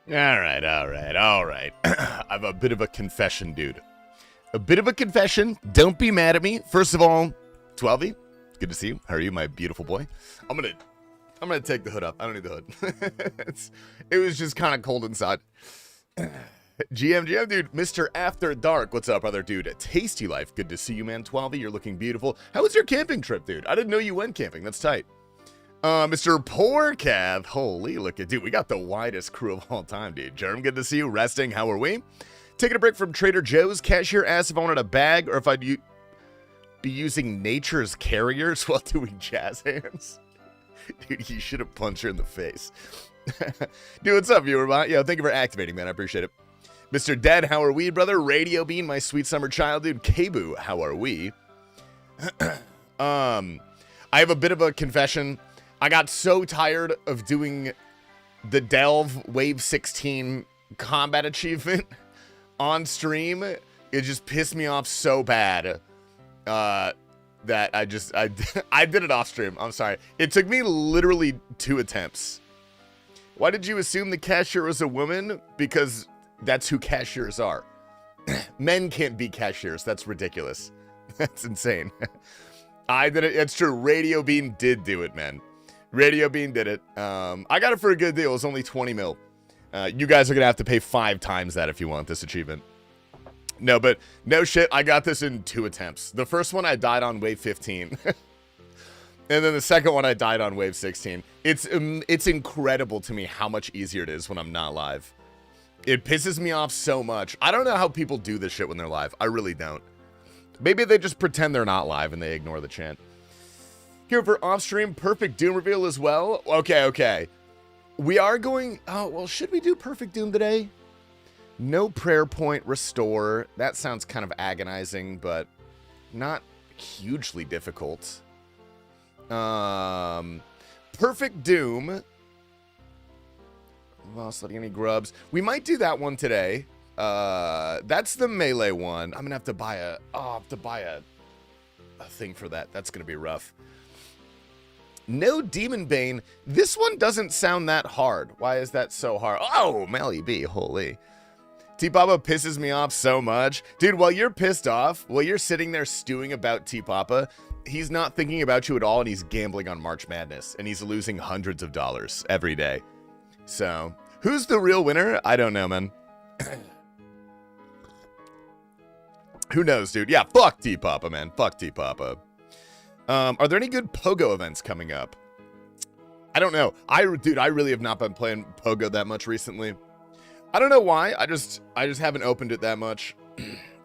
All right. I have a bit of a confession, dude. A bit of a confession. Don't be mad at me. First of all, 12y, good to see you. How are you, my beautiful boy? I'm gonna take the hood up. I don't need the hood. It was just kind of cold inside. GM, dude. Mr. After Dark. What's up, brother, dude? TastyLife. Good to see you, man. 12y, you're looking beautiful. How was your camping trip, dude? I didn't know you went camping. That's tight. Mr. Porcav. Holy, look at, dude, we got the widest crew of all time, dude. Germ, good to see you. Resting, how are we? Taking a break from Trader Joe's. Cashier asked if I wanted a bag or if I'd be using nature's carriers while doing jazz hands. Dude, you should have punched her in the face. Dude, what's up, viewer bot? Yo, thank you for activating, man. I appreciate it. Mr. Dead, how are we, brother? Radio Bean, my sweet summer child, dude. Kabu, how are we? I have a bit of a confession. I got so tired of doing the Delv Wave 16 combat achievement on stream. It just pissed me off so bad that I did it off stream. I'm sorry. It took me literally 2 attempts. Why did you assume the cashier was a woman? Because that's who cashiers are. Men can't be cashiers. That's ridiculous. That's insane. I did it. It's true. Radio Bean did do it, man. Radio Bean did it. I got it for a good deal. It was only 20 mil. You guys are going to have to pay 5 times that if you want this achievement. No, but no shit. I got this in 2 attempts. The first one I died on wave 15. And then the second one I died on wave 16. It's incredible to me how much easier it is when I'm not live. It pisses me off so much. I don't know how people do this shit when they're live. I really don't. Maybe they just pretend they're not live and they ignore the chant. Here for off-stream, Perfect Doom reveal as well. Okay. We are going... Oh, well, should we do Perfect Doom today? No prayer point restore. That sounds kind of agonizing, but not hugely difficult. Perfect Doom. Lost letting any grubs. We might do that one today. That's the melee one. I'm gonna have to buy a... Oh, I have to buy a thing for that. That's gonna be rough. No Demon Bane. This one doesn't sound that hard. Why is that so hard? Oh, Melly B. Holy. T-Papa pisses me off so much. Dude, while you're pissed off, while you're sitting there stewing about T-Papa, he's not thinking about you at all, and he's gambling on March Madness, and he's losing hundreds of dollars every day. So, who's the real winner? I don't know, man. Who knows, dude? Yeah, fuck T-Papa, man. Fuck T-Papa. Are there any good Pogo events coming up? I don't know. Dude, I really have not been playing Pogo that much recently. I don't know why. I just haven't opened it that much.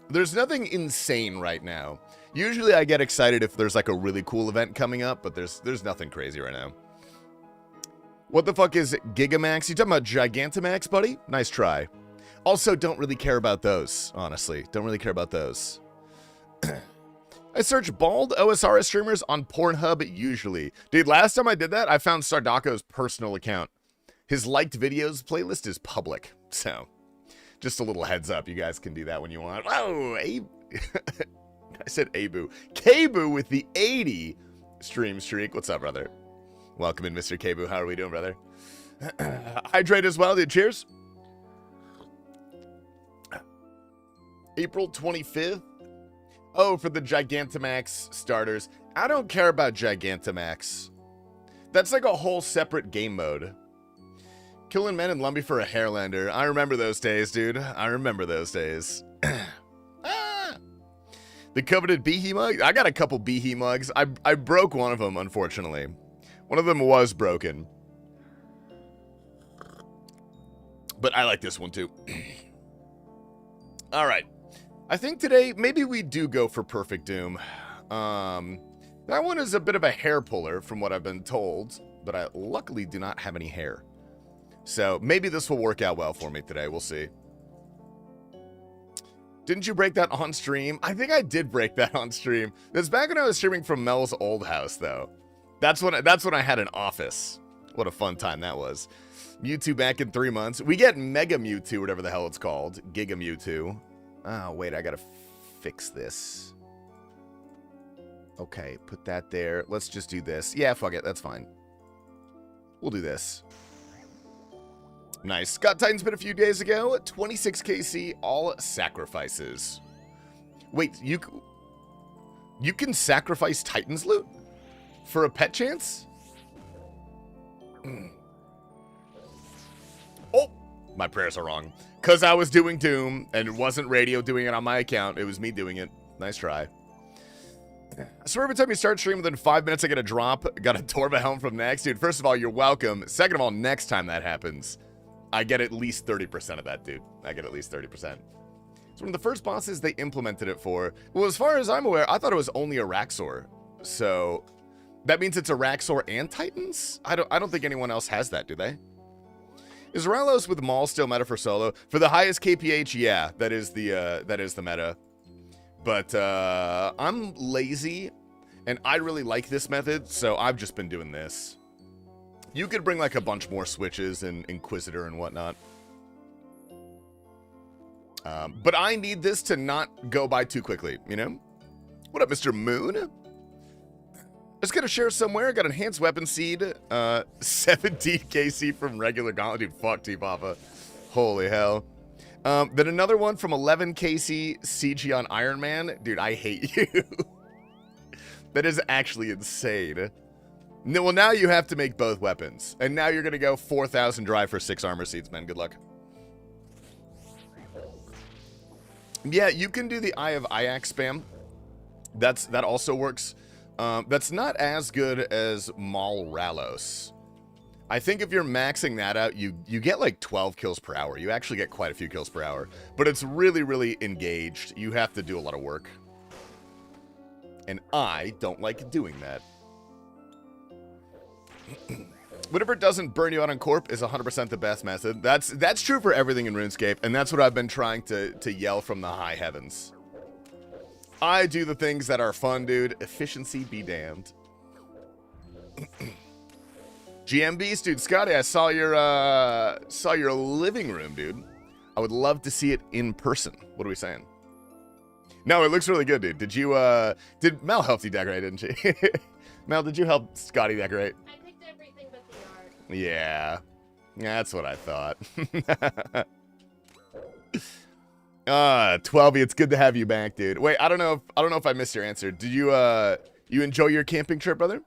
There's nothing insane right now. Usually I get excited if there's like a really cool event coming up, but there's nothing crazy right now. What the fuck is Gigamax? You talking about Gigantamax, buddy? Nice try. Also, don't really care about those, honestly. Don't really care about those. I search bald OSRS streamers on Pornhub usually. Dude, last time I did that, I found Sardako's personal account. His liked videos playlist is public. So, just a little heads up. You guys can do that when you want. Whoa, I said Abu. Kabu with the 80 stream streak. What's up, brother? Welcome in, Mr. Kabu. How are we doing, brother? Hydrate as well, dude. Cheers. April 25th. Oh, for the Gigantamax starters. I don't care about Gigantamax. That's like a whole separate game mode. Killing men and Lumpy for a Hairlander. I remember those days, dude. I remember those days. The coveted Behe mug. I got a couple Behe mugs. I broke one of them, unfortunately. One of them was broken. But I like this one, too. All right. I think today, maybe we do go for Perfect Doom. That one is a bit of a hair puller, from what I've been told. But I luckily do not have any hair. So maybe this will work out well for me today. We'll see. Didn't you break that on stream? I think I did break that on stream. That's back when I was streaming from Mel's old house, though. That's when I had an office. What a fun time that was. Mewtwo back in 3 months. We get Mega Mewtwo, whatever the hell it's called. Giga Mewtwo. Oh, wait, I gotta fix this. Okay, put that there. Let's just do this. Yeah, fuck it, that's fine. We'll do this. Nice. Got Titans bit a few days ago. 26 KC, all sacrifices. Wait, you can sacrifice Titans loot? For a pet chance? Oh! My prayers are wrong. Because I was doing Doom, and it wasn't radio doing it on my account. It was me doing it. Nice try. I swear every time you start streaming within 5 minutes I get a drop. Got a Torva helm from next. Dude, first of all, you're welcome. Second of all, next time that happens, I get at least 30% of that, dude. I get at least 30%. It's one of the first bosses they implemented it for. Well, as far as I'm aware, I thought it was only a Raxor. So, that means it's a Raxor and Titans? I don't think anyone else has that, do they? Is Ralos with Maul still meta for solo? For the highest KPH, yeah, that is the meta. But I'm lazy, and I really like this method, so I've just been doing this. You could bring like a bunch more switches and Inquisitor and whatnot. But I need this to not go by too quickly, you know? What up, Mr. Moon? Just gonna share somewhere. Got Enhanced Weapon Seed. 17 KC from regular Gauntlet. Dude, fuck T-Papa. Holy hell. Then another one from 11 KC CG on Iron Man. Dude, I hate you. That is actually insane. No, well, now you have to make both weapons. And now you're gonna go 4,000 drive for 6 armor seeds, man. Good luck. Yeah, you can do the Eye of Iax spam. That also works. That's not as good as Maul Ralos. I think if you're maxing that out, you get like 12 kills per hour. You actually get quite a few kills per hour. But it's really, really engaged. You have to do a lot of work. And I don't like doing that. Whatever doesn't burn you out on Corp is 100% the best method. That's true for everything in RuneScape, and that's what I've been trying to yell from the high heavens. I do the things that are fun, dude. Efficiency be damned. GMBs, dude. Scotty, I saw your living room, dude. I would love to see it in person. What are we saying? No, it looks really good, dude. Did Mel help you decorate, didn't she? Mel, did you help Scotty decorate? I picked everything but the art. Yeah. That's what I thought. 12, it's good to have you back, dude. Wait, I don't know if I missed your answer. Did you you enjoy your camping trip, brother?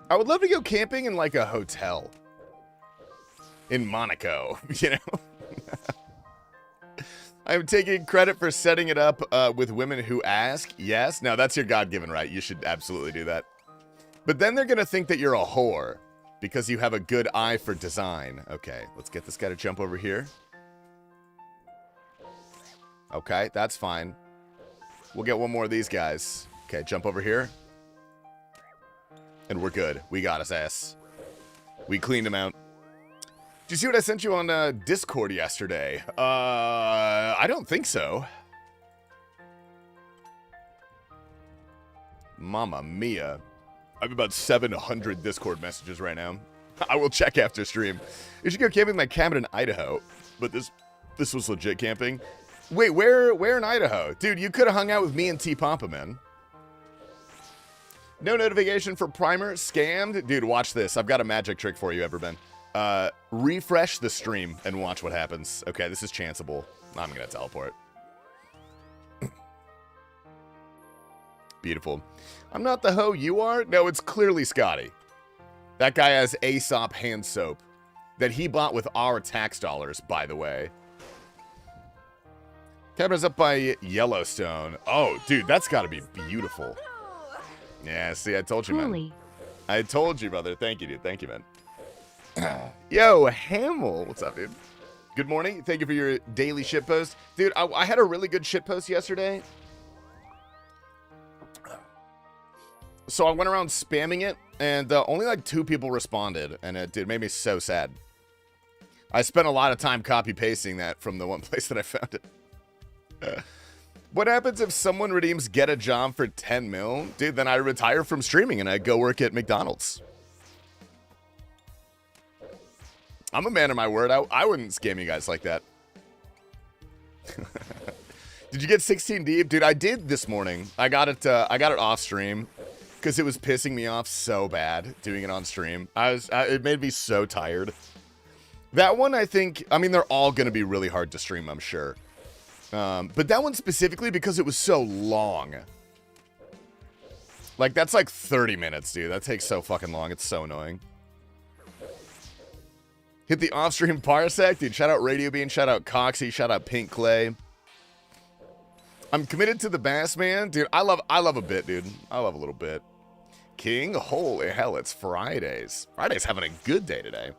I would love to go camping in like a hotel in Monaco, you know. I'm taking credit for setting it up with women who ask. Yes, now that's your God-given right. You should absolutely do that. But then they're going to think that you're a whore because you have a good eye for design. Okay, let's get this guy to jump over here. Okay, that's fine. We'll get one more of these guys. Okay, jump over here. And we're good. We got his ass. We cleaned him out. Did you see what I sent you on Discord yesterday? I don't think so. Mamma mia. I have about 700 Discord messages right now. I will check after stream. You should go camping in my cabin in Idaho. But this was legit camping. Wait, where in Idaho? Dude, you could have hung out with me and T-Pampa, man. No notification for Primer. Scammed. Dude, watch this. I've got a magic trick for you, Everben. Refresh the stream and watch what happens. Okay, this is chanceable. I'm gonna teleport. Beautiful. I'm not the hoe you are? No, it's clearly Scotty. That guy has Aesop hand soap that he bought with our tax dollars, by the way. Cabin is up by Yellowstone. Oh, dude, that's gotta be beautiful. Yeah, see, I told you, man. I told you, brother. Thank you, dude. Thank you, man. Yo, Hamill. What's up, dude? Good morning. Thank you for your daily shitpost. Dude, I had a really good shitpost yesterday. So I went around spamming it, and only like 2 people responded, and it made me so sad. I spent a lot of time copy-pasting that from the one place that I found it. What happens if someone redeems Get a Job for 10 mil? Dude, then I retire from streaming and I go work at McDonald's. I'm a man of my word. I wouldn't scam you guys like that. Did Did you get 16 deep? Dude, I did this morning. I got it off stream because it was pissing me off so bad doing it on stream. It made me so tired. That one, I mean, they're all going to be really hard to stream, I'm sure. But that one specifically because it was so long. Like, that's like 30 minutes, dude. That takes so fucking long. It's so annoying. Hit the off-stream parsec. Dude, shout out Radio Bean. Shout out Coxie. Shout out Pink Clay. I'm committed to the Bass Man. Dude, I love a bit, dude. I love a little bit. King, holy hell, it's Fridays. Friday's having a good day today.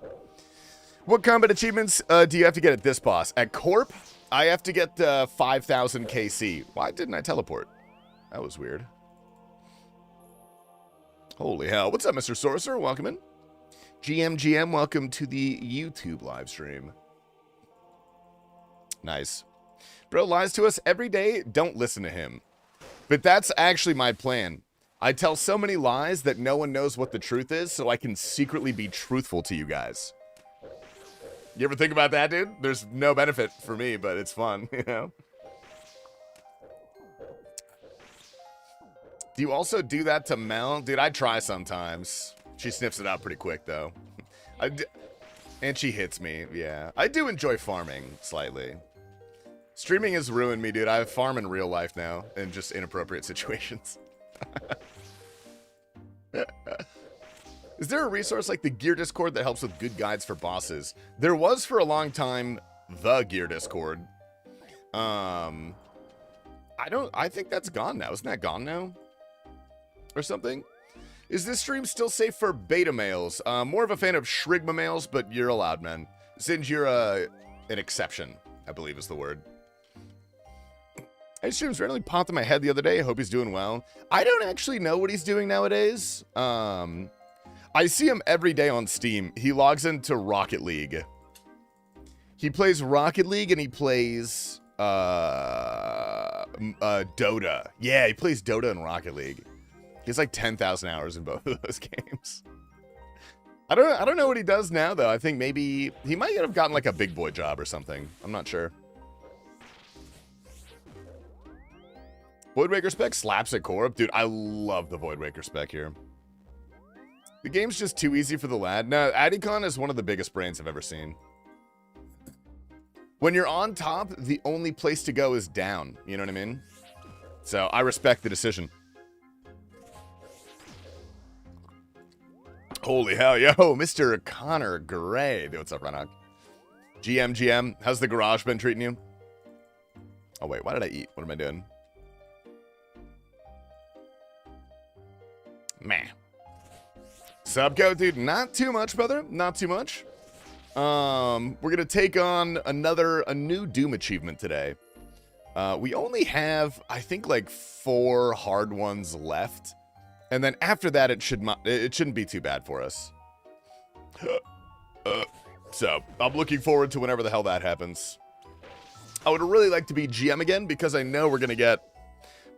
What combat achievements do you have to get at this boss? At Corp, I have to get 5,000 KC. Why didn't I teleport? That was weird. Holy hell. What's up, Mr. Sorcerer? Welcome in. GM, welcome to the YouTube live stream. Nice. Bro lies to us every day. Don't listen to him. But that's actually my plan. I tell so many lies that no one knows what the truth is, so I can secretly be truthful to you guys. You ever think about that, dude? There's no benefit for me, but it's fun, you know? Do you also do that to Mel? Dude, I try sometimes. She sniffs it out pretty quick, though. And she hits me, yeah. I do enjoy farming, slightly. Streaming has ruined me, dude. I farm in real life now, in just inappropriate situations. Is there a resource like the Gear Discord that helps with good guides for bosses? There was for a long time the Gear Discord. I think that's gone now. Isn't that gone now? Or something? Is this stream still safe for beta males? More of a fan of Shrigma males, but you're allowed, man. Since you're an exception, I believe is the word. His streams randomly popped in my head the other day. I hope he's doing well. I don't actually know what he's doing nowadays. I see him every day on Steam. He logs into Rocket League. He plays Rocket League and he plays Dota. Yeah, he plays Dota and Rocket League. He has like 10,000 hours in both of those games. I don't know what he does now though. I think maybe he might have gotten like a big boy job or something. I'm not sure. Voidwaker spec slaps at Corp. Dude, I love the Voidwaker spec here. The game's just too easy for the lad. No, Adicon is one of the biggest brains I've ever seen. When you're on top, the only place to go is down. You know what I mean? So I respect the decision. Holy hell, yo, Mr. Connor Gray. Dude, what's up, Renok? GM, how's the garage been treating you? Oh, wait, why did I eat? What am I doing? Meh. Subco, dude, not too much, brother. Not too much. We're gonna take on a new Doom achievement today. We only have, I think, like 4 hard ones left. And then after that, it shouldn't be too bad for us. So, I'm looking forward to whenever the hell that happens. I would really like to be GM again because I know we're going to get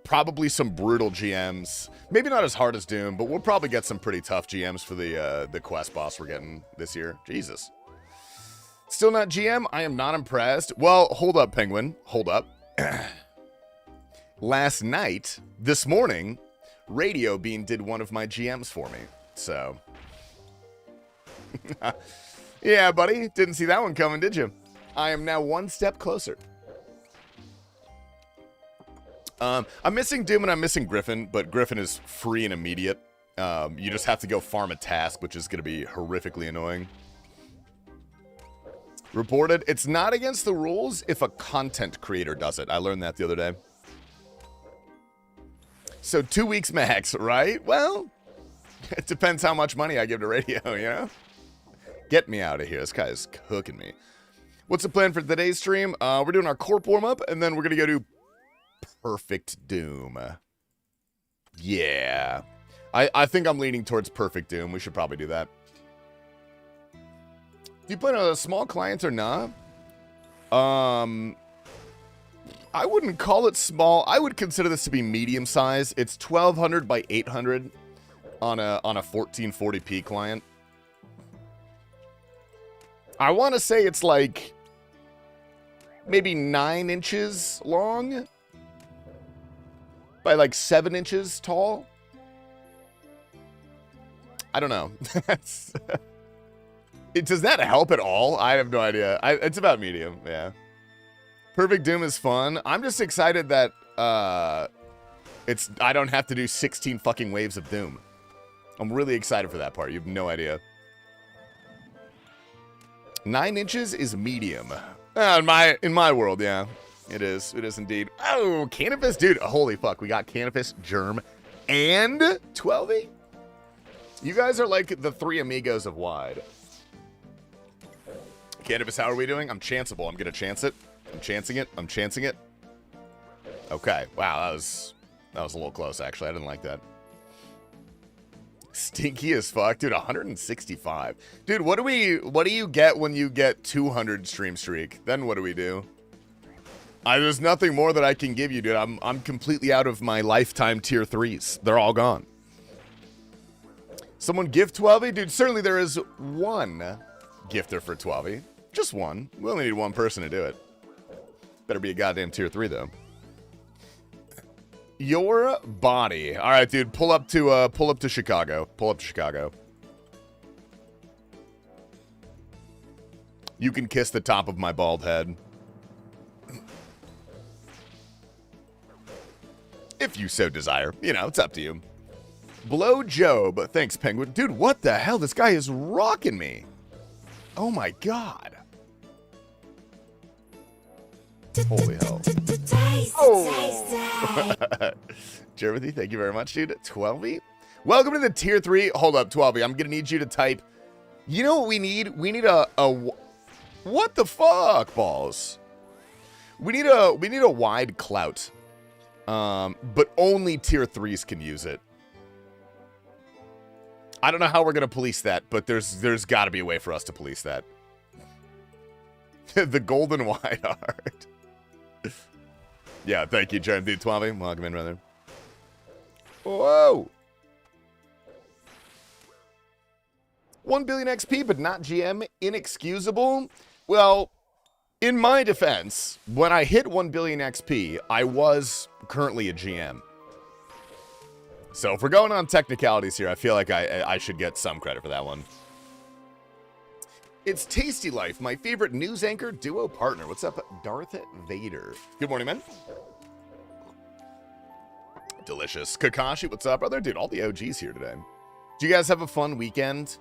probably some brutal GMs. Maybe not as hard as Doom, but we'll probably get some pretty tough GMs for the quest boss we're getting this year. Jesus. Still not GM? I am not impressed. Well, hold up, Penguin. Hold up. Last night, this morning, Radio Bean did one of my GMs for me, so. Yeah, buddy, didn't see that one coming, did you? I am now one step closer. I'm missing Doom and I'm missing Griffin, but Griffin is free and immediate. You just have to go farm a task, which is going to be horrifically annoying. Reported, it's not against the rules if a content creator does it. I learned that the other day. So 2 weeks max, right? Well, it depends how much money I give to Radio, you know? Get me out of here. This guy is cooking me. What's the plan for today's stream? We're doing our Corp warm-up, and then we're going to go do Perfect Doom. Yeah. I think I'm leaning towards Perfect Doom. We should probably do that. Do you plan on a small client or not? I wouldn't call it small. I would consider this to be medium size. It's 1200 by 800 on a 1440p client. I want to say it's like maybe 9 inches long by like 7 inches tall. I don't know. Does that help at all? I have no idea. It's about medium, yeah. Perfect Doom is fun. I'm just excited that I don't have to do 16 fucking waves of Doom. I'm really excited for that part. You have no idea. 9 inches is medium. In my world, yeah. It is. It is indeed. Oh, Canopus, dude. Holy fuck. We got Canopus, Germ, and 12E. You guys are like the 3 amigos of wide. Canopus, how are we doing? I'm chanceable. I'm going to chance it. I'm chancing it. I'm chancing it. Okay. Wow, that was a little close, actually. I didn't like that. Stinky as fuck. Dude, 165. Dude, what do you get when you get 200 stream streak? Then what do we do? There's nothing more that I can give you, dude. I'm completely out of my lifetime tier 3s. They're all gone. Someone gift 12E? Dude, certainly there is one gifter for 12E. Just one. We only need one person to do it. Better be a goddamn tier 3, though. Your body. All right, dude. Pull up to Chicago. Pull up to Chicago. You can kiss the top of my bald head. If you so desire. You know, it's up to you. Blow Job. Thanks, Penguin. Dude, what the hell? This guy is rocking me. Oh, my God. Holy hell. Oh. Jeremy, thank you very much, dude. 12E. Welcome to the tier 3. Hold up, 12E. I'm going to need you to type. You know what we need? We need a what the fuck, balls? We need a wide clout. But only tier 3s can use it. I don't know how we're going to police that, but there's got to be a way for us to police that. The golden wide art. Yeah, thank you, Jeremy. 12E. Welcome in, brother. Whoa. 1 billion XP, but not GM. Inexcusable. Well, in my defense, when I hit 1 billion XP, I was currently a GM. So if we're going on technicalities here, I feel like I should get some credit for that one. It's TastyLife, my favorite news anchor duo partner. What's up, Darth Vader? Good morning, man. Delicious. Kakashi, what's up, brother? Dude, all the OGs here today. Do you guys have a fun weekend?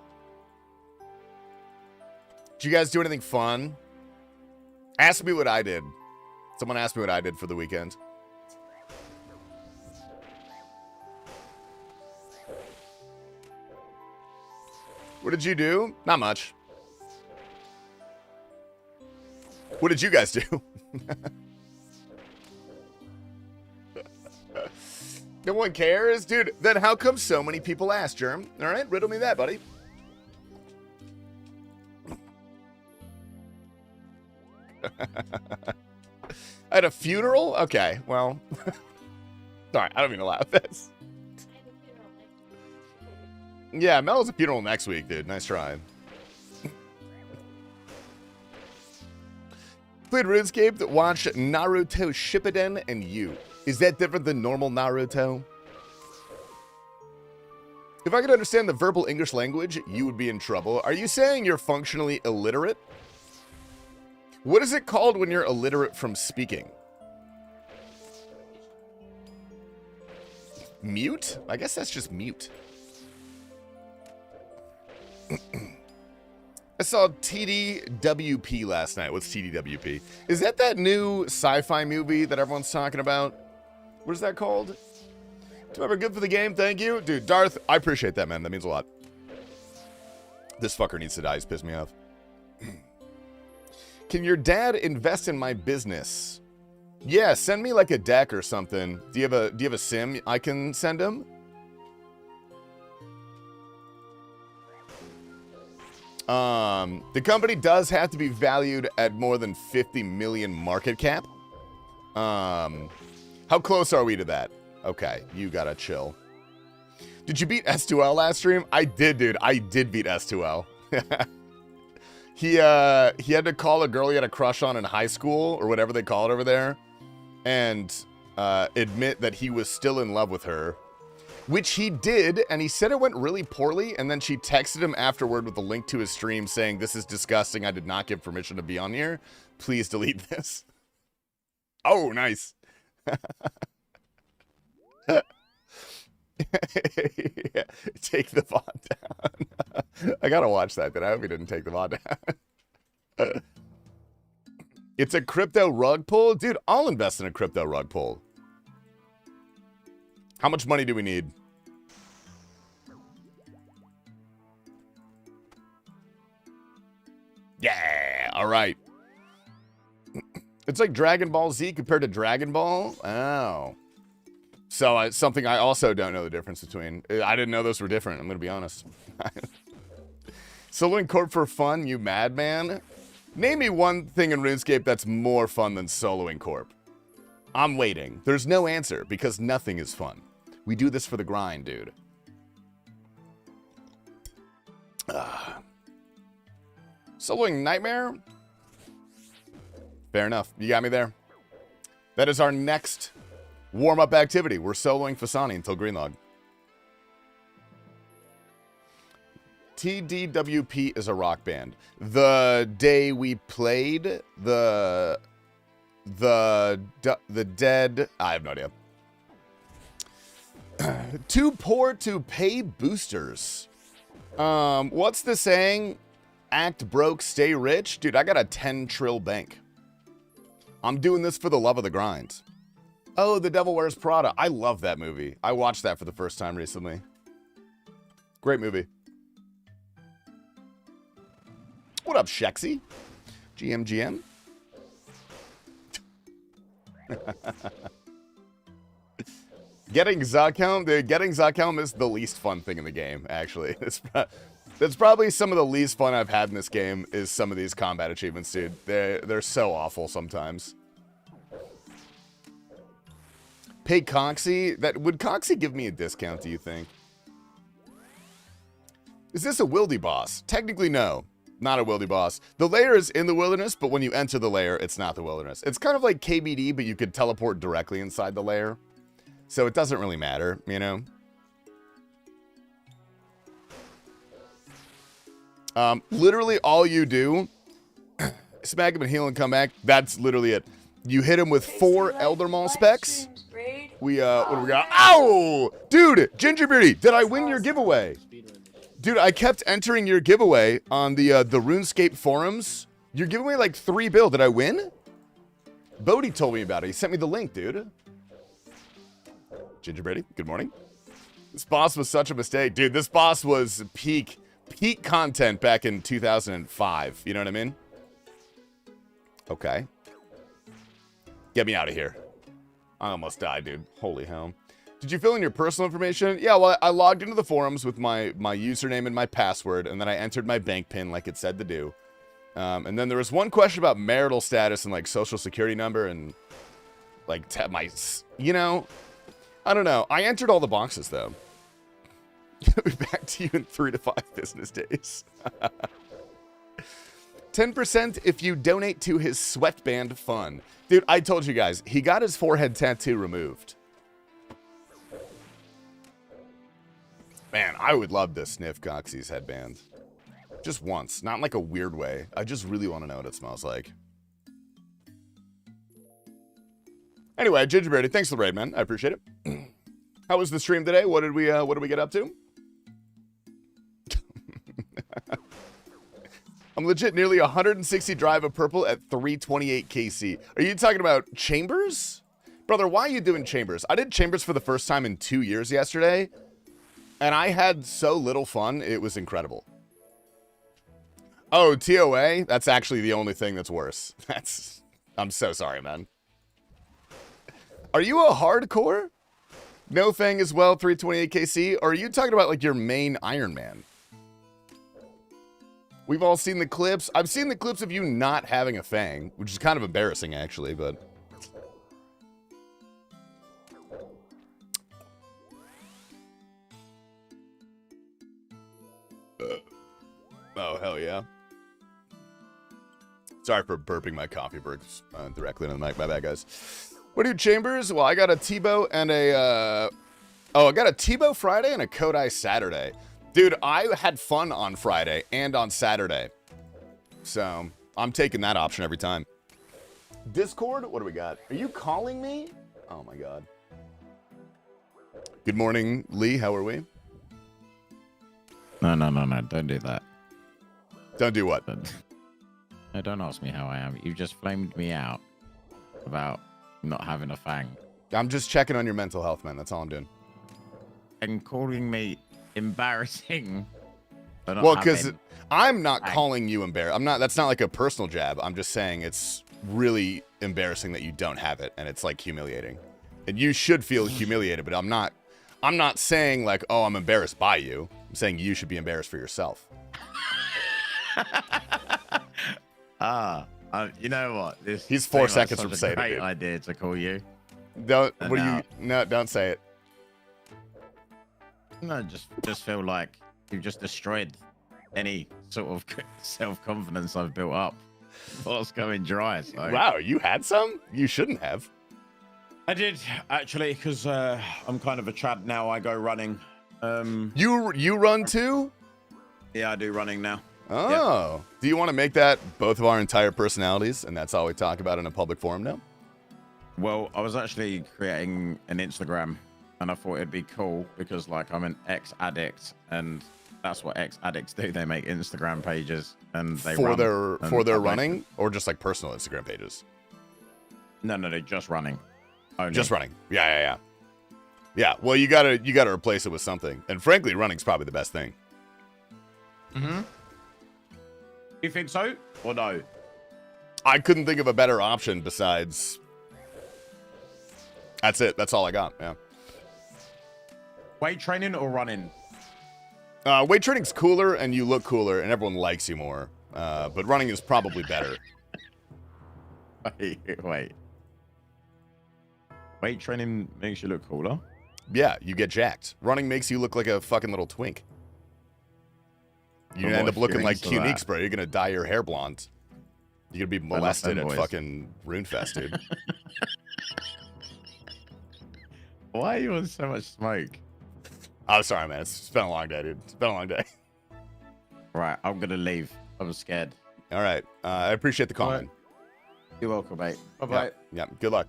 Did you guys do anything fun? Ask me what I did. Someone asked me what I did for the weekend. What did you do? Not much. What did you guys do? No one cares? Dude, then how come so many people ask, Germ? All right, riddle me that, buddy. I had a funeral? Okay, well. Sorry, I don't mean to laugh at this. Yeah, Mel has a funeral next week, dude. Nice try. Played RuneScape, watched Naruto Shippuden and you. Is that different than normal Naruto? If I could understand the verbal English language, you would be in trouble. Are you saying you're functionally illiterate? What is it called when you're illiterate from speaking? Mute? I guess that's just mute. I saw TDWP last night. What's TDWP? Is that new sci-fi movie that everyone's talking about? What is that called? Ever good for the game? Thank you. Dude, Darth, I appreciate that, man. That means a lot. This fucker needs to die. He's pissed me off. Can your dad invest in my business? Yeah, send me like a deck or something. Do you have a sim I can send him? The company does have to be valued at more than 50 million market cap. How close are we to that? Okay, you gotta chill. Did you beat S2L last stream? I did, dude. I did beat S2L. He had to call a girl he had a crush on in high school, or whatever they call it over there. And admit that he was still in love with her, which he did, and he said it went really poorly, and then she texted him afterward with a link to his stream saying, "This is disgusting. I did not give permission to be on here. Please delete this." Oh, nice. Yeah. Take the VOD down. I gotta watch that, then I hope he didn't take the VOD down. It's a crypto rug pull? Dude, I'll invest in a crypto rug pull. How much money do we need? Yeah, all right. It's like Dragon Ball Z compared to Dragon Ball. Oh. So something I also don't know the difference between. I didn't know those were different, I'm going to be honest. Soloing Corp for fun, you madman? Name me one thing in RuneScape that's more fun than soloing Corp. I'm waiting. There's no answer because nothing is fun. We do this for the grind, dude. Soloing Nightmare? Fair enough. You got me there. That is our next warm-up activity. We're soloing Fasani until Greenlog. TDWP is a rock band. The day we played, the dead... I have no idea. Too poor to pay boosters. What's the saying? Act broke, stay rich? Dude, I got a 10 trill bank. I'm doing this for the love of the grind. Oh, The Devil Wears Prada. I love that movie. I watched that for the first time recently. Great movie. What up, Shexy? GM. Getting Zakhelm, dude, getting Zakhelm is the least fun thing in the game, actually. That's probably some of the least fun I've had in this game is some of these combat achievements, dude. They're so awful sometimes. Pay Coxie? Would Coxie give me a discount, do you think? Is this a wildy boss? Technically, no. Not a wildy boss. The lair is in the wilderness, but when you enter the lair, it's not the wilderness. It's kind of like KBD, but you could teleport directly inside the lair. So it doesn't really matter, you know? Literally all you do, smack him and heal and come back. That's literally it. You hit him with 4 Elder Maul specs. What do we got? Ow! Dude, Gingerbeardy, did I win your giveaway? Dude, I kept entering your giveaway on the RuneScape forums. You're giving away like 3 bill. Did I win? Bodie told me about it. He sent me the link, dude. Gingerbeardy, good morning. This boss was such a mistake. Dude, this boss was peak content back in 2005. You know what I mean? Okay. Get me out of here. I almost died, dude. Holy hell. Did you fill in your personal information? Yeah, well, I logged into the forums with my username and my password, and then I entered my bank pin like it said to do. And then there was one question about marital status and, like, social security number and, like, my... You know... I don't know. I entered all the boxes, though. I'll be back to you in 3 to 5 business days. 10% if you donate to his sweatband fund. Dude, I told you guys, he got his forehead tattoo removed. Man, I would love to sniff Coxie's headband. Just once. Not in like a weird way. I just really want to know what it smells like. Anyway, Gingerbeardy, thanks for the raid, man. I appreciate it. How was the stream today? What did we get up to? I'm legit nearly 160 drive of purple at 328 KC. Are you talking about chambers? Brother, why are you doing chambers? I did chambers for the first time in 2 years yesterday, and I had so little fun, it was incredible. Oh, TOA? That's actually the only thing that's worse. I'm so sorry, man. Are you a hardcore? No Fang as well, 328 KC? Or are you talking about like your main Iron Man? We've all seen the clips. I've seen the clips of you not having a Fang, which is kind of embarrassing actually, but... Oh, hell yeah. Sorry for burping my coffee breaks directly into the mic. My bad, guys. What do you, Chambers? Well, I got a Tebow and a, I got a Tebow Friday and a Kodai Saturday. Dude, I had fun on Friday and on Saturday. So, I'm taking that option every time. Discord, what do we got? Are you calling me? Oh my god. Good morning, Lee. How are we? No. Don't do that. Don't do what? No, don't ask me how I am. You just flamed me out about not having a fang. I'm just checking on your mental health, man. That's all I'm doing. And calling me embarrassing. Well, because I'm not calling you embarrassed. I'm not. That's not like a personal jab. I'm just saying it's really embarrassing that you don't have it, and it's like humiliating. And you should feel humiliated, but I'm not. I'm not saying like, oh, I'm embarrassed by you. I'm saying you should be embarrassed for yourself. You know what? He's 4 seconds from saying it. Great idea to call you. Don't. What do you? No, don't say it. No, just feel like you've just destroyed any sort of self-confidence I've built up. What's going dry? So. Wow, you had some? You shouldn't have. I did actually, because I'm kind of a trad now. I go running. You run too? Yeah, I do running now. Oh, yep. Do you want to make that both of our entire personalities, and that's all we talk about in a public forum now? Well, I was actually creating an Instagram, and I thought it'd be cool because, like, I'm an ex-addict, and that's what ex-addicts do. They make Instagram pages, and they for run, their running, or just like personal Instagram pages. No, they're just running. Only. Just running. Yeah. Well, you gotta replace it with something, and frankly, running's probably the best thing. Mm-hmm. You think so, or no? I couldn't think of a better option besides. That's it. That's all I got. Yeah. Weight training or running? Weight training's cooler, and you look cooler, and everyone likes you more. But running is probably better. Wait. Weight training makes you look cooler? Yeah, you get jacked. Running makes you look like a fucking little twink. You end up looking like Uniques, bro. You're gonna dye your hair blonde. You're gonna be molested at fucking RuneFest, dude. Why are you on so much smoke? Oh, sorry, man. It's been a long day, dude. It's been a long day. Right, I'm gonna leave. I'm scared. All right. I appreciate the comment. Right. You're welcome, mate. Bye-bye. Yeah. Good luck.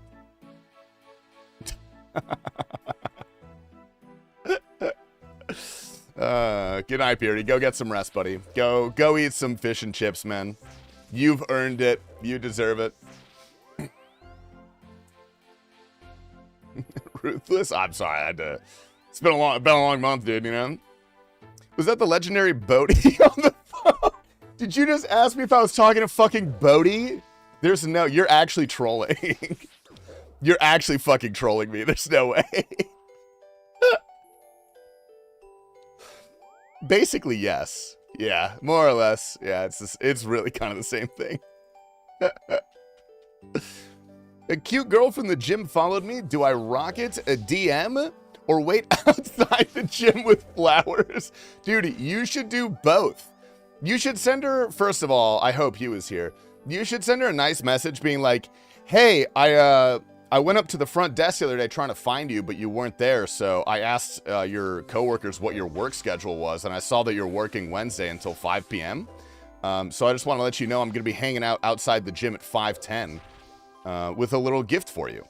Good night, Beardy. Go get some rest, buddy. Go eat some fish and chips, man. You've earned it. You deserve it. Ruthless. I'm sorry. I had to. It's been a long month, dude. You know. Was that the legendary Bodhi on the phone? Did you just ask me if I was talking to fucking Bodhi? There's no. You're actually trolling. You're actually fucking trolling me. There's no way. Basically, yes. Yeah, more or less. Yeah, it's really kind of the same thing. A cute girl from the gym followed me. Do I rock it a DM or wait outside the gym with flowers? Dude, you should do both. You should send her, first of all, I hope Hugh is here. You should send her a nice message being like, hey, I went up to the front desk the other day trying to find you, but you weren't there. So I asked your coworkers what your work schedule was, and I saw that you're working Wednesday until 5 p.m. So I just want to let you know I'm going to be hanging out outside the gym at 5:10 with a little gift for you.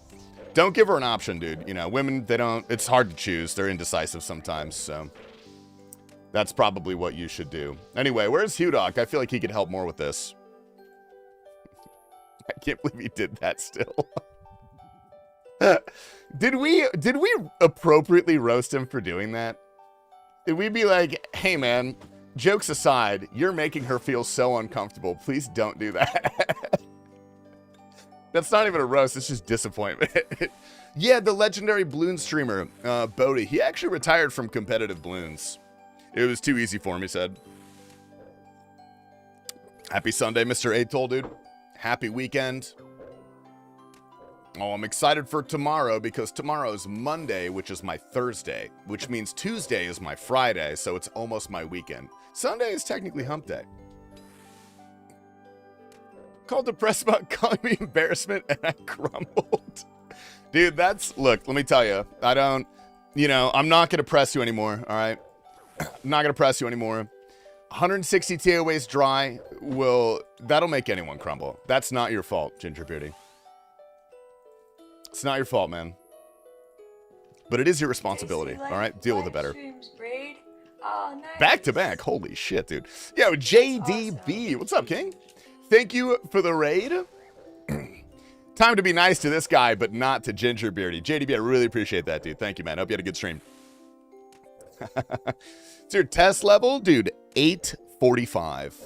Don't give her an option, dude. You know, women, it's hard to choose. They're indecisive sometimes, so that's probably what you should do. Anyway, where's Hugh Doc? I feel like he could help more with this. I can't believe he did that still. Did we appropriately roast him for doing that? Did we be like, hey man, jokes aside, you're making her feel so uncomfortable. Please don't do that. That's not even a roast, it's just disappointment. Yeah, the legendary balloon streamer, Bodhi, he actually retired from competitive balloons. It was too easy for him, he said. Happy Sunday, Mr. Atoll, dude. Happy weekend. Oh, I'm excited for tomorrow because tomorrow is Monday, which is my Thursday, which means Tuesday is my Friday, so it's almost my weekend. Sunday is technically hump day. Called depressed about calling me embarrassment, and I crumbled. Dude, look, let me tell you. I don't, I'm not going to press you anymore, all right? I'm not going to press you anymore. 160 TOAs dry that'll make anyone crumble. That's not your fault, Ginger Beauty. It's not your fault, man. But it is your responsibility, all right? Deal with it better. Oh, nice. Back to back. Holy shit, dude. Yo, JDB. Awesome. What's up, King? Thank you for the raid. Time to be nice to this guy, but not to Ginger Beardy. JDB, I really appreciate that, dude. Thank you, man. Hope you had a good stream. It's your test level, dude. 845.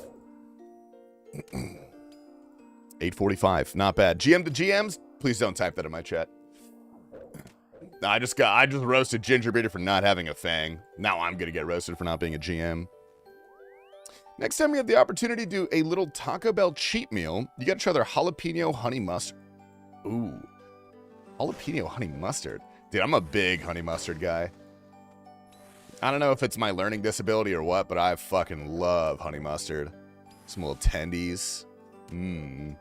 845. Not bad. GM to GMs, please don't type that in my chat. I just roasted Ginger Beardy for not having a fang. Now I'm gonna get roasted for not being a GM. Next time we have the opportunity to do a little Taco Bell cheat meal, you gotta try their jalapeno honey mustard. Ooh. Jalapeno honey mustard. Dude, I'm a big honey mustard guy. I don't know if it's my learning disability or what, but I fucking love honey mustard. Some little tendies. Mmm.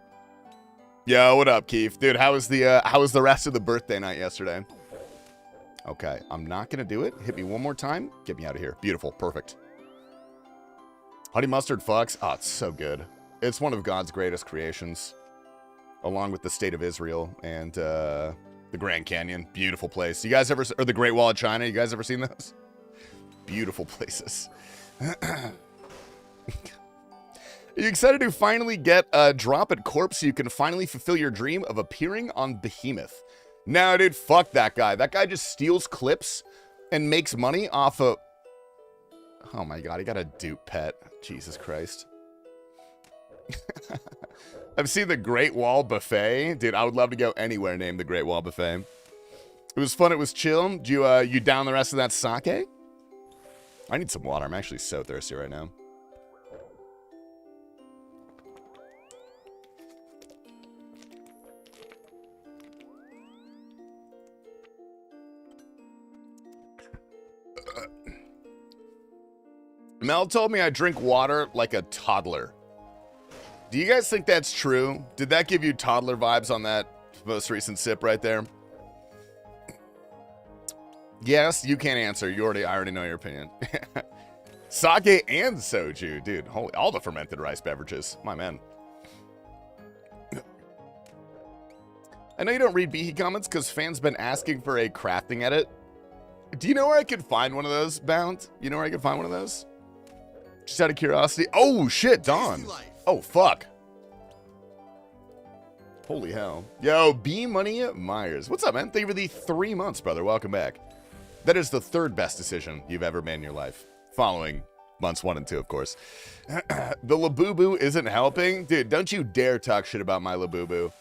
Yo, what up, Keith? Dude, how was the rest of the birthday night yesterday? Okay, I'm not gonna do it. Hit me one more time. Get me out of here. Beautiful. Perfect. Honey mustard fucks. Oh, it's so good. It's one of God's greatest creations. Along with the state of Israel and the Grand Canyon. Beautiful place. You guys ever... Or the Great Wall of China. You guys ever seen those? Beautiful places. Are you excited to finally get a drop at Corpse so you can finally fulfill your dream of appearing on Behemoth? No, dude, fuck that guy. That guy just steals clips and makes money off of... Oh my god, he got a dupe pet. Jesus Christ. I've seen the Great Wall Buffet. Dude, I would love to go anywhere named the Great Wall Buffet. It was fun, it was chill. Did you down the rest of that sake? I need some water. I'm actually so thirsty right now. Mel told me I drink water like a toddler. Do you guys think that's true? Did that give you toddler vibes on that most recent sip right there? Yes, you can't answer. I already know your opinion. Sake and soju, dude. Holy, all the fermented rice beverages. My man. I know you don't read Behe comments because fans been asking for a crafting edit. Do you know where I could find one of those, Bound? You know where I could find one of those? Just out of curiosity. Oh, shit, Dawn. Oh, fuck. Holy hell. Yo, B Money Myers. What's up, man? Thank you for the 3 months, brother. Welcome back. That is the third best decision you've ever made in your life. Following months 1 and 2, of course. The Labubu isn't helping? Dude, don't you dare talk shit about my Labubu.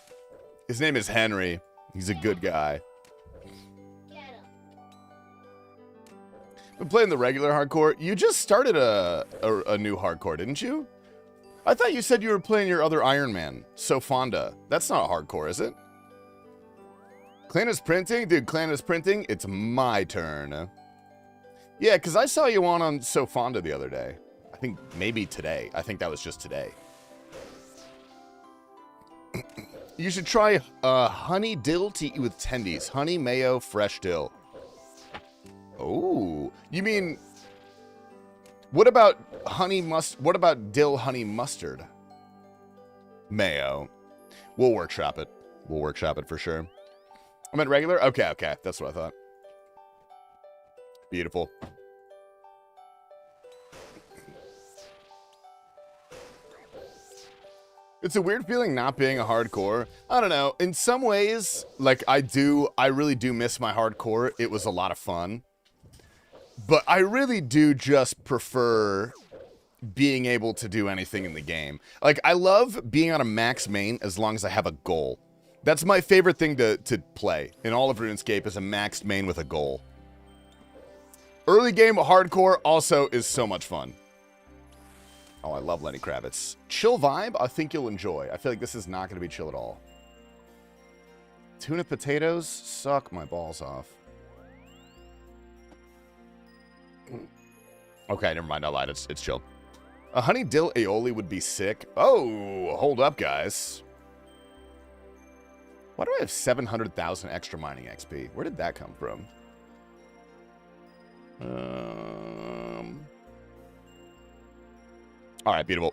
His name is Henry. He's a good guy. Been playing the regular hardcore. You just started a new hardcore, didn't you? I thought you said you were playing your other Iron Man, Sofonda. That's not hardcore, is it? Clan is printing? Dude, Clan is printing? It's my turn. Yeah, because I saw you on Sofonda the other day. I think maybe today. I think that was just today. You should try honey dill to eat with tendies. Honey, mayo, fresh dill. Oh, you mean... What about what about dill honey mustard? Mayo. We'll workshop it. We'll workshop it for sure. I meant regular? Okay. That's what I thought. Beautiful. It's a weird feeling not being a hardcore. I don't know. In some ways, like I really do miss my hardcore. It was a lot of fun. But I really do just prefer being able to do anything in the game. Like, I love being on a max main as long as I have a goal. That's my favorite thing to play in all of RuneScape is a maxed main with a goal. Early game hardcore also is so much fun. Oh, I love Lenny Kravitz. Chill vibe, I think you'll enjoy. I feel like this is not going to be chill at all. Tuna potatoes suck my balls off. Okay, never mind. I lied. It's chill. A honey dill aioli would be sick. Oh, hold up, guys. Why do I have 700,000 extra mining XP? Where did that come from? All right, beautiful.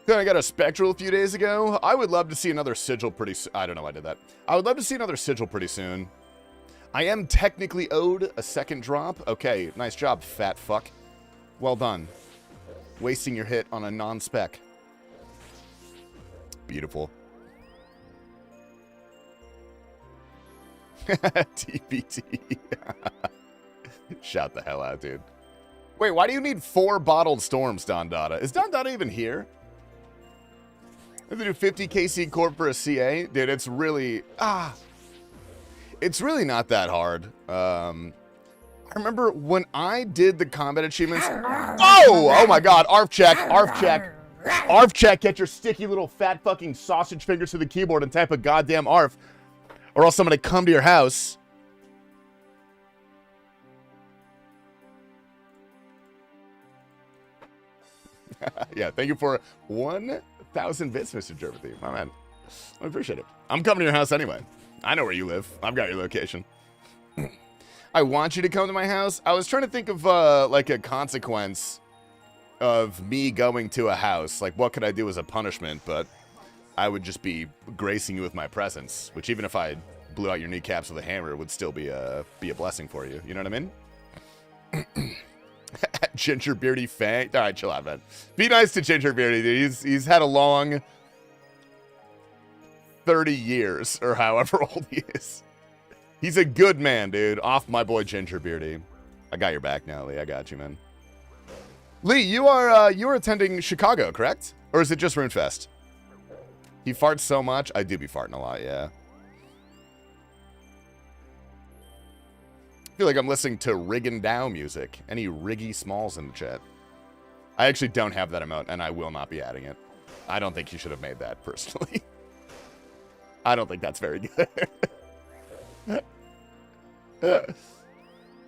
Then I got a Spectral a few days ago. I would love to see another Sigil pretty soon. I don't know why I did that. I would love to see another Sigil pretty soon. I am technically owed a second drop. Okay, nice job, fat fuck. Well done. Wasting your hit on a non-spec. Beautiful. TBT. Shout the hell out, dude. Wait, why do you need 4 bottled storms, Don Dada? Is Don Dada even here? If they do 50 KC Corp for a CA? Dude, it's really... It's really not that hard. I remember when I did the combat achievements... Oh my god, ARF check, ARF check. ARF check, get your sticky little fat fucking sausage fingers to the keyboard and type a goddamn ARF. Or else I'm gonna come to your house. Yeah, thank you for 1,000 bits, Mr. Gervathy. My man. I appreciate it. I'm coming to your house anyway. I know where you live. I've got your location. I want you to come to my house. I was trying to think of, like, a consequence of me going to a house. Like, what could I do as a punishment? But I would just be gracing you with my presence, which even if I blew out your kneecaps with a hammer, would still be a blessing for you. You know what I mean? Ginger Beardy Fang. All right, chill out, man. Be nice to Ginger Beardy, dude. He's had a long 30 years, or however old he is. He's a good man, dude. Off my boy Ginger Beardy. I got your back now, Lee. I got you, man. Lee, you are attending Chicago, correct? Or is it just RuneFest? He farts so much. I do be farting a lot, yeah. I feel like I'm listening to Riggin' Dow music. Any Riggy Smalls in the chat? I actually don't have that emote, and I will not be adding it. I don't think you should have made that, personally. I don't think that's very good.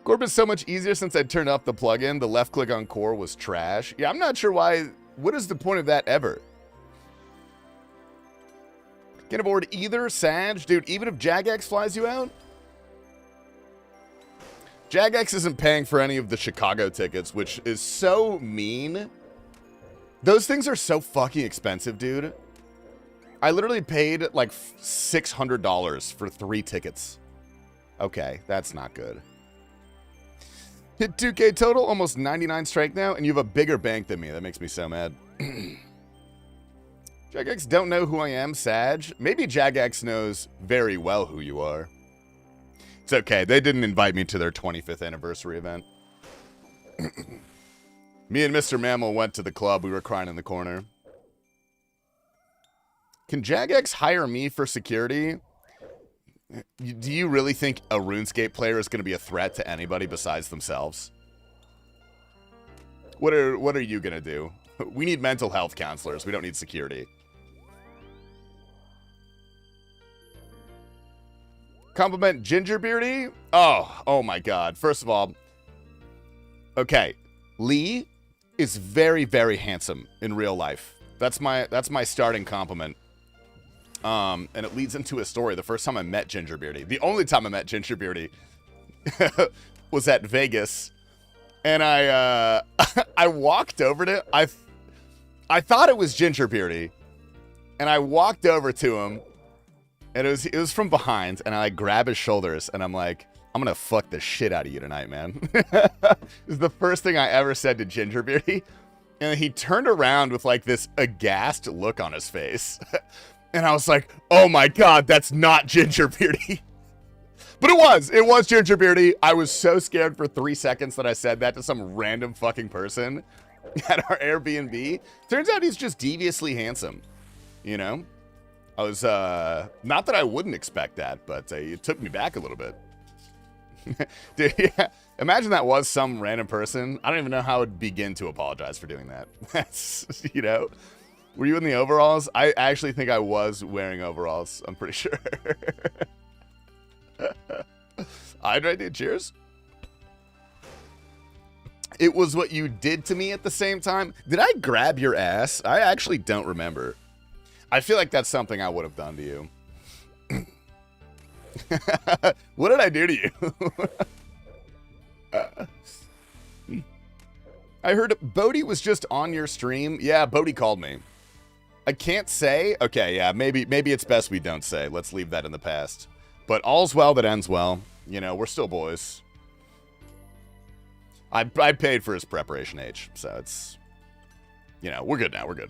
Corp is so much easier since I turned off the plugin. The left click on core was trash. Yeah, I'm not sure why. What is the point of that ever? Can't afford either, Sag. Dude, even if Jagex flies you out? Jagex isn't paying for any of the Chicago tickets, which is so mean. Those things are so fucking expensive, dude. I literally paid like $600 for 3 tickets. Okay, that's not good. Hit 2K total, almost 99 strike now, and you have a bigger bank than me. That makes me so mad. Jagex don't know who I am, Sag. Maybe Jagex knows very well who you are. It's okay. They didn't invite me to their 25th anniversary event. Me and Mr. Mammal went to the club. We were crying in the corner. Can Jagex hire me for security? Do you really think a RuneScape player is going to be a threat to anybody besides themselves? What are you going to do? We need mental health counselors. We don't need security. Compliment Ginger Beardy? Oh my god. First of all, okay, Lee is very, very handsome in real life. That's my starting compliment. And it leads into a story. The first time I met Ginger Beardy, the only time I met Ginger Beardy was at Vegas. And I walked over to I thought it was Ginger Beardy. And I walked over to him. And it was from behind, and I like grab his shoulders, and I'm like, I'm gonna fuck the shit out of you tonight, man. It was the first thing I ever said to Ginger Beardy. And he turned around with like this aghast look on his face. And I was like, oh my god, that's not Ginger Beardy. But it was Ginger Beardy. I was so scared for 3 seconds that I said that to some random fucking person at our Airbnb. Turns out he's just deviously handsome, you know? I was, not that I wouldn't expect that, but it took me back a little bit. Dude, yeah, imagine that was some random person. I don't even know how I would begin to apologize for doing that. That's, you know, were you in the overalls? I actually think I was wearing overalls. I'm pretty sure. Hydrate, dude, cheers. It was what you did to me at the same time. Did I grab your ass? I actually don't remember. I feel like that's something I would have done to you. What did I do to you? I heard Bodhi was just on your stream. Yeah, Bodhi called me. I can't say. Okay, yeah, maybe it's best we don't say. Let's leave that in the past. But all's well that ends well. You know, we're still boys. I paid for his preparation age, so it's, you know, we're good now. We're good.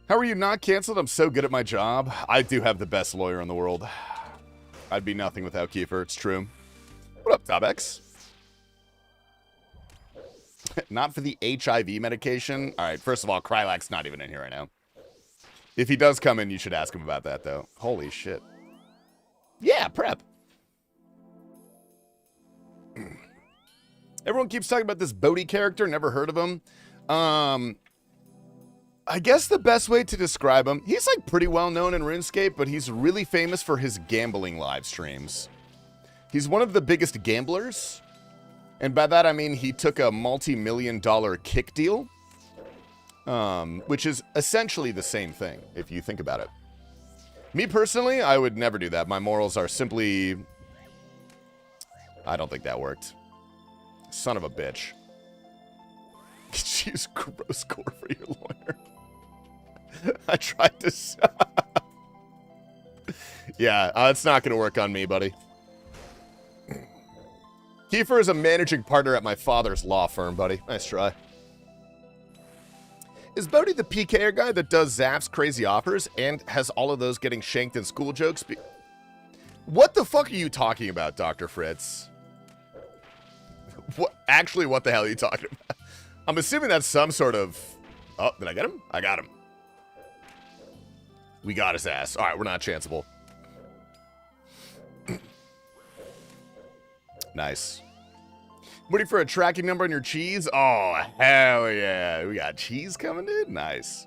How are you not canceled? I'm so good at my job. I do have the best lawyer in the world. I'd be nothing without Kiefer. It's true. What up, Tobex? Not for the HIV medication. All right, first of all, Krylak's not even in here right now. If he does come in, you should ask him about that, though. Holy shit. Yeah, prep. Everyone keeps talking about this Bodhi character. Never heard of him. I guess the best way to describe him, he's like pretty well known in RuneScape, but he's really famous for his gambling live streams. He's one of the biggest gamblers. And by that, I mean he took a multi-million-dollar kick deal, which is essentially the same thing, if you think about it. Me personally, I would never do that. My morals are simply... I don't think that worked. Son of a bitch. Use gross core for your lawyer. I tried to... Yeah, it's not going to work on me, buddy. Kiefer is a managing partner at my father's law firm, buddy. Nice try. Is Bodhi the PKer guy that does Zap's crazy offers and has all of those getting shanked in school jokes? What the fuck are you talking about, Dr. Fritz? What? Actually, what the hell are you talking about? I'm assuming that's some sort of... Oh, did I get him? I got him. We got his ass. All right, we're not chanceable. Nice. Waiting for a tracking number on your cheese? Oh, hell yeah. We got cheese coming, dude? Nice.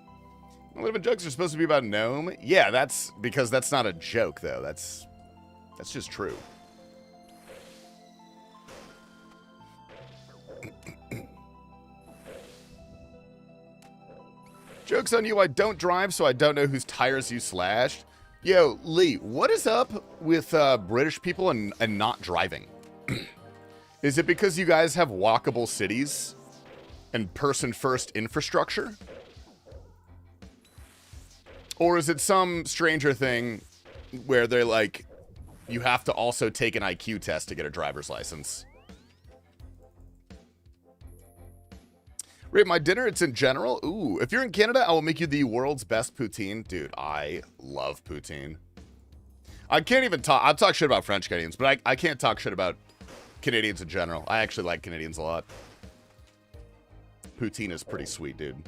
Living jokes are supposed to be about gnome? Yeah, that's because that's not a joke, though. That's just true. Joke's on you, I don't drive, so I don't know whose tires you slashed. Yo, Lee, what is up with British people and not driving? Is it because you guys have walkable cities and person-first infrastructure? Or is it some stranger thing where they're like, you have to also take an IQ test to get a driver's license? Rate my dinner, it's in general. Ooh, if you're in Canada, I will make you the world's best poutine. Dude, I love poutine. I can't even talk, I'll talk shit about French Canadians, but I can't talk shit about Canadians in general. I actually like Canadians a lot. Poutine is pretty sweet, dude.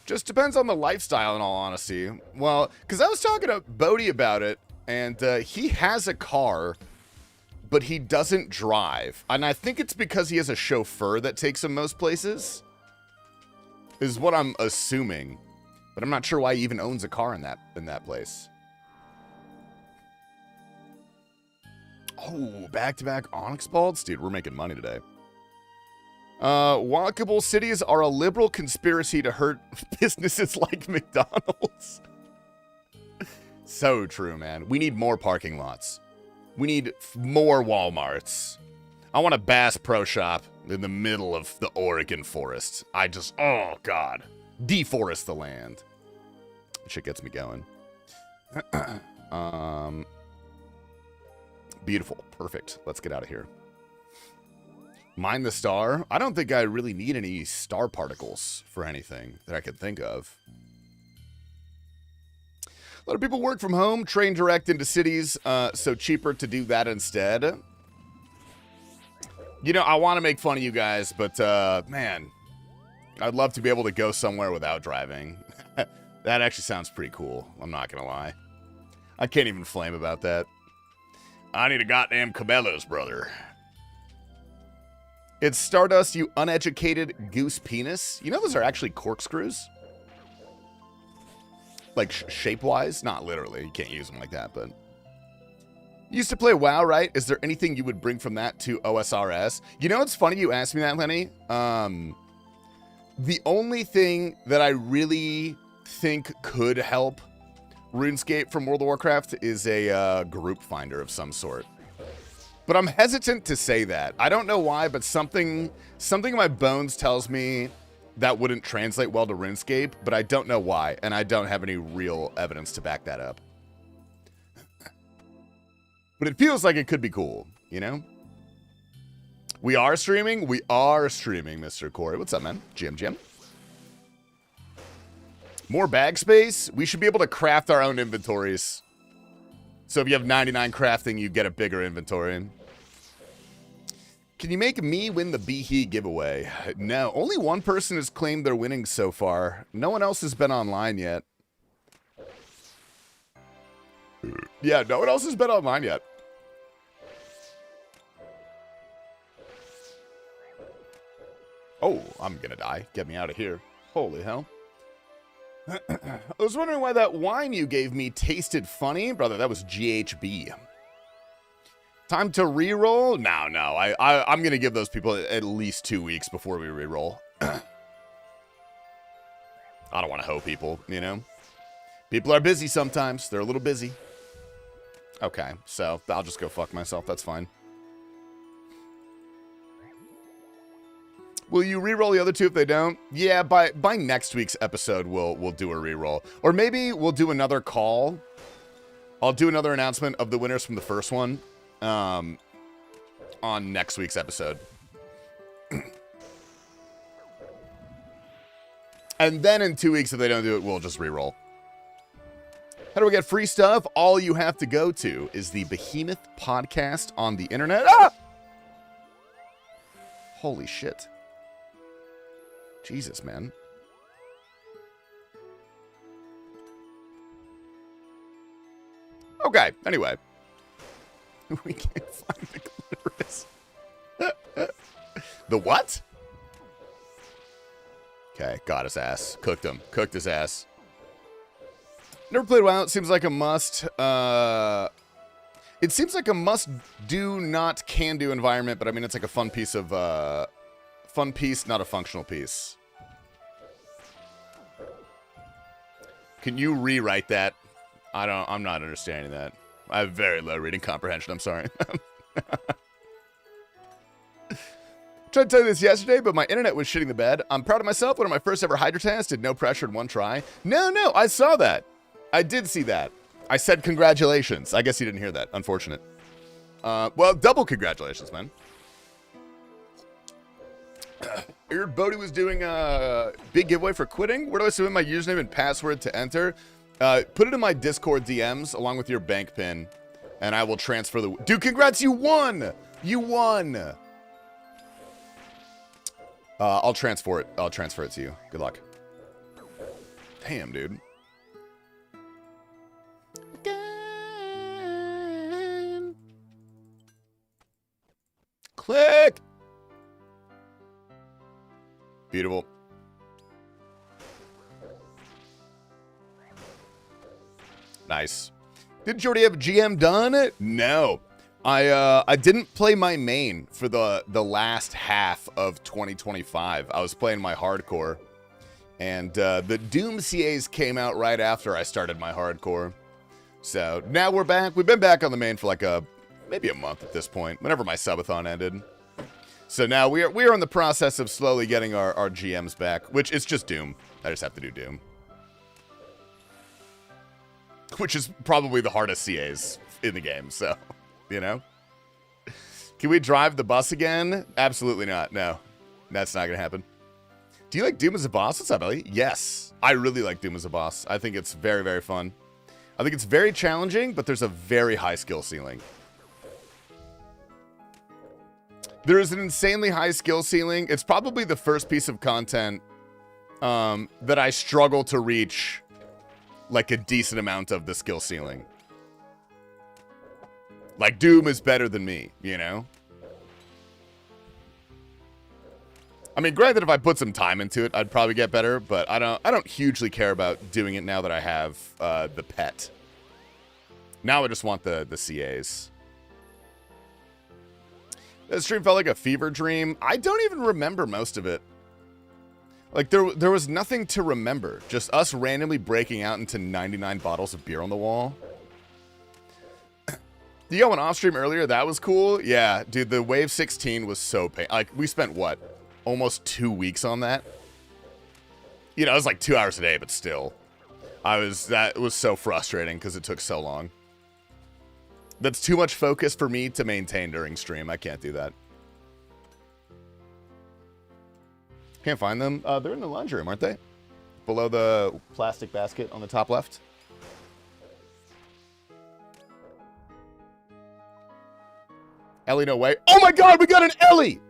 Just depends on the lifestyle, in all honesty. Well, because I was talking to Bodhi about it, and he has a car, but he doesn't drive. And I think it's because he has a chauffeur that takes him most places, is what I'm assuming. But I'm not sure why he even owns a car in that place. Oh, back-to-back Onyx Balls? Dude, we're making money today. Walkable cities are a liberal conspiracy to hurt businesses like McDonald's. So true, man. We need more parking lots. We need more Walmarts. I want a Bass Pro Shop in the middle of the Oregon forest. Oh, God. Deforest the land. Shit gets me going. Beautiful. Perfect. Let's get out of here. Mine the star? I don't think I really need any star particles for anything that I could think of. A lot of people work from home, train direct into cities, so cheaper to do that instead. You know, I want to make fun of you guys, but, man, I'd love to be able to go somewhere without driving. That actually sounds pretty cool. I'm not going to lie. I can't even flame about that. I need a goddamn Cabela's, brother. It's Stardust, you uneducated goose penis. You know those are actually corkscrews? Like, shape-wise? Not literally. You can't use them like that, but... You used to play WoW, right? Is there anything you would bring from that to OSRS? You know, it's funny you asked me that, Lenny. The only thing that I really think could help RuneScape from World of Warcraft is a group finder of some sort. But I'm hesitant to say that. I don't know why, but something in my bones tells me that wouldn't translate well to RuneScape, but I don't know why, and I don't have any real evidence to back that up. But it feels like it could be cool, you know? We are streaming? We are streaming, Mr. Corey. What's up, man? Jim. More bag space? We should be able to craft our own inventories. So if you have 99 crafting, you get a bigger inventory. Can you make me win the Behe giveaway? No, only one person has claimed they're winning so far. No one else has been online yet. Yeah, no one else has been online yet. Oh, I'm gonna die. Get me out of here. Holy hell. I was wondering why that wine you gave me tasted funny. Brother, that was GHB. Time to re-roll? No. I'm going to give those people at least 2 weeks before we re-roll. I don't want to hoe people, you know? People are busy sometimes. They're a little busy. Okay, so I'll just go fuck myself. That's fine. Will you re-roll the other two if they don't? Yeah, by next week's episode, we'll do a re-roll. Or maybe we'll do another call. I'll do another announcement of the winners from the first one. On next week's episode. And then in 2 weeks, if they don't do it, we'll just re-roll. How do we get free stuff? All you have to go to is the Behemoth podcast on the internet. Ah! Holy shit. Jesus, man. Okay, anyway. We can't find the clitoris. The what? Okay, got his ass. Cooked him. Cooked his ass. Never played WoW. It seems like a must. It seems like a must-do, not can-do environment, but I mean, it's like a fun piece of... fun piece, not a functional piece. Can you rewrite that? I'm not understanding that. I have very low reading comprehension. I'm sorry. Tried to tell you this yesterday, but my internet was shitting the bed. I'm proud of myself. One of my first ever Hydra tests. Did no pressure in one try. No, I saw that. I did see that. I said congratulations. I guess you didn't hear that. Unfortunate. Well, double congratulations, man. I heard Bodie was doing a big giveaway for quitting. Where do I submit my username and password to enter? Put it in my Discord DMs along with your bank pin, and I will transfer the... Dude, congrats, you won! You won! I'll transfer it. I'll transfer it to you. Good luck. Damn, dude. Again. Click! Beautiful. Nice. Did you already have GM done? No. I didn't play my main for the last half of 2025. I was playing my hardcore. And the Doom CAs came out right after I started my hardcore. So now we're back. We've been back on the main for like maybe a month at this point, whenever my subathon ended. So now we are in the process of slowly getting our GMs back, which is just Doom. I just have to do Doom. Which is probably the hardest CAs in the game, so, you know. Can we drive the bus again? Absolutely not, no. That's not going to happen. Do you like Doom as a boss? What's up, Ellie? Yes, I really like Doom as a boss. I think it's very, very fun. I think it's very challenging, but there's a very high skill ceiling. There is an insanely high skill ceiling. It's probably the first piece of content that I struggle to reach like a decent amount of the skill ceiling. Like, Doom is better than me, you know? I mean, granted, if I put some time into it, I'd probably get better, but I don't hugely care about doing it now that I have the pet. Now I just want the CAs. The stream felt like a fever dream. I don't even remember most of it. Like, there was nothing to remember. Just us randomly breaking out into 99 bottles of beer on the wall. You got one off stream earlier? That was cool. Yeah, dude, the Wave 16 was so like, we spent, what, almost 2 weeks on that? You know, it was like 2 hours a day, but still. That was so frustrating because it took so long. That's too much focus for me to maintain during stream. I can't do that. Can't find them. They're in the laundry room, aren't they? Below the plastic basket on the top left. Ellie, no way. Oh my god, we got an Ellie!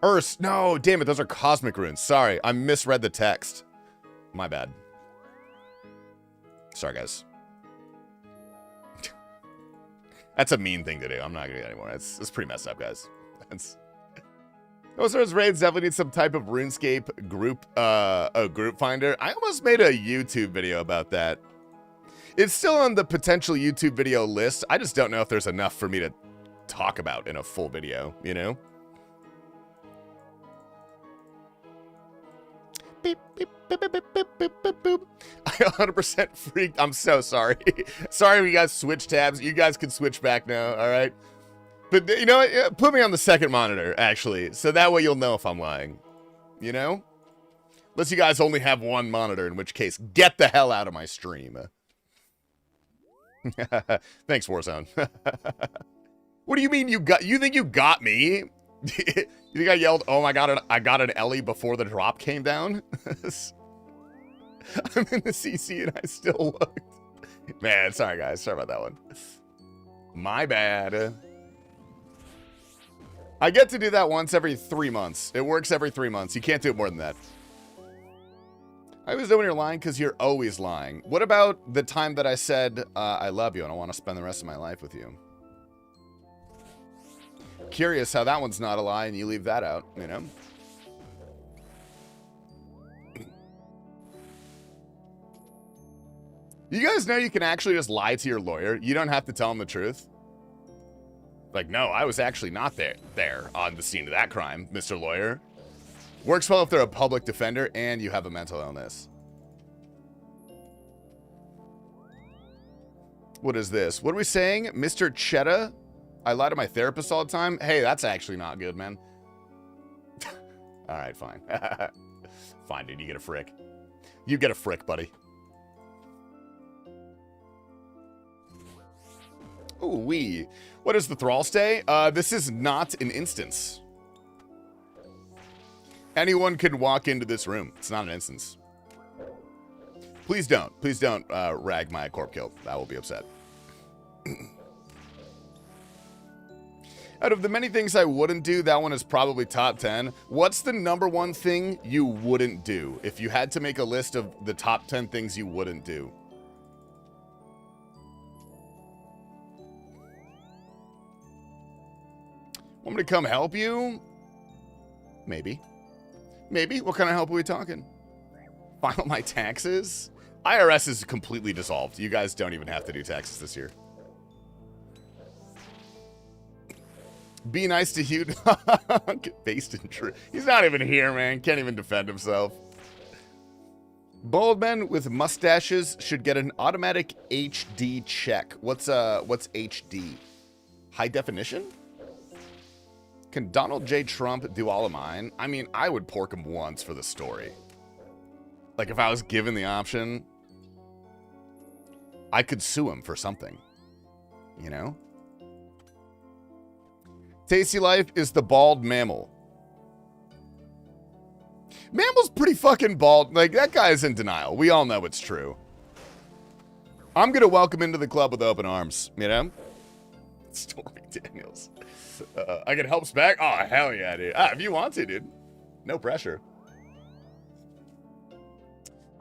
Urs, no, damn it, those are cosmic runes. Sorry, I misread the text. My bad. Sorry, guys. That's a mean thing to do. I'm not gonna do that anymore. It's pretty messed up, guys. Those raids definitely need some type of RuneScape group, a group finder. I almost made a YouTube video about that. It's still on the potential YouTube video list. I just don't know if there's enough for me to talk about in a full video, you know? Beep, beep, beep, beep, beep, beep, beep, beep, beep. I 100% freaked. I'm so sorry. Sorry we guys switch tabs. You guys can switch back now, all right? But you know what? Put me on the second monitor, actually. So that way you'll know if I'm lying. You know? Unless you guys only have one monitor, in which case, get the hell out of my stream. Thanks, Warzone. What do you mean you think you got me? You think I yelled, oh my god, I got an Ellie before the drop came down? I'm in the CC and I still looked. Man, sorry guys, sorry about that one. My bad. I get to do that once every 3 months. It works every 3 months. You can't do it more than that. I always know when you're lying because you're always lying. What about the time that I said, I love you and I want to spend the rest of my life with you? Curious how that one's not a lie and you leave that out, you know? You guys know you can actually just lie to your lawyer. You don't have to tell him the truth. Like, no, I was actually not there on the scene of that crime, Mr. Lawyer. Works well if they're a public defender and you have a mental illness. What is this? What are we saying? Mr. Chetta? I lie to my therapist all the time? Hey, that's actually not good, man. Alright, fine. Fine, dude, you get a frick. You get a frick, buddy. Ooh, wee. What is the thrall stay? This is not an instance. Anyone can walk into this room. It's not an instance. Please don't. Please don't rag my corp kill. I will be upset. Out of the many things I wouldn't do, that one is probably top 10. What's the number one thing you wouldn't do? If you had to make a list of the top 10 things you wouldn't do. Want me to come help you? Maybe. Maybe. What kind of help are we talking? File my taxes? IRS is completely dissolved. You guys don't even have to do taxes this year. Be nice to Hugh. Based in truth. He's not even here, man. Can't even defend himself. Bald men with mustaches should get an automatic HD check. What's HD? High definition? Can Donald J. Trump do all of mine? I mean, I would pork him once for the story. Like, if I was given the option, I could sue him for something. You know? TastyLife is the bald mammal. Mammal's pretty fucking bald. Like, that guy is in denial. We all know it's true. I'm gonna welcome into the club with open arms, you know? Stormy Daniels. I can help spec? Oh, hell yeah, dude. If you want to, dude. No pressure.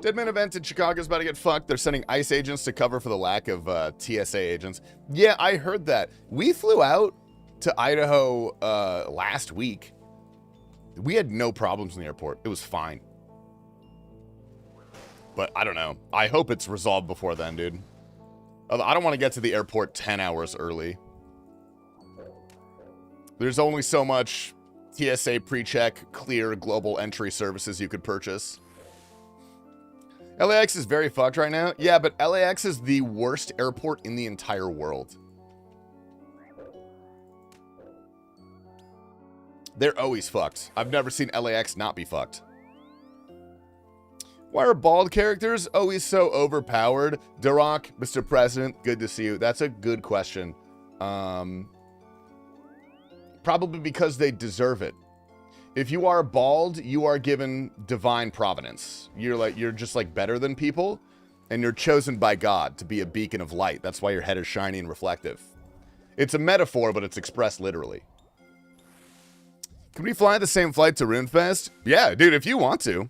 Deadman event in Chicago's about to get fucked. They're sending ICE agents to cover for the lack of TSA agents. Yeah, I heard that. We flew out to Idaho last week. We had no problems in the airport. It was fine. But I don't know. I hope it's resolved before then, dude. I don't want to get to the airport 10 hours early. There's only so much TSA pre-check, clear global entry services you could purchase. LAX is very fucked right now. Yeah, but LAX is the worst airport in the entire world. They're always fucked. I've never seen LAX not be fucked. Why are bald characters always so overpowered? Duroc, Mr. President, good to see you. That's a good question. Probably because they deserve it. If you are bald, you are given divine providence. You're just like better than people, and you're chosen by God to be a beacon of light. That's why your head is shiny and reflective. It's a metaphor, but it's expressed literally. Can we fly the same flight to RuneFest? Yeah, dude, if you want to.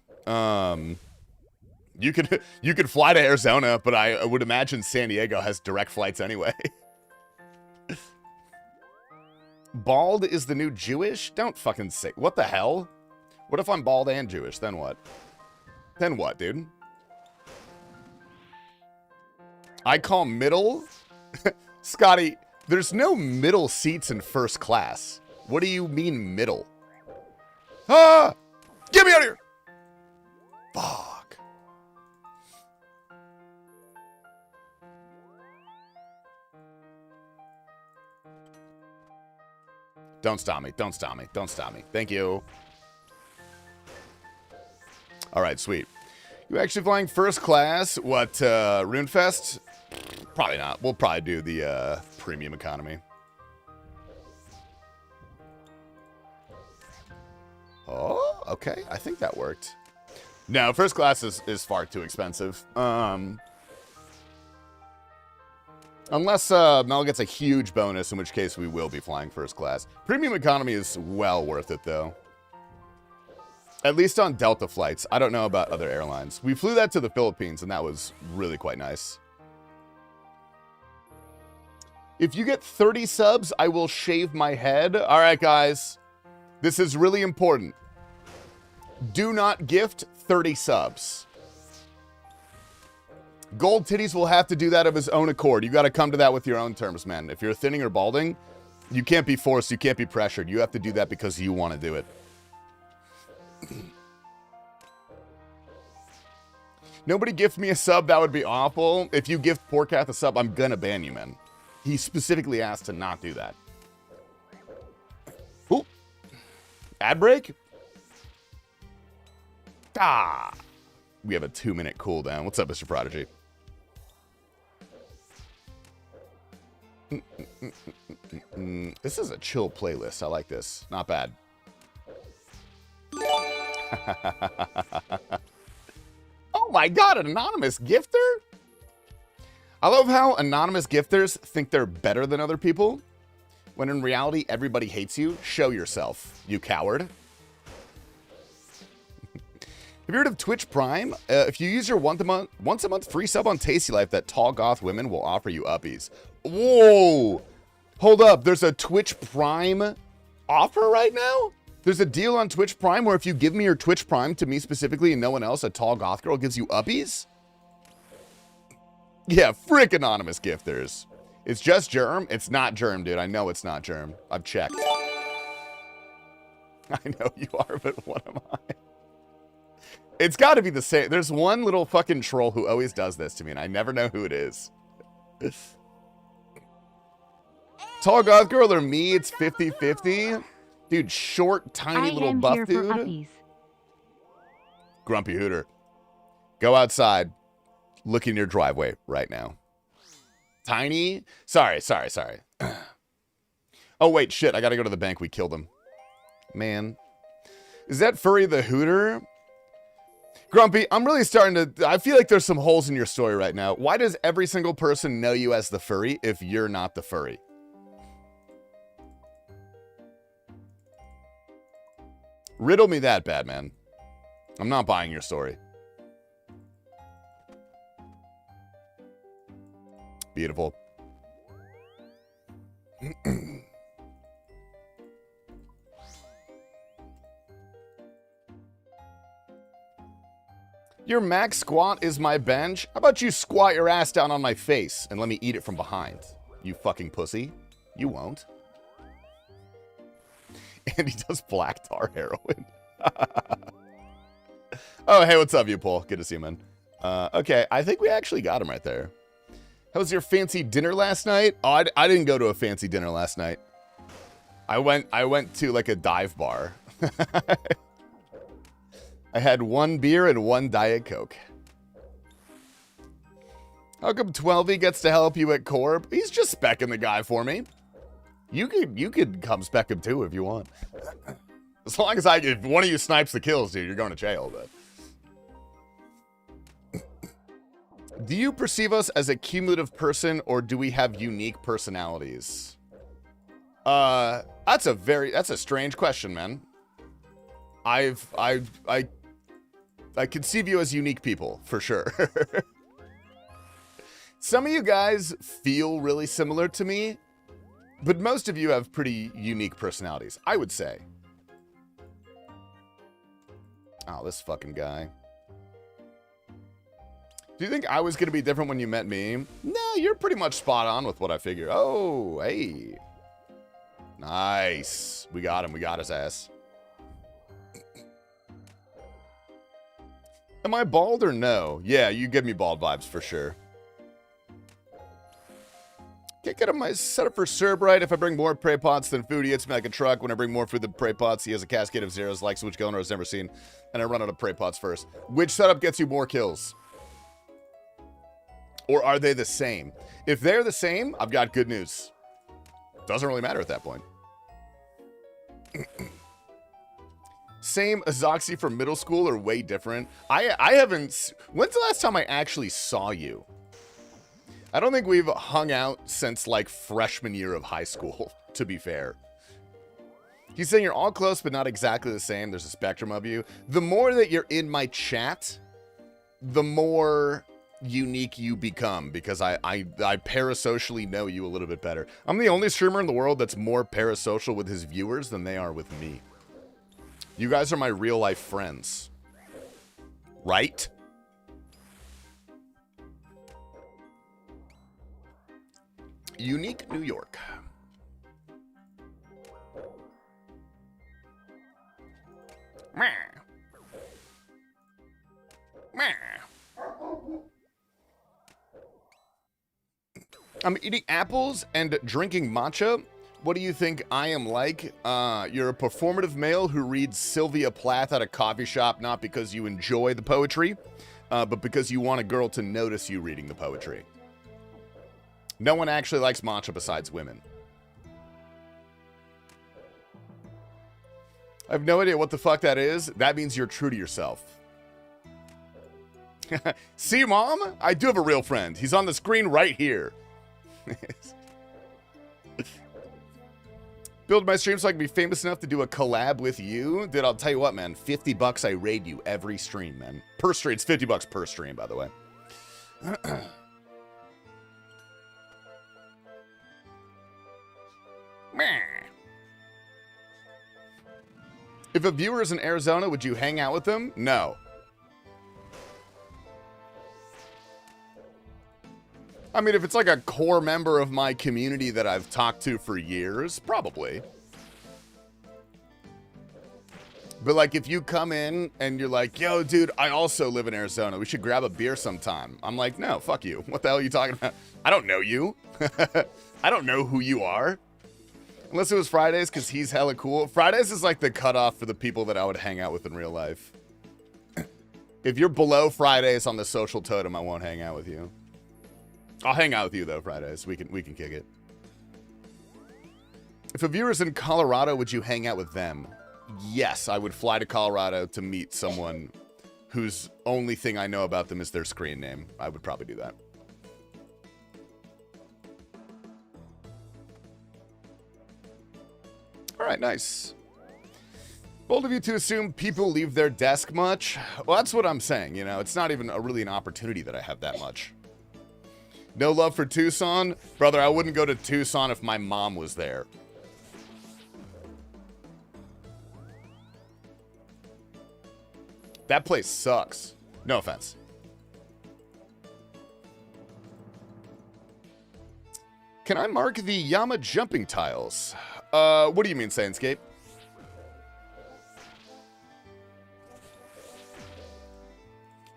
You could fly to Arizona, but I would imagine San Diego has direct flights anyway. Bald is the new Jewish? Don't fucking say. What the hell? What if I'm bald and Jewish? Then what? Then what, dude? I call middle? Scotty, there's no middle seats in first class. What do you mean middle? Ah! Get me out of here! Fuck. Don't stop me. Don't stop me. Don't stop me. Thank you. All right, sweet. You actually flying first class? What, RuneFest? Probably not. We'll probably do the premium economy. Oh, okay. I think that worked. No, first class is far too expensive. Unless Mel gets a huge bonus, in which case we will be flying first class. Premium economy is well worth it, though. At least on Delta flights. I don't know about other airlines. We flew that to the Philippines, and that was really quite nice. If you get 30 subs, I will shave my head. All right, guys. This is really important. Do not gift 30 subs. Gold Titties will have to do that of his own accord. You got to come to that with your own terms, man. If you're thinning or balding, you can't be forced. You can't be pressured. You have to do that because you want to do it. Nobody gift me a sub. That would be awful. If you gift Porkath a sub, I'm going to ban you, man. He specifically asked to not do that. Ooh. Ad break? Ah. We have a 2-minute cooldown. What's up, Mr. Prodigy? This is a chill playlist. I like this. Not bad. Oh my god, an anonymous gifter? I love how anonymous gifters think they're better than other people, when in reality, everybody hates you. Show yourself, you coward. Have you heard of Twitch Prime? If you use your once a month free sub on TastyLife, that tall goth women will offer you uppies. Whoa! Hold up, there's a Twitch Prime offer right now? There's a deal on Twitch Prime where if you give me your Twitch Prime to me specifically and no one else, a tall goth girl gives you uppies? Yeah, frick anonymous gifters. It's just Germ? It's not Germ, dude. I know it's not Germ. I've checked. I know you are, but what am I? It's got to be the same. There's one little fucking troll who always does this to me, and I never know who it is. Tall goth girl or me, it's 50-50. Dude, short, tiny little buff dude. Grumpy Hooter. Go outside. Look in your driveway right now. Tiny? Sorry. Oh, wait, shit. I got to go to the bank. We killed him. Man. Is that Furry the Hooter? Grumpy, I'm really starting to... I feel like there's some holes in your story right now. Why does every single person know you as the Furry if you're not the Furry? Riddle me that, Batman. I'm not buying your story. Beautiful. Your max squat is my bench. How about you squat your ass down on my face and let me eat it from behind? You fucking pussy. You won't. And he does black tar heroin. Oh, hey, what's up, you Paul? Good to see you, man. Okay, I think we actually got him right there. How was your fancy dinner last night? Oh, I didn't go to a fancy dinner last night. I went to like a dive bar. I had 1 beer and 1 Diet Coke. How come 12 gets to help you at Corp? He's just specking the guy for me. You could come spec him too if you want. As long as if one of you snipes the kills, dude, you're going to jail. But do you perceive us as a cumulative person, or do we have unique personalities? That's a strange question, man. I conceive you as unique people, for sure. Some of you guys feel really similar to me, but most of you have pretty unique personalities, I would say. Oh, this fucking guy. Do you think I was going to be different when you met me? No, you're pretty much spot on with what I figure. Oh, hey. Nice. We got him. We got his ass. Am I bald or no? Yeah, you give me bald vibes for sure. Can't get him my setup for Serb right. If I bring more prey pots than food, he hits me like a truck. When I bring more food than prey pots, he has a cascade of zeros, like switch going or has never seen. And I run out of prey pots first. Which setup gets you more kills? Or are they the same? If they're the same, I've got good news. Doesn't really matter at that point. Same Azoxy from middle school or way different? I haven't... When's the last time I actually saw you? I don't think we've hung out since, like, freshman year of high school, to be fair. He's saying you're all close, but not exactly the same. There's a spectrum of you. The more that you're in my chat, the more unique you become, because I parasocially know you a little bit better. I'm the only streamer in the world that's more parasocial with his viewers than they are with me. You guys are my real-life friends. Right? Unique New York. Meh. Meh. I'm eating apples and drinking matcha. What do you think I am like? You're a performative male who reads Sylvia Plath at a coffee shop, not because you enjoy the poetry, but because you want a girl to notice you reading the poetry. No one actually likes matcha besides women. I have no idea what the fuck that is. That means you're true to yourself. See, Mom? I do have a real friend. He's on the screen right here. Build my stream so I can be famous enough to do a collab with you. Dude, I'll tell you what, man. 50 bucks, I raid you every stream, man. Per stream. It's 50 bucks per stream, by the way. If a viewer is in Arizona, would you hang out with them? No. I mean, if it's like a core member of my community that I've talked to for years, probably. But like, if you come in and you're like, yo, dude, I also live in Arizona. We should grab a beer sometime. I'm like, no, fuck you. What the hell are you talking about? I don't know you. I don't know who you are. Unless it was Fridays, because he's hella cool. Fridays is like the cutoff for the people that I would hang out with in real life. If you're below Fridays on the social totem, I won't hang out with you. I'll hang out with you, though, Fridays. We can kick it. If a viewer's in Colorado, would you hang out with them? Yes, I would fly to Colorado to meet someone whose only thing I know about them is their screen name. I would probably do that. All right, nice. Bold of you to assume people leave their desk much. Well, that's what I'm saying, you know. It's not even really an opportunity that I have that much. No love for Tucson? Brother, I wouldn't go to Tucson if my mom was there. That place sucks. No offense. Can I mark the Yama jumping tiles? What do you mean, Saintscape?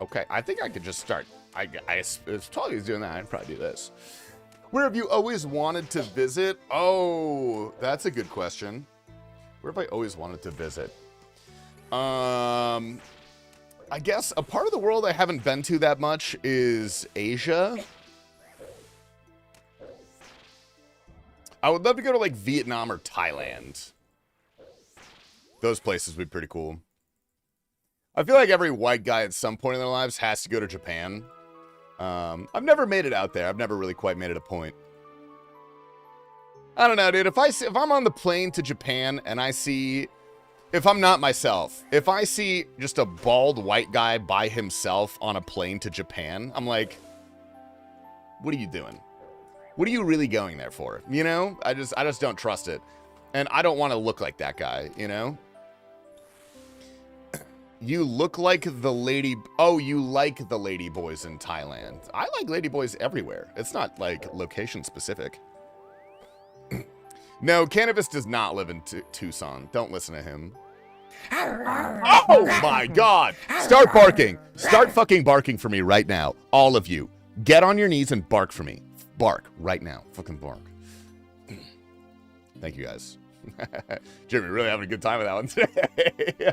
Okay, I think I could just start. If Tully's doing that, I'd probably do this. Where have you always wanted to visit? Oh, that's a good question. Where have I always wanted to visit? I guess a part of the world I haven't been to that much is Asia. I would love to go to, like, Vietnam or Thailand. Those places would be pretty cool. I feel like every white guy at some point in their lives has to go to Japan. I've never made it out there. I've never really quite made it a point. I don't know, dude. If I'm on the plane to Japan and I see, if I'm not myself, if I see just a bald white guy by himself on a plane to Japan, I'm like, what are you doing? What are you really going there for? You know, I just don't trust it. And I don't want to look like that guy, you know? You look like the lady... Oh, you like the lady boys in Thailand. I like lady boys everywhere. It's not, like, location specific. No, Cannabis does not live in Tucson. Don't listen to him. Oh, my God. Start barking. Start fucking barking for me right now. All of you. Get on your knees and bark for me. Bark right now. Fucking bark. Thank you, guys. Jimmy, really having a good time with that one today.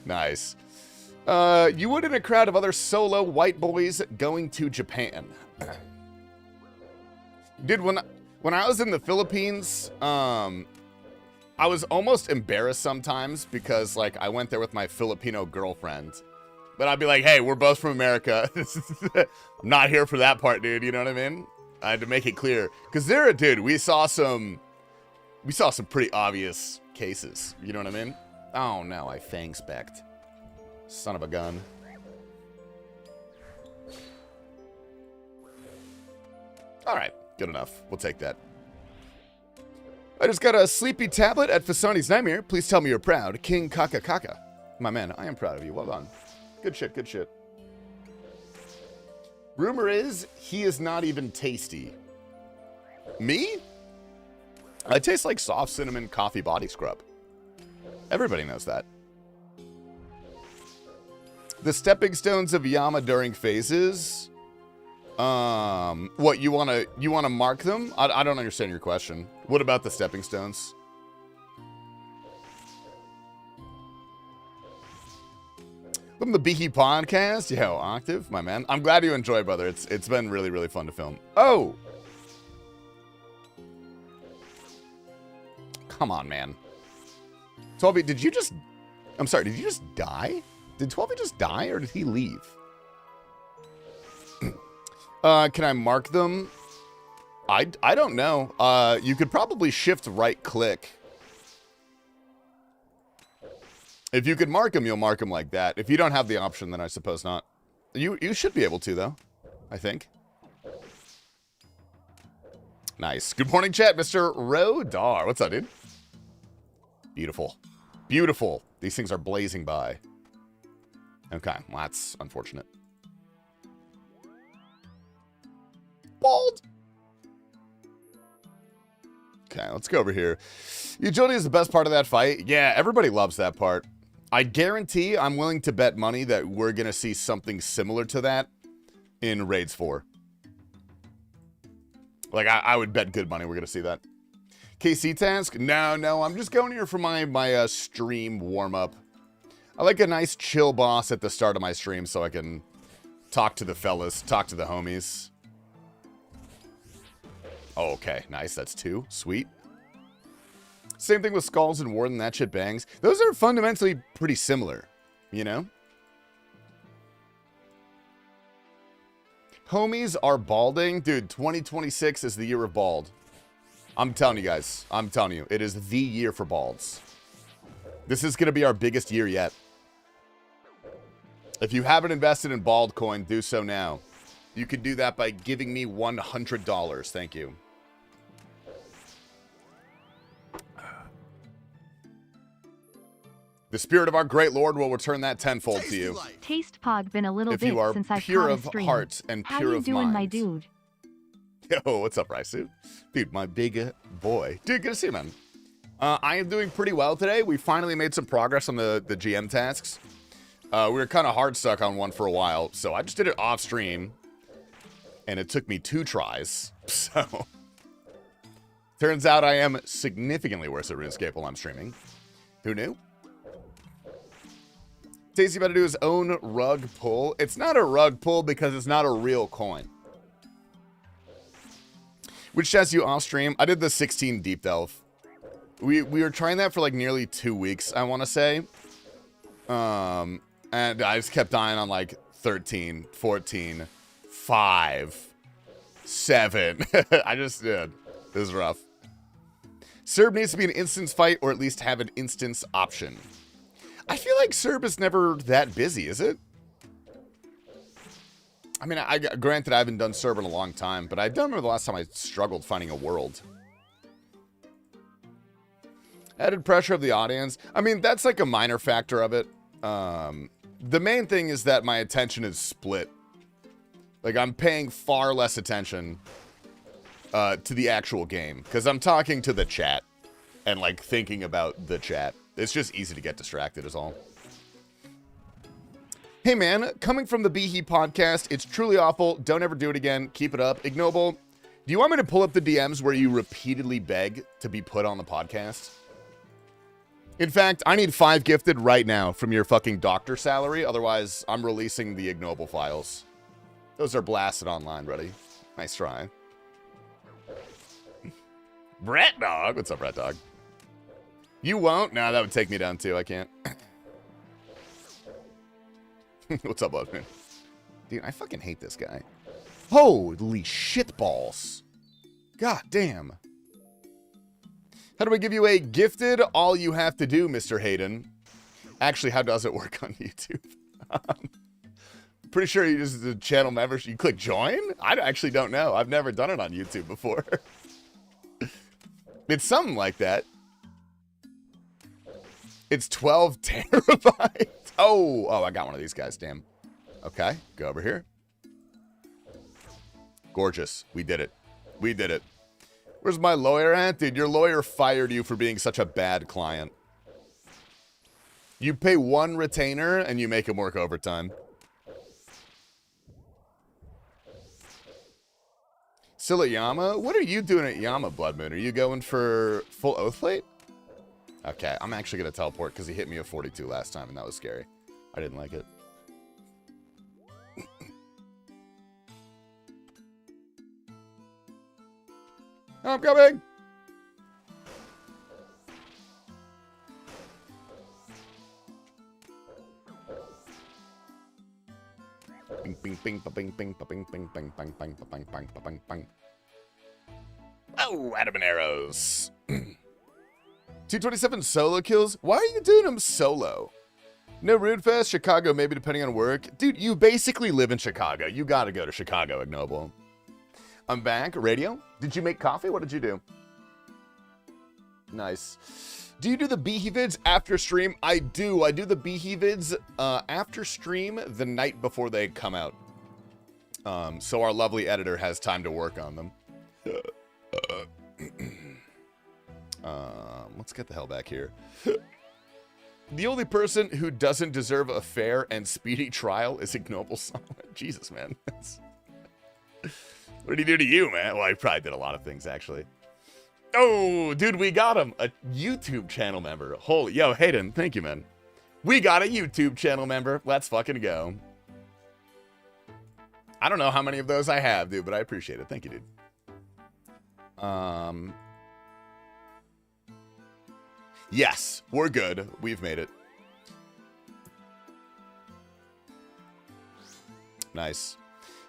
Nice. You would in a crowd of other solo white boys going to Japan. Dude, when I was in the Philippines, I was almost embarrassed sometimes because, like, I went there with my Filipino girlfriend. But I'd be like, hey, we're both from America. I'm not here for that part, dude. You know what I mean? I had to make it clear. Because dude, we saw some pretty obvious cases. You know what I mean? Oh, no, I fang-specked. Son of a gun. All right, good enough. We'll take that. I just got a sleepy tablet at Fasani's Nightmare. Please tell me you're proud. King Kaka Kaka. My man, I am proud of you. Well done. Good shit, good shit. Rumor is he is not even tasty. Me? I taste like soft cinnamon coffee body scrub. Everybody knows that. The stepping stones of Yama during phases. What, you wanna mark them? I don't understand your question. What about the stepping stones? From the Beaky Podcast. Yo, Octave, my man. I'm glad you enjoy, brother. It's been really, really fun to film. Oh! Come on, man. 12, did you just... I'm sorry, did you just die? Did 12 just die, or did he leave? Can I mark them? I don't know. You could probably shift right-click. If you could mark them, you'll mark them like that. If you don't have the option, then I suppose not. You should be able to, though. I think. Nice. Good morning, chat, Mr. Rodar. What's up, dude? Beautiful. Beautiful. These things are blazing by. Okay, well, that's unfortunate. Bald. Okay, let's go over here. Utility is the best part of that fight. Yeah, everybody loves that part. I guarantee I'm willing to bet money that we're going to see something similar to that in Raids 4. Like, I would bet good money we're going to see that. KC task? No, I'm just going here for my stream warm-up. I like a nice chill boss at the start of my stream so I can talk to the fellas, talk to the homies. Oh, okay, nice, that's 2. Sweet. Same thing with Skulls and Warden, that shit bangs. Those are fundamentally pretty similar, you know? Homies are balding. Dude, 2026 is the year of bald. I'm telling you guys. I'm telling you. It is the year for balds. This is going to be our biggest year yet. If you haven't invested in bald coin, do so now. You can do that by giving me $100. Thank you. The spirit of our great Lord will return that tenfold to you. Taste Pog been a little If bit you are since I've pure caught a of stream. heart and How pure you of doing, mind. my dude? Yo, what's up, Raisu? Dude, my big boy. Dude, good to see you, man. I am doing pretty well today. We finally made some progress on the GM tasks. We were kind of hard stuck on one for a while, so I just did it off stream, and it took me 2 tries. So, turns out I am significantly worse at RuneScape while I'm streaming. Who knew? Tasty about to do his own rug pull. It's not a rug pull because it's not a real coin. Which test you off stream? I did the 16 deep delve. We were trying that for like nearly 2 weeks, I want to say. And I just kept dying on like 13, 14, 5, 7. I just did. It was rough. Serb needs to be an instance fight or at least have an instance option. I feel like Serb is never that busy, is it? I mean, granted, I haven't done Serb in a long time, but I don't remember the last time I struggled finding a world. Added pressure of the audience. I mean, that's like a minor factor of it. The main thing is that my attention is split. Like, I'm paying far less attention to the actual game, because I'm talking to the chat and, like, thinking about the chat. It's just easy to get distracted is all. Hey man, coming from the Behe podcast, it's truly awful. Don't ever do it again. Keep it up. Ignoble, do you want me to pull up the DMs where you repeatedly beg to be put on the podcast? In fact, I need 5 gifted right now from your fucking doctor salary. Otherwise, I'm releasing the ignoble files. Those are blasted online, buddy. Nice try. Brett Dog. What's up, Brett Dog? You won't? No, that would take me down too. I can't. What's up, Buzzman? Dude, I fucking hate this guy. Holy shitballs. God damn. How do I give you a gifted? All you have to do, Mr. Hayden. Actually, how does it work on YouTube? Pretty sure you just the channel membership. You click join? I actually don't know. I've never done it on YouTube before. It's something like that. It's 12 terabytes. Oh, I got one of these guys. Damn. Okay, go over here. Gorgeous. We did it. We did it. Where's my lawyer at? Dude, your lawyer fired you for being such a bad client. You pay 1 retainer and you make him work overtime. Still at Yama? What are you doing at Yama, Blood Moon? Are you going for full oath plate? Okay, I'm actually going to teleport because he hit me a 42 last time and that was scary. I didn't like it. I'm coming! Bing, bing, bing, bing, bing, bing, bing, bing, bing, bing, bing, bing, bing, bing. Oh, Adam and arrows. 227 solo kills? Why are you doing them solo? No Rude Fest, Chicago, maybe depending on work. Dude, you basically live in Chicago. You gotta go to Chicago, Ignoble. I'm back. Radio? Did you make coffee? What did you do? Nice. Do you do the Behe vids after stream? I do. I do the Behe vids after stream the night before they come out. So our lovely editor has time to work on them. Let's get the hell back here. The only person who doesn't deserve a fair and speedy trial is Ignoble Solid. Jesus, man. What did he do to you, man? Well, he probably did a lot of things, actually. Oh, dude, we got him. A YouTube channel member. Holy, yo, Hayden, thank you, man. We got a YouTube channel member. Let's fucking go. I don't know how many of those I have, dude, but I appreciate it. Thank you, dude. Yes, we're good. We've made it. Nice.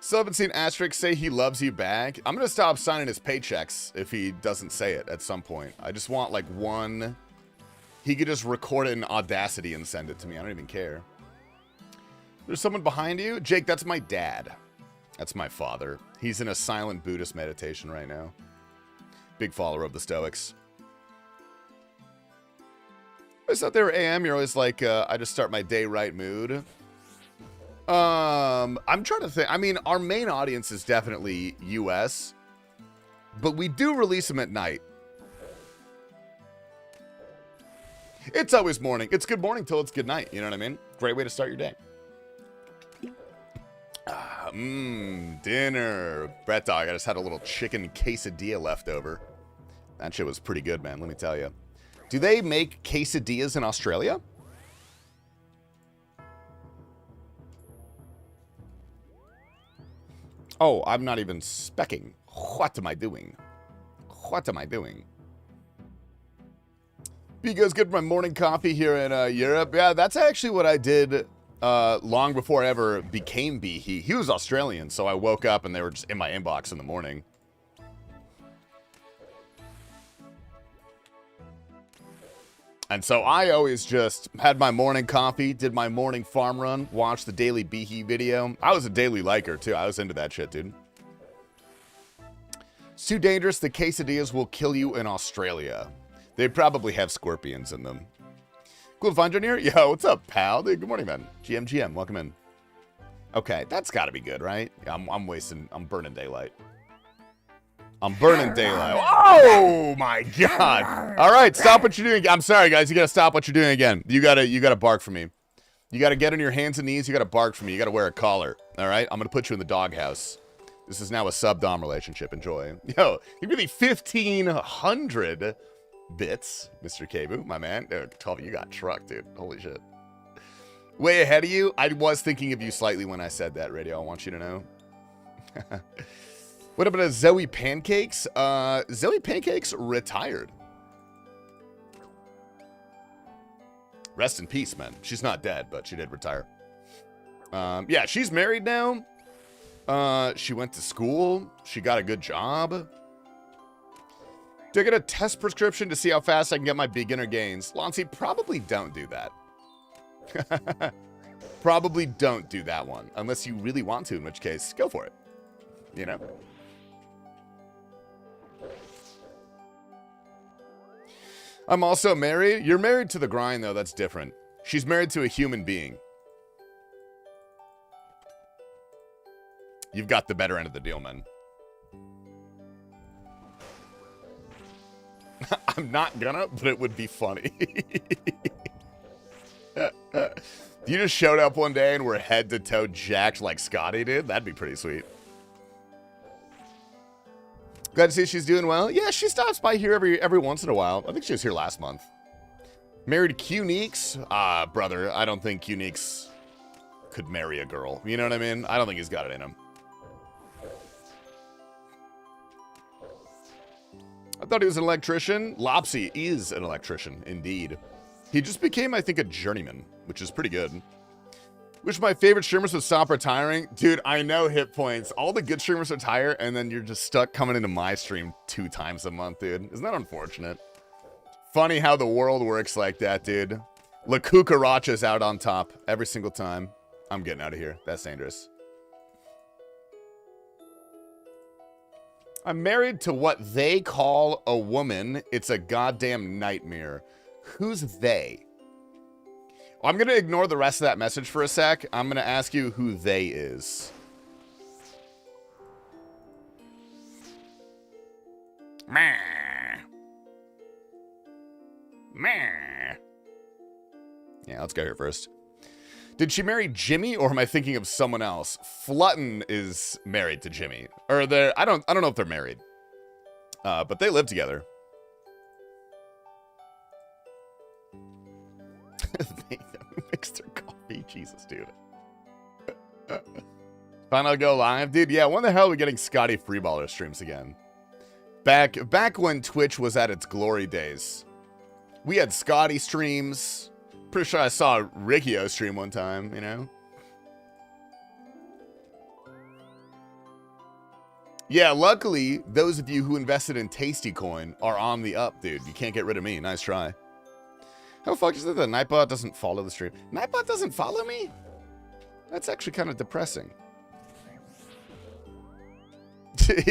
Still haven't seen Asterix say he loves you back. I'm going to stop signing his paychecks if he doesn't say it at some point. I just want, like, one... He could just record it in Audacity and send it to me. I don't even care. There's someone behind you? Jake, that's my dad. That's my father. He's in a silent Buddhist meditation right now. Big follower of the Stoics. I just thought they were AM. You're always like, I just start my day right mood. I'm trying to think. I mean, our main audience is definitely US, but we do release them at night. It's always morning. It's good morning till it's good night. You know what I mean? Great way to start your day. Dinner. Brett Dog, I just had a little chicken quesadilla left over. That shit was pretty good, man, let me tell you. Do they make quesadillas in Australia? Oh, I'm not even specking. What am I doing? What am I doing? You guys get my morning coffee here in Europe? Yeah, that's actually what I did long before I ever became Behe. He was Australian, so I woke up and they were just in my inbox in the morning. And so I always just had my morning coffee, did my morning farm run, watched the daily Behe video. I was a daily liker, too. I was into that shit, dude. It's too dangerous. The quesadillas will kill you in Australia. They probably have scorpions in them. Cool to find you in here. Yo, what's up, pal? Dude, good morning, man. GM, welcome in. Okay, that's got to be good, right? Yeah, I'm burning daylight. I'm burning daylight. Oh my god! All right, stop what you're doing. I'm sorry, guys. You gotta stop what you're doing again. You gotta bark for me. You gotta get on your hands and knees. You gotta bark for me. You gotta wear a collar. All right, I'm gonna put you in the doghouse. This is now a sub-dom relationship. Enjoy. Yo, you give me 1,500 bits, Mr. Kabu, my man. 12, you got trucked, dude. Holy shit. Way ahead of you. I was thinking of you slightly when I said that, Radio. I want you to know. What about Zoe Pancakes? Zoe Pancakes retired. Rest in peace, man. She's not dead, but she did retire. Yeah, she's married now. She went to school. She got a good job. Do I get a test prescription to see how fast I can get my beginner gains? Lonzy, probably don't do that. Probably don't do that one. Unless you really want to, in which case, go for it. You know? I'm also married. You're married to the grind, though. That's different. She's married to a human being. You've got the better end of the deal, man. I'm not gonna, but it would be funny. You just showed up one day and were head to toe jacked like Scotty did? That'd be pretty sweet. Glad to see she's doing well. Yeah, she stops by here every once in a while. I think she was here last month. Married Q-Neeks? Brother, I don't think Q-Neeks could marry a girl. You know what I mean? I don't think he's got it in him. I thought he was an electrician. Lopsy is an electrician, indeed. He just became, I think, a journeyman, which is pretty good. Wish my favorite streamers would stop retiring. Dude, I know hit points. All the good streamers retire, and then you're just stuck coming into my stream 2 times a month, dude. Isn't that unfortunate? Funny how the world works like that, dude. La Cucaracha's out on top every single time. I'm getting out of here. That's dangerous. I'm married to what they call a woman. It's a goddamn nightmare. Who's they? I'm going to ignore the rest of that message for a sec. I'm going to ask you who they is. Meh. Meh. Yeah, let's go here first. Did she marry Jimmy, or am I thinking of someone else? Flutton is married to Jimmy. Or they're I don't know if they're married. But they live together. They mix their coffee. Jesus, dude. Final go live, dude. Yeah, when the hell are we getting Scotty Freeballer streams again? Back when Twitch was at its glory days. We had Scotty streams. Pretty sure I saw Riccio stream one time, you know? Yeah, luckily, those of you who invested in Tasty Coin are on the up, dude. You can't get rid of me. Nice try. How the fuck is it that Nightbot doesn't follow the stream? Nightbot doesn't follow me? That's actually kind of depressing.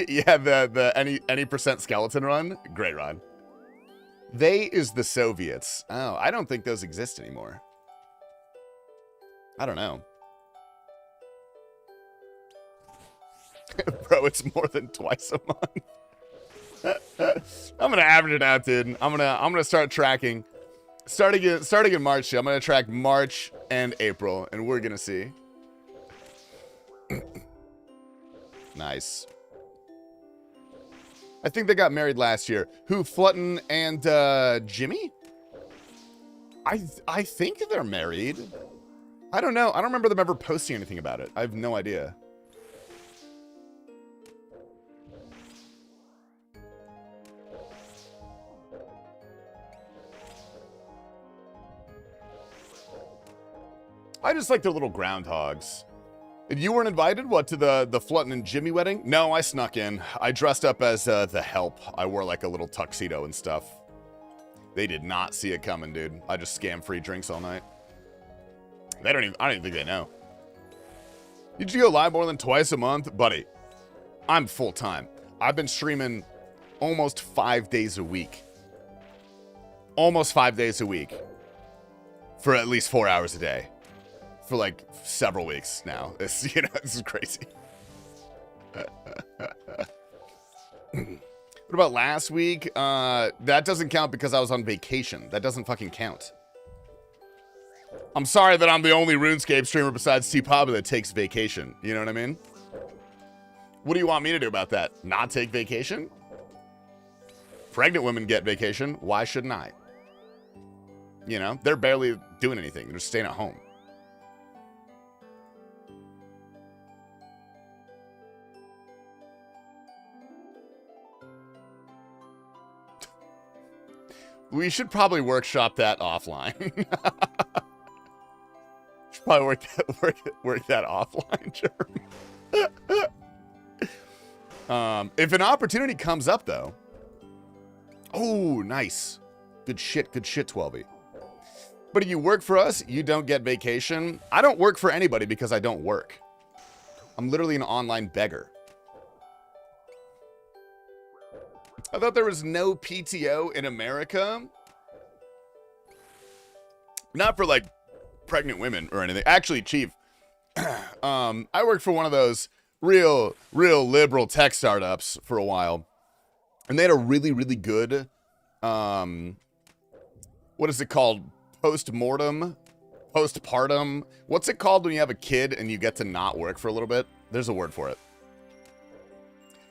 Yeah, the any percent skeleton run? Great run. They is the Soviets. Oh, I don't think those exist anymore. I don't know. Bro, it's more than twice a month. I'm gonna average it out, dude. I'm gonna start tracking Starting in March, I'm gonna track March and April, and we're gonna see. Nice. I think they got married last year. Who, Flutton and Jimmy? I think they're married. I don't know. I don't remember them ever posting anything about it. I have no idea. I just like their little groundhogs. And you weren't invited, what, to the Flutton and Jimmy wedding? No, I snuck in. I dressed up as the help. I wore like a little tuxedo and stuff. They did not see it coming, dude. I just scam free drinks all night. I don't even think they know. Did you go live more than twice a month? Buddy, I'm full time. I've been streaming almost 5 days a week. Almost 5 days a week. For at least 4 hours a day. For like several weeks now. This is crazy. What about last week? That doesn't count because I was on vacation. That doesn't fucking count. I'm sorry that I'm the only RuneScape streamer besides T-Pablo that takes vacation. You know what I mean? What do you want me to do about that? Not take vacation? Pregnant women get vacation. Why shouldn't I? You know, they're barely doing anything. They're just staying at home. We should probably workshop that offline. Should probably work that offline, Jeremy. If an opportunity comes up, though. Oh, nice. Good shit, 12-y. But if you work for us, you don't get vacation. I don't work for anybody because I don't work. I'm literally an online beggar. I thought there was no PTO in America. Not for, like, pregnant women or anything. Actually, Chief, I worked for one of those real liberal tech startups for a while. And they had a really, really good, what is it called? Postpartum? What's it called when you have a kid and you get to not work for a little bit? There's a word for it.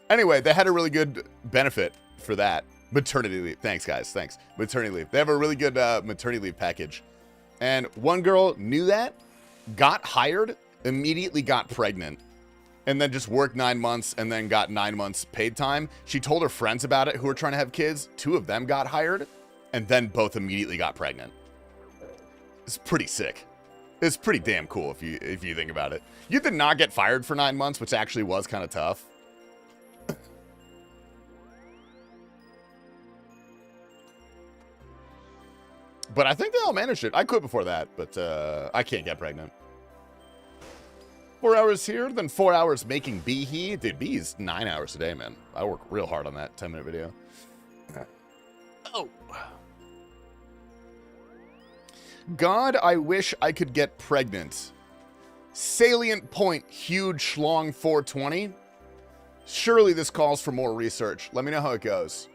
Anyway, they had a really good benefit for that. Maternity leave. Thanks, guys. Thanks. Maternity leave. They have a really good maternity leave package. And one girl knew that, got hired, immediately got pregnant, and then just worked 9 months and then got 9 months paid time. She told her friends about it who were trying to have kids. 2 of them got hired, and then both immediately got pregnant. It's pretty sick. It's pretty damn cool if you think about it. You did not get fired for 9 months, which actually was kind of tough. But I think they all managed it. I quit before that, but I can't get pregnant. 4 hours here, then 4 hours making Behe. Dude, Behe is 9 hours a day, man. I work real hard on that 10-minute video. Oh. God, I wish I could get pregnant. Salient point, huge schlong 420. Surely this calls for more research. Let me know how it goes.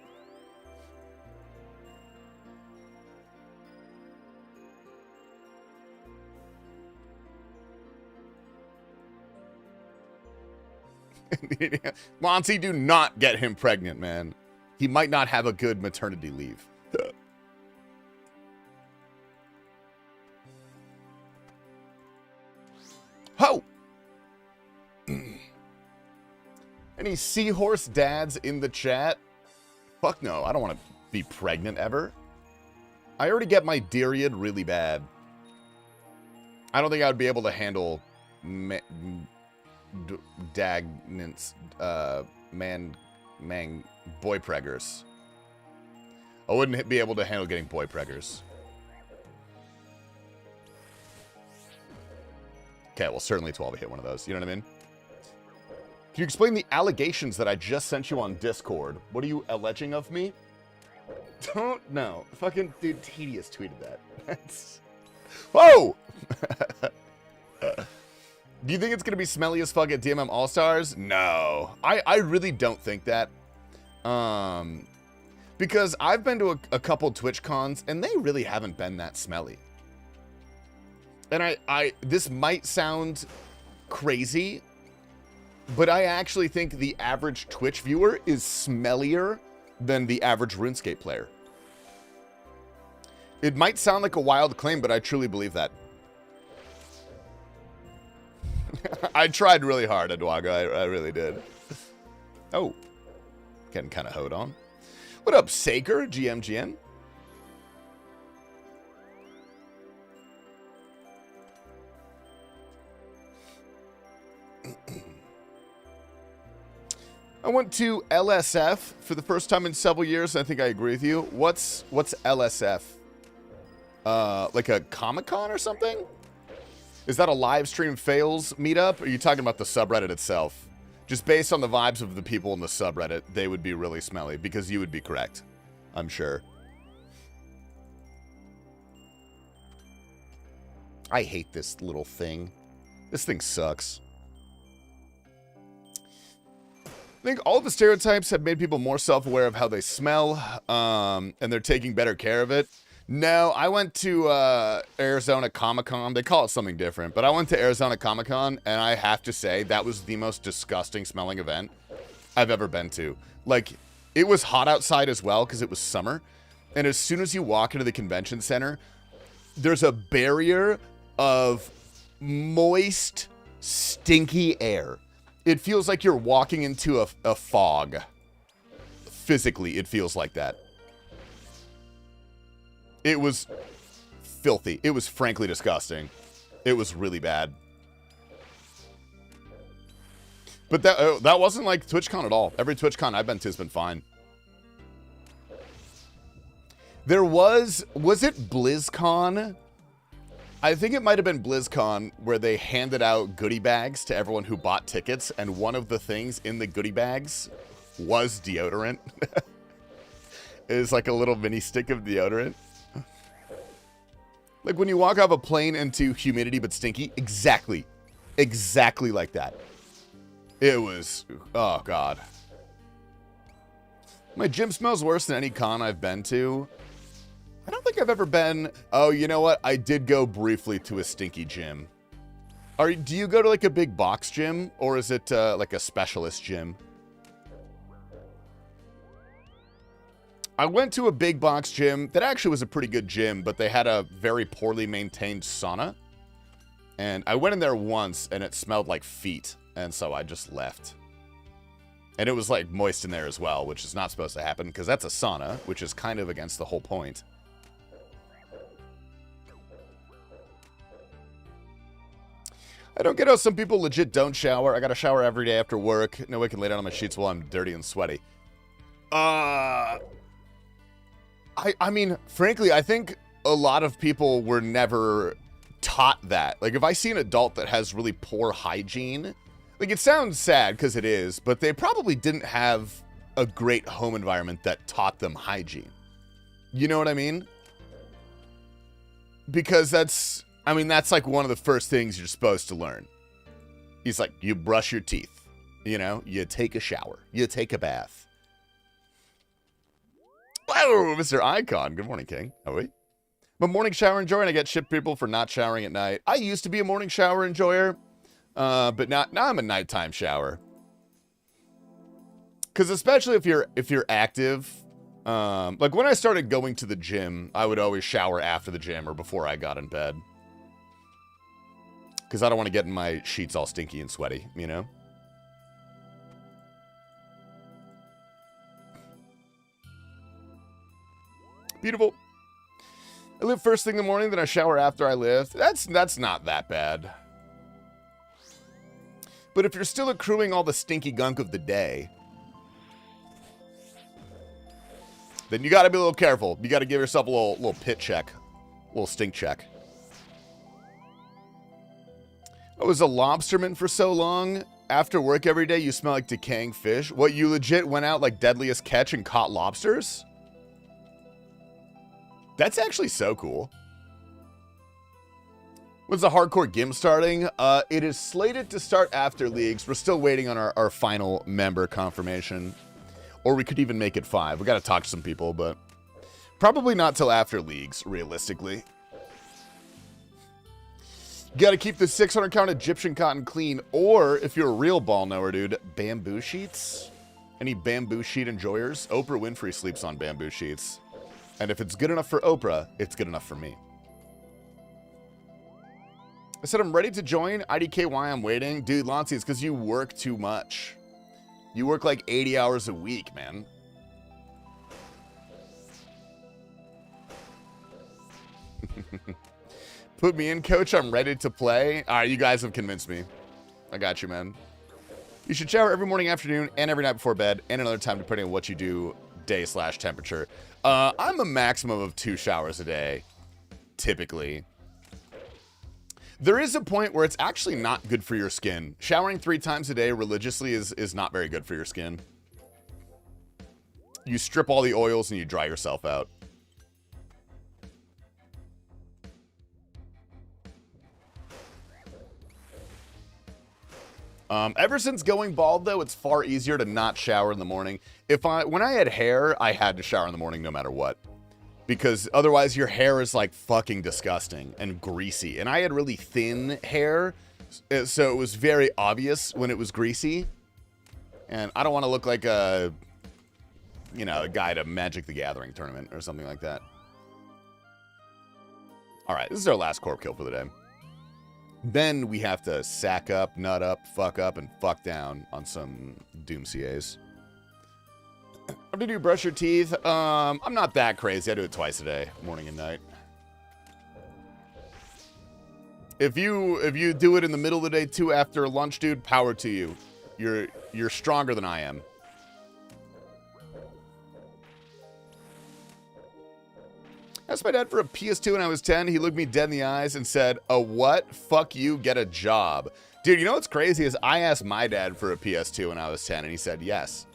Monty, do not get him pregnant, man. He might not have a good maternity leave. Ho! Any seahorse dads in the chat? Fuck no, I don't want to be pregnant ever. I already get my period really bad. I don't think I would be able to handle dagnants, boy preggers. I wouldn't be able to handle getting boy preggers. Okay, well, certainly 12 hit one of those. You know what I mean? Can you explain the allegations that I just sent you on Discord? What are you alleging of me? Don't know. Fucking dude, Tedious tweeted that. That's... Whoa! Do you think it's going to be smelly as fuck at DMM All-Stars? No. I really don't think that. Because I've been to a couple Twitch cons, and they really haven't been that smelly. And this might sound crazy, but I actually think the average Twitch viewer is smellier than the average RuneScape player. It might sound like a wild claim, but I truly believe that. I tried really hard, Edwaga. I really did. Oh. Getting kind of hoed on. What up, Saker? GMGN? I went to LSF for the first time in several years. I think I agree with you. What's LSF? Like a Comic-Con or something? Is that a live stream fails meetup? Or are you talking about the subreddit itself? Just based on the vibes of the people in the subreddit, they would be really smelly, because you would be correct, I'm sure. I hate this little thing. This thing sucks. I think all the stereotypes have made people more self-aware of how they smell, and they're taking better care of it. No, I went to Arizona Comic-Con. They call it something different, but I went to Arizona Comic-Con, and I have to say, that was the most disgusting smelling event I've ever been to. Like, it was hot outside as well, because it was summer, and as soon as you walk into the convention center, there's a barrier of moist, stinky air. It feels like you're walking into a fog. Physically, it feels like that. It was filthy. It was frankly disgusting. It was really bad. But that wasn't like TwitchCon at all. Every TwitchCon I've been to has been fine. There was it BlizzCon? I think it might have been BlizzCon where they handed out goodie bags to everyone who bought tickets, and one of the things in the goodie bags was deodorant. It was like a little mini stick of deodorant. Like when you walk off a plane into humidity but stinky, exactly like that. It was, oh God. My gym smells worse than any con I've been to. I don't think I've ever been, oh, you know what? I did go briefly to a stinky gym. Do you go to like a big box gym, or is it like a specialist gym? I went to a big box gym that actually was a pretty good gym, but they had a very poorly maintained sauna. And I went in there once, and it smelled like feet, and so I just left. And it was like moist in there as well, which is not supposed to happen, because that's a sauna, which is kind of against the whole point. I don't get how some people legit don't shower. I gotta shower every day after work. No way I can lay down on my sheets while I'm dirty and sweaty. I mean, frankly, I think a lot of people were never taught that. Like, if I see an adult that has really poor hygiene, like, it sounds sad because it is, but they probably didn't have a great home environment that taught them hygiene. You know what I mean? Because that's like one of the first things you're supposed to learn. He's like, you brush your teeth, you know, you take a shower, you take a bath. Whoa, Mr. Icon. Good morning, King. How are we? I'm a morning shower enjoyer, and I get shit people for not showering at night. I used to be a morning shower enjoyer, but now I'm a nighttime shower. Because especially if you're active, like when I started going to the gym, I would always shower after the gym or before I got in bed. Because I don't want to get in my sheets all stinky and sweaty, you know? Beautiful. I live first thing in the morning, then I shower after I lift. That's not that bad. But if you're still accruing all the stinky gunk of the day, then you got to be a little careful. You got to give yourself a little pit check, a little stink check. I was a lobsterman for so long. After work every day, you smell like decaying fish. What, you legit went out like Deadliest Catch and caught lobsters? That's actually so cool. When's the hardcore GIM starting? It is slated to start after leagues. We're still waiting on our final member confirmation. Or we could even make it 5. We got to talk to some people, but probably not till after leagues, realistically. Got to keep the 600 count Egyptian cotton clean, or if you're a real ball knower, dude, bamboo sheets. Any bamboo sheet enjoyers? Oprah Winfrey sleeps on bamboo sheets. And if it's good enough for Oprah, it's good enough for me. I said I'm ready to join. IDKY, I'm waiting. Dude, Lancy, it's because you work too much. You work like 80 hours a week, man. Put me in, coach. I'm ready to play. All right, you guys have convinced me. I got you, man. You should shower every morning, afternoon, and every night before bed, and another time depending on what you do, day/temperature. I'm a maximum of 2 showers a day, typically. There is a point where it's actually not good for your skin. Showering 3 times a day religiously is not very good for your skin. You strip all the oils and you dry yourself out. Ever since going bald, though, it's far easier to not shower in the morning. When I had hair, I had to shower in the morning no matter what. Because otherwise your hair is like fucking disgusting and greasy. And I had really thin hair, so it was very obvious when it was greasy. And I don't want to look like a guy at a Magic the Gathering tournament or something like that. All right, this is our last corp kill for the day. Then we have to sack up, nut up, and fuck down on some Doomsiers. How do you brush your teeth? I'm not that crazy. I do it twice a day, morning and night. If you do it in the middle of the day too after lunch, dude, power to you. You're stronger than I am. I asked my dad for a PS2 when I was 10. He looked me dead in the eyes and said, "A what? Fuck you, get a job." Dude, you know what's crazy is I asked my dad for a PS2 when I was 10, and he said yes.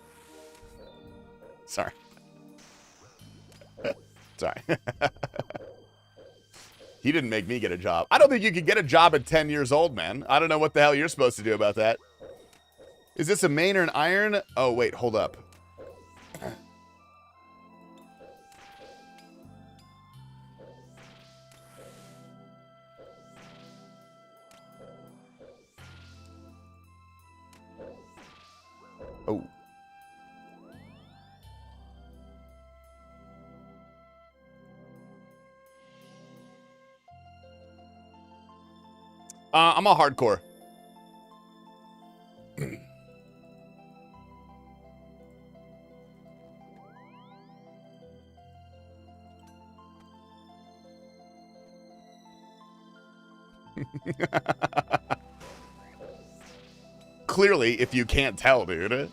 Sorry. Sorry. He didn't make me get a job. I don't think you can get a job at 10 years old, man. I don't know what the hell you're supposed to do about that. Is this a main or an iron? Oh, wait, hold up. Oh. I'm a hardcore. Clearly, if you can't tell, dude.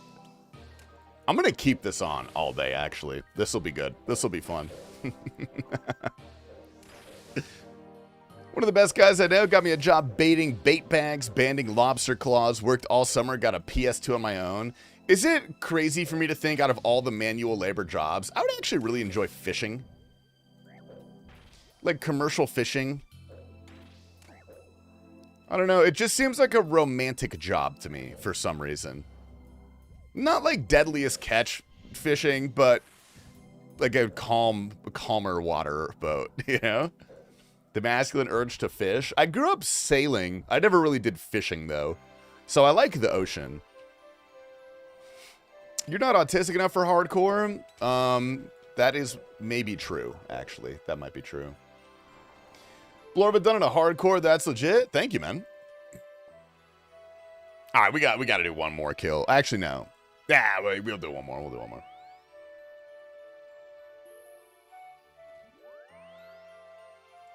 I'm going to keep this on all day, actually. This will be good. This will be fun. One of the best guys I know got me a job baiting bait bags, banding lobster claws, worked all summer, got a PS2 on my own. Is it crazy for me to think out of all the manual labor jobs, I would actually really enjoy fishing? Like commercial fishing. I don't know, it just seems like a romantic job to me for some reason. Not like deadliest catch fishing, but like a calmer water boat, you know? The masculine urge to fish. I grew up sailing. I never really did fishing, though. So I like the ocean. You're not autistic enough for hardcore? That is maybe true, actually. That might be true. Blorba done in a hardcore, that's legit? Thank you, man. All right, we got to do one more kill. Actually, no. Yeah, we'll do one more. We'll do one more.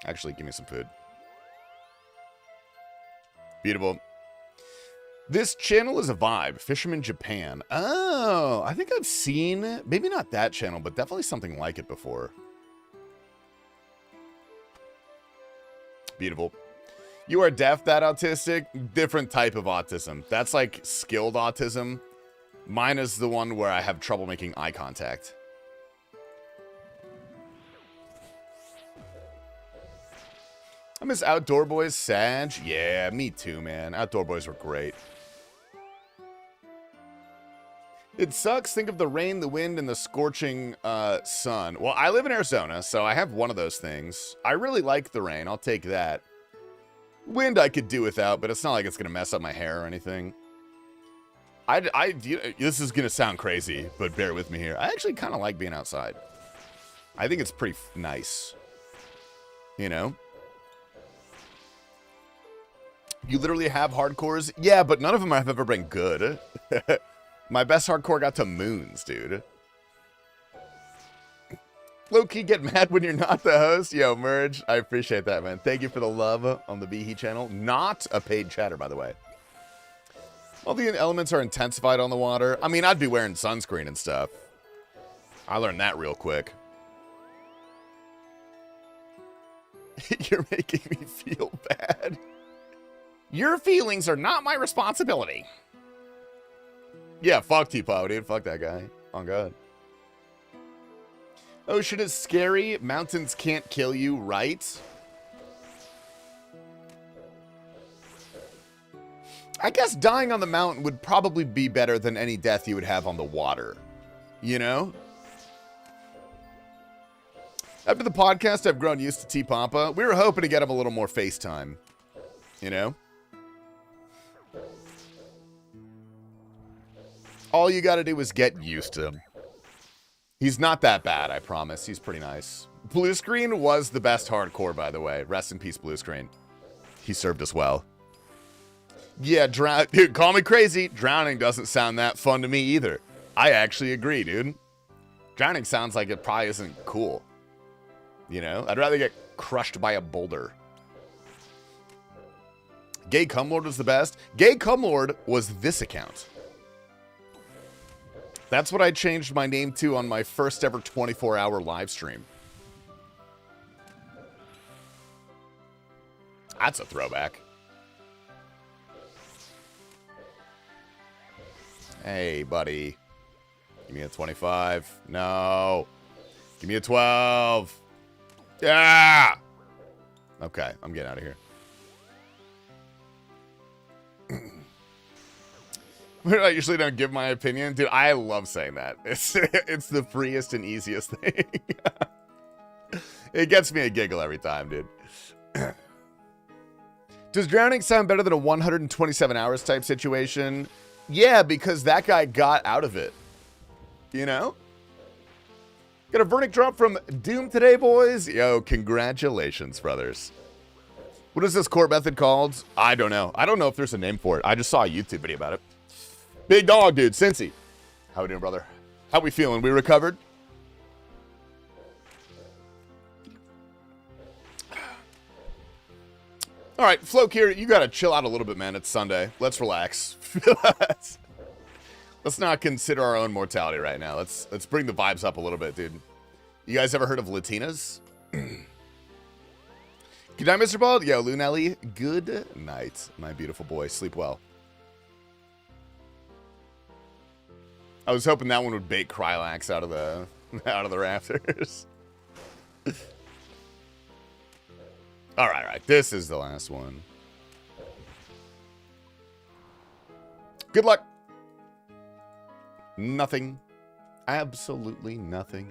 Actually, give me some food. Beautiful. This channel is a vibe. Fisherman Japan. Oh, I think I've seen, maybe not that channel, but definitely something like it before. Beautiful. You are deaf, that autistic? Different type of autism. That's like skilled autism. Mine is the one where I have trouble making eye contact. I miss Outdoor Boys, Sag. Yeah, me too, man. Outdoor Boys were great. It sucks. Think of the rain, the wind, and the scorching sun. Well, I live in Arizona, so I have one of those things. I really like the rain. I'll take that. Wind I could do without, but it's not like it's going to mess up my hair or anything. This is going to sound crazy, but bear with me here. I actually kind of like being outside. I think it's pretty nice. You know? You literally have hardcores? Yeah, but none of them have ever been good. My best hardcore got to moons, dude. Low-key get mad when you're not the host. Yo, Merge, I appreciate that, man. Thank you for the love on the Behe channel. Not a paid chatter, by the way. All the elements are intensified on the water. I mean, I'd be wearing sunscreen and stuff. I learned that real quick. You're making me feel bad. Your feelings are not my responsibility. Yeah, fuck T-Pow, dude. Fuck that guy. On God. Ocean is scary. Mountains can't kill you, right? I guess dying on the mountain would probably be better than any death you would have on the water. You know? After the podcast, I've grown used to T-Pampa. We were hoping to get him a little more FaceTime. You know? All you gotta do is get used to him. He's not that bad, I promise. He's pretty nice. Blue Screen was the best hardcore, by the way. Rest in peace, Blue Screen. He served us well. Yeah, dude, call me crazy. Drowning doesn't sound that fun to me either. I actually agree, dude. Drowning sounds like it probably isn't cool. You know? I'd rather get crushed by a boulder. Gay Cumlord was the best. Gay Cumlord was this account. That's what I changed my name to on my first ever 24-hour live stream. That's a throwback. Hey, buddy. Give me a 25. No. Give me a 12. Yeah. Okay, I'm getting out of here. I usually don't give my opinion. Dude, I love saying that. It's the freest and easiest thing. It gets me a giggle every time, dude. Does drowning sound better than a 127 hours type situation? Yeah, because that guy got out of it. You know? Got a verdict drop from Doom today, boys. Yo, congratulations, brothers. What is this court method called? I don't know. I don't know if there's a name for it. I just saw a YouTube video about it. Big dog, dude. Cincy. How we doing, brother? How we feeling? We recovered? All right, Floke here. You got to chill out a little bit, man. It's Sunday. Let's relax. Let's not consider our own mortality right now. Let's bring the vibes up a little bit, dude. You guys ever heard of Latinas? Good night, Mr. Bald. Yo, Lunelli. Good night, my beautiful boy. Sleep well. I was hoping that one would bait Krylax out of the rafters. All right. This is the last one. Good luck. Nothing. Absolutely nothing.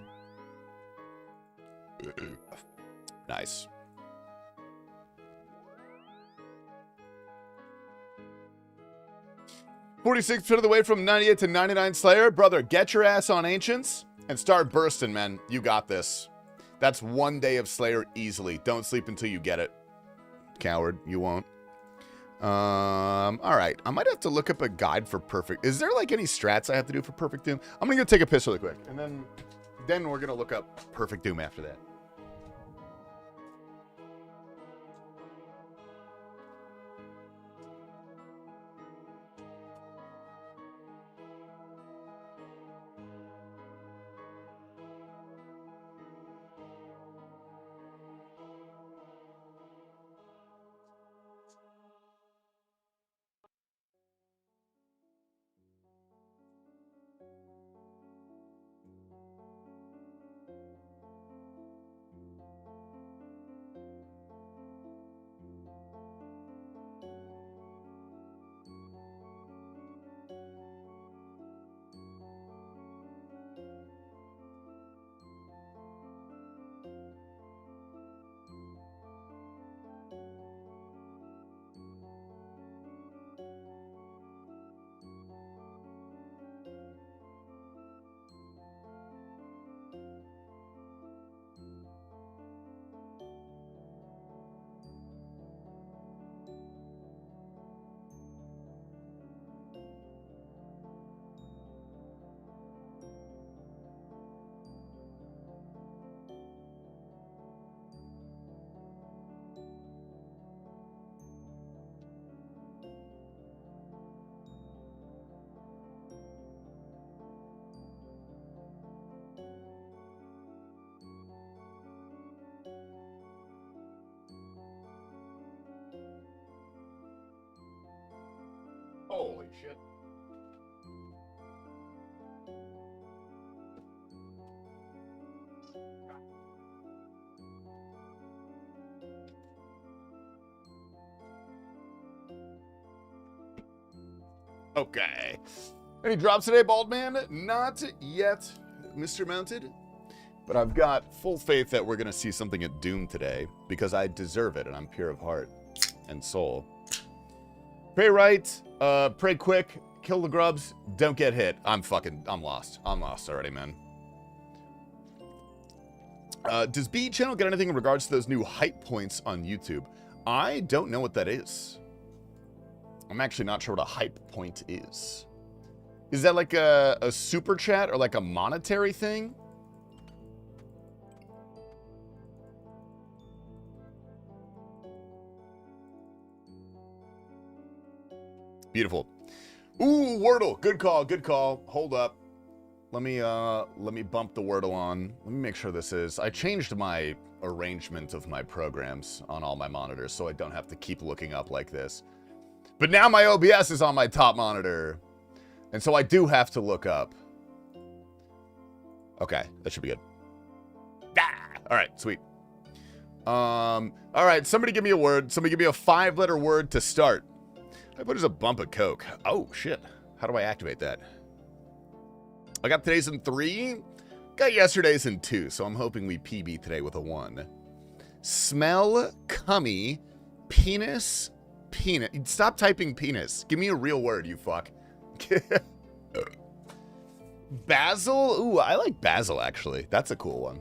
Nice. %46 of the way from 98 to 99 Slayer. Brother, get your ass on Ancients and start bursting, man. You got this. That's one day of Slayer easily. Don't sleep until you get it. Coward, you won't. All right. I might have to look up a guide for Perfect. Is there like any strats I have to do for Perfect Doom? I'm gonna go take a piss really quick, and then we're gonna look up Perfect Doom after that. shit. Okay. Any drops today, bald man? Not yet, Mr. Mounted. But I've got full faith that we're going to see something at Doom today because I deserve it and I'm pure of heart and soul. Pray right, pray quick, kill the grubs, don't get hit. I'm lost. I'm lost already, man. Does B channel get anything in regards to those new hype points on YouTube? I don't know what that is. I'm actually not sure what a hype point is. Is that like a super chat or like a monetary thing? Beautiful. Ooh, Wordle. Good call. Good call. Hold up. Let me bump the Wordle on. Let me make sure this is. I changed my arrangement of my programs on all my monitors so I don't have to keep looking up like this. But now my OBS is on my top monitor. And so I do have to look up. Okay, that should be good. Ah! All right, sweet. All right, somebody give me a word. Somebody give me a 5-letter word to start. What is a bump of Coke? Oh, shit. How do I activate that? I got today's in 3. Got yesterday's in 2, so I'm hoping we PB today with a 1. Smell, cummy, penis, penis. Stop typing penis. Give me a real word, you fuck. Basil? Ooh, I like basil, actually. That's a cool one.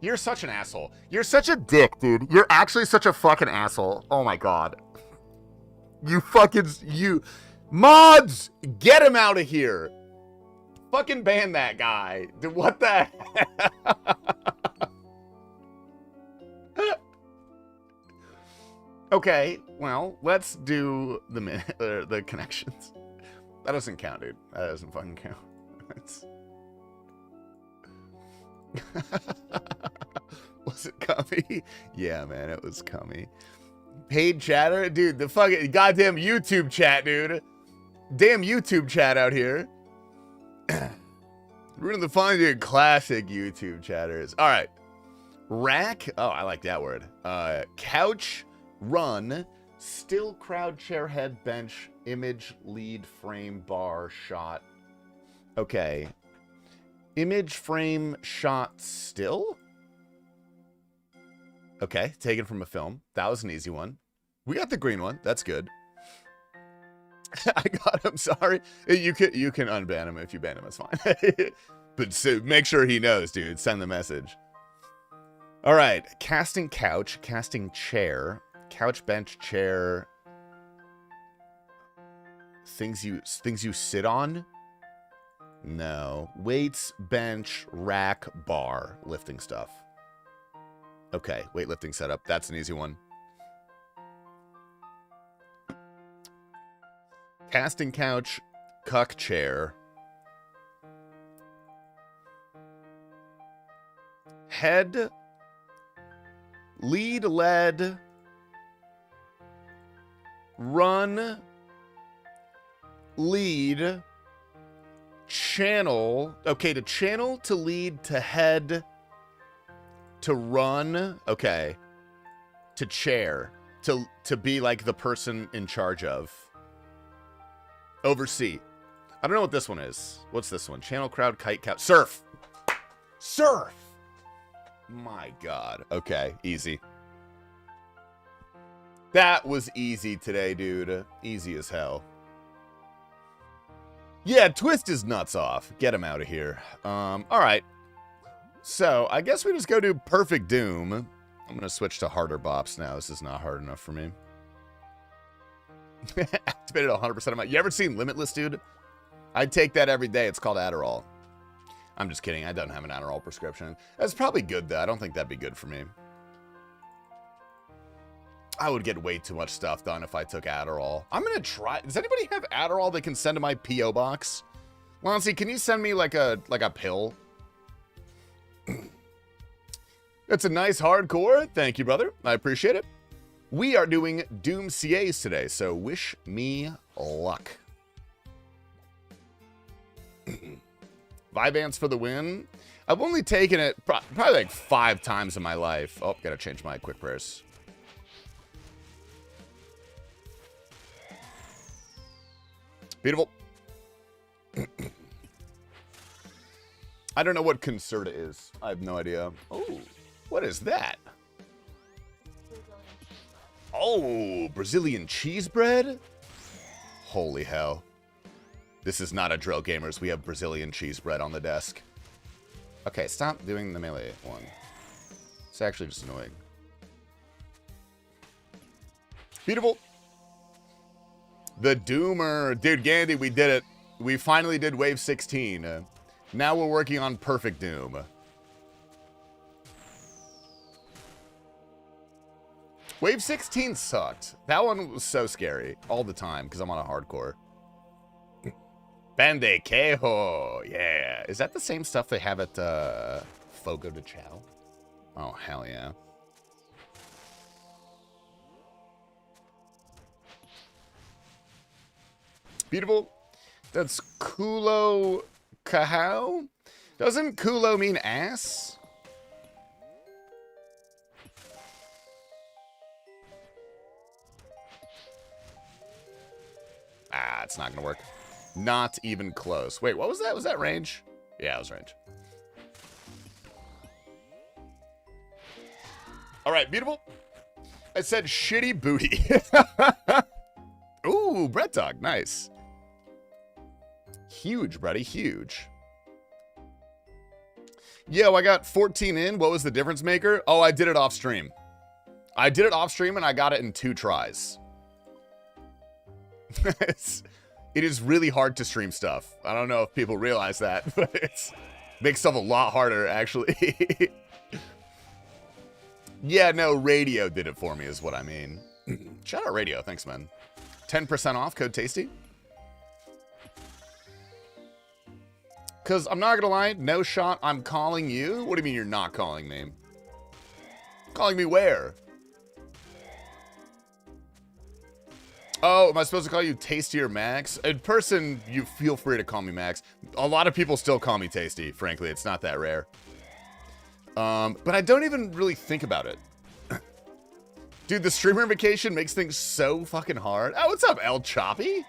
You're such an asshole. You're such a dick, dude. You're actually such a fucking asshole. Oh, my God. You mods, get him out of here. Fucking ban that guy. Dude, what the heck? Okay, well, let's do the connections. That doesn't count, dude. That doesn't fucking count. Was it cummy? Yeah, man, it was cummy. Paid chatter? Dude, the fucking goddamn YouTube chat, dude. Damn YouTube chat out here. We're gonna find your classic YouTube chatters. All right. Rack. Oh, I like that word. Couch, run, still, crowd, chair, head, bench, image, lead, frame, bar, shot. Okay. Image, frame, shot, still? Okay, taken from a film. That was an easy one. We got the green one. That's good. I got him. Sorry. You can unban him if you ban him. It's fine. But so make sure he knows, dude. Send the message. All right. Casting couch. Casting chair. Couch, bench, chair. Things you sit on. No. Weights, bench, rack, bar. Lifting stuff. Okay, weightlifting setup. That's an easy one. Casting couch, cuck chair. Head, lead, lead, run, lead, channel. Okay, to channel, to lead, to head, to run, okay, to chair, to be like the person in charge of. Oversee. I don't know what this one is. What's this one? Channel, crowd, kite, couch. Surf. Surf. My God. Okay, easy. That was easy today, dude. Easy as hell. Yeah, twist his nuts off. Get him out of here. All right. So, I guess we just go do Perfect Doom. I'm going to switch to harder bops now. This is not hard enough for me. Activated 100% of my... You ever seen Limitless, dude? I take that every day. It's called Adderall. I'm just kidding. I don't have an Adderall prescription. That's probably good, though. I don't think that'd be good for me. I would get way too much stuff done if I took Adderall. I'm going to try... Does anybody have Adderall they can send to my P.O. box? Lonzy, can you send me like a pill? That's a nice hardcore. Thank you, brother. I appreciate it. We are doing Doom CAs today, so wish me luck. Vibance for the win. I've only taken it probably like 5 times in my life. Oh, gotta change my quick prayers. Beautiful. I don't know what concerta is. I have no idea. Oh, what is that? Oh, Brazilian cheese bread? Holy hell. This is not a drill, gamers. We have Brazilian cheese bread on the desk. Okay, stop doing the melee one. It's actually just annoying. Beautiful. The Doomer. Dude, Gandhi, we did it. We finally did Wave 16. Now we're working on Perfect Doom. Wave 16 sucked. That one was so scary all the time because I'm on a hardcore. Bande Quejo. Yeah. Is that the same stuff they have at Fogo de Chao? Oh, hell yeah. Beautiful. That's Kulo Kahao? Doesn't Kulo mean ass? Ah, it's not gonna work. Not even close. Wait, what was that? Was that range? Yeah, it was range. All right, beautiful. I said shitty booty. Ooh, Brett Dog, nice. Huge, buddy, huge. Yo, I got 14 in. What was the difference maker? Oh, I did it off stream. I did it off stream and I got it in 2 tries. It is really hard to stream stuff. I don't know if people realize that, but it makes stuff a lot harder, actually. Yeah, no, Radio did it for me is what I mean. Shout out Radio. Thanks, man. 10% off, code TASTY. Because I'm not going to lie, no shot I'm calling you. What do you mean you're not calling me? Calling me where? Oh, am I supposed to call you Tasty or Max? In person, you feel free to call me Max. A lot of people still call me Tasty, frankly. It's not that rare. But I don't even really think about it. Dude, the streamer vacation makes things so fucking hard. Oh, what's up, El Choppy?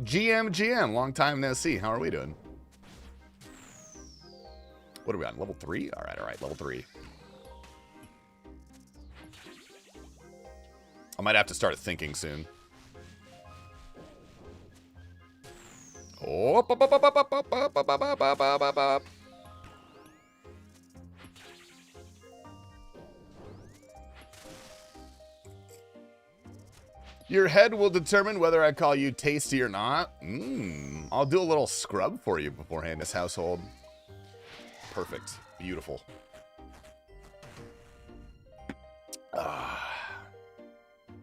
GM, long time no see. How are we doing? What are we on? Level 3? All right, level 3. I might have to start thinking soon. Oh, your head will determine whether I call you Tasty or not. I'll do a little scrub for you beforehand, this household. Perfect. Beautiful.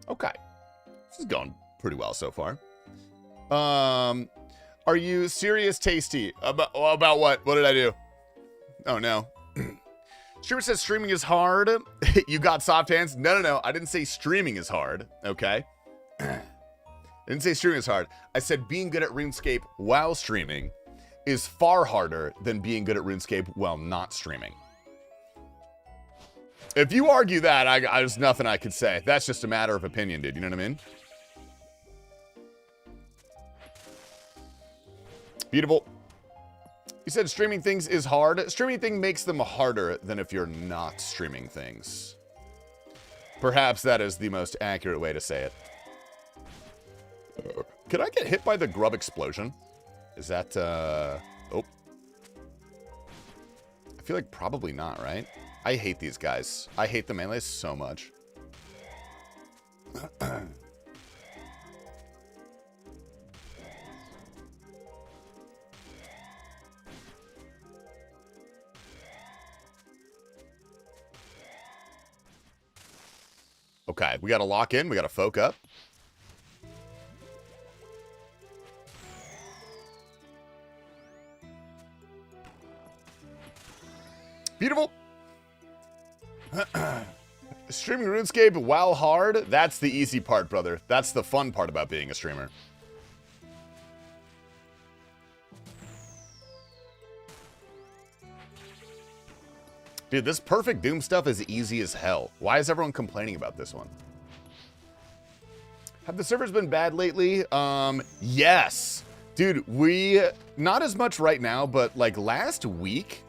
Okay. This is going pretty well so far. Are you serious, Tasty? About what? What did I do? Oh, no. Streamer says streaming is hard. You got soft hands? No. I didn't say streaming is hard. Okay. I didn't say streaming is hard. I said being good at RuneScape while streaming is far harder than being good at RuneScape while not streaming. If you argue that, there's nothing I could say. That's just a matter of opinion, dude. You know what I mean? Beautiful. You said streaming things is hard. Streaming thing makes them harder than if you're not streaming things. Perhaps that is the most accurate way to say it. Could I get hit by the grub explosion? Is that, oh. I feel like probably not, right? I hate these guys. I hate the melees so much. Okay, we got to lock in. We got to folk up. Beautiful. Streaming RuneScape while hard, that's the easy part, brother. That's the fun part about being a streamer. Dude, this perfect Doom stuff is easy as hell. Why is everyone complaining about this one? Have the servers been bad lately? Yes. Dude, not as much right now, but like last week,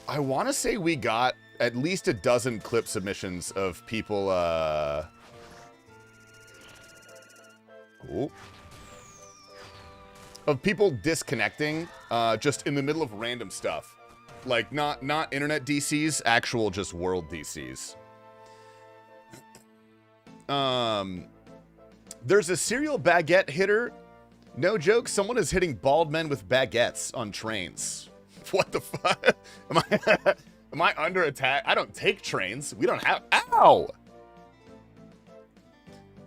I want to say we got at least a dozen clip submissions of people, of people disconnecting, just in the middle of random stuff. Like, not internet DCs, actual just world DCs. There's a serial baguette hitter. No joke, someone is hitting bald men with baguettes on trains. What the fuck? Am I under attack? I don't take trains. We don't have... Ow!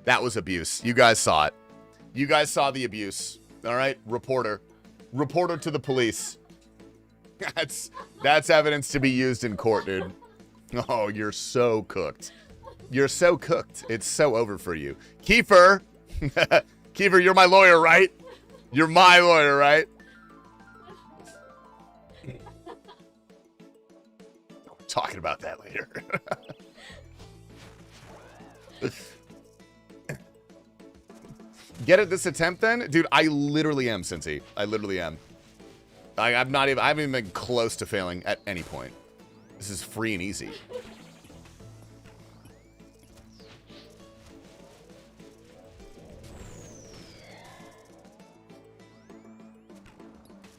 That was abuse. You guys saw it. You guys saw the abuse. All right? Reporter. Reporter to the police. That's evidence to be used in court, dude. Oh, you're so cooked. You're so cooked. It's so over for you. Kiefer. Kiefer, you're my lawyer, right? You're my lawyer, right? We're talking about that later. Get it this attempt then? Dude, I literally am, Cincy. I literally am. I haven't even been close to failing at any point. This is free and easy.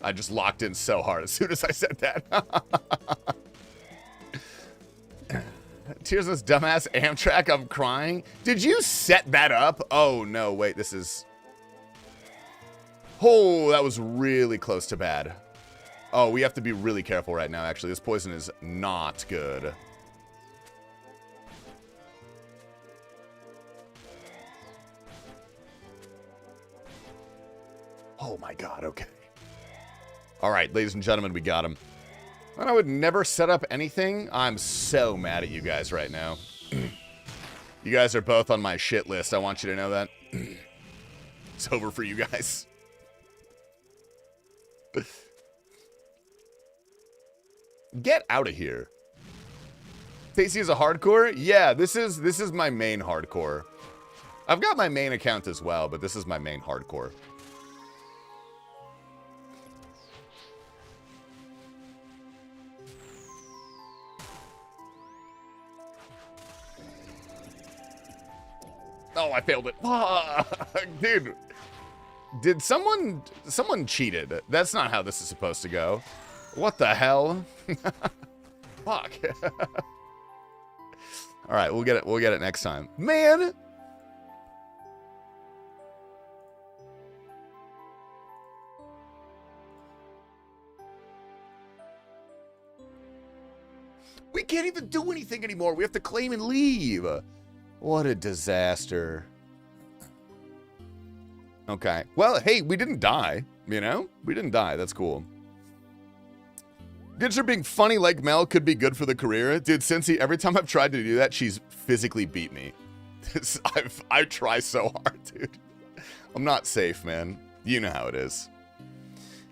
I just locked in so hard as soon as I said that. Tears this dumbass Amtrak, I'm crying. Did you set that up? Oh, no, wait, this is... Oh, that was really close to bad. Oh, we have to be really careful right now, actually. This poison is not good. Oh, my God, okay. All right, ladies and gentlemen, we got him. And I would never set up anything. I'm so mad at you guys right now. You guys are both on my shit list. I want you to know that. It's over for you guys. Get out of here. Tasty is a hardcore? Yeah, this is my main hardcore. I've got my main account as well, but this is my main hardcore. Oh, I failed it. Fuck, dude. Did someone cheated? That's not how this is supposed to go. What the hell? Fuck. All right, we'll get it next time. Man. We can't even do anything anymore. We have to claim and leave. What a disaster. Okay. Well, hey, we didn't die, you know? We didn't die. That's cool. Ditcher being funny like Mel could be good for the career. Dude, Cincy, every time I've tried to do that, she's physically beat me. I try so hard, dude. I'm not safe, man. You know how it is.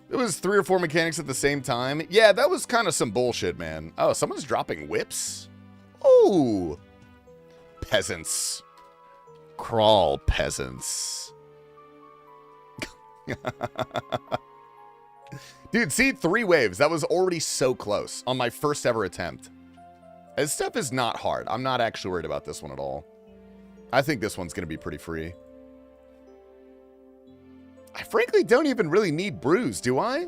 It was 3 or 4 mechanics at the same time. Yeah, that was kind of some bullshit, man. Oh, someone's dropping whips? Ooh. Peasants. Crawl, peasants. Dude, see? 3 waves. That was already so close on my first ever attempt. This stuff is not hard. I'm not actually worried about this one at all. I think this one's going to be pretty free. I frankly don't even really need brews, do I?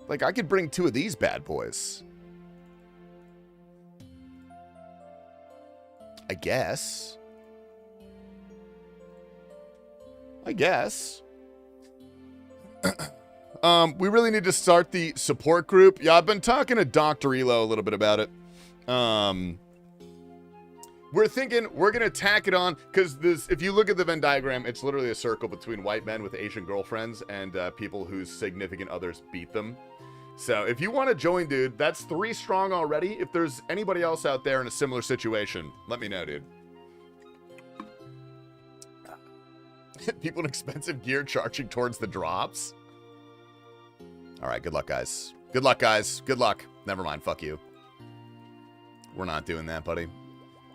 Like, I could bring 2 of these bad boys. I guess. We really need to start the support group. Yeah, I've been talking to Dr. Elo a little bit about it. We're thinking we're going to tack it on, because this, if you look at the Venn diagram, it's literally a circle between white men with Asian girlfriends and people whose significant others beat them. So if you want to join, dude, that's 3 strong already. If there's anybody else out there in a similar situation, let me know, dude. People in expensive gear charging towards the drops. All right, good luck, guys. Good luck, guys. Good luck. Never mind, fuck you. We're not doing that, buddy.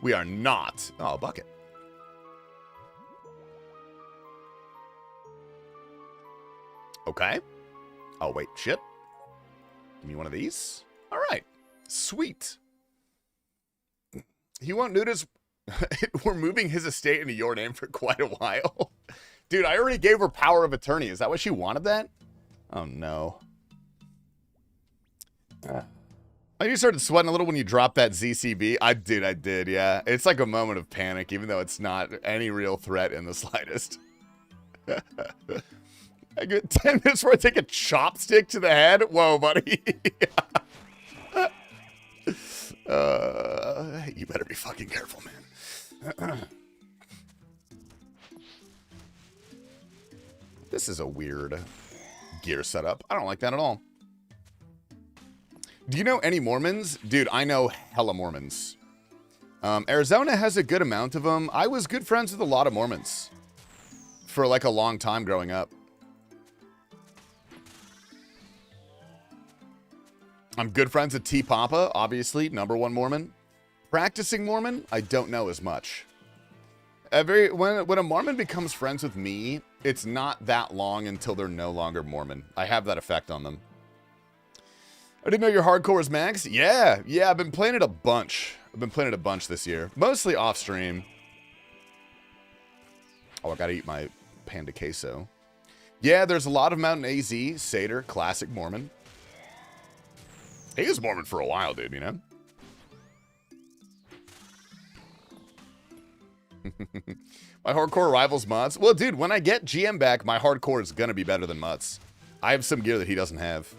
We are not. Oh, a bucket. Okay. Oh, wait. Shit. Give me one of these. All right. Sweet. He won't notice we're moving his estate into your name for quite a while. Dude, I already gave her power of attorney. Is that why she wanted that? Oh, no. You started sweating a little when you dropped that ZCB. I did, yeah. It's like a moment of panic, even though it's not any real threat in the slightest. I get 10 minutes before I take a chopstick to the head. Whoa, buddy. You better be fucking careful, man. This is a weird gear setup. I don't like that at all. Do you know any Mormons? Dude, I know hella Mormons. Arizona has a good amount of them. I was good friends with a lot of Mormons for like a long time growing up. I'm good friends with T. Papa, obviously, #1 Mormon. Practicing Mormon, I don't know as much. When a Mormon becomes friends with me, it's not that long until they're no longer Mormon. I have that effect on them. I didn't know your hardcore was max. Yeah, I've been playing it a bunch. This year. Mostly off stream. Oh, I gotta eat my panda queso. Yeah, there's a lot of Mountain AZ, Seder, classic Mormon. He was Mormon for a while, dude, you know? My hardcore rivals Mutts. Well, dude, when I get GM back, my hardcore is gonna be better than Mutts. I have some gear that he doesn't have.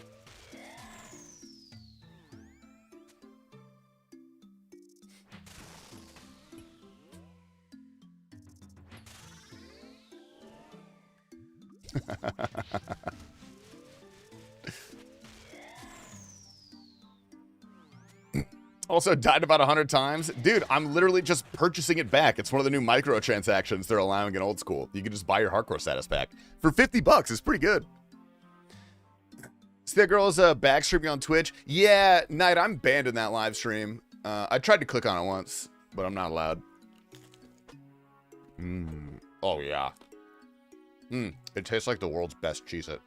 Also died about 100 times. Dude, I'm literally just purchasing it back. It's one of the new microtransactions they're allowing in old school. You can just buy your hardcore status back. For 50 bucks, it's pretty good. See that girl's back streaming on Twitch? Yeah, Knight, I'm banned in that live stream. I tried to click on it once, but I'm not allowed. Oh, yeah. It tastes like the world's best Cheez-It.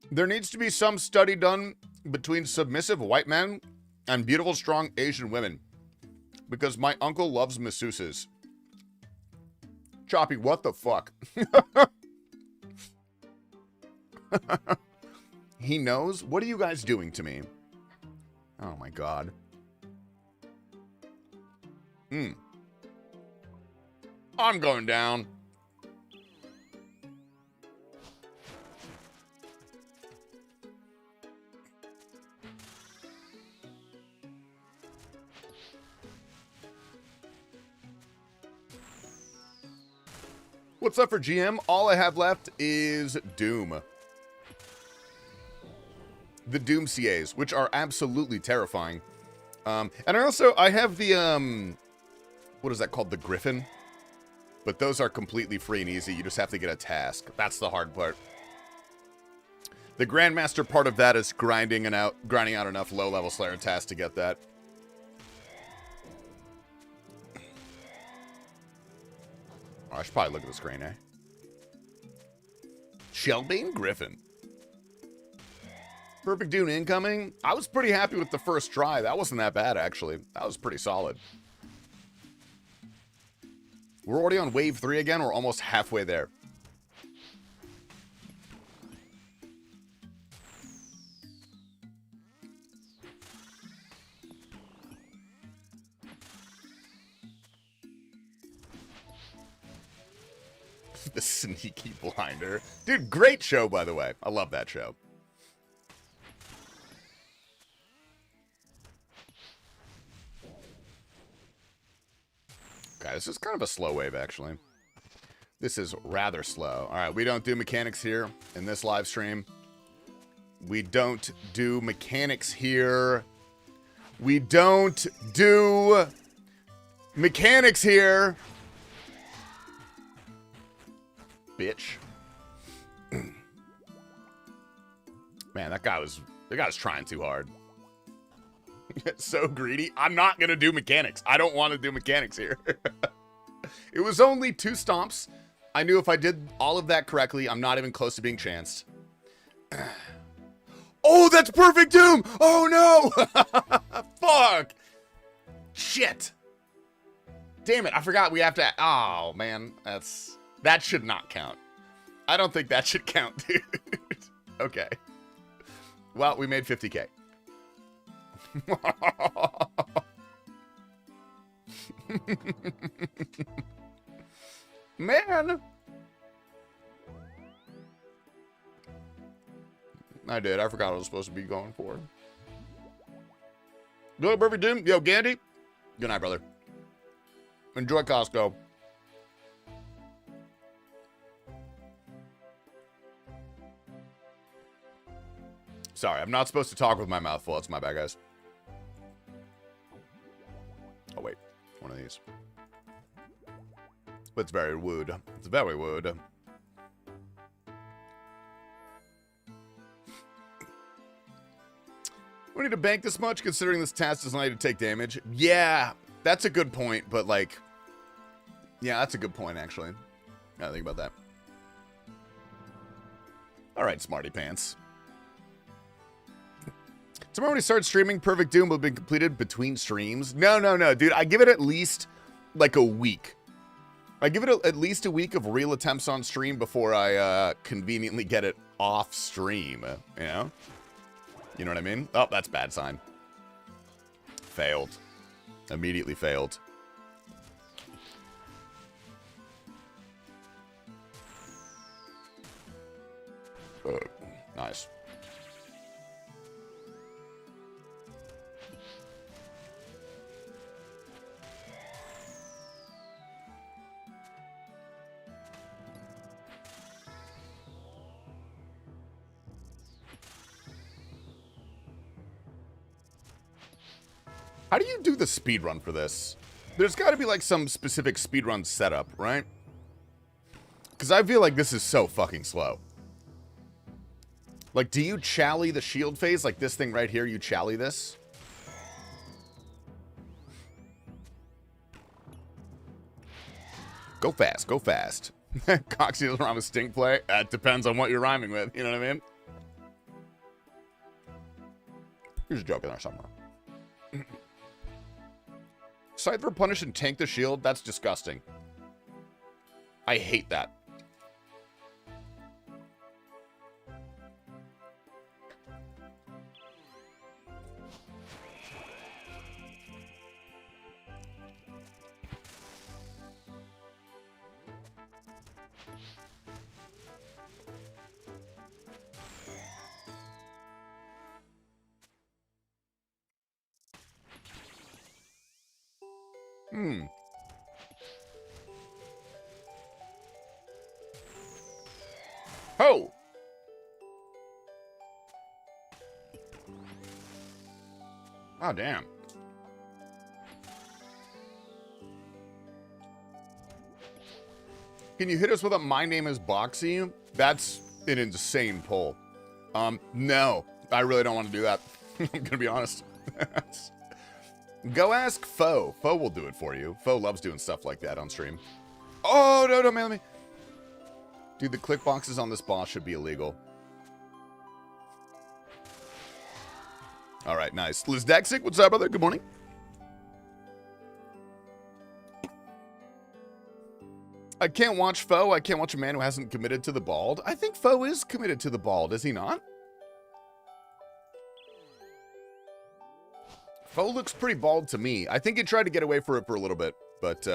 There needs to be some study done between submissive white men and beautiful, strong Asian women. Because my uncle loves masseuses. Choppy, what the fuck? He knows? What are you guys doing to me? Oh my god. I'm going down. What's up for GM? All I have left is Doom. The Doom CAs, which are absolutely terrifying. And I have the, what is that called? The Griffin? But those are completely free and easy. You just have to get a task. That's the hard part. The Grandmaster part of that is grinding out enough low-level Slayer tasks to get that. Oh, I should probably look at the screen, eh? Shelbane Griffin. Perfect Dune incoming. I was pretty happy with the first try. That wasn't that bad, actually. That was pretty solid. We're already on wave 3 again. We're almost halfway there. The Sneaky Blinder. Dude, great show, by the way. I love that show. Okay, this is kind of a slow wave, actually. This is rather slow. All right, we don't do mechanics here in this live stream. We don't do mechanics here. We don't do mechanics here. Bitch. Man, that guy was trying too hard. So greedy. I'm not going to do mechanics. I don't want to do mechanics here. It was only 2 stomps. I knew if I did all of that correctly, I'm not even close to being chanced. Oh, that's perfect doom! Oh, no! Fuck! Shit! Damn it, I forgot we have to... Oh, man. That should not count. I don't think that should count, dude. Okay. Well, we made 50K. Man! I did. I forgot I was supposed to be going for. Good, perfect doom. Yo, Gandhi. Good night, brother. Enjoy Costco. Sorry, I'm not supposed to talk with my mouth full. It's my bad, guys. Oh, wait. One of these. It's very wood. It's very wood. We need to bank this much, considering this task does not need to take damage. Yeah, that's a good point, but, like... Yeah, that's a good point, actually. Gotta think about that. Alright, smarty pants. Tomorrow when he starts streaming, Perfect Doom will be completed between streams. No, dude. I give it at least, like, a week. I give it at least a week of real attempts on stream before I conveniently get it off stream, you know? You know what I mean? Oh, that's bad sign. Failed. Immediately failed. Nice. How do you do the speedrun for this? There's got to be, like, some specific speedrun setup, right? Because I feel like this is so fucking slow. Like, do you chally the shield phase? Like this thing right here, you chally this? Go fast, go fast. Coxie doesn't rhyme with stink play? That depends on what you're rhyming with, you know what I mean? There's a joke in there somewhere. Scyther punish and tank the shield? That's disgusting. I hate that. Ho! Oh, damn. Can you hit us with a "My name is Boxy"? That's an insane poll. No. I really don't want to do that. I'm gonna be honest. Go ask Foe. Foe will do it for you. Foe loves doing stuff like that on stream. Oh, no, man, let me... Dude, the click boxes on this boss should be illegal. All right, nice. Liz Dexic, what's up, brother? Good morning. I can't watch Foe. I can't watch a man who hasn't committed to the bald. I think Foe is committed to the bald, is he not? Foe looks pretty bald to me. I think he tried to get away for it for a little bit, but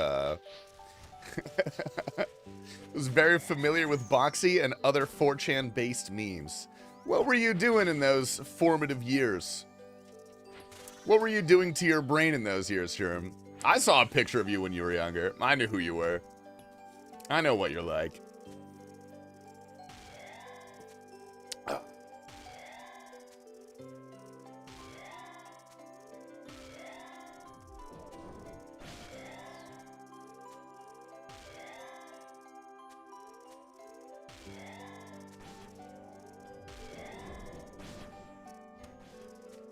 was very familiar with Boxy and other 4chan-based memes. What were you doing in those formative years? What were you doing to your brain in those years, Sherm? I saw a picture of you when you were younger. I knew who you were. I know what you're like.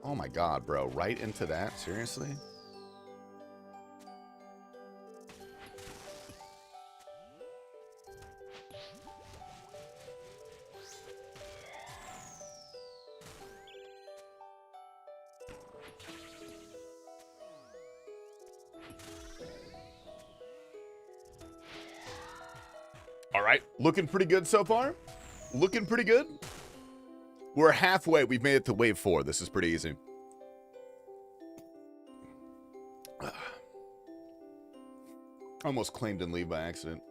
Oh my god, bro. Right into that? Seriously? All right, looking pretty good so far. Looking pretty good. We're halfway. We've made it to wave 4. This is pretty easy. Almost claimed and leave by accident.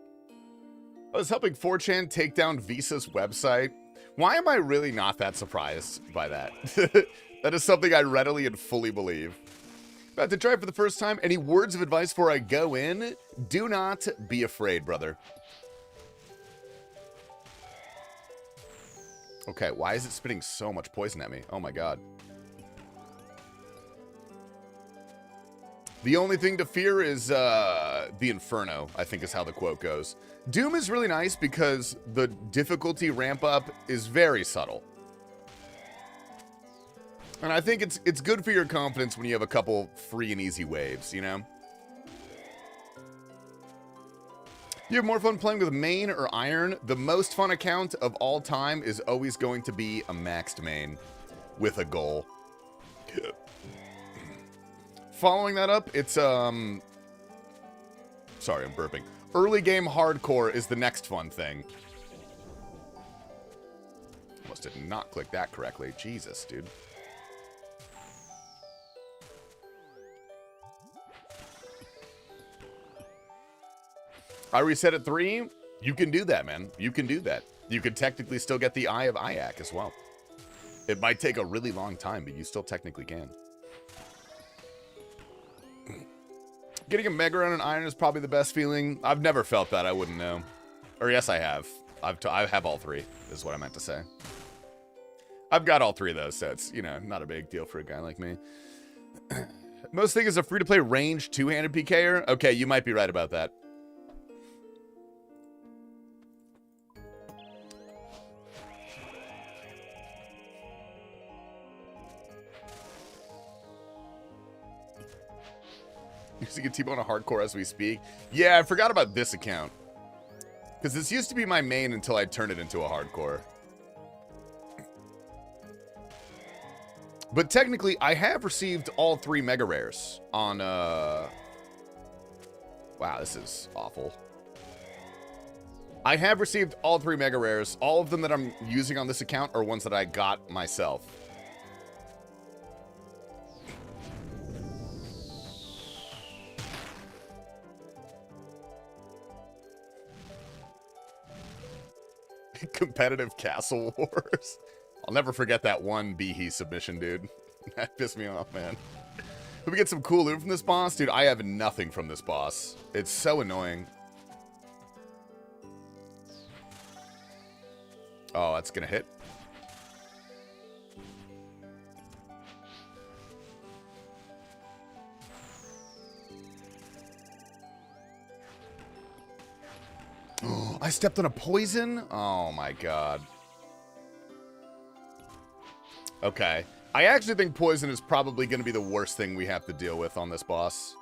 I was helping 4chan take down Visa's website. Why am I really not that surprised by that? That is something I readily and fully believe. About to try for the first time. Any words of advice before I go in? Do not be afraid, brother. Okay, why is it spitting so much poison at me? Oh my god. The only thing to fear is the Inferno, I think is how the quote goes. Doom is really nice because the difficulty ramp up is very subtle. And I think it's good for your confidence when you have a couple free and easy waves, you know? You have more fun playing with main or iron? The most fun account of all time is always going to be a maxed main with a goal. Following that up, it's, sorry, I'm burping. Early game hardcore is the next fun thing. Almost did not click that correctly. Jesus, dude. I reset at 3. You can do that, man. You can do that. You could technically still get the Eye of Ayak as well. It might take a really long time, but you still technically can. Getting a Mega on an Iron is probably the best feeling. I've never felt that. I wouldn't know. Or yes, I have. I have all 3, is what I meant to say. I've got all 3 of those, so it's, you know, not a big deal for a guy like me. Most thing is a free-to-play range two-handed PKer. Okay, you might be right about that. Using a T-Bone on a hardcore as we speak. Yeah, I forgot about this account. Because this used to be my main until I turned it into a hardcore. But technically, I have received all 3 Mega Rares on, Wow, this is awful. I have received all 3 Mega Rares. All of them that I'm using on this account are ones that I got myself. Competitive Castle Wars. I'll never forget that one Behe submission, dude. That pissed me off, man. If we get some cool loot from this boss, dude, I have nothing from this boss. It's so annoying. Oh, that's gonna hit. I stepped on a poison? Oh my god. Okay. I actually think poison is probably going to be the worst thing we have to deal with on this boss.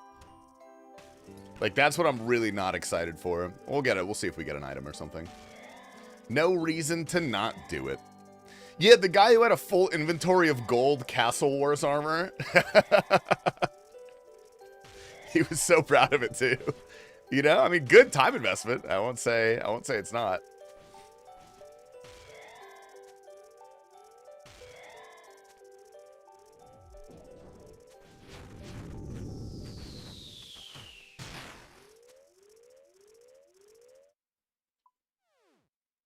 Like, that's what I'm really not excited for. We'll get it. We'll see if we get an item or something. No reason to not do it. Yeah, the guy who had a full inventory of gold Castle Wars armor. He was so proud of it, too. You know, I mean, good time investment. I won't say it's not.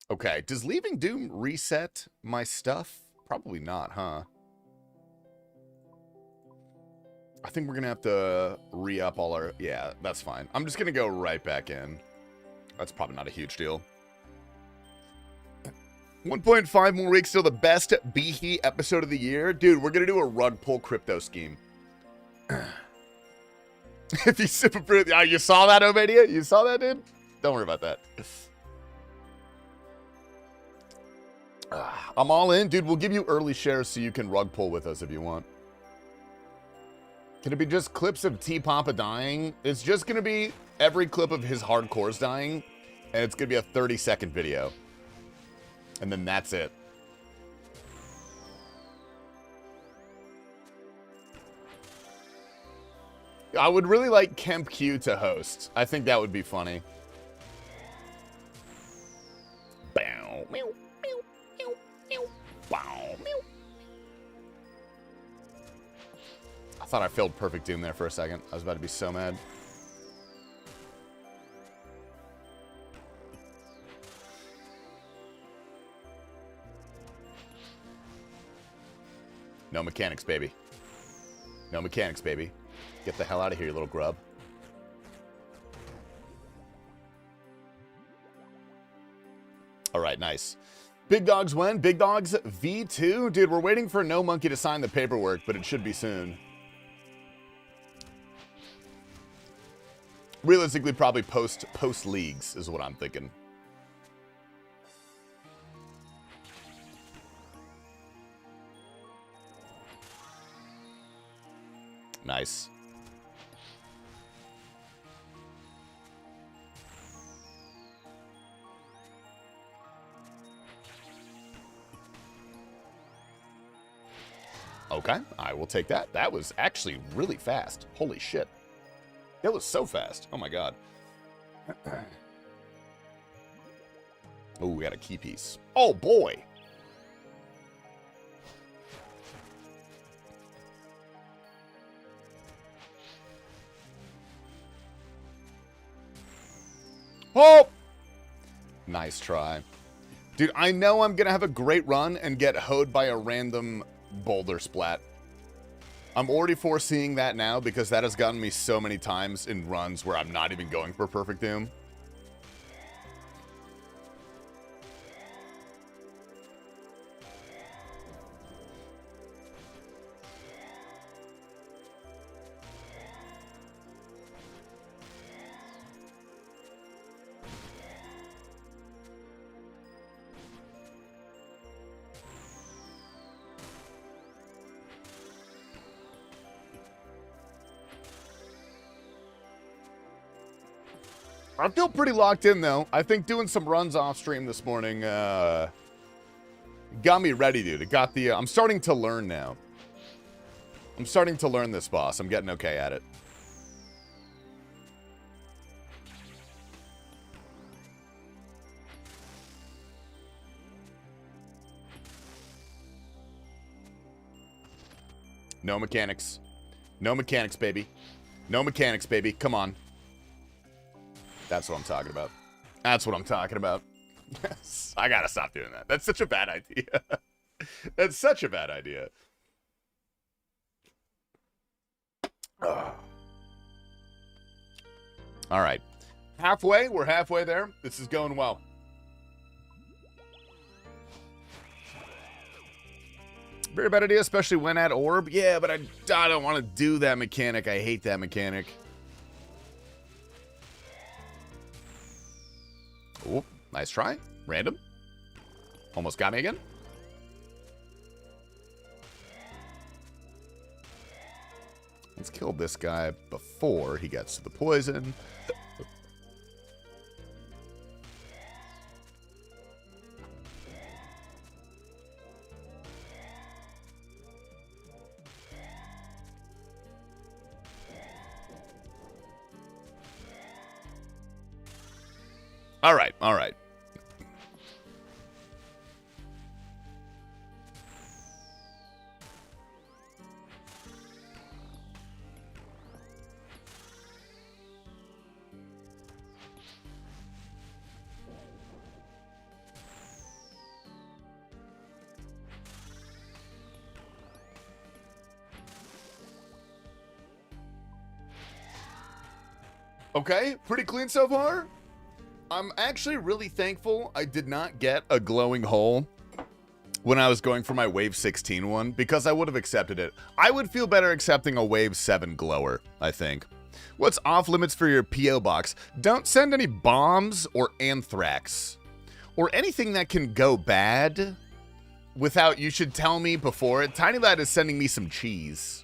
Okay, does leaving Doom reset my stuff? Probably not, huh? I think we're going to have to re-up all our... Yeah, that's fine. I'm just going to go right back in. That's probably not a huge deal. 1.5 more weeks till the best Behe episode of the year. Dude, we're going to do a rug pull crypto scheme. If you sip a fruit... Oh, you saw that, Omedia? You saw that, dude? Don't worry about that. I'm all in. Dude, we'll give you early shares so you can rug pull with us if you want. Can it be just clips of T-Papa dying? It's just going to be every clip of his hardcores dying, and it's going to be a 30-second video. And then that's it. I would really like Kemp Q to host. I think that would be funny. Bow, meow, meow, meow, meow, bow, meow. I thought I failed Perfect Doom there for a second. I was about to be so mad. No mechanics, baby. No mechanics, baby. Get the hell out of here, you little grub. All right, nice. Big Dogs when? Big Dogs V2? Dude, we're waiting for No Monkey to sign the paperwork, but it should be soon. Realistically, probably post leagues is what I'm thinking. Nice. Okay, I will take that. That was actually really fast. Holy shit. That was so fast. Oh my god. Oh, we got a key piece. Oh boy. Oh! Nice try. Dude, I know I'm gonna have a great run and get hoed by a random boulder splat. I'm already foreseeing that now because that has gotten me so many times in runs where I'm not even going for Perfect Doom. I feel pretty locked in, though. I think doing some runs off stream this morning got me ready, dude. It got the... I'm starting to learn now. I'm starting to learn this boss. I'm getting okay at it. No mechanics. No mechanics, baby. No mechanics, baby. Come on. That's what I'm talking about. That's what I'm talking about. Yes, I gotta stop doing that. That's such a bad idea. That's such a bad idea. Ugh. All right. Halfway. We're halfway there. This is going well. Very bad idea, especially when at orb. Yeah, but I don't want to do that mechanic. I hate that mechanic. Oh, nice try. Random. Almost got me again. Let's kill this guy before he gets to the poison. All right, all right. Okay, pretty clean so far. I'm actually really thankful I did not get a glowing hole when I was going for my Wave 16 one, because I would have accepted it. I would feel better accepting a Wave 7 glower, I think. What's off limits for your P.O. box? Don't send any bombs or anthrax or anything that can go bad without, you should tell me before it. Tiny Lad is sending me some cheese.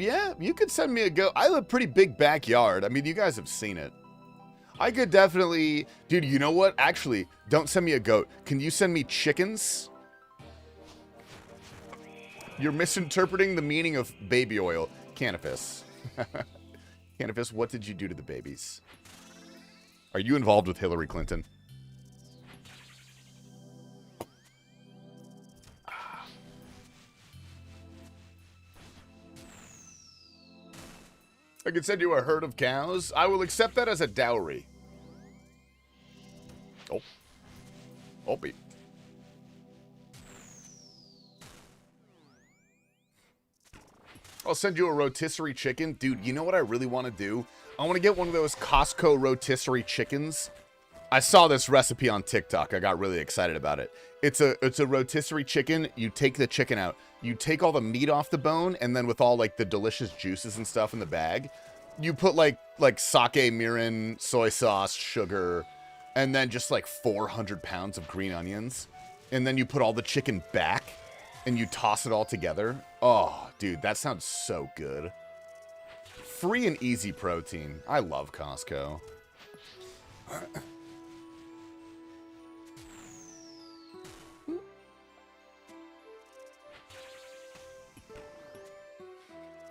Yeah, you could send me a goat. I have a pretty big backyard. I mean, you guys have seen it. I could definitely... Dude, you know what? Actually, don't send me a goat. Can you send me chickens? You're misinterpreting the meaning of baby oil. Cannabis. Cannabis, what did you do to the babies? Are you involved with Hillary Clinton? I could send you a herd of cows. I will accept that as a dowry. Oh. Opie. I'll send you a rotisserie chicken. Dude, you know what I really want to do? I want to get one of those Costco rotisserie chickens. I saw this recipe on TikTok. I got really excited about it. It's a rotisserie chicken. You take the chicken out. You take all the meat off the bone, and then with all like the delicious juices and stuff in the bag, you put like sake, mirin, soy sauce, sugar, and then just like 400 pounds of green onions. And then you put all the chicken back, and you toss it all together. Oh, dude, that sounds so good. Free and easy protein. I love Costco.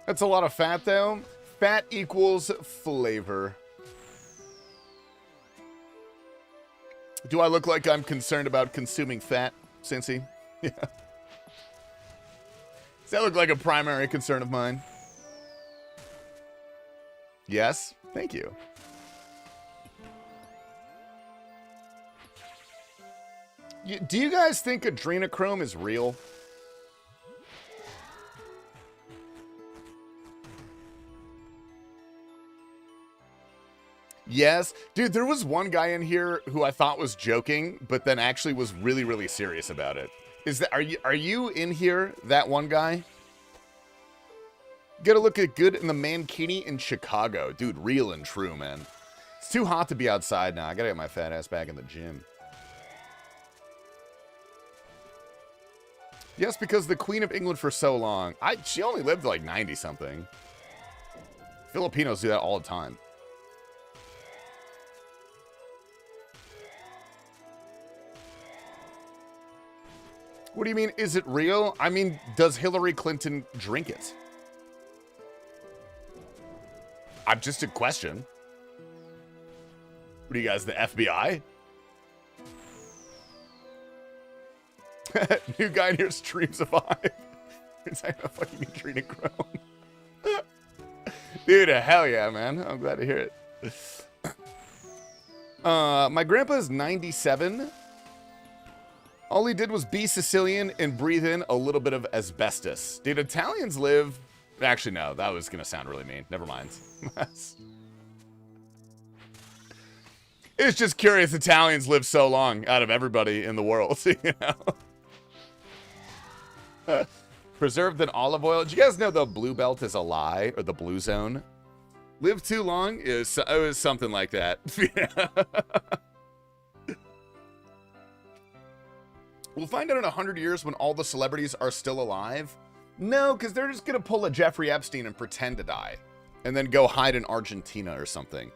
That's a lot of fat, though. Fat equals flavor. Do I look like I'm concerned about consuming fat, Cincy? Yeah. Does that look like a primary concern of mine? Yes? Thank you. Do you guys think adrenochrome is real? Yes. Dude, there was one guy in here who I thought was joking, but then actually was really, really serious about it. Are you in here, that one guy? Gotta look good in the mankini in Chicago. Dude, real and true, man. It's too hot to be outside now. I gotta get my fat ass back in the gym. Yes, because the Queen of England for so long. She only lived like 90-something. Filipinos do that all the time. What do you mean, is it real? I mean, does Hillary Clinton drink it? I'm just a question. What are you guys, the FBI? New guy in here streams a vibe. It's like a fucking adrenochrome. Dude, hell yeah, man. I'm glad to hear it. My grandpa is 97. All he did was be Sicilian and breathe in a little bit of asbestos. Dude, Italians live... Actually, no. That was going to sound really mean. Never mind. It's just curious Italians live so long out of everybody in the world, you know? Preserved in olive oil. Did you guys know the blue belt is a lie? Or the blue zone? Live too long? It was something like that. We'll find out in 100 years when all the celebrities are still alive. No, because they're just going to pull a Jeffrey Epstein and pretend to die. And then go hide in Argentina or something.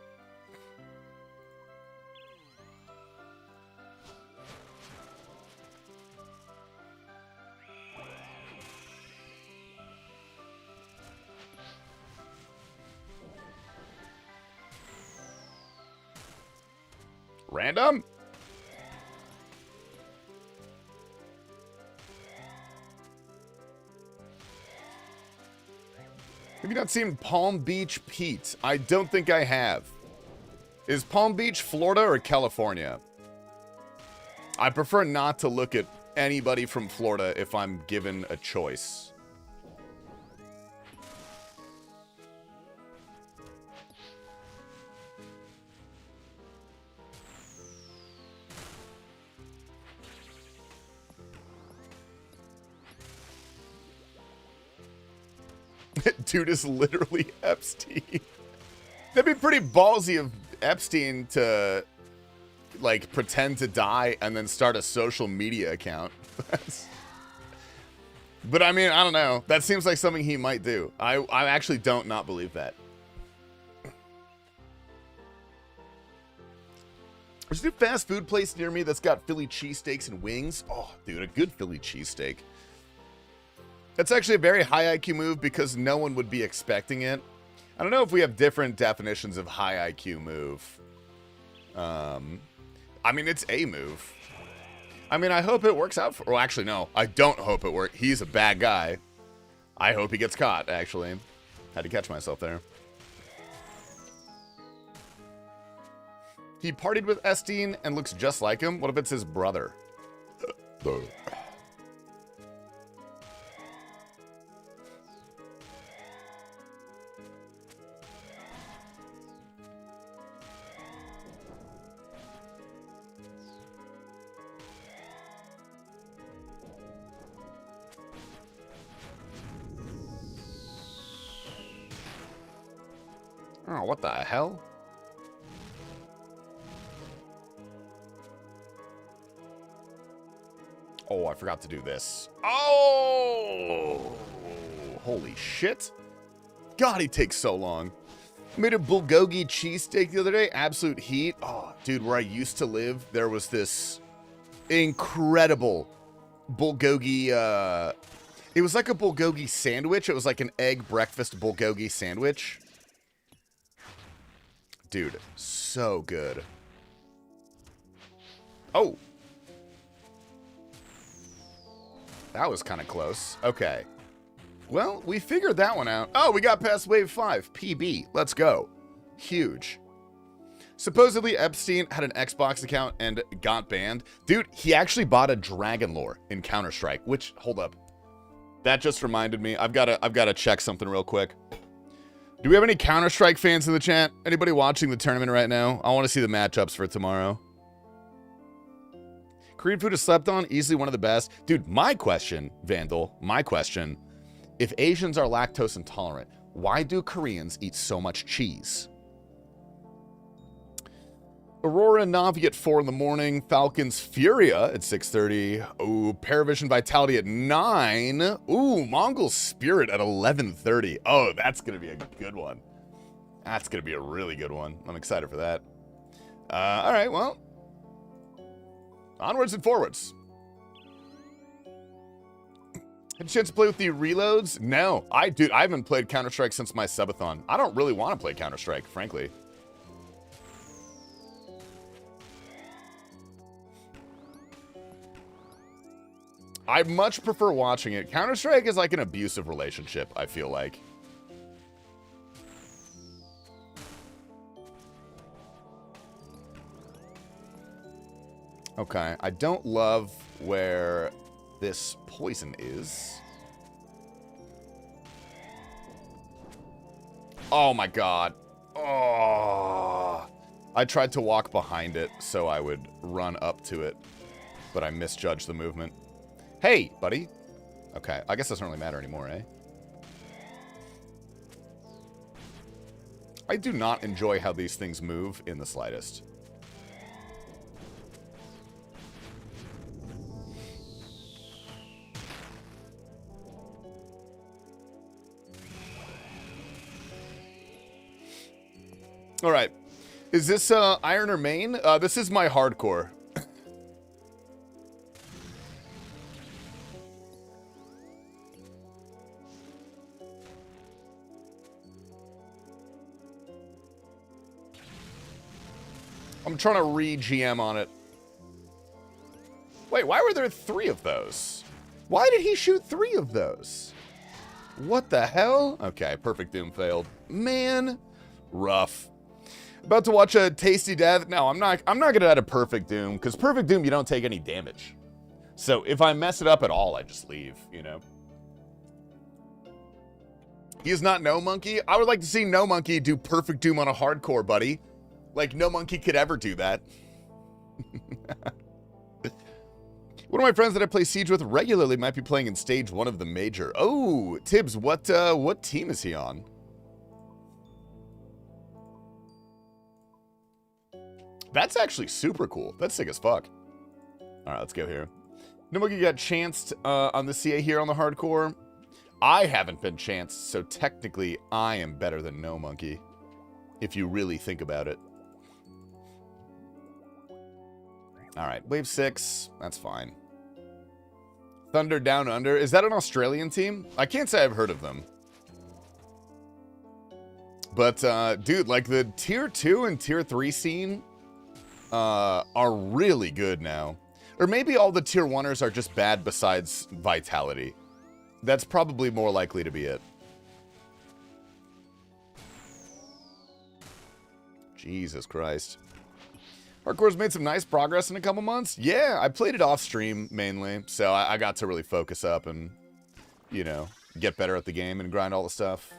Random? Have you not seen Palm Beach Pete? I don't think I have. Is Palm Beach Florida or California? I prefer not to look at anybody from Florida if I'm given a choice. Dude is literally Epstein. That'd be pretty ballsy of Epstein to, like, pretend to die and then start a social media account. But I mean, I don't know. That seems like something he might do. I actually don't not believe that. There's a new fast food place near me that's got Philly cheesesteaks and wings. Oh, dude, a good Philly cheesesteak. That's actually a very high IQ move because no one would be expecting it. I don't know if we have different definitions of high IQ move. I mean, it's a move. I mean, I hope it works out for... Well, actually, no. I don't hope it works. He's a bad guy. I hope he gets caught, actually. Had to catch myself there. He partied with Esteen and looks just like him. What if it's his brother? Oh, what the hell? Oh, I forgot to do this. Oh! Holy shit. God, he takes so long. Made a bulgogi cheesesteak the other day. Absolute heat. Oh, dude, where I used to live, there was this incredible bulgogi. It was like a bulgogi sandwich. It was like an egg breakfast bulgogi sandwich. Dude, so good. Oh. That was kind of close. Okay. Well, we figured that one out. Oh, we got past wave 5. PB. Let's go. Huge. Supposedly, Epstein had an Xbox account and got banned. Dude, he actually bought a Dragon Lore in Counter-Strike, which, hold up. That just reminded me. I've got to check something real quick. Do we have any Counter-Strike fans in the chat? Anybody watching the tournament right now? I want to see the matchups for tomorrow. Korean food is slept on, easily one of the best. Dude, my question, Vandal, my question. If Asians are lactose intolerant, why do Koreans eat so much cheese? Aurora Navi at 4 in the morning. Falcons Furia at 6:30. Ooh, Paravision Vitality at 9. Ooh, Mongol Spirit at 11:30. Oh, that's going to be a good one. That's going to be a really good one. I'm excited for that. All right, well. Onwards and forwards. Had a chance to play with the reloads? No. Dude, I haven't played Counter-Strike since my subathon. I don't really want to play Counter-Strike, frankly. I much prefer watching it. Counter-Strike is like an abusive relationship, I feel like. Okay, I don't love where this poison is. Oh my god. Oh. I tried to walk behind it so I would run up to it, but I misjudged the movement. Hey, buddy. Okay, I guess it doesn't really matter anymore, eh? I do not enjoy how these things move in the slightest. All right. Is this Iron or Main? This is my hardcore. I'm trying to re-GM on it. Wait, why were there 3 of those? Why did he shoot 3 of those? What the hell? Okay, Perfect Doom failed. Man, rough. About to watch a Tasty Death. No, I'm not gonna add a Perfect Doom, because Perfect Doom, you don't take any damage. So if I mess it up at all, I just leave, you know? He is not No Monkey. I would like to see No Monkey do Perfect Doom on a hardcore, buddy. Like, no monkey could ever do that. One of my friends that I play Siege with regularly might be playing in stage 1 of the major. Oh, Tibbs, what team is he on? That's actually super cool. That's sick as fuck. All right, let's go here. No Monkey got chanced on the CA here on the hardcore. I haven't been chanced, so technically I am better than No Monkey. If you really think about it. Alright, wave 6. That's fine. Thunder Down Under. Is that an Australian team? I can't say I've heard of them. But, dude, like the tier 2 and tier 3 scene are really good now. Or maybe all the tier 1ers are just bad besides Vitality. That's probably more likely to be it. Jesus Christ. Hardcore's made some nice progress in a couple months. Yeah, I played it off stream mainly, so I got to really focus up and, you know, get better at the game and grind all the stuff.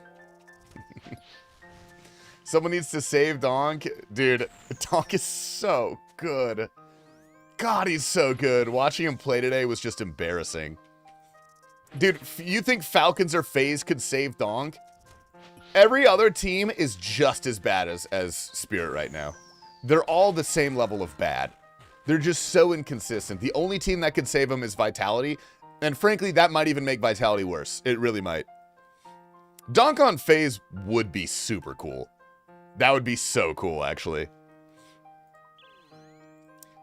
Someone needs to save Donk. Dude, Donk is so good. God, he's so good. Watching him play today was just embarrassing. Dude, you think Falcons or FaZe could save Donk? Every other team is just as bad as Spirit right now. They're all the same level of bad. They're just so inconsistent. The only team that could save him is Vitality. And frankly, that might even make Vitality worse. It really might. Donk on FaZe would be super cool. That would be so cool, actually.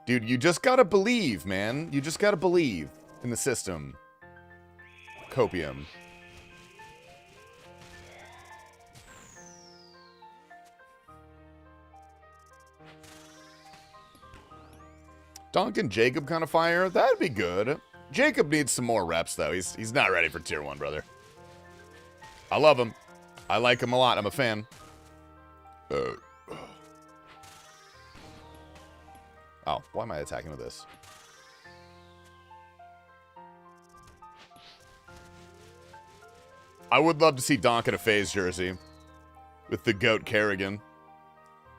Dude, you just gotta believe, man. You just gotta believe in the system. Copium. Donk and Jacob kind of fire. That'd be good. Jacob needs some more reps, though. He's not ready for tier 1, brother. I love him. I like him a lot. I'm a fan. Oh, why am I attacking with this? I would love to see Donk in a FaZe jersey with the GOAT Kerrigan.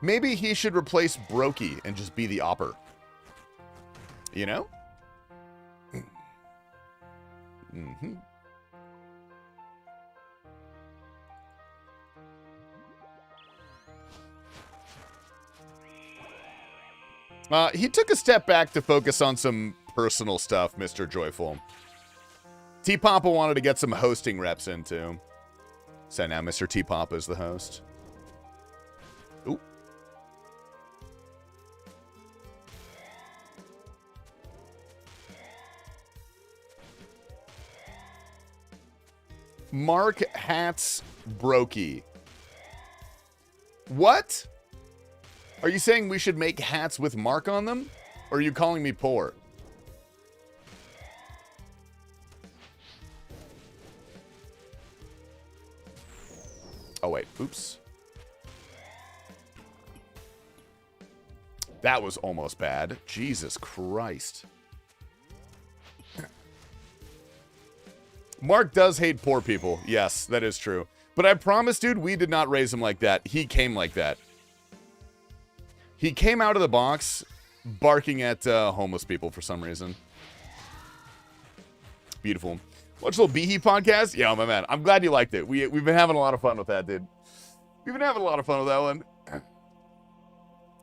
Maybe he should replace Brokey and just be the Opper. You know? Mm-hmm. He took a step back to focus on some personal stuff, Mr. Joyful. T-Papa wanted to get some hosting reps into. So now Mr. T-Papa is the host. Ooh. Mark Hats Brokey. What? Are you saying we should make hats with Mark on them? Or are you calling me poor? Oh, wait. Oops. That was almost bad. Jesus Christ. Mark does hate poor people. Yes, that is true. But I promise, dude, we did not raise him like that. He came like that. He came out of the box barking at homeless people for some reason. Beautiful. Watch a little Behe podcast? Yeah, my man. I'm glad you liked it. We've been having a lot of fun with that, dude. We've been having a lot of fun with that one.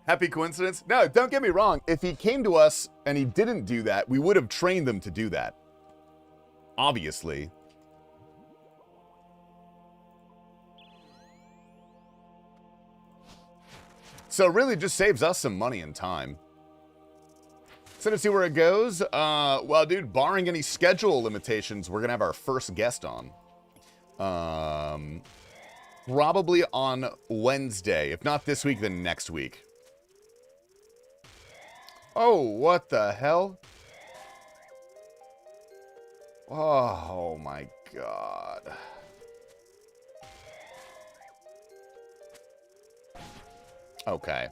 Happy coincidence? No, don't get me wrong. If he came to us and he didn't do that, we would have trained them to do that. Obviously. So it really just saves us some money and time. So to see where it goes. Well, dude, barring any schedule limitations, we're going to have our first guest on. Probably on Wednesday. If not this week, then next week. Oh, what the hell? Oh, my God. Okay.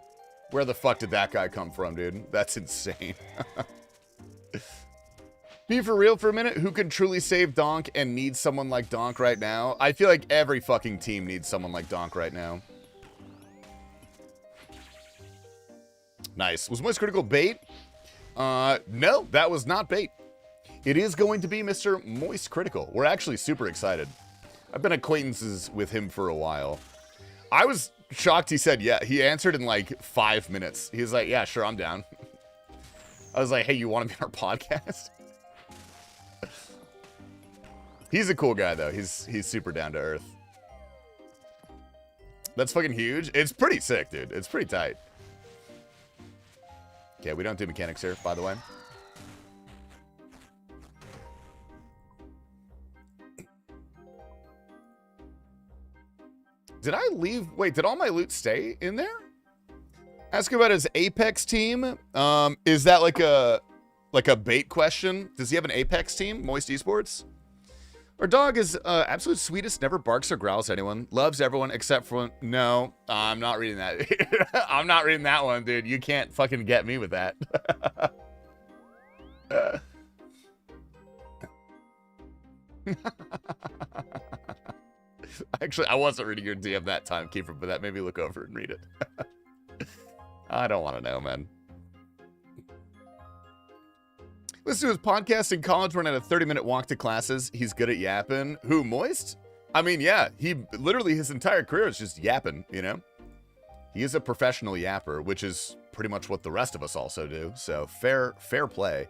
Where the fuck did that guy come from, dude? That's insane. Be for real for a minute. Who can truly save Donk and needs someone like Donk right now? I feel like every fucking team needs someone like Donk right now. Nice. Was Moist Critical bait? No, that was not bait. It is going to be Mr. Moist Critical. We're actually super excited. I've been acquaintances with him for a while. I was shocked he said yeah. He answered in like 5 minutes. He was like, yeah, sure, I'm down. I was like, hey, you want to be on our podcast? He's a cool guy, though. He's super down to earth. That's fucking huge. It's pretty sick, dude. It's pretty tight. Okay, we don't do mechanics here, by the way. Did I leave? Wait, did all my loot stay in there? Ask about his Apex team. Is that like a bait question? Does he have an Apex team? Moist Esports? Our dog is absolute sweetest, never barks or growls at anyone. Loves everyone except for... No, I'm not reading that. I'm not reading that one, dude. You can't fucking get me with that. Actually, I wasn't reading your DM that time, Keeper, but that made me look over and read it. I don't want to know, man. Listen to his podcast in college, running a 30-minute walk to classes. He's good at yapping. Who, Moist? I mean, yeah, he literally, his entire career is just yapping, you know? He is a professional yapper, which is pretty much what the rest of us also do. So fair play.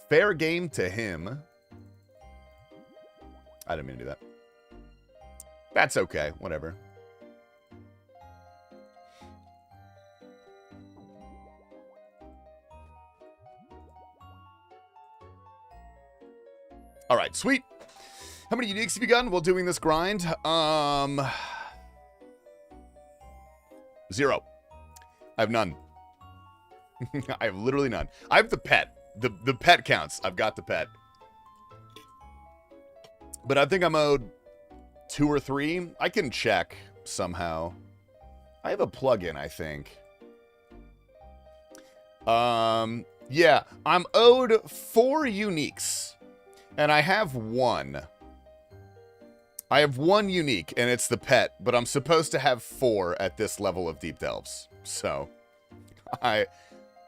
Fair game to him. I didn't mean to do that. That's okay, whatever. All right, sweet. How many uniques have you gotten while doing this grind? 0. I have none. I have literally none. I have the pet. The pet counts. I've got the pet. But I think I'm owed 2 or 3. I can check somehow. I have a plugin, I think. Yeah, I'm owed 4 uniques. And I have 1. I have 1 unique, and it's the pet, but I'm supposed to have 4 at this level of deep delves. So, I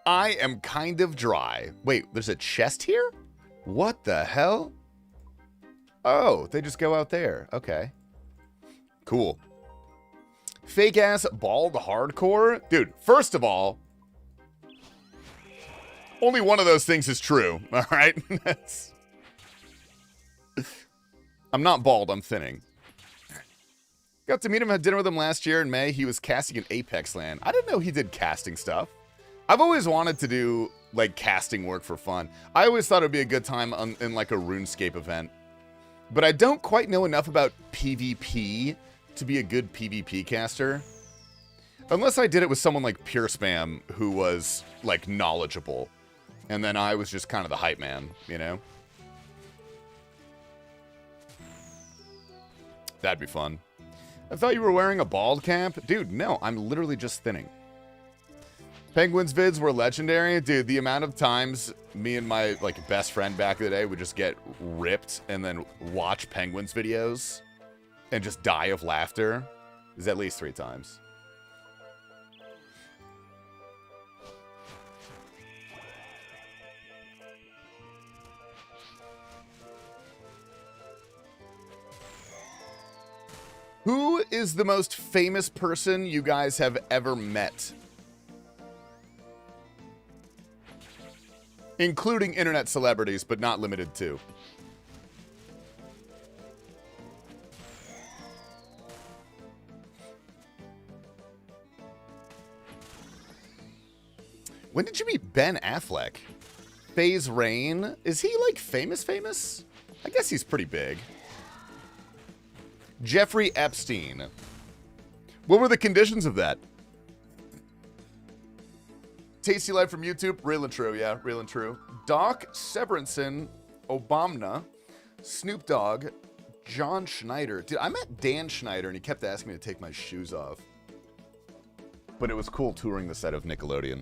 am kind of dry. Wait, there's a chest here? What the hell? Oh, they just go out there. Okay. Cool. Fake ass bald hardcore? Dude, first of all, only one of those things is true, all right? I'm not bald, I'm thinning. Got to meet him, had dinner with him last year in May. He was casting in Apex Land. I didn't know he did casting stuff. I've always wanted to do, like, casting work for fun. I always thought it would be a good time in, like, a RuneScape event. But I don't quite know enough about PvP to be a good PvP caster. Unless I did it with someone like Pure Spam, who was, like, knowledgeable. And then I was just kind of the hype man, you know? That'd be fun. I thought you were wearing a bald cap. Dude, no, I'm literally just thinning. Penguins vids were legendary. Dude, the amount of times me and my like best friend back in the day would just get ripped and then watch Penguins videos and just die of laughter is at least 3 times. Who is the most famous person you guys have ever met? Including internet celebrities, but not limited to. When did you meet Ben Affleck? FaZe Rain? Is he, like, famous? I guess he's pretty big. Jeffrey Epstein. What were the conditions of that? TastyLife from YouTube. Real and true, yeah, real and true. Doc Severinsen, Obama, Snoop Dogg, John Schneider. Dude, I met Dan Schneider and he kept asking me to take my shoes off. But it was cool touring the set of Nickelodeon.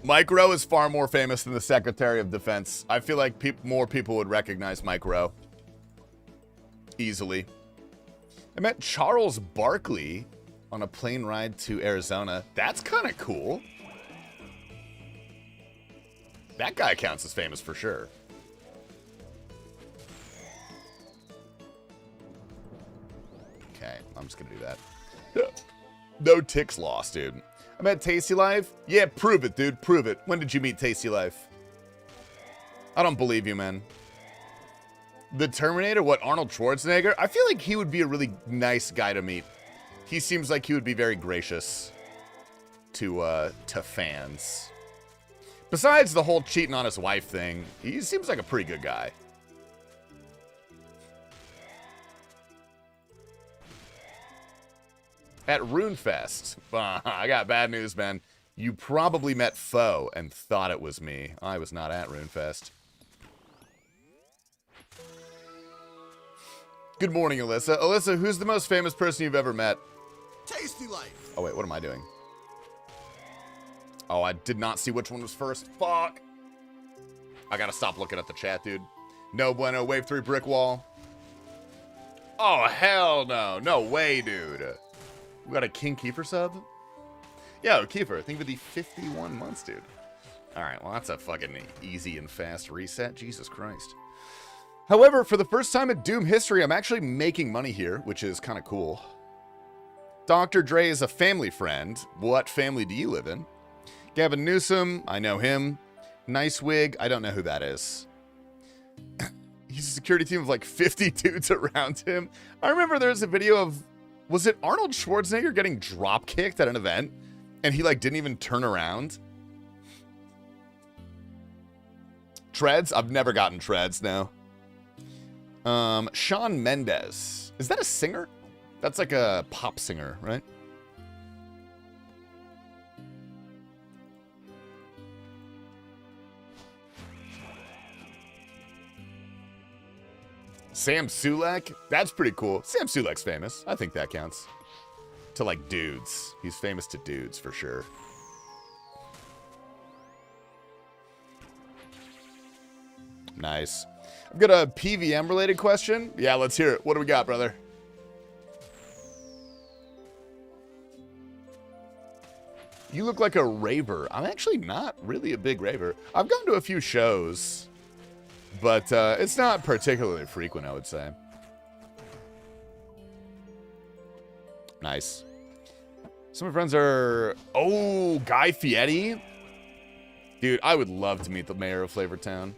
Mike Rowe is far more famous than the Secretary of Defense. I feel like more people would recognize Mike Rowe. Easily. I met Charles Barkley on a plane ride to Arizona. That's kind of cool. That guy counts as famous for sure. Okay, I'm just gonna do that. No ticks lost, dude. I met TastyLife. Yeah, prove it, dude. Prove it. When did you meet TastyLife? I don't believe you, man. The Terminator? What, Arnold Schwarzenegger? I feel like he would be a really nice guy to meet. He seems like he would be very gracious to fans. Besides the whole cheating on his wife thing, he seems like a pretty good guy. At RuneFest. I got bad news, man. You probably met Foe and thought it was me. I was not at RuneFest. Good morning, Alyssa. Alyssa, who's the most famous person you've ever met? TastyLife. Oh, wait, what am I doing? Oh, I did not see which one was first. Fuck. I gotta stop looking at the chat, dude. No bueno, wave 3 brick wall. Oh, hell no. No way, dude. We got a King Kiefer sub? Yo, Kiefer, thank you for the 51 months, dude. All right, well, that's a fucking easy and fast reset. Jesus Christ. However, for the first time in Doom history, I'm actually making money here, which is kind of cool. Dr. Dre is a family friend. What family do you live in? Gavin Newsom, I know him. Nice Wig, I don't know who that is. He's a security team of like 50 dudes around him. I remember there was a video of, was it Arnold Schwarzenegger getting drop kicked at an event? And he like didn't even turn around? Treads? I've never gotten treads, no. Shawn Mendes. Is that a singer? That's like a pop singer, right? Sam Sulek? That's pretty cool. Sam Sulek's famous. I think that counts. To like dudes. He's famous to dudes for sure. Nice. I've got a PVM related question. Yeah, let's hear it. What do we got, brother? You look like a raver. I'm actually not really a big raver. I've gone to a few shows, but it's not particularly frequent, I would say. Nice. Some of my friends are... Oh, Guy Fieri? Dude, I would love to meet the mayor of Flavortown.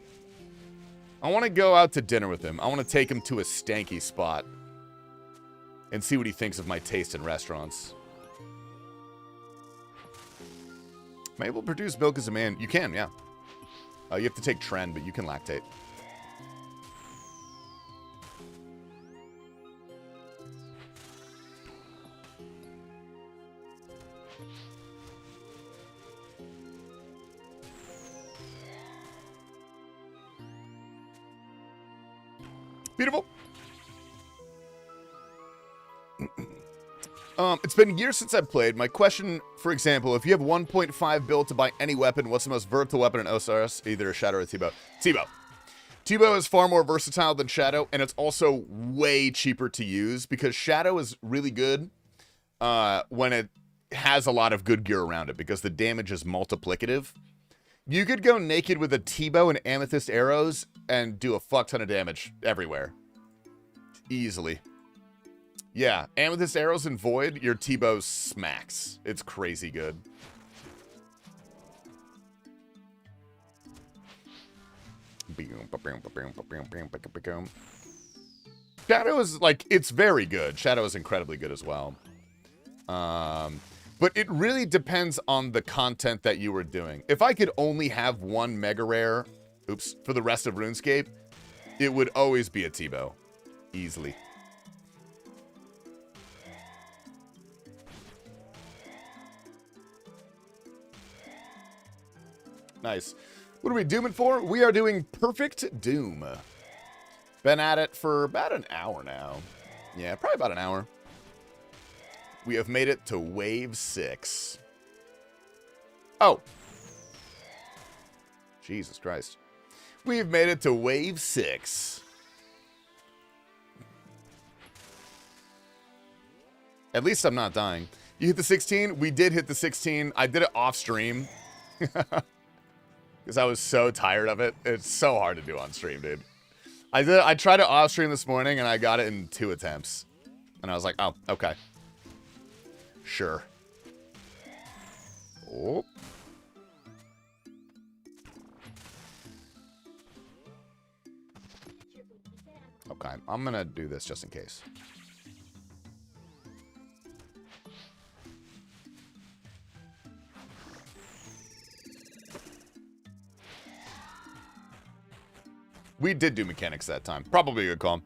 I want to go out to dinner with him. I want to take him to a stanky spot and see what he thinks of my taste in restaurants. Am I able to produce milk as a man? You can, yeah. You have to take Tren, but you can lactate. Beautiful. It's been years since I've played. My question, for example, if you have 1.5 bill to buy any weapon, what's the most versatile weapon in OSRS? Either a Shadow or a T-Bow. T-Bow. T-Bow is far more versatile than Shadow, and it's also way cheaper to use because Shadow is really good when it has a lot of good gear around it because the damage is multiplicative. You could go naked with a T-Bow and amethyst arrows and do a fuck ton of damage everywhere. Easily. Yeah, amethyst arrows and void, your T-Bow smacks. It's crazy good. Shadow is like, it's very good. Shadow is incredibly good as well. But it really depends on the content that you were doing. If I could only have one mega rare, for the rest of RuneScape, it would always be a T-Bow. Easily. Nice. What are we dooming for? We are doing Perfect Doom. Been at it for about an hour now. Yeah, probably about an hour. We have made it to Wave 6. Oh. Jesus Christ. We've made it to Wave 6. At least I'm not dying. You hit the 16? We did hit the 16. I did it off stream. Because I was so tired of it. It's so hard to do on stream, dude. I tried it off stream this morning and I got it in 2 attempts. And I was like, oh, okay. Sure. Oh. Okay, I'm gonna do this just in case. We did do mechanics that time. Probably a good call.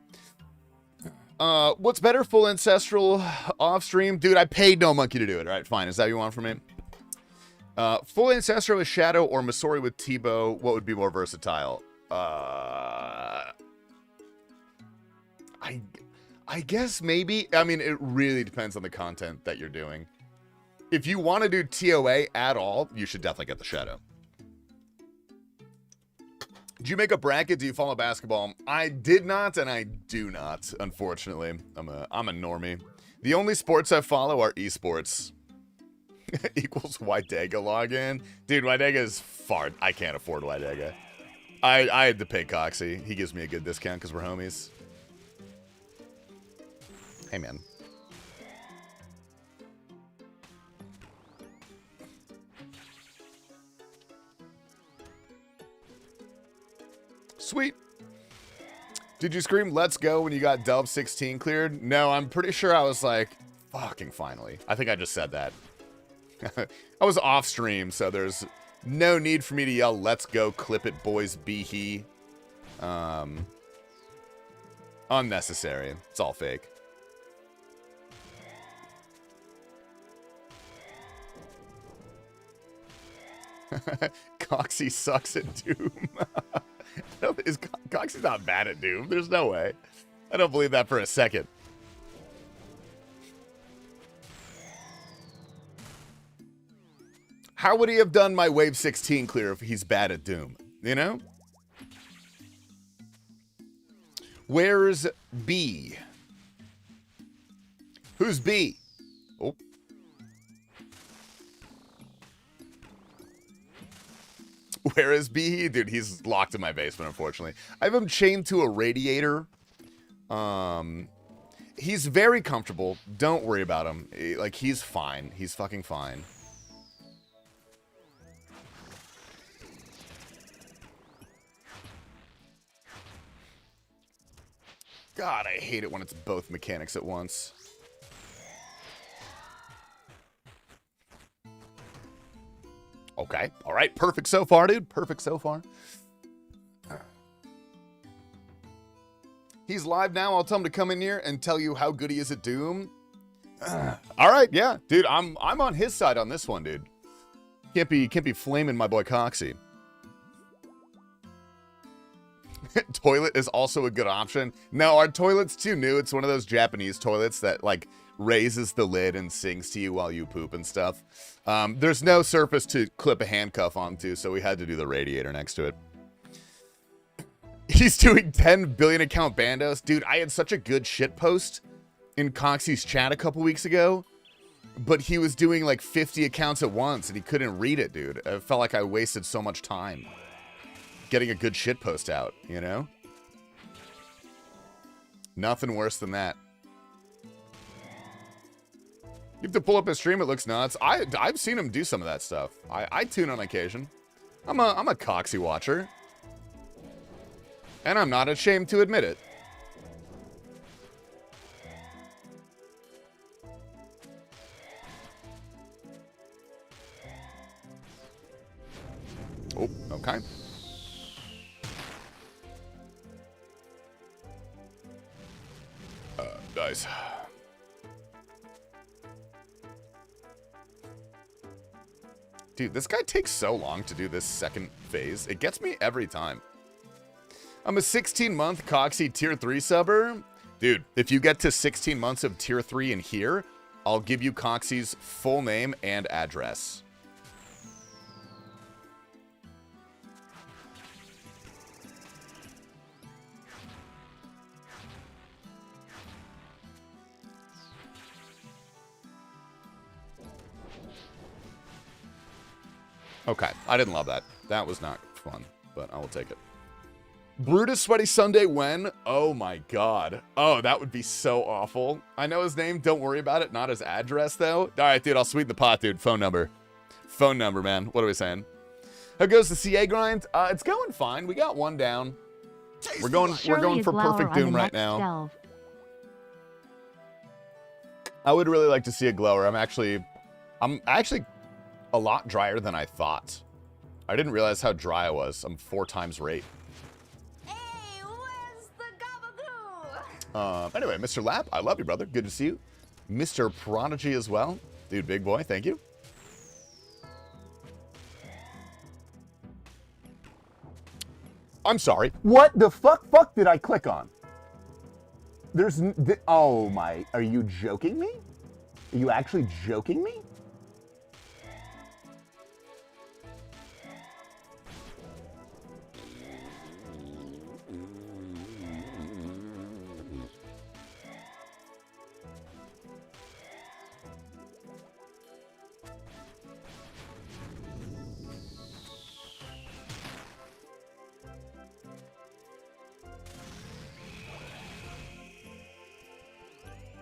What's better, full ancestral off stream? Dude, I paid no monkey to do it. All right, fine. Is that what you want from me? Full ancestral with Shadow or Masori with Tebow? What would be more versatile? I guess maybe. I mean, it really depends on the content that you're doing. If you want to do TOA at all, you should definitely get the Shadow. Did you make a bracket? Do you follow basketball? I did not, and I do not, unfortunately. I'm a normie. The only sports I follow are esports. Equals Wydega login. Dude, Wydega is far. I can't afford Wydega. I had to pay Coxie. He gives me a good discount because we're homies. Hey, man. Sweet. Did you scream "Let's go" when you got delv 16 cleared? No, I'm pretty sure I was like, fucking finally. I think I just said that. I was off stream, so there's no need for me to yell "Let's go, clip it, boys, be he." Unnecessary. It's all fake. Coxie sucks at Doom. Coxie's not bad at Doom. There's no way. I don't believe that for a second. How would he have done my Wave 16 clear if he's bad at Doom? You know? Where's B? Who's B? Oh. Where is B? Dude, he's locked in my basement, unfortunately. I have him chained to a radiator. He's very comfortable. Don't worry about him. Like, he's fine. He's fucking fine. God, I hate it when it's both mechanics at once. Okay. All right. Perfect so far, dude. Perfect so far. He's live now. I'll tell him to come in here and tell you how good he is at Doom. All right. Yeah, dude. I'm on his side on this one, dude. Can't be flaming my boy Coxie. Toilet is also a good option. No, our toilet's too new. It's one of those Japanese toilets that like raises the lid and sings to you while you poop and stuff. There's no surface to clip a handcuff onto, so we had to do the radiator next to it. He's doing 10 billion account bandos. Dude, I had such a good shit post in Coxie's chat a couple weeks ago, but he was doing like 50 accounts at once and he couldn't read it, dude. I felt like I wasted so much time getting a good shit post out, you know? Nothing worse than that. You have to pull up his stream, it looks nuts. I've seen him do some of that stuff. I tune on occasion. I'm a Coxie watcher. And I'm not ashamed to admit it. Oh, okay. Nice. Dude, this guy takes so long to do this second phase. It gets me every time. I'm a 16-month Coxie tier 3 subber. Dude, if you get to 16 months of tier 3 in here, I'll give you Coxie's full name and address. Okay, I didn't love that. That was not fun, but I will take it. Brutus Sweaty Sunday when? Oh my god. Oh, that would be so awful. I know his name, don't worry about it. Not his address, though. Alright, dude, I'll sweeten the pot, dude. Phone number. Phone number, man. What are we saying? How goes the CA grind? It's going fine. We got one down. Tasty We're going Life. Surely a for glower perfect on the doom right next now. delve. I would really like to see a glower. I'm actually a lot drier than I thought. I didn't realize how dry I was. I'm 4 times rate. Hey, where's the gabagoo? Anyway, Mr. Lap, I love you, brother. Good to see you. Mr. Prodigy as well. Dude, big boy, thank you. I'm sorry. What the fuck did I click on? Oh my, are you joking me? Are you actually joking me?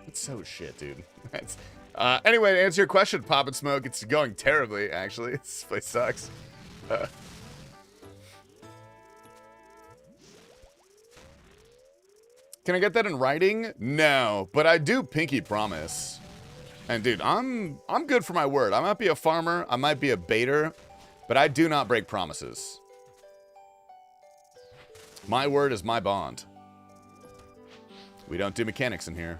It's so shit, dude. Anyway, to answer your question, Pop and Smoke, it's going terribly, actually. This place sucks. Can I get that in writing? No, but I do pinky promise. And dude, I'm good for my word. I might be a farmer, I might be a baiter, but I do not break promises. My word is my bond. We don't do mechanics in here.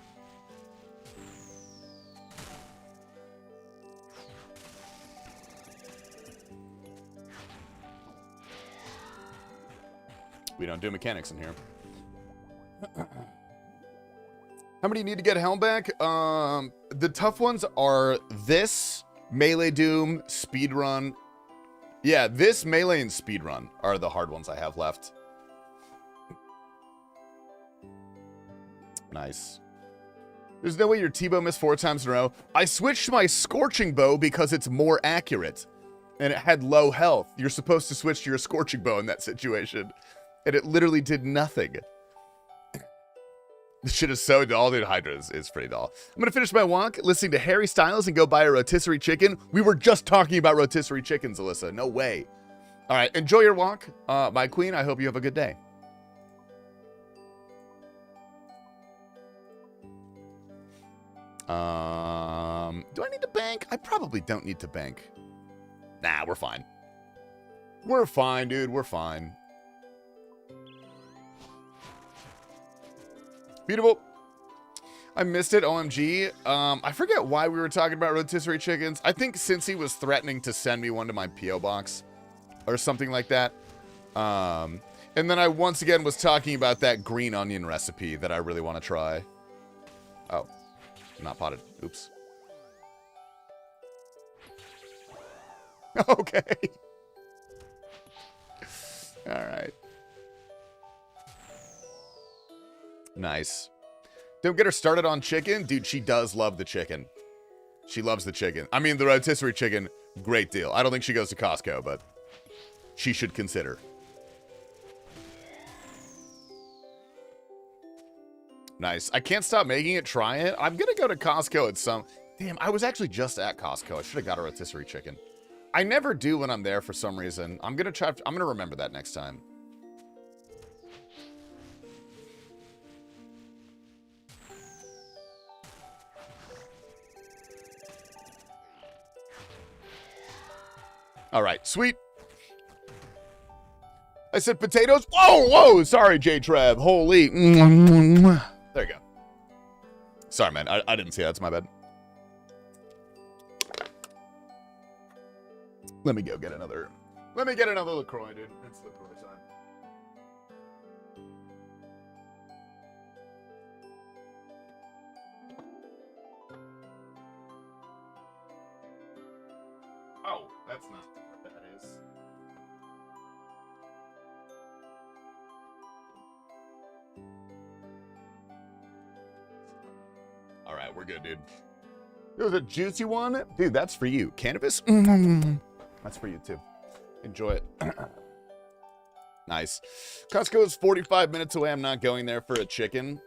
We don't do mechanics in here. How many do you need to get helm back? The tough ones are this, Melee Doom, Speedrun. Yeah, this, Melee, and Speedrun are the hard ones I have left. Nice. There's no way your T-bow missed 4 times in a row. I switched my Scorching Bow because it's more accurate. And it had low health. You're supposed to switch to your Scorching Bow in that situation. And it literally did nothing. This shit is so dull, dude. Hydra is pretty dull. I'm gonna finish my walk listening to Harry Styles and go buy a rotisserie chicken. We were just talking about rotisserie chickens, Alyssa. No way. All right, enjoy your walk, my queen. I hope you have a good day. Do I need to bank? I probably don't need to bank. Nah, we're fine. We're fine, dude. We're fine. Beautiful. I missed it, OMG. I forget why we were talking about rotisserie chickens. I think since he was threatening to send me one to my P.O. box or something like that. And then I once again was talking about that green onion recipe that I really want to try. Oh, not potted. Oops. Okay. All right. Nice. Don't get her started on chicken. Dude, she does love the chicken. She loves the chicken. I mean, the rotisserie chicken, great deal. I don't think she goes to Costco, but she should consider. Nice. I can't stop making it. Try it. I'm going to go to Costco at some... Damn, I was actually just at Costco. I should have got a rotisserie chicken. I never do when I'm there for some reason. I'm going to remember that next time. All right, sweet. I said potatoes. Whoa, sorry, J-Trev. Holy. There you go. Sorry, man. I didn't see that. That's my bad. Let me go get another. Let me get another LaCroix, dude. It's LaCroix time. Oh, that's not what that is. All right, we're good, dude. There's a juicy one. Dude, that's for you. Cannabis? That's for you, too. Enjoy it. Nice. Costco is 45 minutes away. I'm not going there for a chicken.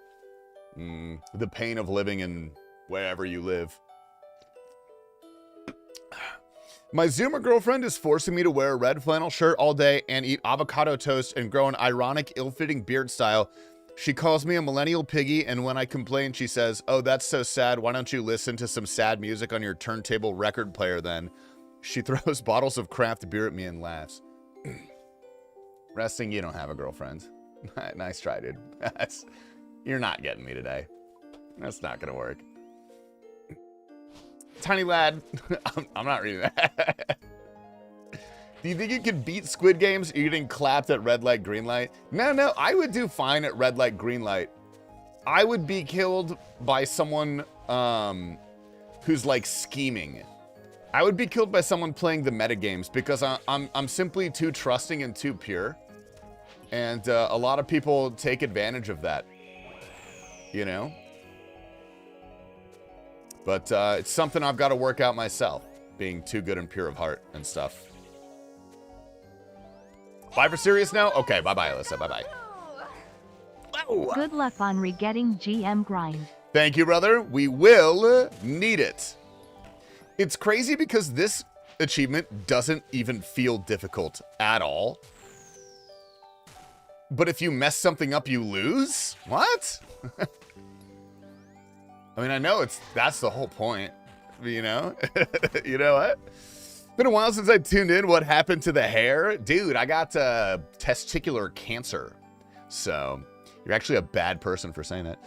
The pain of living in wherever you live. My Zoomer girlfriend is forcing me to wear a red flannel shirt all day and eat avocado toast and grow an ironic, ill-fitting beard style. She calls me a millennial piggy, and when I complain, she says, "Oh, that's so sad. Why don't you listen to some sad music on your turntable record player then?" She throws bottles of craft beer at me and laughs. Resting, you don't have a girlfriend. Nice try, dude. You're not getting me today. That's not gonna work. Tiny lad, I'm not reading that. Do you think you could beat Squid Games eating clapped at red light, green light? No, I would do fine at red light, green light. I would be killed by someone who's like scheming. I would be killed by someone playing the metagames because I'm simply too trusting and too pure. And a lot of people take advantage of that, you know? But it's something I've got to work out myself, being too good and pure of heart and stuff. Bye for serious now? Okay, bye-bye, Alyssa. Bye-bye. Good luck on re-getting GM grind. Thank you, brother. We will need it. It's crazy because this achievement doesn't even feel difficult at all. But if you mess something up, you lose? What? I mean, I know that's the whole point, you know? You know what? Been a while since I tuned in. What happened to the hair? Dude, I got testicular cancer. So, you're actually a bad person for saying that.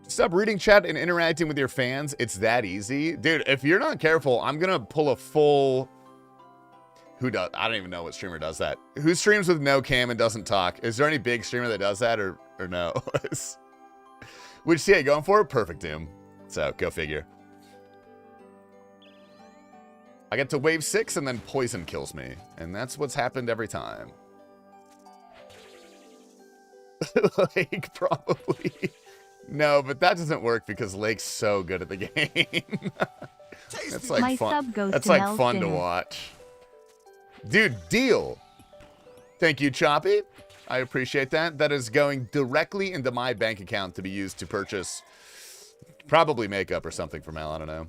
Stop reading chat and interacting with your fans. It's that easy. Dude, if you're not careful, I'm going to pull a full... Who does? I don't even know what streamer does that. Who streams with no cam and doesn't talk? Is there any big streamer that does that or no? Which CA going for? Perfect Doom. So, go figure. I get to wave 6 and then poison kills me. And that's what's happened every time. Lake, probably. No, but that doesn't work because Lake's so good at the game. That's like My fun. sub goes That's to like Mel's fun to dinner. watch. Dude, deal. Thank you, Choppy. I appreciate that. That is going directly into my bank account to be used to purchase probably makeup or something for Mel. I don't know.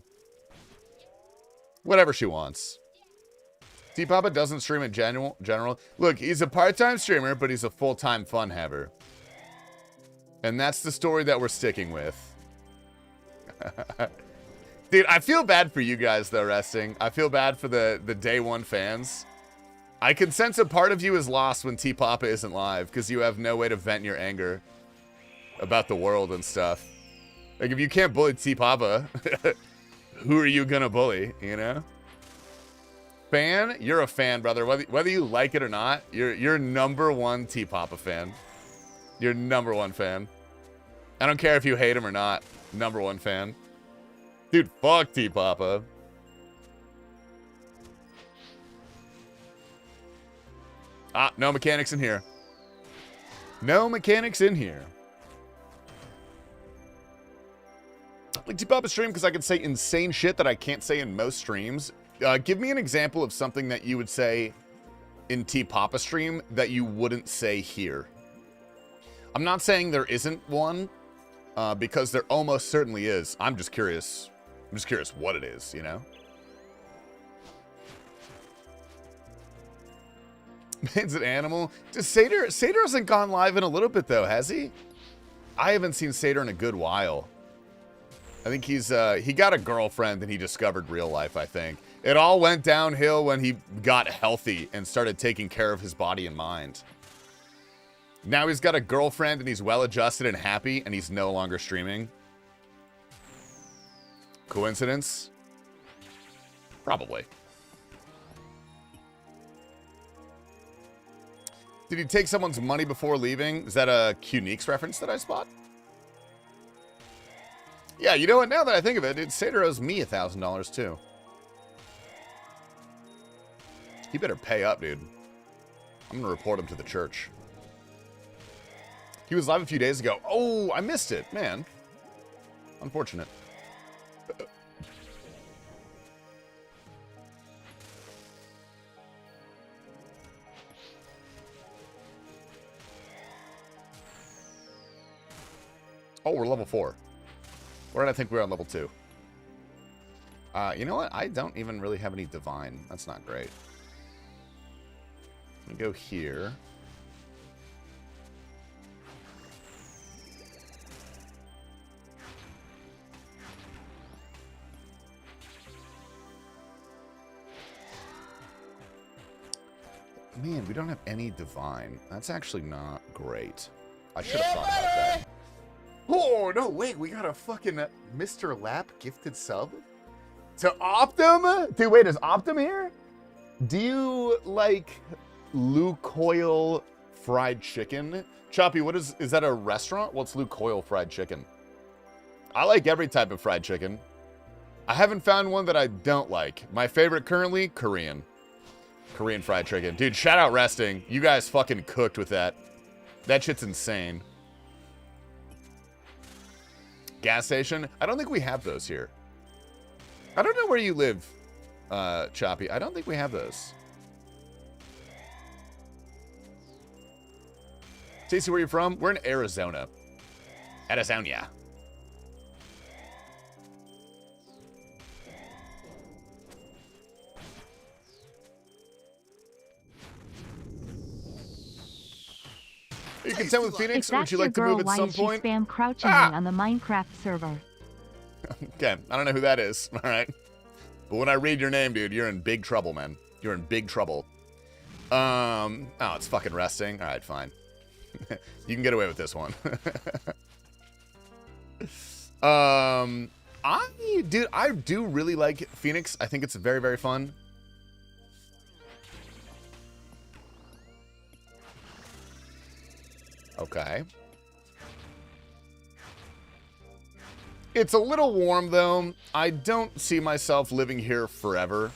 Whatever she wants. T-Papa doesn't stream in general. Look, he's a part-time streamer, but he's a full-time fun haver. And that's the story that we're sticking with. Dude, I feel bad for you guys, though, Resting. I feel bad for the day one fans. I can sense a part of you is lost when T-Papa isn't live, because you have no way to vent your anger about the world and stuff. Like, if you can't bully T-Papa, who are you gonna bully, you know? Fan? You're a fan, brother. Whether you like it or not, you're number one T-Papa fan. You're number one fan. I don't care if you hate him or not. Number one fan. Dude, fuck T-Papa. Ah, no mechanics in here. No mechanics in here. Like T-Papa stream because I can say insane shit that I can't say in most streams. Give me an example of something that you would say in T-Papa stream that you wouldn't say here. I'm not saying there isn't one, because there almost certainly is. I'm just curious. I'm just curious what it is, you know? Man's an animal. Just Satyr hasn't gone live in a little bit, though, has he? I haven't seen Satyr in a good while. I think he got a girlfriend and he discovered real life, I think. It all went downhill when he got healthy and started taking care of his body and mind. Now he's got a girlfriend and he's well-adjusted and happy and he's no longer streaming. Coincidence? Probably. Did he take someone's money before leaving? Is that a Qneeks reference that I spot? Yeah, you know what? Now that I think of it, Satyr owes me $1,000 too. He better pay up, dude. I'm gonna report him to the church. He was live a few days ago. Oh, I missed it, man. Unfortunate. Oh, we're level 4. Where did I think we were on level 2? You know what? I don't even really have any divine. That's not great. Let me go here. Man, we don't have any divine. That's actually not great. I should have thought about that. Oh, no, wait. We got a fucking Mr. Lap gifted sub to Optum? Dude, wait, is Optum here? Do you like Lukoil fried chicken? Choppy, what is that a restaurant? What's Lukoil fried chicken? I like every type of fried chicken. I haven't found one that I don't like. My favorite currently, Korean. Korean fried chicken. Dude, shout out Resting. You guys fucking cooked with that. That shit's insane. Gas station? I don't think we have those here. I don't know where you live, Choppy. I don't think we have those. Stacey, where are you from? We're in Arizona. Arizona. Are you content with Phoenix, If or would that's you your like to girl, move at why some is she point? spam crouching me on the Minecraft server? Okay, I don't know who that is, all right? But when I read your name, dude, you're in big trouble, man. You're in big trouble. Oh, it's fucking resting. All right, fine. You can get away with this one. I do really like Phoenix. I think it's very, very fun. Okay. It's a little warm, though. I don't see myself living here forever.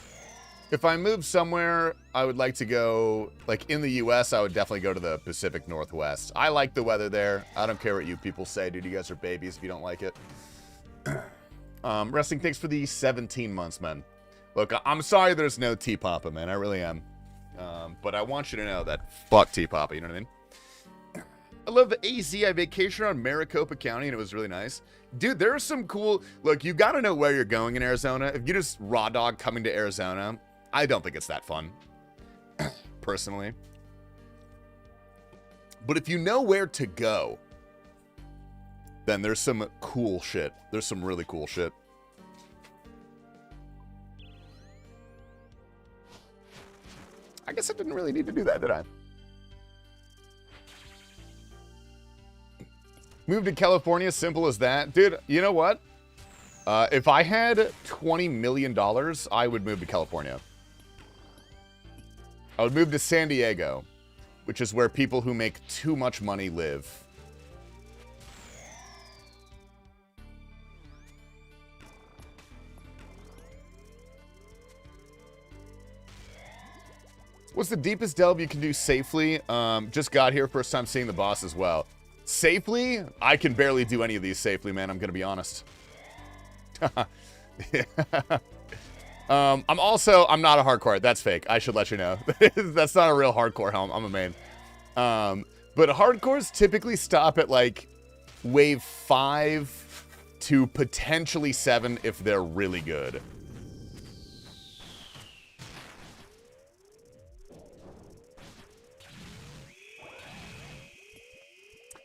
If I move somewhere, I would like to go, like in the US, I would definitely go to the Pacific Northwest. I like the weather there. I don't care what you people say, dude. You guys are babies if you don't like it. Wrestling, thanks for the 17 months, man. Look, I'm sorry there's no T-Papa, man. I really am. But I want you to know that fuck T-Papa, you know what I mean? I love AZ. I vacationed around Maricopa County, and it was really nice. Dude, there are some cool... Look, you got to know where you're going in Arizona. If you just raw dog coming to Arizona, I don't think it's that fun, personally. But if you know where to go, then there's some cool shit. There's some really cool shit. I guess I didn't really need to do that, did I? Move to California, simple as that. Dude, you know what? If I had $20 million, I would move to California. I would move to San Diego, which is where people who make too much money live. What's the deepest delve you can do safely? Just got here, first time seeing the boss as well. Safely? I can barely do any of these safely, man. I'm gonna be honest. I'm not a hardcore. That's fake. I should let you know. That's not a real hardcore helm. I'm a main. But hardcores typically stop at like wave 5 to potentially 7 if they're really good.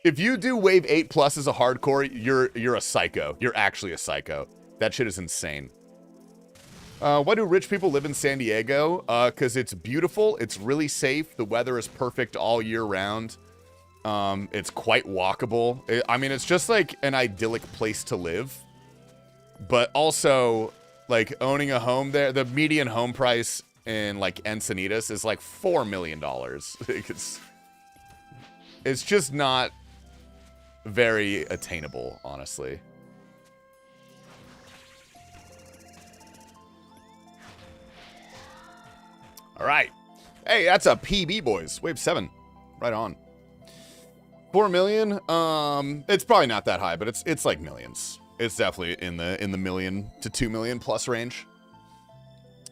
If you do wave 8 plus as a hardcore, you're a psycho. You're actually a psycho. That shit is insane. Why do rich people live in San Diego? Because it's beautiful. It's really safe. The weather is perfect all year round. It's quite walkable. I mean, it's just like an idyllic place to live. But also, like, owning a home there, the median home price in, like, Encinitas is like $4 million. It's just not very attainable, honestly. All right. Hey, that's a PB, boys. Wave 7. Right on. 4 million? It's probably not that high, but it's like millions. It's definitely in the million to 2 million plus range.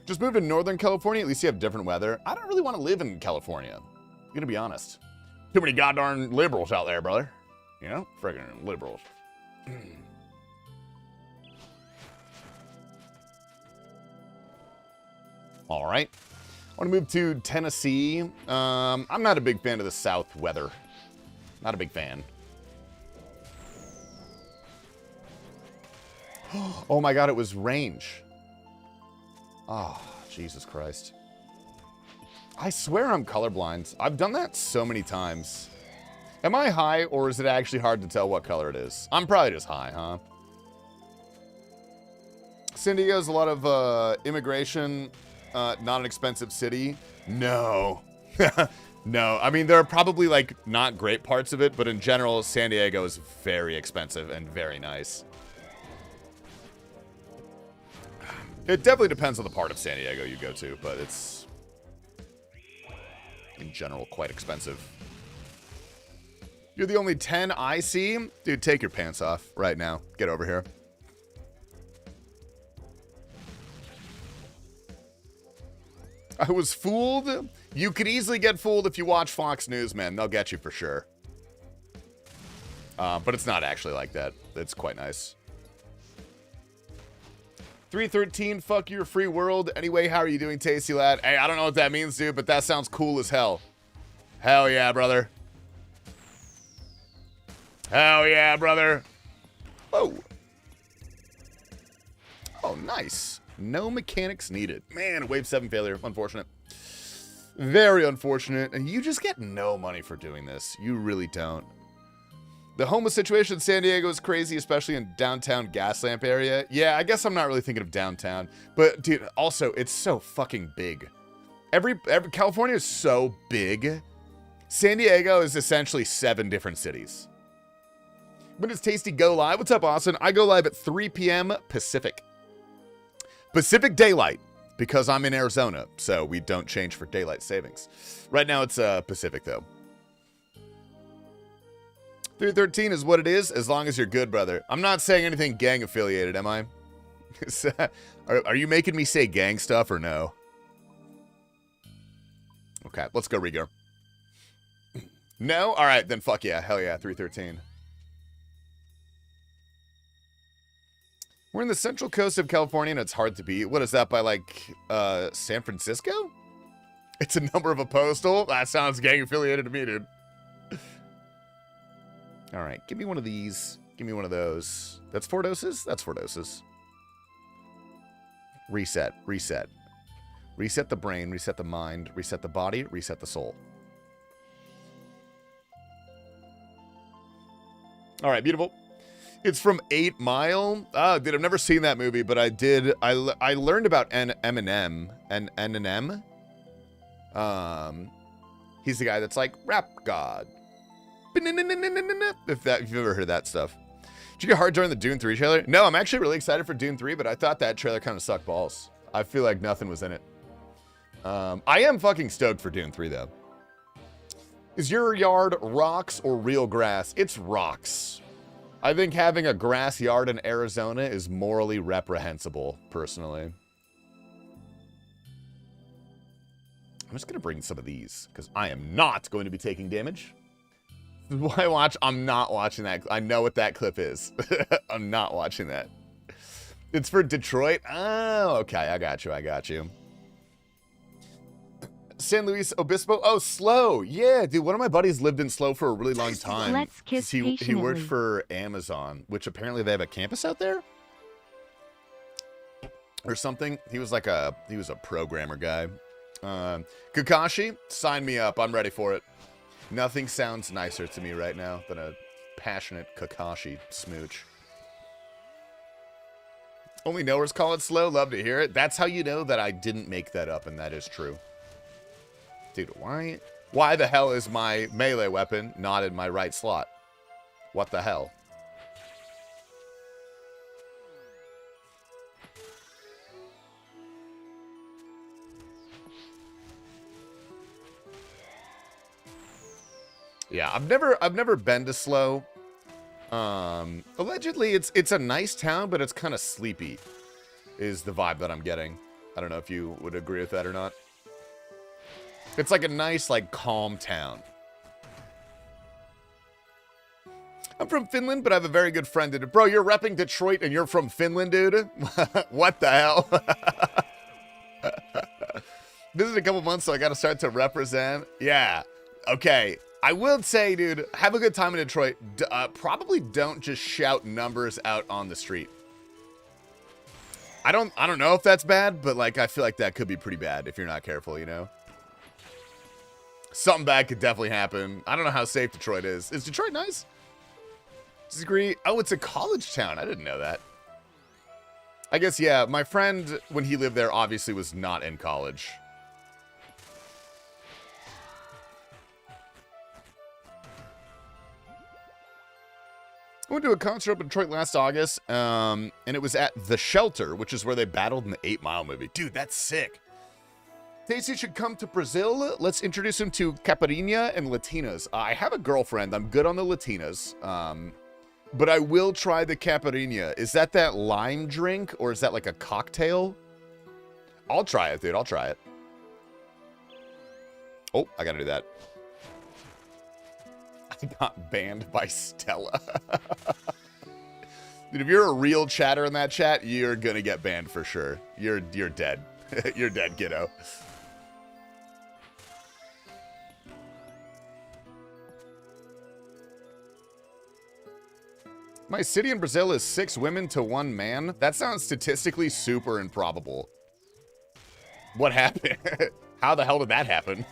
Just moved to Northern California. At least you have different weather. I don't really want to live in California. I'm gonna be honest. Too many goddamn liberals out there, brother. You know? Friggin' liberals. All right. I want to move to Tennessee. I'm not a big fan of the South weather. Not a big fan. Oh my god, it was range. Oh, Jesus Christ. I swear I'm colorblind. I've done that so many times. Am I high, or is it actually hard to tell what color it is? I'm probably just high, huh? San Diego's a lot of immigration, not an expensive city. No. No, I mean, there are probably, like, not great parts of it, but in general, San Diego is very expensive and very nice. It definitely depends on the part of San Diego you go to, but it's, in general, quite expensive. You're the only 10 I see? Dude, take your pants off right now. Get over here. I was fooled. You could easily get fooled if you watch Fox News, man. They'll get you for sure. But it's not actually like that. It's quite nice. 313, fuck your free world. Anyway, how are you doing, Tasty Lad? Hey, I don't know what that means, dude, but that sounds cool as hell. Hell yeah, brother. Hell yeah, brother. Oh. Oh, nice. No mechanics needed. Man, wave 7 failure. Unfortunate. Very unfortunate. And you just get no money for doing this. You really don't. The homeless situation in San Diego is crazy, especially in downtown gas lamp area. Yeah, I guess I'm not really thinking of downtown. But, dude, also, it's so fucking big. Every California is so big. San Diego is essentially 7 different cities. When does Tasty go live? What's up, Austin? I go live at 3 p.m. Pacific. Pacific Daylight, because I'm in Arizona, so we don't change for daylight savings. Right now, it's Pacific, though. 313 is what it is, as long as you're good, brother. I'm not saying anything gang-affiliated, am I? Are you making me say gang stuff or no? Okay, let's go, Rigo. No? All right, then fuck yeah. Hell yeah, 313. We're in the central coast of California, and it's hard to beat. What is that, by, like, San Francisco? It's a number of a postal? That sounds gang-affiliated to me, dude. All right, give me one of these. Give me one of those. That's 4 doses? That's 4 doses. Reset, reset. Reset the brain, reset the mind, reset the body, reset the soul. All right, beautiful. It's from 8 Mile. Ah, dude, I've never seen that movie, but I did. I learned about Eminem and Eminem. He's the guy that's like rap god. If you've ever heard of that stuff. Did you get hard during the Dune 3 trailer? No, I'm actually really excited for Dune 3, but I thought that trailer kind of sucked balls. I feel like nothing was in it. I am fucking stoked for Dune 3 though. Is your yard rocks or real grass? It's rocks. I think having a grass yard in Arizona is morally reprehensible, personally. I'm just going to bring some of these, because I am not going to be taking damage. Why watch? I'm not watching that. I know what that clip is. I'm not watching that. It's for Detroit? Oh, okay. I got you. I got you. San Luis Obispo. Oh, Slow. Yeah, dude. One of my buddies lived in Slow for a really long time. Let's kiss he worked patiently. for Amazon, which apparently they have a campus out there or something. He was like a programmer guy. Kakashi, sign me up. I'm ready for it. Nothing sounds nicer to me right now than a passionate Kakashi smooch. Only knowers call it Slow. Love to hear it. That's how you know that I didn't make that up, and that is true. Dude, why the hell is my melee weapon not in my right slot? What the hell? Yeah, I've never been to Slow. Allegedly it's a nice town, but it's kind of sleepy, is the vibe that I'm getting. I don't know if you would agree with that or not. It's like a nice, like, calm town. I'm from Finland, but I have a very good friend in it. Bro, you're repping Detroit and you're from Finland, dude? What the hell? Visit a couple months, so I got to start to represent. Yeah. Okay. I will say, dude, have a good time in Detroit. Probably don't just shout numbers out on the street. I don't know if that's bad, but like I feel like that could be pretty bad if you're not careful, you know. Something bad could definitely happen. I don't know how safe Detroit is. Is Detroit nice? Disagree. Oh, it's a college town. I didn't know that. I guess, yeah, my friend, when he lived there, obviously was not in college. I went to a concert up in Detroit last August, and it was at The Shelter, which is where they battled in the 8 Mile movie. Dude, that's sick. Tasty should come to Brazil. Let's introduce him to Caipirinha and Latinas. I have a girlfriend. I'm good on the Latinas, but I will try the Caipirinha. Is that lime drink, or is that like a cocktail? I'll try it, dude. I'll try it. Oh, I gotta do that. I got banned by Stella. Dude, if you're a real chatter in that chat, you're gonna get banned for sure. You're dead. You're dead, kiddo. My city in Brazil is 6 women to 1 man. That sounds statistically super improbable. What happened? How the hell did that happen?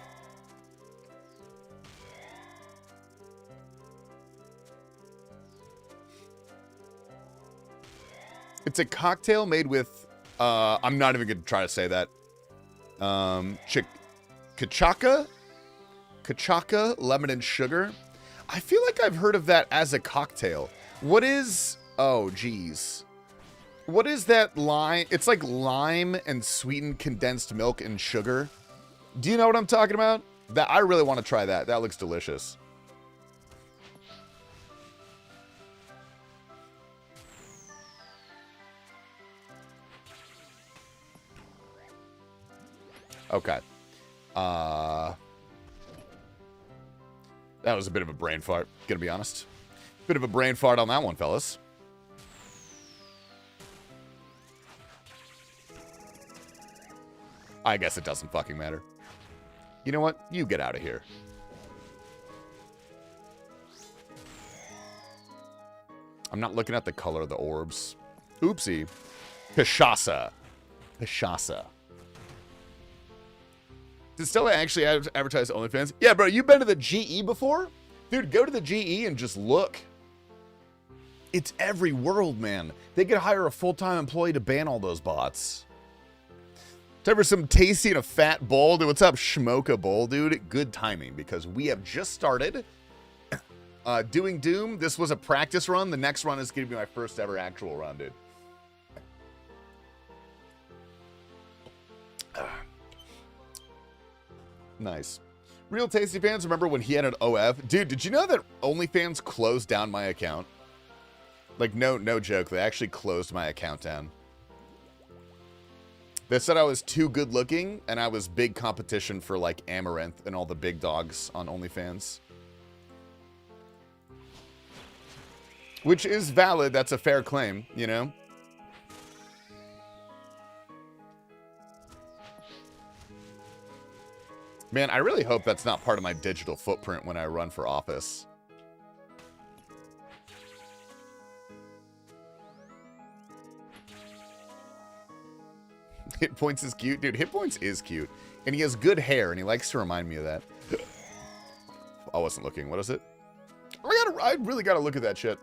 It's a cocktail made with, I'm not even going to try to say that. Kachaka, lemon and sugar. I feel like I've heard of that as a cocktail. What is, oh, geez. What is that lime? It's like lime and sweetened condensed milk and sugar. Do you know what I'm talking about? That I really want to try that. That looks delicious. Okay. That was a bit of a brain fart, gonna be honest. Bit of a brain fart on that one, fellas. I guess it doesn't fucking matter. You know what? You get out of here. I'm not looking at the color of the orbs. Oopsie. Pishasa. Did Stella actually advertise OnlyFans? Yeah, bro, you been to the GE before? Dude, go to the GE and just look. It's every world, man. They could hire a full-time employee to ban all those bots. Time for some tasty and a fat bowl. Dude, what's up, Schmoka Bowl, dude? Good timing, because we have just started doing Doom. This was a practice run. The next run is going to be my first ever actual run, dude. Nice. Real Tasty fans, remember when he had an OF? Dude, did you know that OnlyFans closed down my account? Like, no joke. They actually closed my account down. They said I was too good looking, and I was big competition for, like, Amaranth and all the big dogs on OnlyFans. Which is valid. That's a fair claim, you know? Man, I really hope that's not part of my digital footprint when I run for office. Hit Points is cute. Dude, Hit Points is cute. And he has good hair, and he likes to remind me of that. I wasn't looking. What is it? I really gotta look at that shit.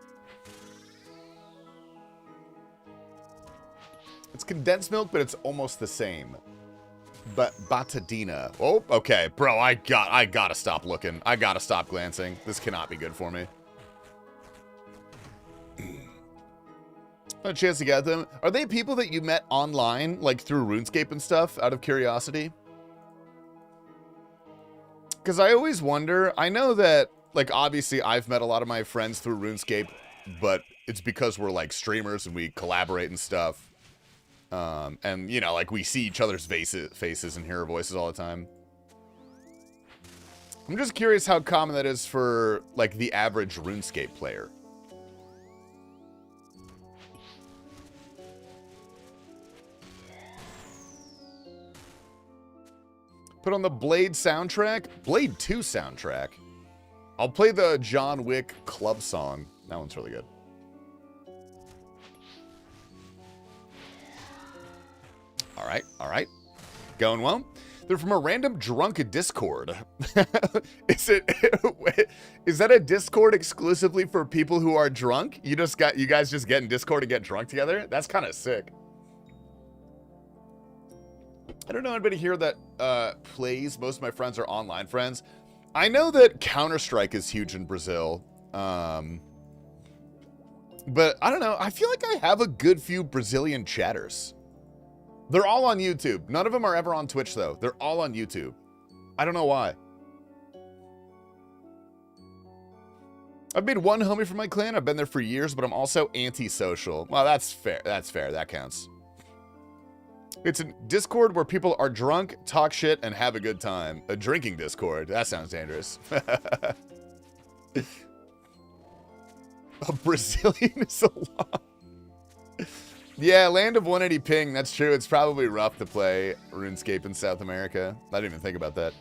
It's condensed milk, but it's almost the same. But Batadina. Oh, okay. Bro, I gotta stop looking. I gotta stop glancing. This cannot be good for me. A chance to get them. Are they people that you met online, like through RuneScape and stuff, out of curiosity? Because I always wonder. I know that, like, obviously I've met a lot of my friends through RuneScape, but it's because we're, like, streamers and we collaborate and stuff. And, you know, like, we see each other's faces and hear our voices all the time. I'm just curious how common that is for, like, the average RuneScape player. Put on the Blade soundtrack? Blade 2 soundtrack. I'll play the John Wick club song. That one's really good. All right, all right. Going well. They're from a random drunk Discord. Is that a Discord exclusively for people who are drunk? You guys just get in Discord and get drunk together? That's kind of sick. I don't know anybody here that plays. Most of my friends are online friends. I know that Counter-Strike is huge in Brazil. But I don't know. I feel like I have a good few Brazilian chatters. They're all on YouTube. None of them are ever on Twitch, though. They're all on YouTube. I don't know why. I've made one homie from my clan. I've been there for years, but I'm also antisocial. Well, that's fair. That's fair. That counts. It's a Discord where people are drunk, talk shit, and have a good time. A drinking Discord. That sounds dangerous. A Brazilian is a lot. Yeah, land of 180 ping. That's true. It's probably rough to play RuneScape in South America. I didn't even think about that.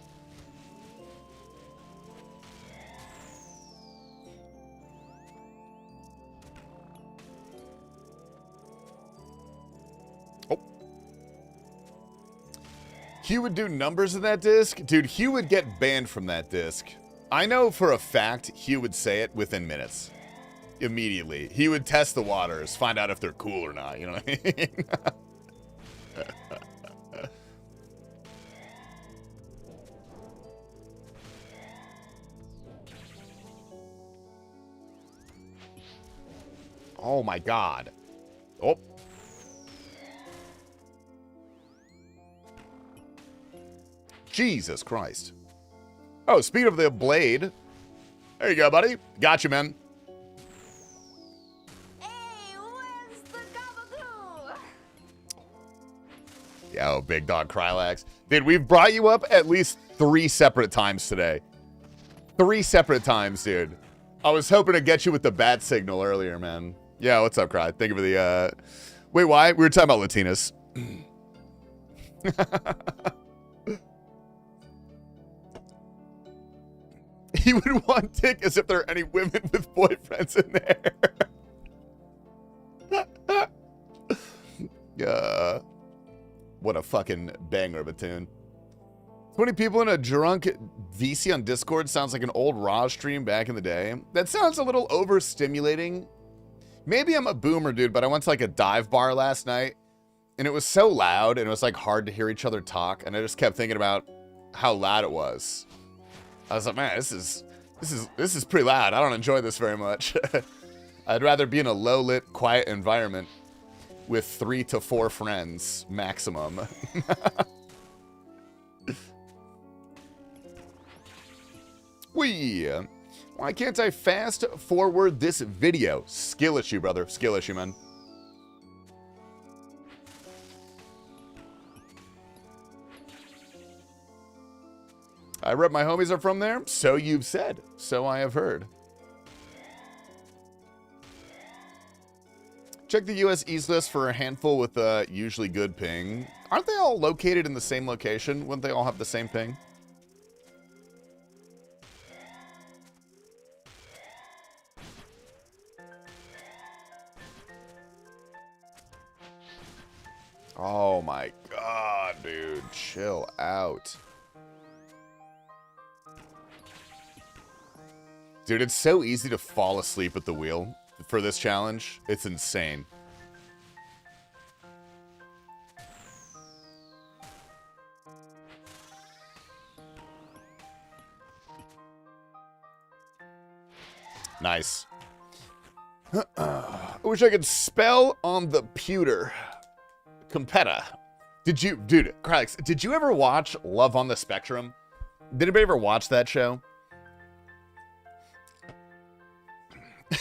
Oh. Hugh would do numbers in that disc? Dude, Hugh would get banned from that disc. I know for a fact Hugh would say it within minutes. Immediately. He would test the waters, find out if they're cool or not, you know what I mean? Oh my god. Oh. Jesus Christ. Oh, speaking of the blade. There you go, buddy. Got you, man. Yo, big dog Krylax. Dude, we've brought you up at least 3 separate times today. 3 separate times, dude. I was hoping to get you with the bat signal earlier, man. Yeah, what's up, Cry? Thank you for the, Wait, why? We were talking about Latinas. He would want dick as if there are any women with boyfriends in there. What a fucking banger of a tune. 20 people in a drunk VC on Discord sounds like an old Raj stream back in the day. That sounds a little overstimulating. Maybe I'm a boomer, dude, but I went to like a dive bar last night, and it was so loud, and it was like hard to hear each other talk, and I just kept thinking about how loud it was. I was like, man, this is pretty loud. I don't enjoy this very much. I'd rather be in a low-lit, quiet environment with 3 to 4 friends, maximum. Wee. Why can't I fast forward this video? Skill issue, brother. Skill issue, man. I read my homies are from there. So you've said. So I have heard. Check the US East list for a handful with usually good ping. Aren't they all located in the same location? Wouldn't they all have the same ping? Oh my god, dude. Chill out. Dude, it's so easy to fall asleep at the wheel for this challenge. It's insane. Nice. I wish I could spell on the pewter. Competa. Did you, dude, Krylex, did you ever watch Love on the Spectrum? Did anybody ever watch that show?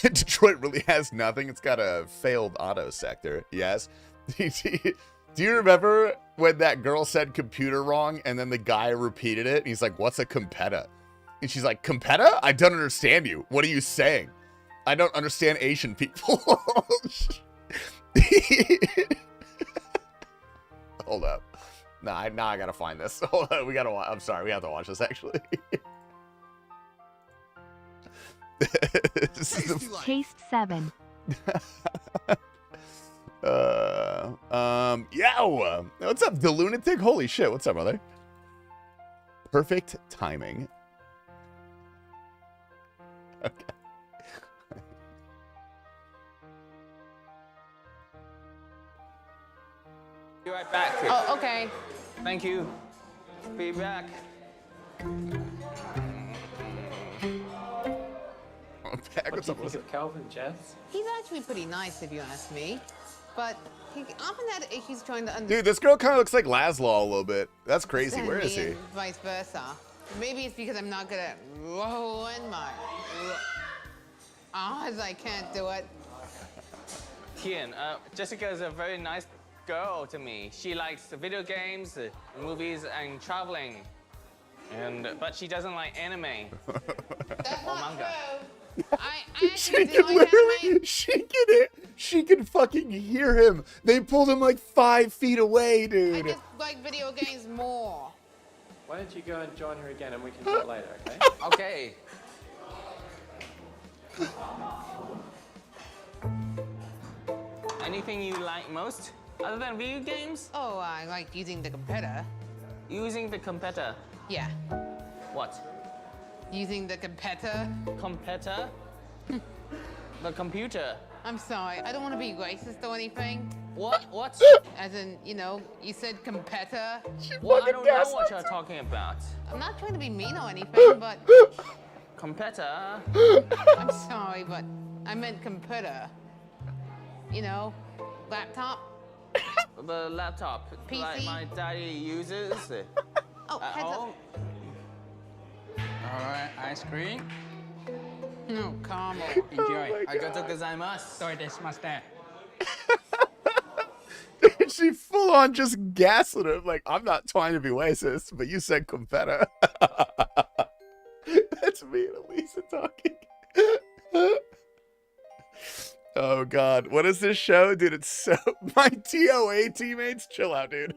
Detroit really has nothing. It's got a failed auto sector. Yes. Do you remember when that girl said computer wrong and then the guy repeated it? And he's like, what's a competa? And she's like, competa? I don't understand you. What are you saying? I don't understand Asian people. Hold up. Nah, now I gotta find this. Hold on, we gotta watch. I'm sorry, we have to watch this actually. This is the- TastyLife. Taste 7. Yo! What's up, the lunatic? Holy shit, what's up, brother? Perfect timing. Okay. Be right back. Oh, okay. Thank you. Be back. I'm back. What's up, what's up? Calvin, Jess? He's actually pretty nice, if you ask me. But he often had issues trying to Dude, this girl kind of looks like Laszlo a little bit. That's crazy. understand Where is me he? and vice versa. Maybe it's because I'm not good at rolling my R's. I can't do it. Kian, Jessica is a very nice girl to me. She likes video games, movies, and traveling. But she doesn't like anime. That's not manga. true. I actually She do can like anime. literally, she can fucking hear him. They pulled him like 5 feet away, I dude. just like video games more. Why don't you go and join her again and we can talk later, okay? Okay. Anything you like most other than video games? Oh, I like using the computer. Using the computer. Yeah, What? using the computer. Computer? The computer. I'm sorry, I don't want to be racist or anything. What? What? As in, you know, you said competitor. Well, I don't know what you're talking about. I'm not trying to be mean or anything, but Computer? I'm sorry, but I meant computer. You know, laptop. The laptop. PC? Like my daddy uses Oh, at heads home. All right, ice cream. up. No, caramel. Enjoy. Arigatou gozaimasu. Sorry, desumaste. She full on just gaslit him. Like, I'm not trying to be racist, but you said competitor. That's me and Elisa talking. Oh God, what is this show, dude? It's so my TOA teammates. Chill out, dude.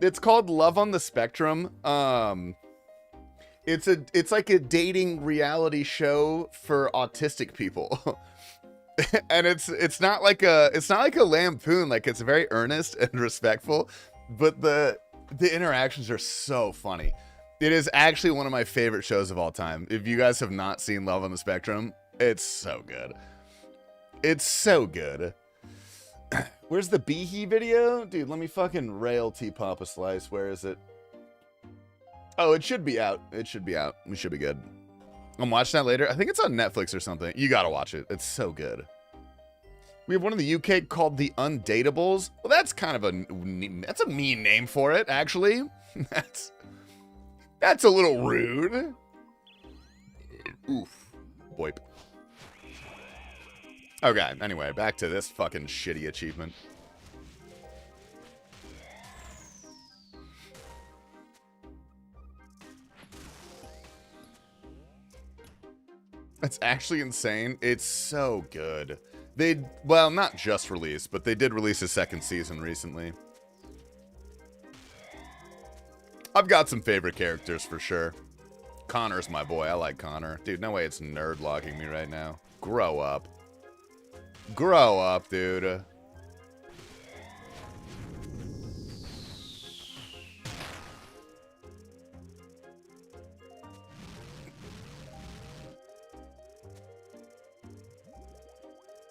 It's called Love on the Spectrum. It's like a dating reality show for autistic people. And it's not like a lampoon. Like, it's very earnest and respectful, but the interactions are so funny. It is actually one of my favorite shows of all time. If you guys have not seen Love on the Spectrum, it's so good. It's so good. Where's the Beehee video? Dude, let me fucking rail T-Papa Slice. Where is it? Oh, it should be out. It should be out. We should be good. I'm watching that later. I think it's on Netflix or something. You gotta watch it. It's so good. We have one in the UK called The Undateables. Well, that's kind of a mean name for it, actually. That's a little rude. Oof. Boip. Okay, anyway, back to this fucking shitty achievement. That's actually insane. It's so good. Well, not just released, but they did release a second season recently. I've got some favorite characters for sure. Connor's my boy. I like Connor. Dude, no way it's nerd logging me right now. Grow up. Grow up, dude.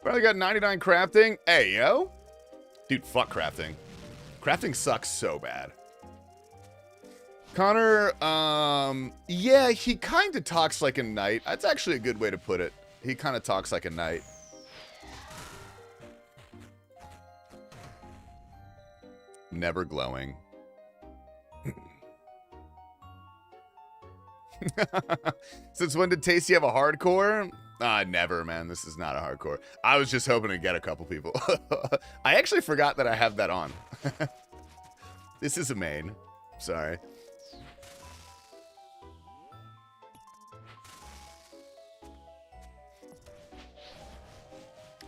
Probably got 99 crafting. Hey, yo. Dude, fuck crafting. Crafting sucks so bad. Connor, yeah, he kind of talks like a knight. That's actually a good way to put it. He kind of talks like a knight. Never glowing. Since when did Tasty have a hardcore? Never, man. This is not a hardcore. I was just hoping to get a couple people. I actually forgot that I have that on. This is a main. Sorry.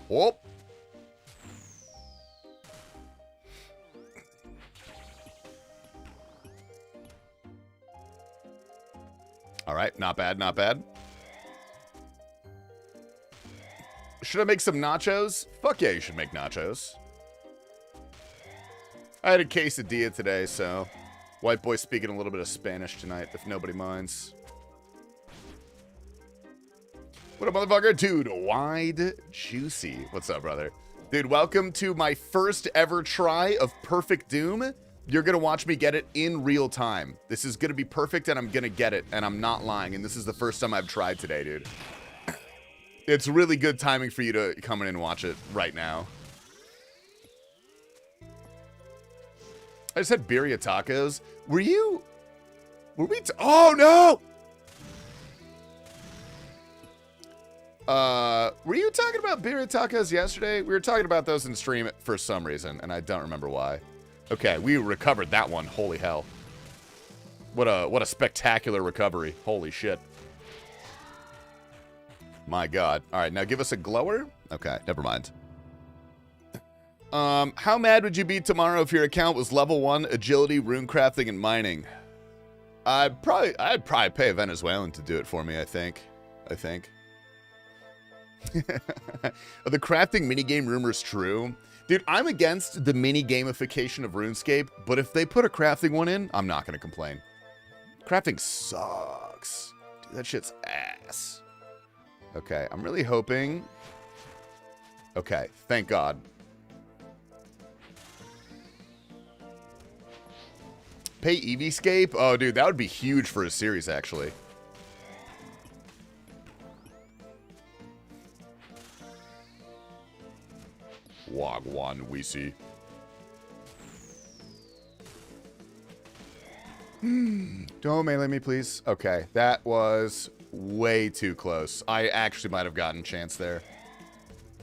Whoop. All right, not bad, not bad. Should I make some nachos? Fuck yeah, you should make nachos. I had a quesadilla today, so white boy speaking a little bit of Spanish tonight, if nobody minds. What up, motherfucker? Dude, wide juicy. What's up, brother? Dude, welcome to my first ever try of Perfect Doom. You're going to watch me get it in real time. This is going to be perfect, and I'm going to get it, and I'm not lying, and this is the first time I've tried today, dude. It's really good timing for you to come in and watch it right now. I just had birria tacos. Were we oh, no! Were you talking about birria tacos yesterday? We were talking about those in stream for some reason, and I don't remember why. Okay, we recovered that one. Holy hell. What a spectacular recovery. Holy shit. My god. All right, now give us a glower. Okay, never mind. How mad would you be tomorrow if your account was level 1 agility, rune crafting, and mining? I'd probably pay a Venezuelan to do it for me, I think. Are the crafting minigame rumors true? Dude, I'm against the mini gamification of RuneScape, but if they put a crafting one in, I'm not going to complain. Crafting sucks. Dude, that shit's ass. Okay, I'm really hoping... Okay, thank God. Pay Eevescape? Oh, dude, that would be huge for a series, actually. Wagwan, we see. Don't melee me, please. Okay, that was way too close. I actually might have gotten a chance there.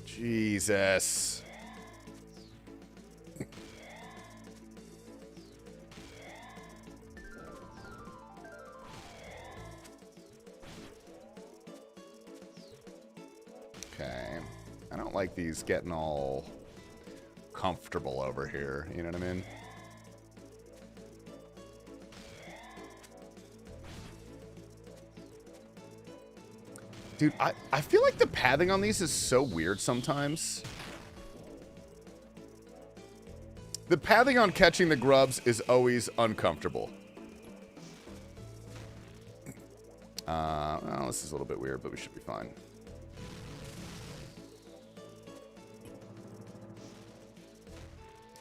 Jesus. Okay. I don't like these getting all comfortable over here. You know what I mean? Dude, I feel like the pathing on these is so weird sometimes. The pathing on catching the grubs is always uncomfortable. Well, this is a little bit weird, but we should be fine.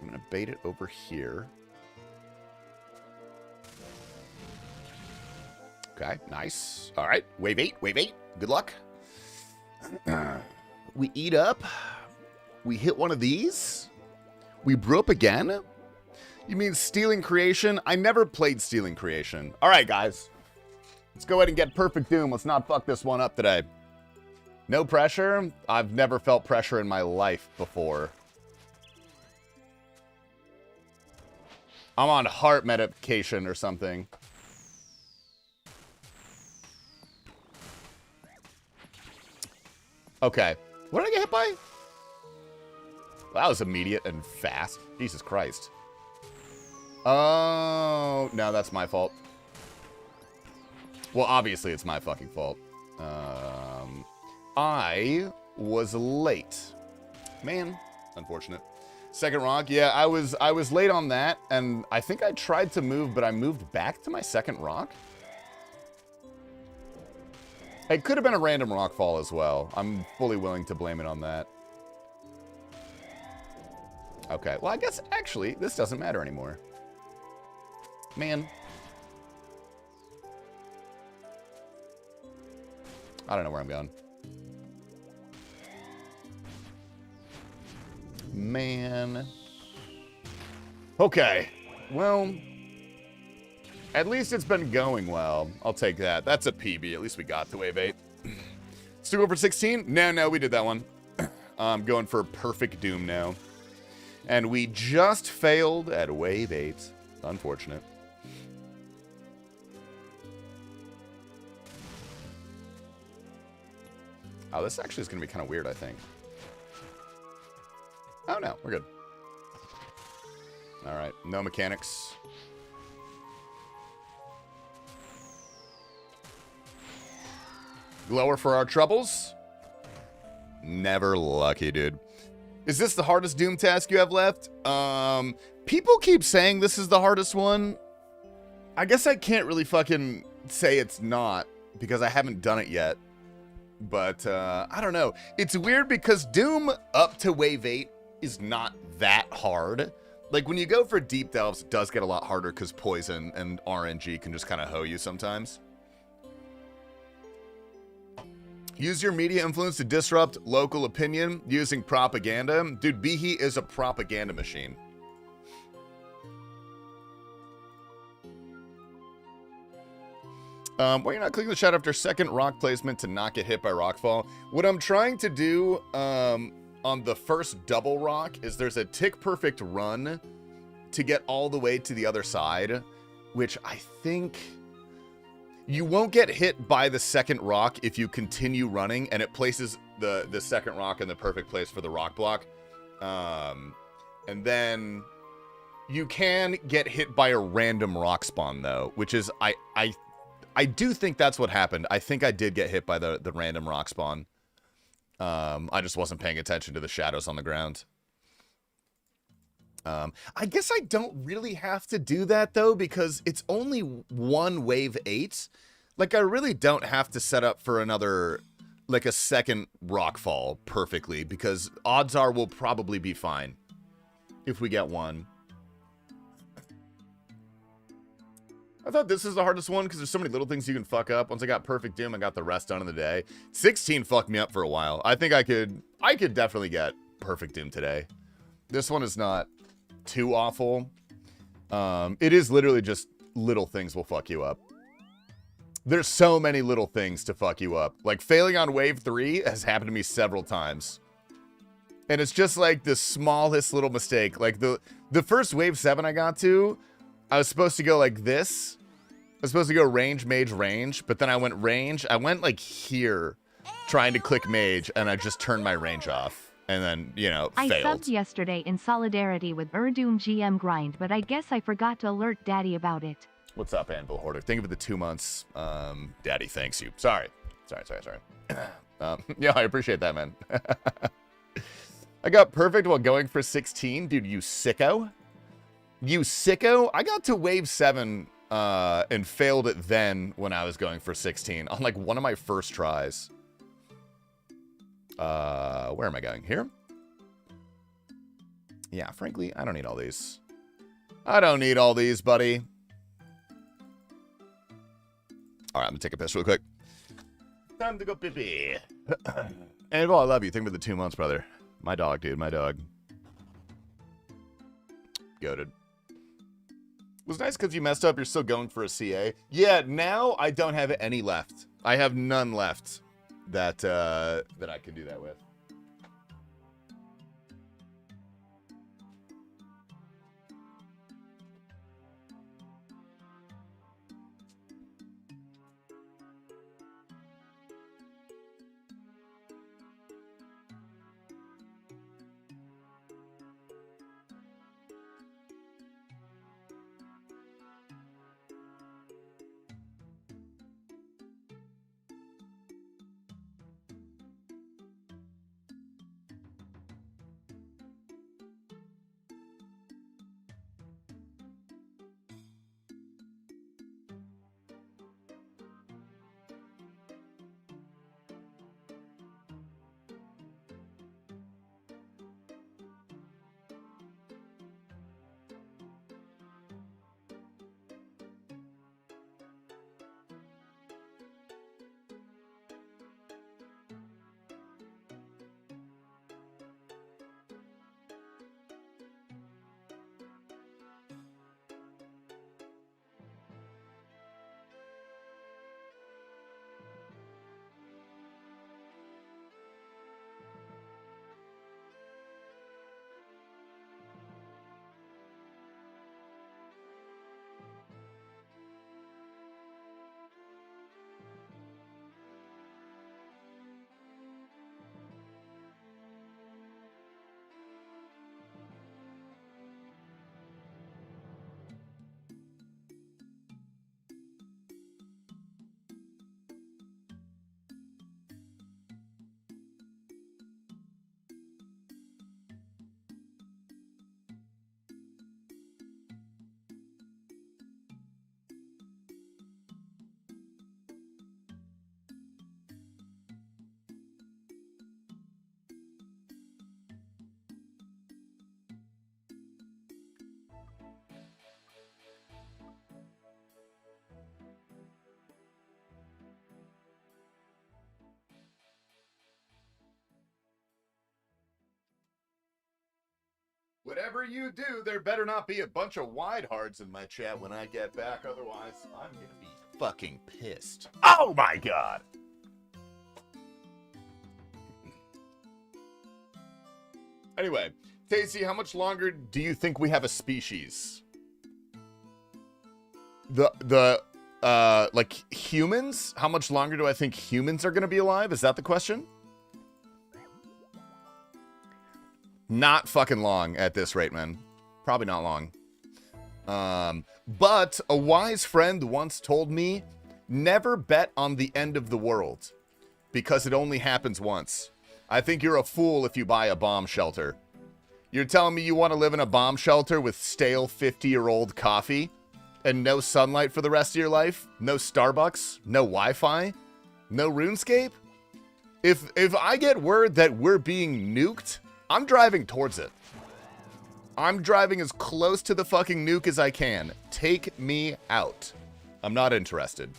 I'm going to bait it over here. Okay, nice. All right, wave 8, wave 8. Good luck. We eat up. We hit one of these. We brew up again. You mean Stealing Creation? I never played Stealing Creation. All right, guys. Let's go ahead and get Perfect Doom. Let's not fuck this one up today. No pressure. I've never felt pressure in my life before. I'm on heart medication or something. Okay. What did I get hit by? That was immediate and fast. Jesus Christ. Oh, no, that's my fault. Well, obviously it's my fucking fault. I was late. Man, unfortunate. Second rock, yeah, I was late on that, and I think I tried to move, but I moved back to my second rock. It could have been a random rock fall as well. I'm fully willing to blame it on that. Okay, well, I guess, actually, this doesn't matter anymore. Man. I don't know where I'm going. Man. Okay. Well, at least it's been going well. I'll take that. That's a PB. At least we got to wave 8. Let's do over 16? No, we did that one. I'm going for Perfect Doom now. And we just failed at wave 8. Unfortunate. Oh, this actually is going to be kind of weird, I think. Oh, no. We're good. All right. No mechanics. Lower for our troubles. Never lucky, dude. Is this the hardest Doom task you have left? People keep saying this is the hardest one. I guess I can't really fucking say it's not because I haven't done it yet. But I don't know. It's weird because Doom up to wave 8 is not that hard. Like when you go for deep delves, it does get a lot harder because poison and RNG can just kind of hoe you sometimes. Use your media influence to disrupt local opinion using propaganda. Dude, Behe is a propaganda machine. Why are you not clicking the shot after second rock placement to not get hit by rockfall? What I'm trying to do on the first double rock is there's a tick perfect run to get all the way to the other side, which I think you won't get hit by the second rock if you continue running and it places the second rock in the perfect place for the rock block. And then you can get hit by a random rock spawn though, which is, I do think that's what happened. I think I did get hit by the random rock spawn. I just wasn't paying attention to the shadows on the ground. I guess I don't really have to do that though, because it's only one wave 8. Like I really don't have to set up for another, like a second rockfall perfectly, because odds are we'll probably be fine if we get one. I thought this is the hardest one because there's so many little things you can fuck up. Once I got perfect Doom, I got the rest done in the day. 16 fucked me up for a while. I think I could definitely get perfect Doom today. This one is not too awful. It is literally just little things will fuck you up. There's so many little things to fuck you up. Like failing on wave 3 has happened to me several times. And it's just like the smallest little mistake. Like the first wave 7 I got to, I was supposed to go like this. I was supposed to go range, mage, range, but then I went range. I went like here trying to click mage and I just turned my range off. And then, you know, I failed. subbed yesterday in solidarity with Urdoom GM grind, but I guess I forgot to alert Daddy about it. What's up, Anvil Hoarder? Thank you for the 2 months. Daddy thanks you. Sorry. Yeah, I appreciate that, man. I got perfect while going for 16. Dude, you sicko. You sicko. I got to wave 7 and failed it then when I was going for 16 on like one of my first tries. Where am I going? Here? Yeah, frankly, I don't need all these. I don't need all these, buddy. All right, I'm gonna take a piss real quick. Time to go pee-pee. And well, I love you. Think about the 2 months, brother. My dog, dude. My dog. Goated. Was nice because you messed up. You're still going for a CA. Yeah, now I don't have any left. I have none left that I can do that with. Whatever you do, there better not be a bunch of wide hards in my chat when I get back. Otherwise, I'm gonna be fucking pissed. Oh my god! Anyway, Tasty, how much longer do you think we have a species? Like humans? How much longer do I think humans are gonna be alive? Is that the question? Not fucking long at this rate, man. Probably not long. But a wise friend once told me, never bet on the end of the world, because it only happens once. I think you're a fool if you buy a bomb shelter. You're telling me you want to live in a bomb shelter with stale 50-year-old coffee and no sunlight for the rest of your life? No Starbucks? No Wi-Fi? No RuneScape? If I get word that we're being nuked, I'm driving towards it. I'm driving as close to the fucking nuke as I can. Take me out. I'm not interested.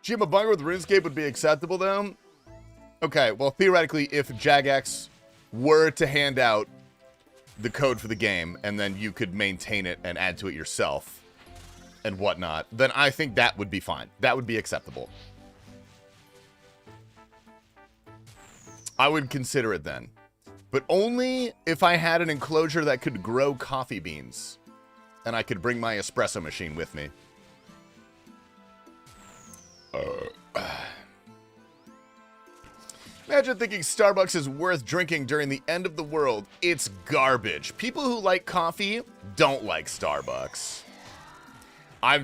Jim, a bunker with RuneScape would be acceptable, though? Okay, well, theoretically, if Jagex were to hand out the code for the game, and then you could maintain it and add to it yourself, and whatnot, then I think that would be fine. That would be acceptable. I would consider it then. But only if I had an enclosure that could grow coffee beans, and I could bring my espresso machine with me. Imagine thinking Starbucks is worth drinking during the end of the world. It's garbage. People who like coffee don't like Starbucks.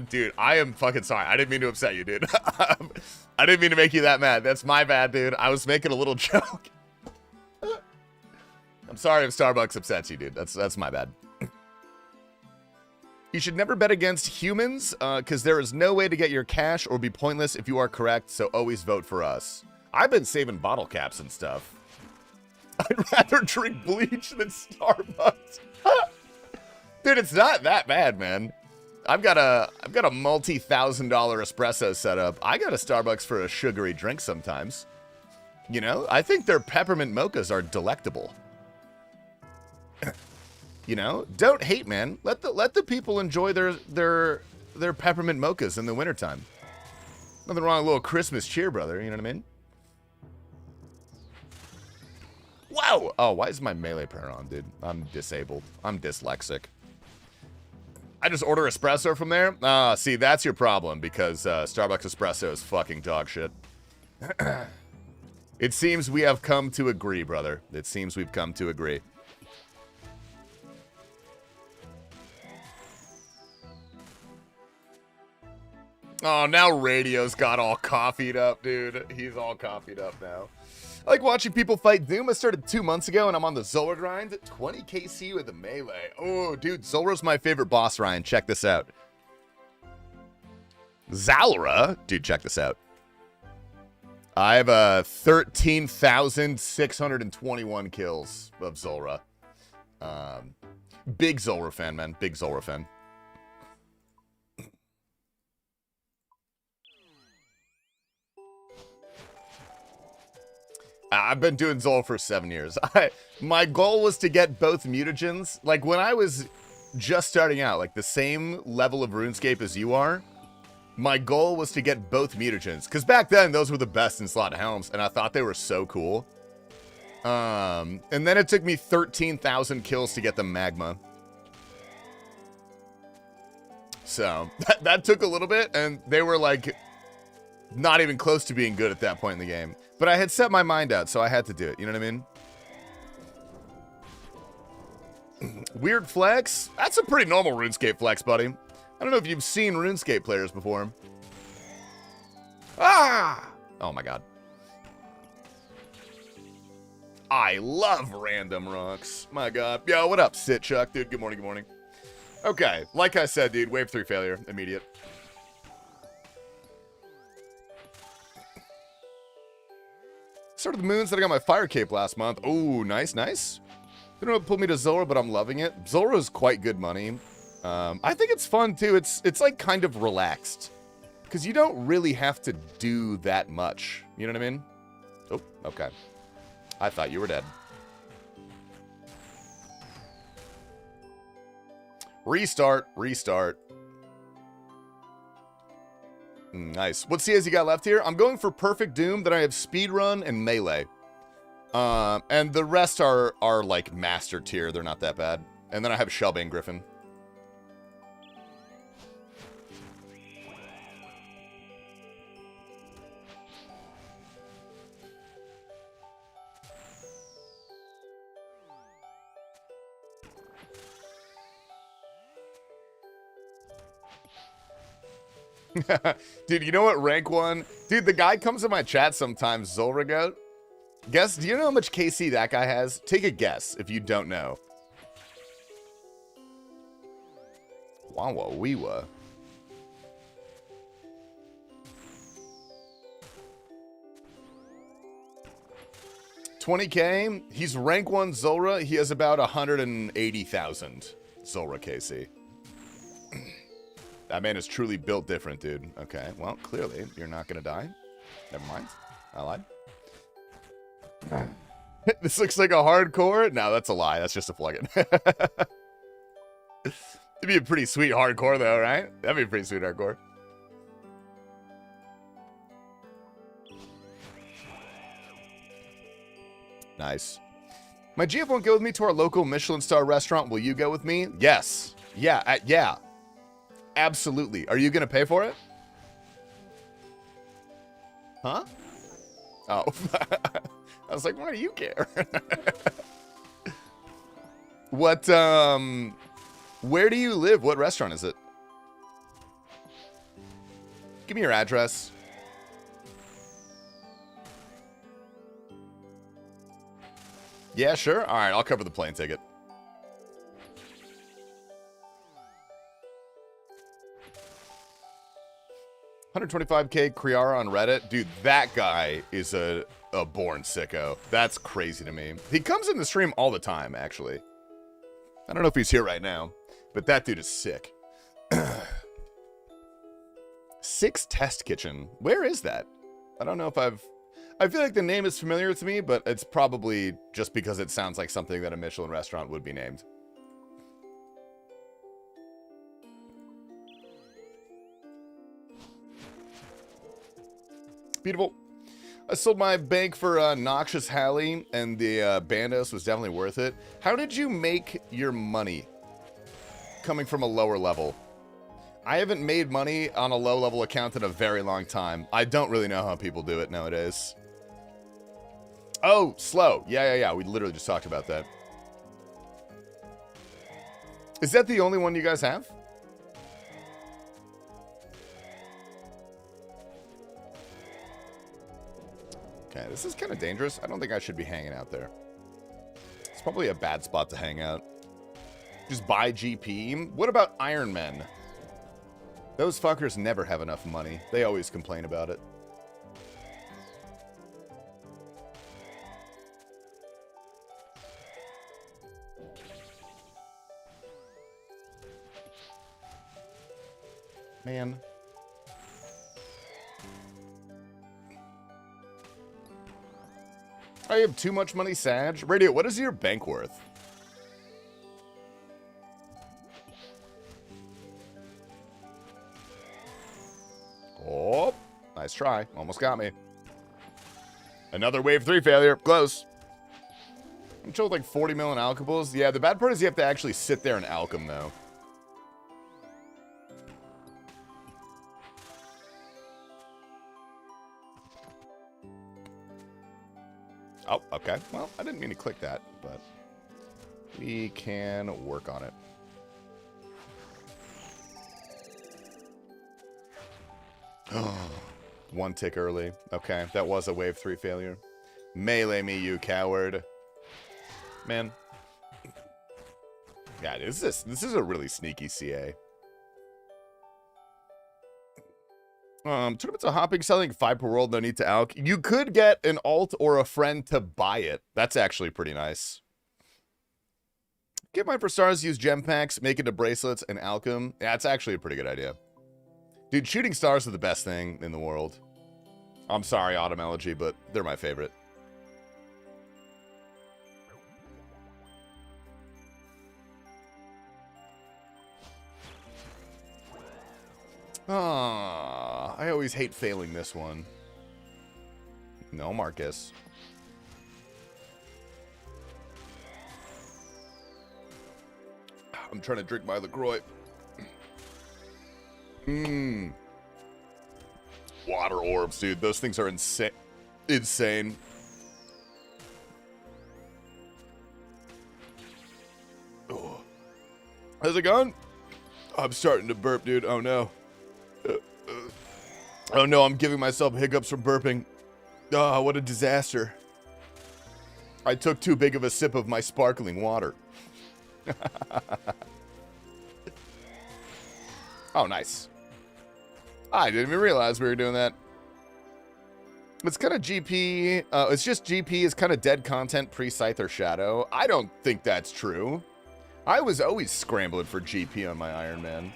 Dude, I am fucking sorry. I didn't mean to upset you, dude. I didn't mean to make you that mad. That's my bad, dude. I was making a little joke. I'm sorry if Starbucks upsets you, dude. That's my bad. You should never bet against humans, because there is no way to get your cash or be pointless if you are correct, so always vote for us. I've been saving bottle caps and stuff. I'd rather drink bleach than Starbucks. Dude, it's not that bad, man. I've got a multi-$1,000 espresso setup. I got a Starbucks for a sugary drink sometimes. You know, I think their peppermint mochas are delectable. You know, don't hate, man. Let the people enjoy their peppermint mochas in the wintertime. Nothing wrong with a little Christmas cheer, brother. You know what I mean? Wow! Oh, why is my melee prayer on, dude? I'm disabled. I'm dyslexic. I just order espresso from there? See, that's your problem, because Starbucks espresso is fucking dog shit. It seems we have come to agree, brother. It seems we've come to agree. Oh, now Radio's got all coffeeed up, dude. He's all coffeeed up now. I like watching people fight Doom. I started 2 months ago, and I'm on the Zulrah grind. 20 KC with a melee. Oh, dude, Zulrah's my favorite boss, Ryan. Check this out. Zulrah? Dude, check this out. I have 13,621 kills of Zulrah. Big Zulrah fan, man. Big Zulrah fan. I've been doing Zol for 7 years. My goal was to get both mutagens. Like, when I was just starting out, like the same level of RuneScape as you are, my goal was to get both mutagens. Because back then, those were the best in Slot Helms, and I thought they were so cool. And then it took me 13,000 kills to get the Magma. So, that took a little bit, and they were, like, not even close to being good at that point in the game. But I had set my mind out, so I had to do it. You know what I mean? Weird flex? That's a pretty normal RuneScape flex, buddy. I don't know if you've seen RuneScape players before. Ah! Oh my god. I love random rocks. My god. Yo, what up, Sit Chuck? Dude, good morning, good morning. Okay, like I said, dude, wave 3 failure. Immediate. Started the moons that I got my fire cape last month. Oh, nice, nice. I don't know what pulled me to Zulrah, but I'm loving it. Zulrah is quite good money. I think it's fun too. It's like kind of relaxed. Because you don't really have to do that much. You know what I mean? Oh, okay. I thought you were dead. Restart, restart. Nice. What CAs you got left here? I'm going for Perfect Doom, then I have Speedrun and Melee. And the rest are like Master tier. They're not that bad. And then I have Shellbane Griffin. Dude, you know what rank 1? Dude, the guy comes in my chat sometimes, Zolragoat. Guess, do you know how much KC that guy has? Take a guess if you don't know. Wawa weewa. $20K. He's rank 1 Zulra. He has about 180,000 Zulra KC. That man is truly built different, dude. Okay, well, clearly, you're not gonna die. Never mind. I lied. This looks like a hardcore. No, that's a lie. That's just a plugin. It'd be a pretty sweet hardcore, though, right? That'd be a pretty sweet hardcore. Nice. My GF won't go with me to our local Michelin star restaurant. Will you go with me? Yes. Yeah, yeah. Absolutely. Are you going to pay for it? Huh? Oh. I was like, why do you care? What, where do you live? What restaurant is it? Give me your address. Yeah, sure. All right, I'll cover the plane ticket. $125K Kriara on Reddit. Dude, that guy is a born sicko. That's crazy to me. He comes in the stream all the time, actually. I don't know if he's here right now, but that dude is sick. 6 Test Kitchen. Where is that? I don't know if I feel like the name is familiar to me, but it's probably just because it sounds like something that a Michelin restaurant would be named. Beautiful. I sold my bank for Noxious Hallie, and the Bandos was definitely worth it. How did you make your money coming from a lower level? I haven't made money on a low-level account in a very long time. I don't really know how people do it nowadays. Oh, slow. Yeah. We literally just talked about that. Is that the only one you guys have? Okay, this is kind of dangerous. I don't think I should be hanging out there. It's probably a bad spot to hang out. Just buy GP. What about Iron Men? Those fuckers never have enough money. They always complain about it. Man. I have too much money, Sag. Radio, what is your bank worth? Oh, nice try. Almost got me. Another wave 3 failure. Close. I'm told like 40 million alchables. Yeah, the bad part is you have to actually sit there and alchem, though. Oh, okay. Well, I didn't mean to click that, but we can work on it. One tick early. Okay, that was a wave 3 failure. Melee me, you coward. Man. Yeah, this is a really sneaky CA. Tournaments of hopping, selling 5 per world, no need to alch. You could get an alt or a friend to buy it. That's actually pretty nice. Get mine for stars, use gem packs, make it to bracelets, and alchem. Yeah, it's actually a pretty good idea. Dude, shooting stars are the best thing in the world. I'm sorry, Autumnology, but they're my favorite. Ah, I always hate failing this one. No, Marcus. I'm trying to drink my LaCroix. Mmm. Water orbs, dude. Those things are insane. Oh. How's it going? I'm starting to burp, dude. Oh, no. Oh, no. I'm giving myself hiccups from burping. Oh, what a disaster. I took too big of a sip of my sparkling water. Oh, nice. I didn't even realize we were doing that. It's kind of GP. It's just GP is kind of dead content pre-Scyther Shadow. I don't think that's true. I was always scrambling for GP on my Iron Man.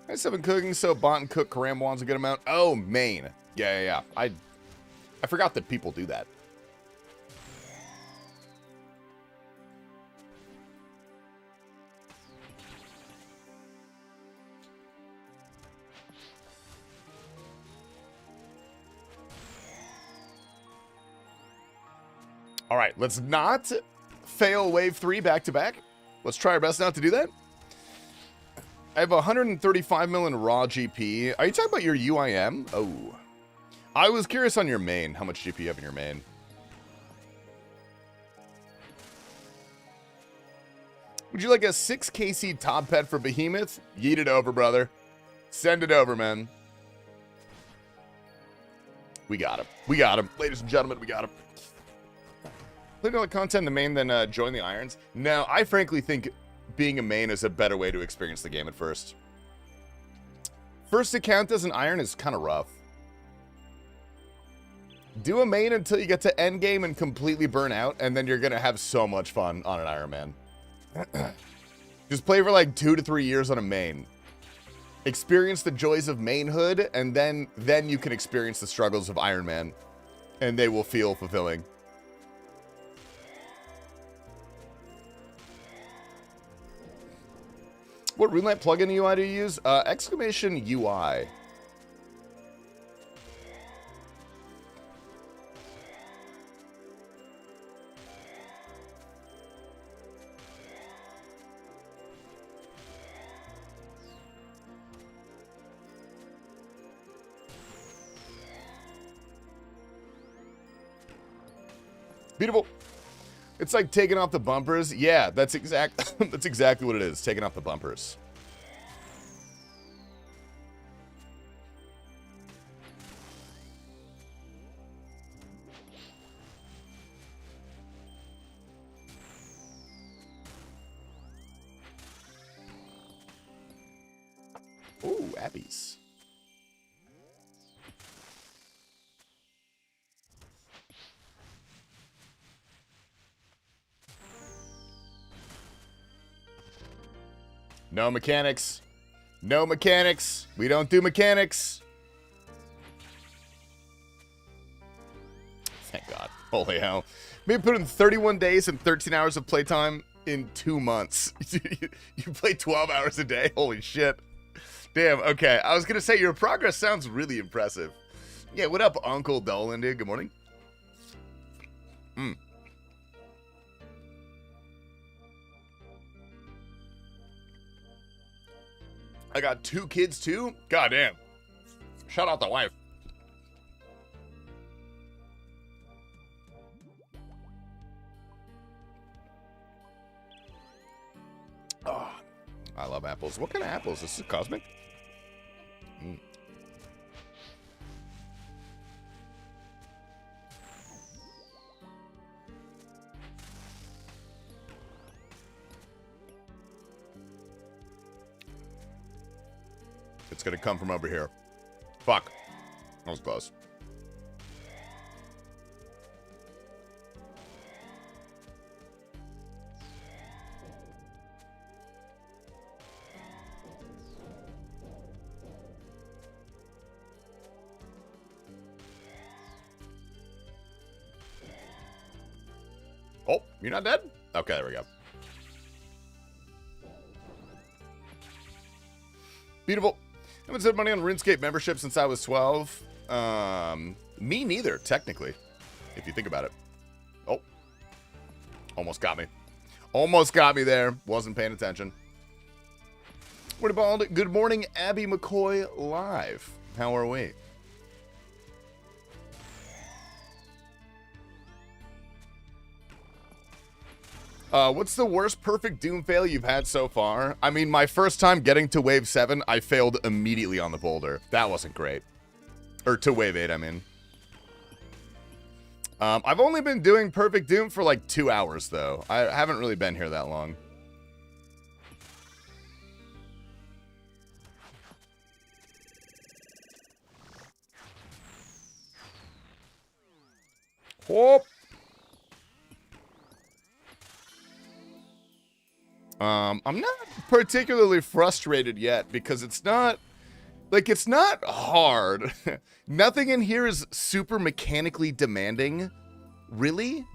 I just been cooking, so bought and cooked Karamwan's a good amount. Oh, main. Yeah. I forgot that people do that. All right, let's not fail wave 3 back to back. Let's try our best not to do that. I have 135 million raw GP. Are you talking about your UIM? Oh. I was curious on your main, how much GP you have in your main. Would you like a 6 KC top pet for Behemoth? Yeet it over, brother. Send it over, man. We got him. We got him. Ladies and gentlemen, we got him. Playing all the content in the main, then join the irons. No, I frankly think being a main is a better way to experience the game at first. First account as an iron is kind of rough. Do a main until you get to endgame and completely burn out, and then you're going to have so much fun on an Iron Man. Just play for like 2 to 3 years on a main. Experience the joys of mainhood, and then you can experience the struggles of Iron Man. And they will feel fulfilling. What RuneLite plugin UI do you use? Exclamation UI. Beautiful. It's like taking off the bumpers. Yeah, that's exactly what it is. Taking off the bumpers. Ooh, Abby's. No mechanics. No mechanics. We don't do mechanics. Thank God. Holy hell. Maybe put in 31 days and 13 hours of playtime in 2 months. You play 12 hours a day? Holy shit. Damn, okay. I was going to say, your progress sounds really impressive. Yeah, what up, Uncle Dolan, dude? Good morning. I got 2 kids, too? Goddamn. Shout out the wife. Oh, I love apples. What kind of apples? This is cosmic? It's gonna come from over here. Fuck. That was close. You're not dead? Okay, there we go. Beautiful. I haven't spent money on RuneScape membership since I was 12. Me neither, technically, if you think about it. Oh. Almost got me. Almost got me there. Wasn't paying attention. Good morning, Abby McCoy live. How are we? What's the worst perfect Doom fail you've had so far? I mean, my first time getting to wave 7, I failed immediately on the boulder. That wasn't great. Or to wave 8, I mean. I've only been doing perfect Doom for like 2 hours, though. I haven't really been here that long. Whoop. I'm not particularly frustrated yet because it's not, like, it's not hard. Nothing in here is super mechanically demanding, really.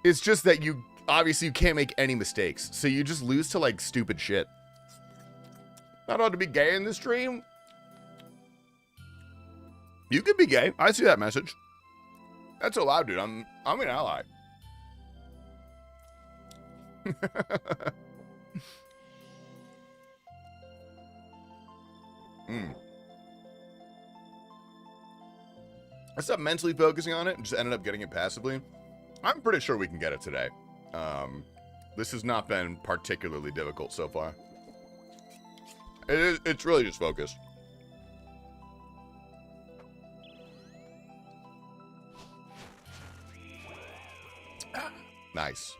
It's just that you, obviously, you can't make any mistakes, so you just lose to, like, stupid shit. Not allowed to be gay in this stream? You could be gay. I see that message. That's allowed, dude. I'm an ally. I stopped mentally focusing on it and just ended up getting it passively. I'm pretty sure we can get it today. This has not been particularly difficult so far. It's really just focus. Nice.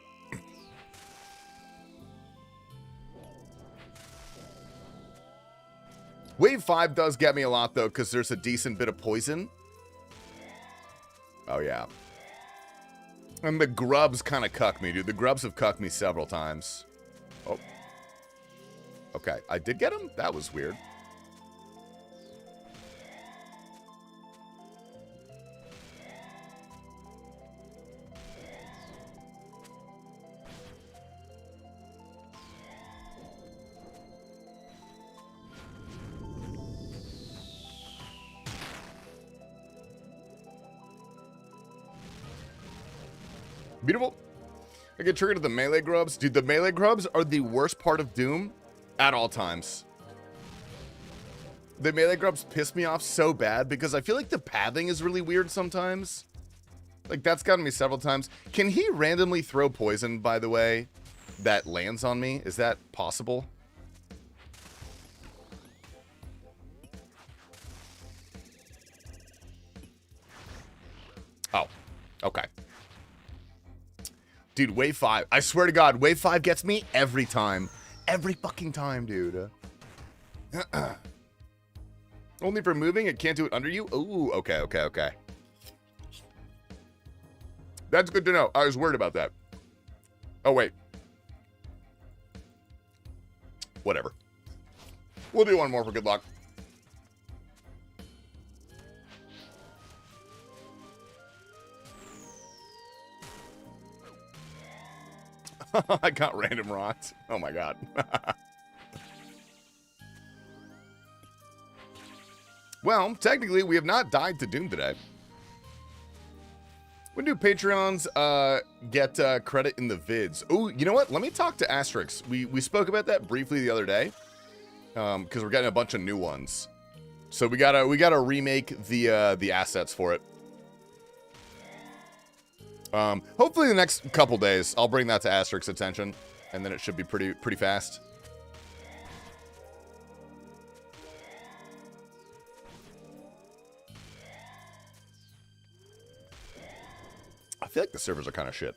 Wave 5 does get me a lot, though, because there's a decent bit of poison. Oh, yeah. And the grubs kind of cuck me, dude. The grubs have cucked me several times. Oh. Okay, I did get him? That was weird. Beautiful. I get triggered to the melee grubs. Dude, the melee grubs are the worst part of Doom at all times. The melee grubs piss me off so bad because I feel like the pathing is really weird sometimes. Like, that's gotten me several times. Can he randomly throw poison, by the way, that lands on me? Is that possible? Oh, okay. Dude, wave 5. I swear to God, wave 5 gets me every time. Every fucking time, dude. Only for moving? It can't do it under you? Ooh, okay. That's good to know. I was worried about that. Oh, wait. Whatever. We'll do one more for good luck. I got random rots. Oh my God. Well, technically, we have not died to Doom today. When do Patreons get credit in the vids? Oh, you know what? Let me talk to Asterix. We spoke about that briefly the other day, because we're getting a bunch of new ones. So we gotta remake the assets for it. Hopefully the next couple days, I'll bring that to Asterix's attention, and then it should be pretty fast. I feel like the servers are kind of shit.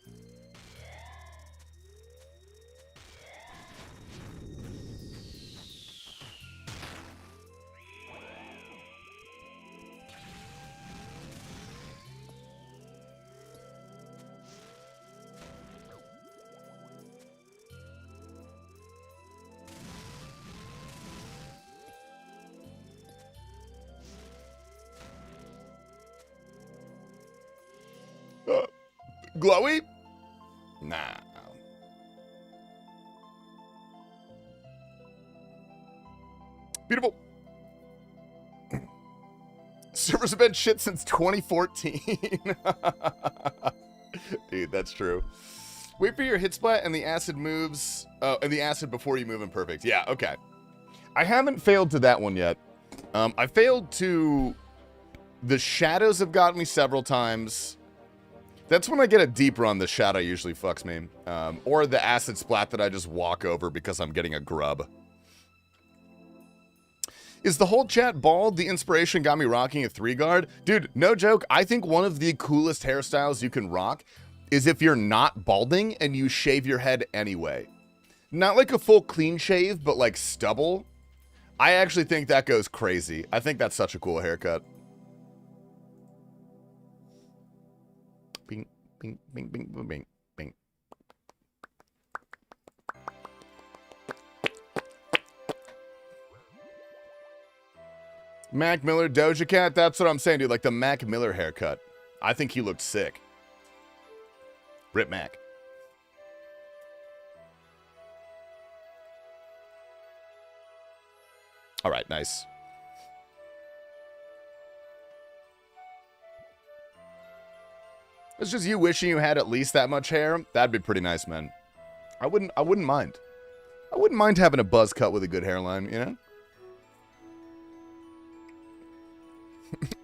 Glowy? Nah. Beautiful. Servers have been shit since 2014. Dude, that's true. Wait for your hit splat and the acid moves. Oh, and the acid before you move in perfect. Yeah, okay. I haven't failed to that one yet. I failed to... The shadows have gotten me several times. That's when I get a deep run, the shadow usually fucks me. Or the acid splat that I just walk over because I'm getting a grub. Is the whole chat bald? The inspiration got me rocking a 3-guard. Dude, no joke. I think one of the coolest hairstyles you can rock is if you're not balding and you shave your head anyway. Not like a full clean shave, but like stubble. I actually think that goes crazy. I think that's such a cool haircut. Bing, bing, bing, bing, bing, bing, bing. Mac Miller Doja Cat, that's what I'm saying, dude. Like the Mac Miller haircut. I think he looked sick. Rip Mac. All right, nice. It's just you wishing you had at least that much hair. That'd be pretty nice, man. I wouldn't mind. I wouldn't mind having a buzz cut with a good hairline, you know?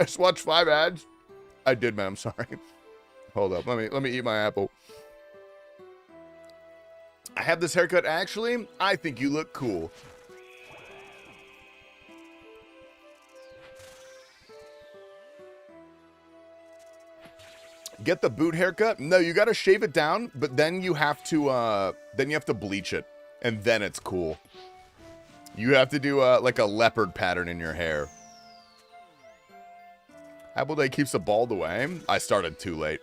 I just watched 5 ads. I did, man. I'm sorry. Hold up. Let me eat my apple. I have this haircut. Actually, I think you look cool. Get the boot haircut? No, you got to shave it down, but then you have to bleach it, and then it's cool. You have to do like a leopard pattern in your hair. Apple Day keeps the bald away. I started too late.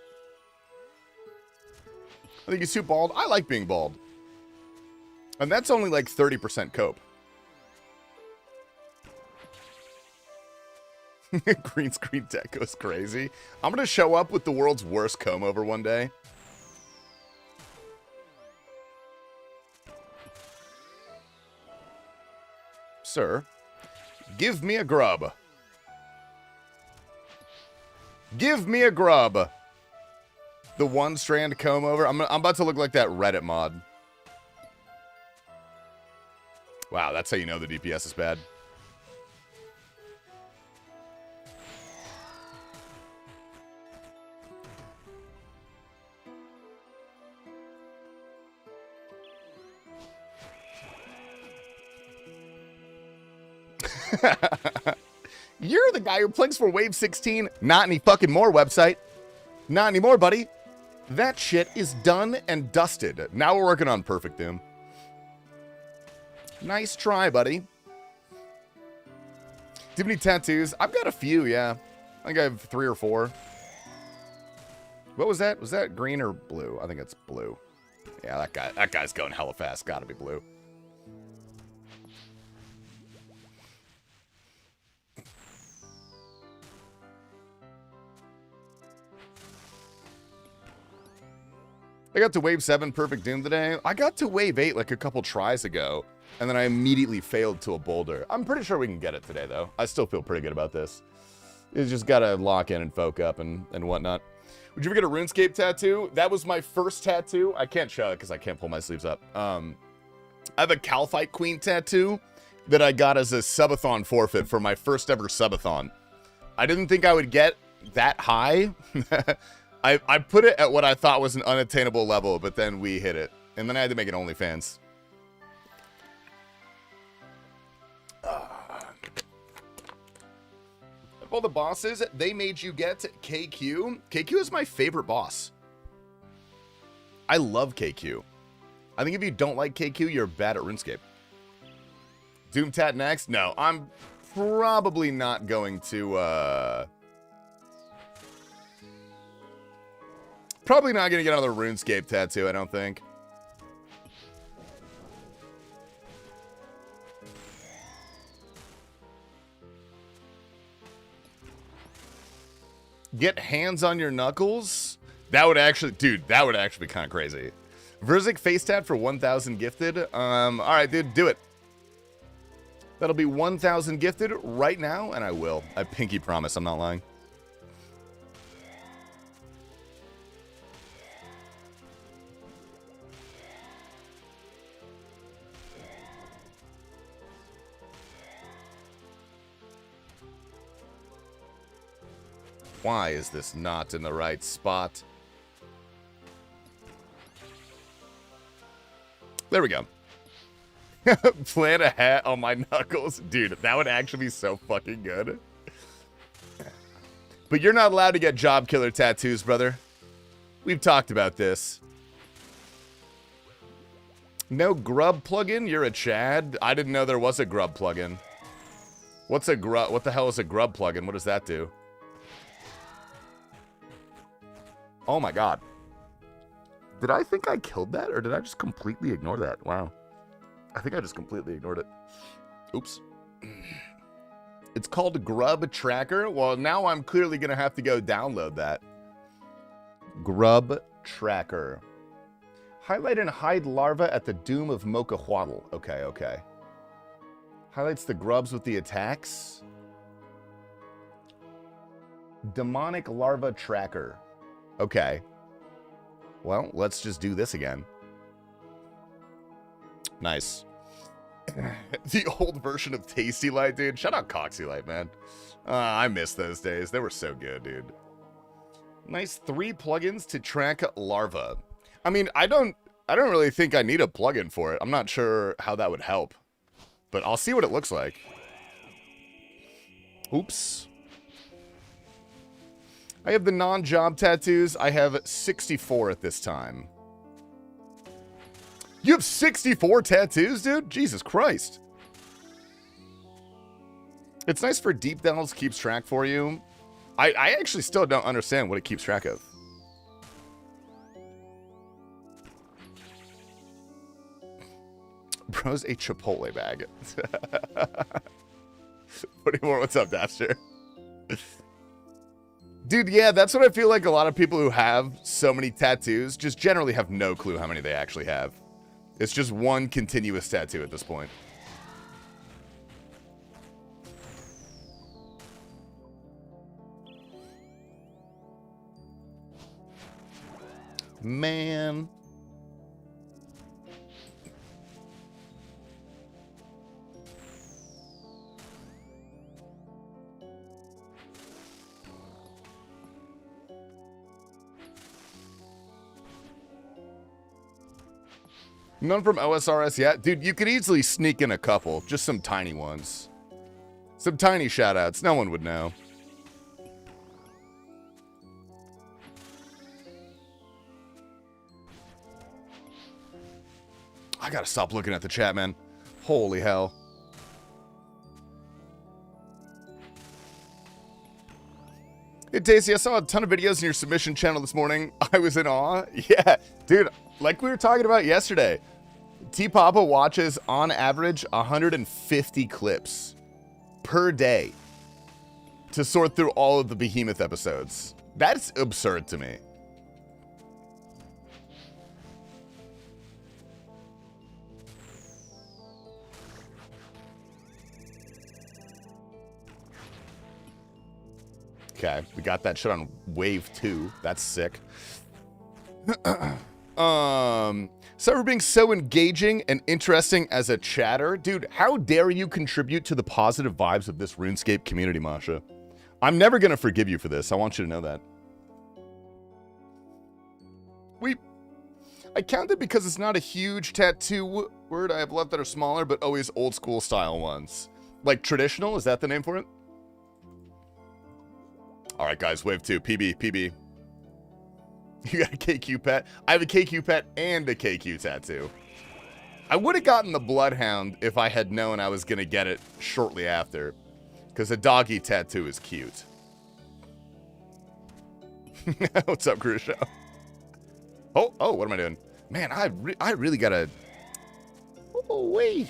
I think he's too bald. I like being bald. And that's only like 30% cope. Green screen tech goes crazy. I'm going to show up with the world's worst comb over one day. Sir, give me a grub. Give me a grub. The one strand comb over. I'm about to look like that Reddit mod. Wow, that's how you know the DPS is bad. You're the guy who plays for Wave 16. Not any fucking more website. Not anymore, buddy. That shit is done and dusted. Now we're working on Perfect Doom. Nice try, buddy. Do you have any tattoos? I've got a few, yeah. I think I have 3 or 4. What was that? Was that green or blue? I think it's blue. Yeah, that guy's going hella fast. Gotta be blue. I got to Wave 7 Perfect Doom today. I got to Wave 8 like a couple tries ago, and then I immediately failed to a boulder. I'm pretty sure we can get it today, though. I still feel pretty good about this. It's just got to lock in and folk up and whatnot. Would you ever get a RuneScape tattoo? That was my first tattoo. I can't show it because I can't pull my sleeves up. I have a Calfight Queen tattoo that I got as a subathon forfeit for my first ever subathon. I didn't think I would get that high. I put it at what I thought was an unattainable level, but then we hit it. And then I had to make it OnlyFans. Of all the bosses, they made you get KQ. KQ is my favorite boss. I love KQ. I think if you don't like KQ, you're bad at RuneScape. Doom Tat next? No, I'm probably not going to, probably not going to get another RuneScape tattoo, I don't think. Get hands on your knuckles? That would actually, dude, that would actually be kind of crazy. Verzik face tat for 1,000 gifted. All right, dude, do it. That'll be 1,000 gifted right now, and I will. I pinky promise, I'm not lying. Why is this not in the right spot? There we go. Plant a hat on my knuckles. Dude, that would actually be so fucking good. But you're not allowed to get job killer tattoos, brother. We've talked about this. No grub plugin? You're a Chad? I didn't know there was a grub plugin. What's a grub? What the hell is a grub plugin? What does that do? Oh my god. Did I think I killed that, or did I just completely ignore that? Wow. I think I just completely ignored it. Oops. It's called Grub Tracker. Well, now I'm clearly going to have to go download that. Grub Tracker. Highlight and hide larva at the doom of Mokahuatl. Okay, okay. Highlights the grubs with the attacks. Demonic Larva Tracker. Okay. Well, let's just do this again. Nice. The old version of TastyLife, dude. Shout out CoxyLife, man. I miss those days. They were so good, dude. Nice 3 plugins to track larva. I mean, I don't really think I need a plugin for it. I'm not sure how that would help. But I'll see what it looks like. Oops. I have the non-job tattoos. I have 64 at this time. You have 64 tattoos, dude? Jesus Christ. It's nice for deep delves, keeps track for you. I actually still don't understand what it keeps track of. Bro's a Chipotle bag. What do you want? What's up, Dapster? Dude, yeah, that's what I feel like a lot of people who have so many tattoos just generally have no clue how many they actually have. It's just one continuous tattoo at this point. Man. None from OSRS yet? Dude, you could easily sneak in a couple. Just some tiny ones. Some tiny shoutouts. No one would know. I gotta stop looking at the chat, man. Holy hell. Hey, Tasty, I saw a ton of videos in your submission channel this morning. I was in awe. Yeah, dude, like we were talking about yesterday, T-Papa watches, on average, 150 clips per day to sort through all of the Behemoth episodes. That's absurd to me. Okay, we got that shit on wave 2. That's sick. So for being so engaging and interesting as a chatter. Dude, how dare you contribute to the positive vibes of this RuneScape community, Masha? I'm never going to forgive you for this. I want you to know that. I counted because it's not a huge tattoo word. I have left that are smaller, but always old school style ones. Like traditional, is that the name for it? All right, guys, wave 2, PB. You got a KQ pet? I have a KQ pet and a KQ tattoo. I would have gotten the Bloodhound if I had known I was going to get it shortly after. Because a doggy tattoo is cute. What's up, Crucio? Oh, what am I doing? Man, I really got to... Oh, wait.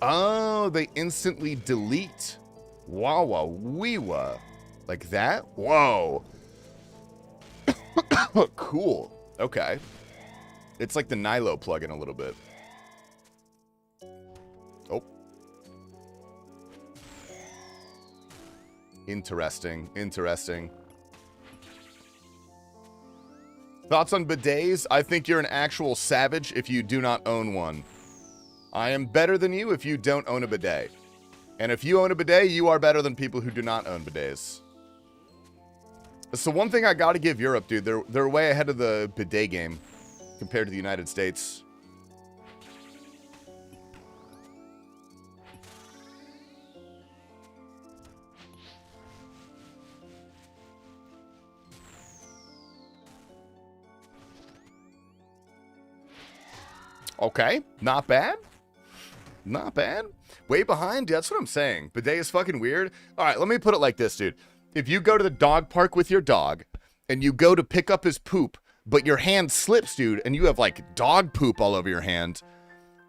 Oh, they instantly delete. Wawa weewa. Like that? Whoa. Cool. Okay. It's like the Nilo plugin a little bit. Oh. Interesting. Interesting. Thoughts on bidets? I think you're an actual savage if you do not own one. I am better than you if you don't own a bidet. And if you own a bidet, you are better than people who do not own bidets. So one thing I gotta give Europe, dude, they're way ahead of the bidet game compared to the United States. Okay, not bad. Not bad. Way behind? That's what I'm saying. Bidet is fucking weird. All right, let me put it like this, dude. If you go to the dog park with your dog, and you go to pick up his poop, but your hand slips, dude, and you have, like, dog poop all over your hand,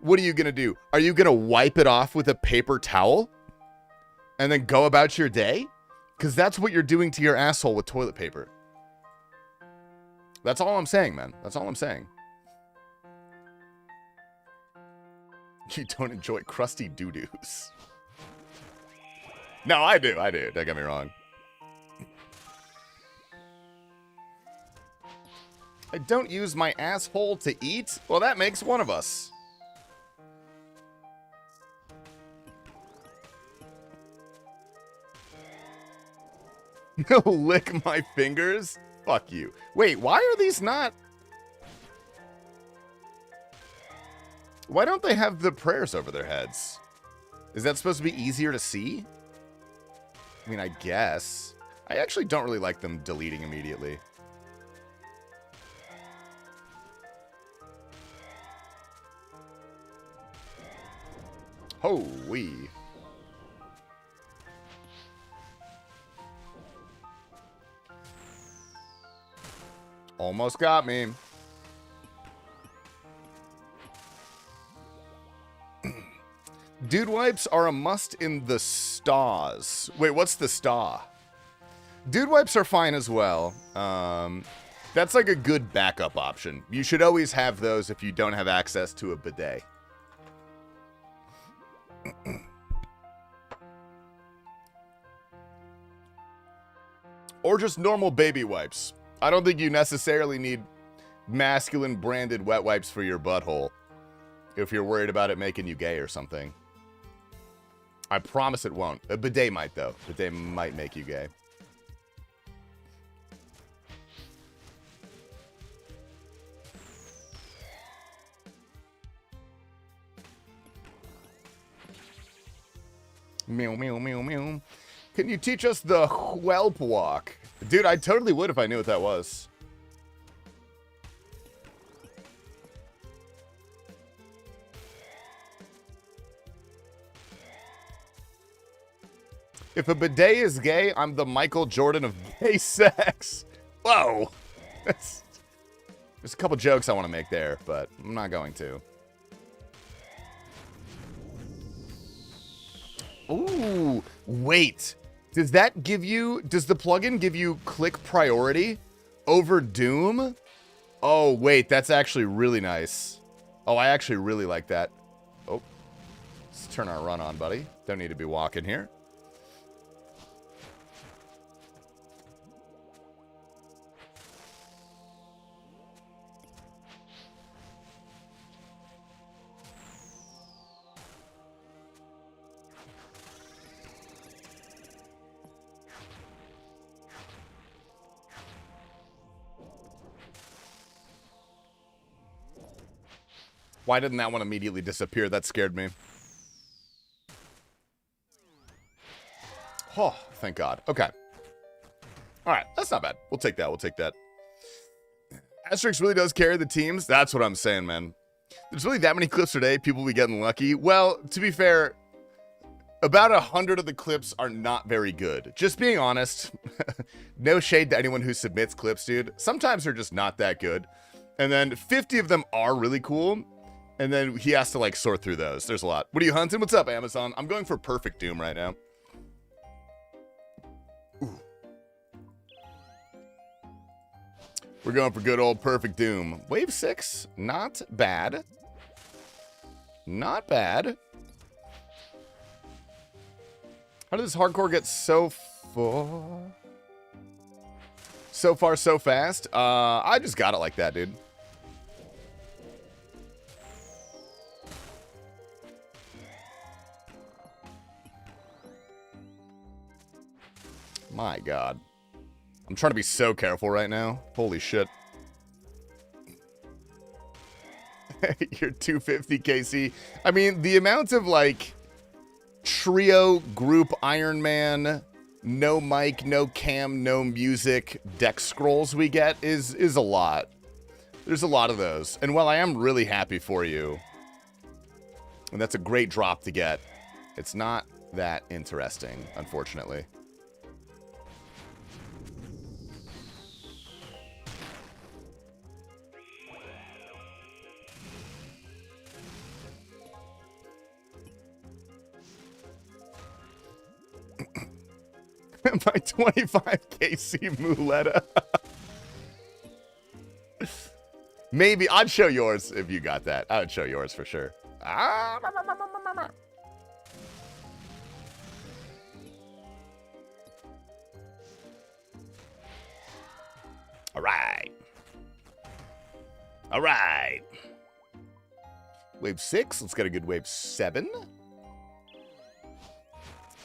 what are you gonna do? Are you gonna wipe it off with a paper towel? And then go about your day? Because that's what you're doing to your asshole with toilet paper. That's all I'm saying, man. That's all I'm saying. You don't enjoy crusty doo-doos. No, I do. I do. Don't get me wrong. I don't use my asshole to eat? Well, that makes one of us. Lick my fingers? Fuck you. Wait, why are these not... Why don't they have the prayers over their heads? Is that supposed to be easier to see? I mean, I guess. I actually don't really like them deleting immediately. Holy. Almost got me. Dude wipes are a must in the stas. Wait, what's the sta? Dude wipes are fine as well. That's like a good backup option. You should always have those if you don't have access to a bidet. Or just normal baby wipes. I don't think you necessarily need masculine branded wet wipes for your butthole if you're worried about it making you gay or something. I promise it won't. A bidet might, though. Bidet might make you gay. Meow, meow, meow, meow. Can you teach us the whelp walk? Dude, I totally would if I knew what that was. If a bidet is gay, I'm the Michael Jordan of gay sex. Whoa. There's a couple jokes I want to make there, but I'm not going to. Ooh, wait. Does that give you, does the plugin give you click priority over Doom? Oh, wait, that's actually really nice. Oh, I actually really like that. Oh, let's turn our run on, buddy. Don't need to be walking here. Why didn't that one immediately disappear? That scared me. Oh, thank God. Okay. All right, that's not bad. We'll take that. We'll take that. Asterix really does carry the teams. That's what I'm saying, man. There's really that many clips today. People be getting lucky. Well, to be fair, about 100 of the clips are not very good. Just being honest. No shade to anyone who submits clips, dude. Sometimes they're just not that good. And then 50 of them are really cool. And then he has to, like, sort through those. There's a lot. What are you hunting? What's up, Amazon? I'm going for Perfect Doom right now. Ooh. We're going for good old Perfect Doom. Wave 6, not bad. Not bad. How did this hardcore get so far? So far, so fast? I just got it like that, dude. My God. I'm trying to be so careful right now. Holy shit. You're 250, KC. I mean, the amount of, like, trio, group, Iron Man, no mic, no cam, no music, deck scrolls we get is a lot. There's a lot of those. And while I am really happy for you, and that's a great drop to get, it's not that interesting, unfortunately. My 25 KC Muletta. Maybe I'd show yours if you got that. I would show yours for sure. All right. All right. Wave 6. Let's get a good wave 7.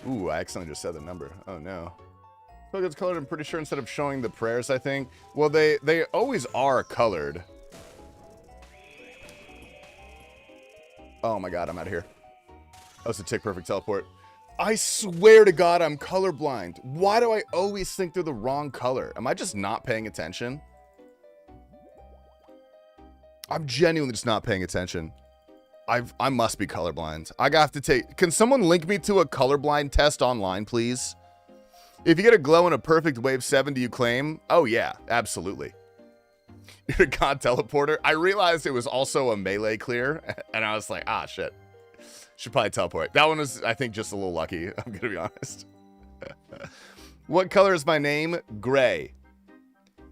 Ooh, I accidentally just said the number. Oh, no. So it's colored, I'm pretty sure, instead of showing the prayers, I think. Well, they always are colored. Oh, my God, I'm out of here. That was a tick perfect teleport. I swear to God, I'm colorblind. Why do I always think they're the wrong color? Am I just not paying attention? I'm genuinely just not paying attention. I must be colorblind. I have to take... Can someone link me to a colorblind test online, please? If you get a glow in a perfect wave 7, do you claim? Oh, yeah, absolutely. You're a god teleporter. I realized it was also a melee clear, and I was like, ah, shit. Should probably teleport. That one was, I think, just a little lucky. I'm going to be honest. What color is my name? Gray.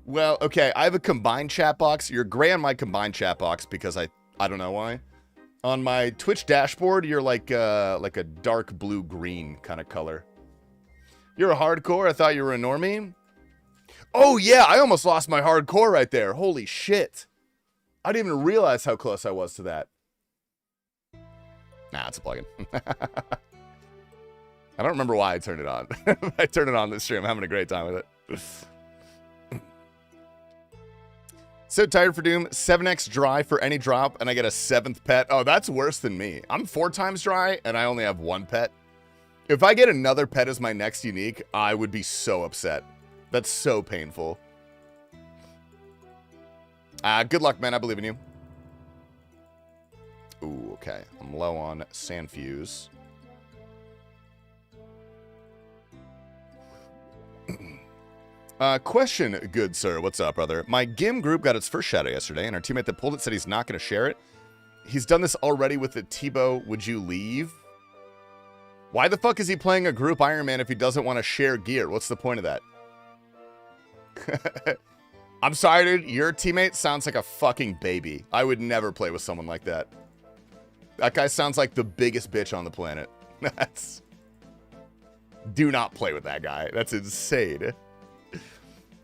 Well, okay, I have a combined chat box. You're gray on my combined chat box because I don't know why. On my Twitch dashboard, you're like a dark blue-green kind of color. You're a hardcore? I thought you were a normie. Oh, yeah, I almost lost my hardcore right there. Holy shit. I didn't even realize how close I was to that. Nah, it's a plugin. I don't remember why I turned it on. I turned it on this stream. I'm having a great time with it. So tired for Doom. 7x dry for any drop, and I get a 7th pet. Oh, that's worse than me. I'm 4 times dry, and I only have 1 pet. If I get another pet as my next unique, I would be so upset. That's so painful. Good luck, man. I believe in you. Ooh, okay. I'm low on sand fuse. Question, good sir. What's up, brother? My GIM group got its first shadow yesterday, and our teammate that pulled it said he's not going to share it. He's done this already with the Tebow. Would you leave? Why the fuck is he playing a group Iron Man if he doesn't want to share gear? What's the point of that? I'm sorry, dude. Your teammate sounds like a fucking baby. I would never play with someone like that. That guy sounds like the biggest bitch on the planet. That's... Do not play with that guy. That's insane.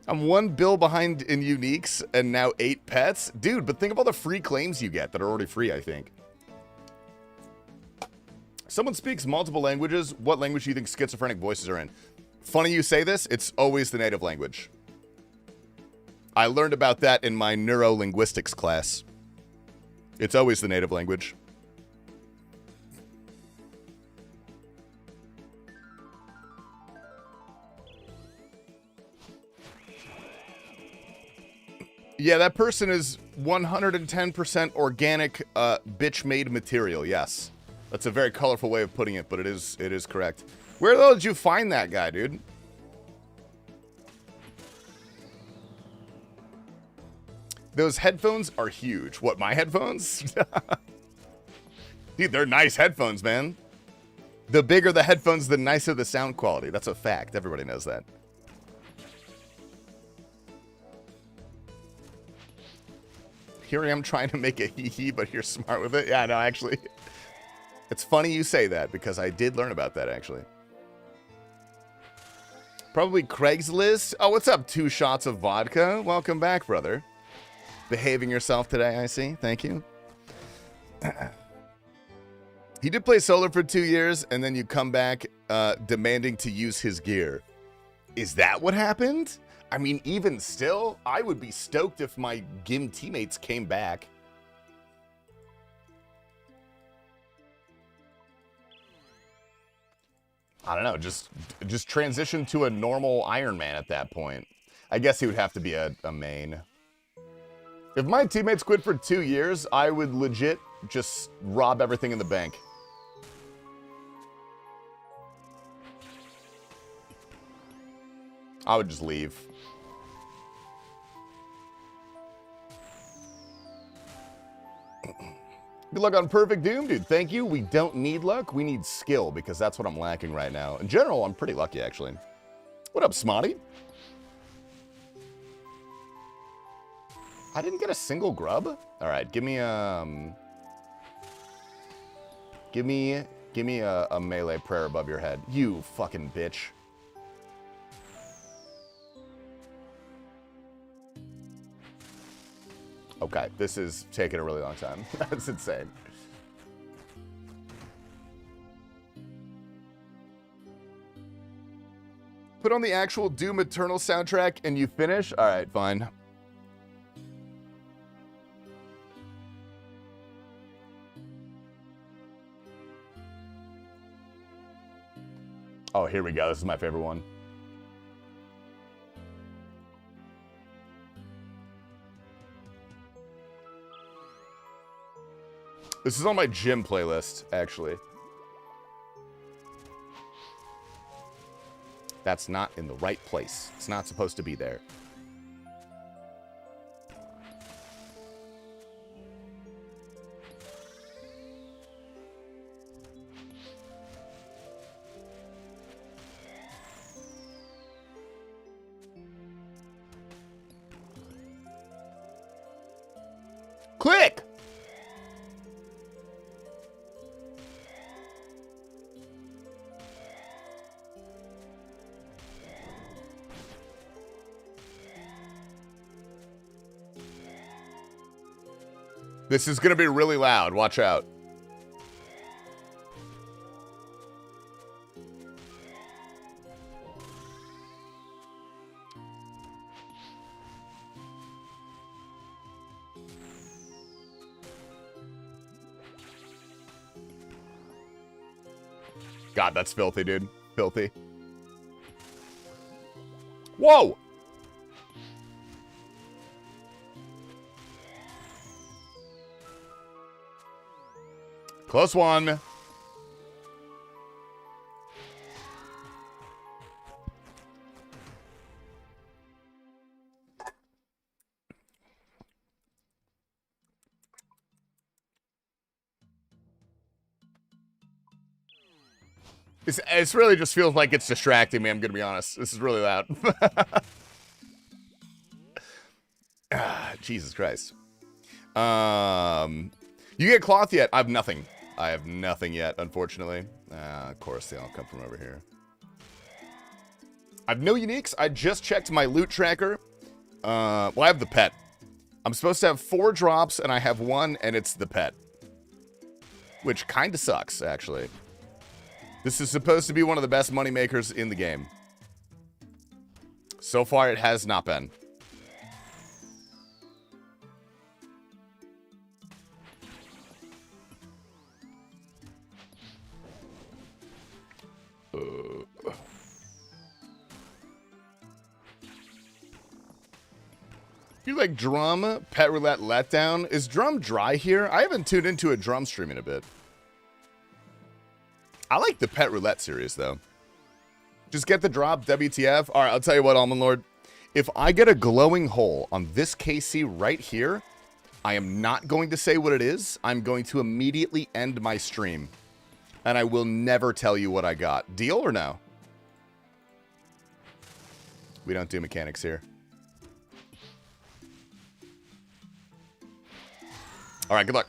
I'm 1 bill behind in uniques and now 8 pets. Dude, but think of all the free claims you get that are already free, I think. Someone speaks multiple languages. What language do you think schizophrenic voices are in? Funny you say this. It's always the native language. I learned about that in my neurolinguistics class. It's always the native language. Yeah, that person is 110% organic, bitch-made material, yes. That's a very colorful way of putting it, but it is correct. Where the hell did you find that guy, dude? Those headphones are huge. What, my headphones? Dude, they're nice headphones, man. The bigger the headphones, the nicer the sound quality. That's a fact. Everybody knows that. Here I am trying to make a hee-hee, but you're smart with it. Yeah, no, actually. It's funny you say that, because I did learn about that, actually. Probably Craigslist. Oh, what's up? 2 shots of vodka. Welcome back, brother. Behaving yourself today, I see. Thank you. He did play solar for 2 years, and then you come back demanding to use his gear. Is that what happened? I mean, even still, I would be stoked if my GIM teammates came back. I don't know, just transition to a normal Iron Man at that point. I guess he would have to be a main. If my teammates quit for 2 years, I would legit just rob everything in the bank. I would just leave. Good luck on Perfect Doom, dude. Thank you. We don't need luck. We need skill, because that's what I'm lacking right now. In general, I'm pretty lucky, actually. What up, Smotty? I didn't get a single grub? All right, give me a melee prayer above your head. You fucking bitch. Okay, this is taking a really long time. That's insane. Put on the actual Doom Eternal soundtrack and you finish? All right, fine. Oh, here we go. This is my favorite one. This is on my gym playlist, actually. That's not in the right place. It's not supposed to be there. Click! This is going to be really loud. Watch out. God, that's filthy, dude. Filthy. Whoa! Close one. It's really just feels like it's distracting me, I'm gonna be honest. This is really loud. Jesus Christ. You get cloth yet? I have nothing. I have nothing yet, unfortunately. Of course, they all come from over here. I have no uniques. I just checked my loot tracker. Well, I have the pet. I'm supposed to have 4 drops, and I have 1, and it's the pet. Which kind of sucks, actually. This is supposed to be one of the best money makers in the game. So far, it has not been. You like drum pet roulette letdown? Is drum dry here? I haven't tuned into a drum stream in a bit. I like the pet roulette series though. Just get the drop, WTF. All right, I'll tell you what, Almond Lord. If I get a glowing hole on this KC right here, I am not going to say what it is. I'm going to immediately end my stream. And I will never tell you what I got. Deal or no? We don't do mechanics here. All right, good luck.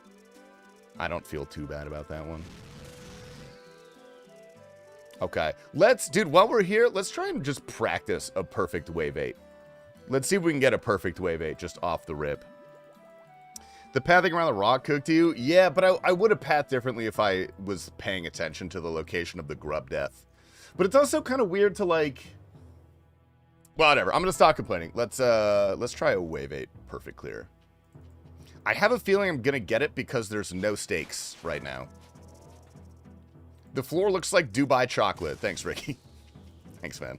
I don't feel too bad about that one. Okay, let's, dude, while we're here, let's try and just practice a perfect wave 8. Let's see if we can get a perfect wave 8 just off the rip. The pathing around the rock cooked you? Yeah, but I would have pathed differently if I was paying attention to the location of the grub death. But it's also kind of weird to, like... Whatever, I'm gonna stop complaining. Let's try a wave 8 perfect clear. I have a feeling I'm gonna get it because there's no stakes right now. The floor looks like Dubai chocolate. Thanks, Ricky. Thanks, man.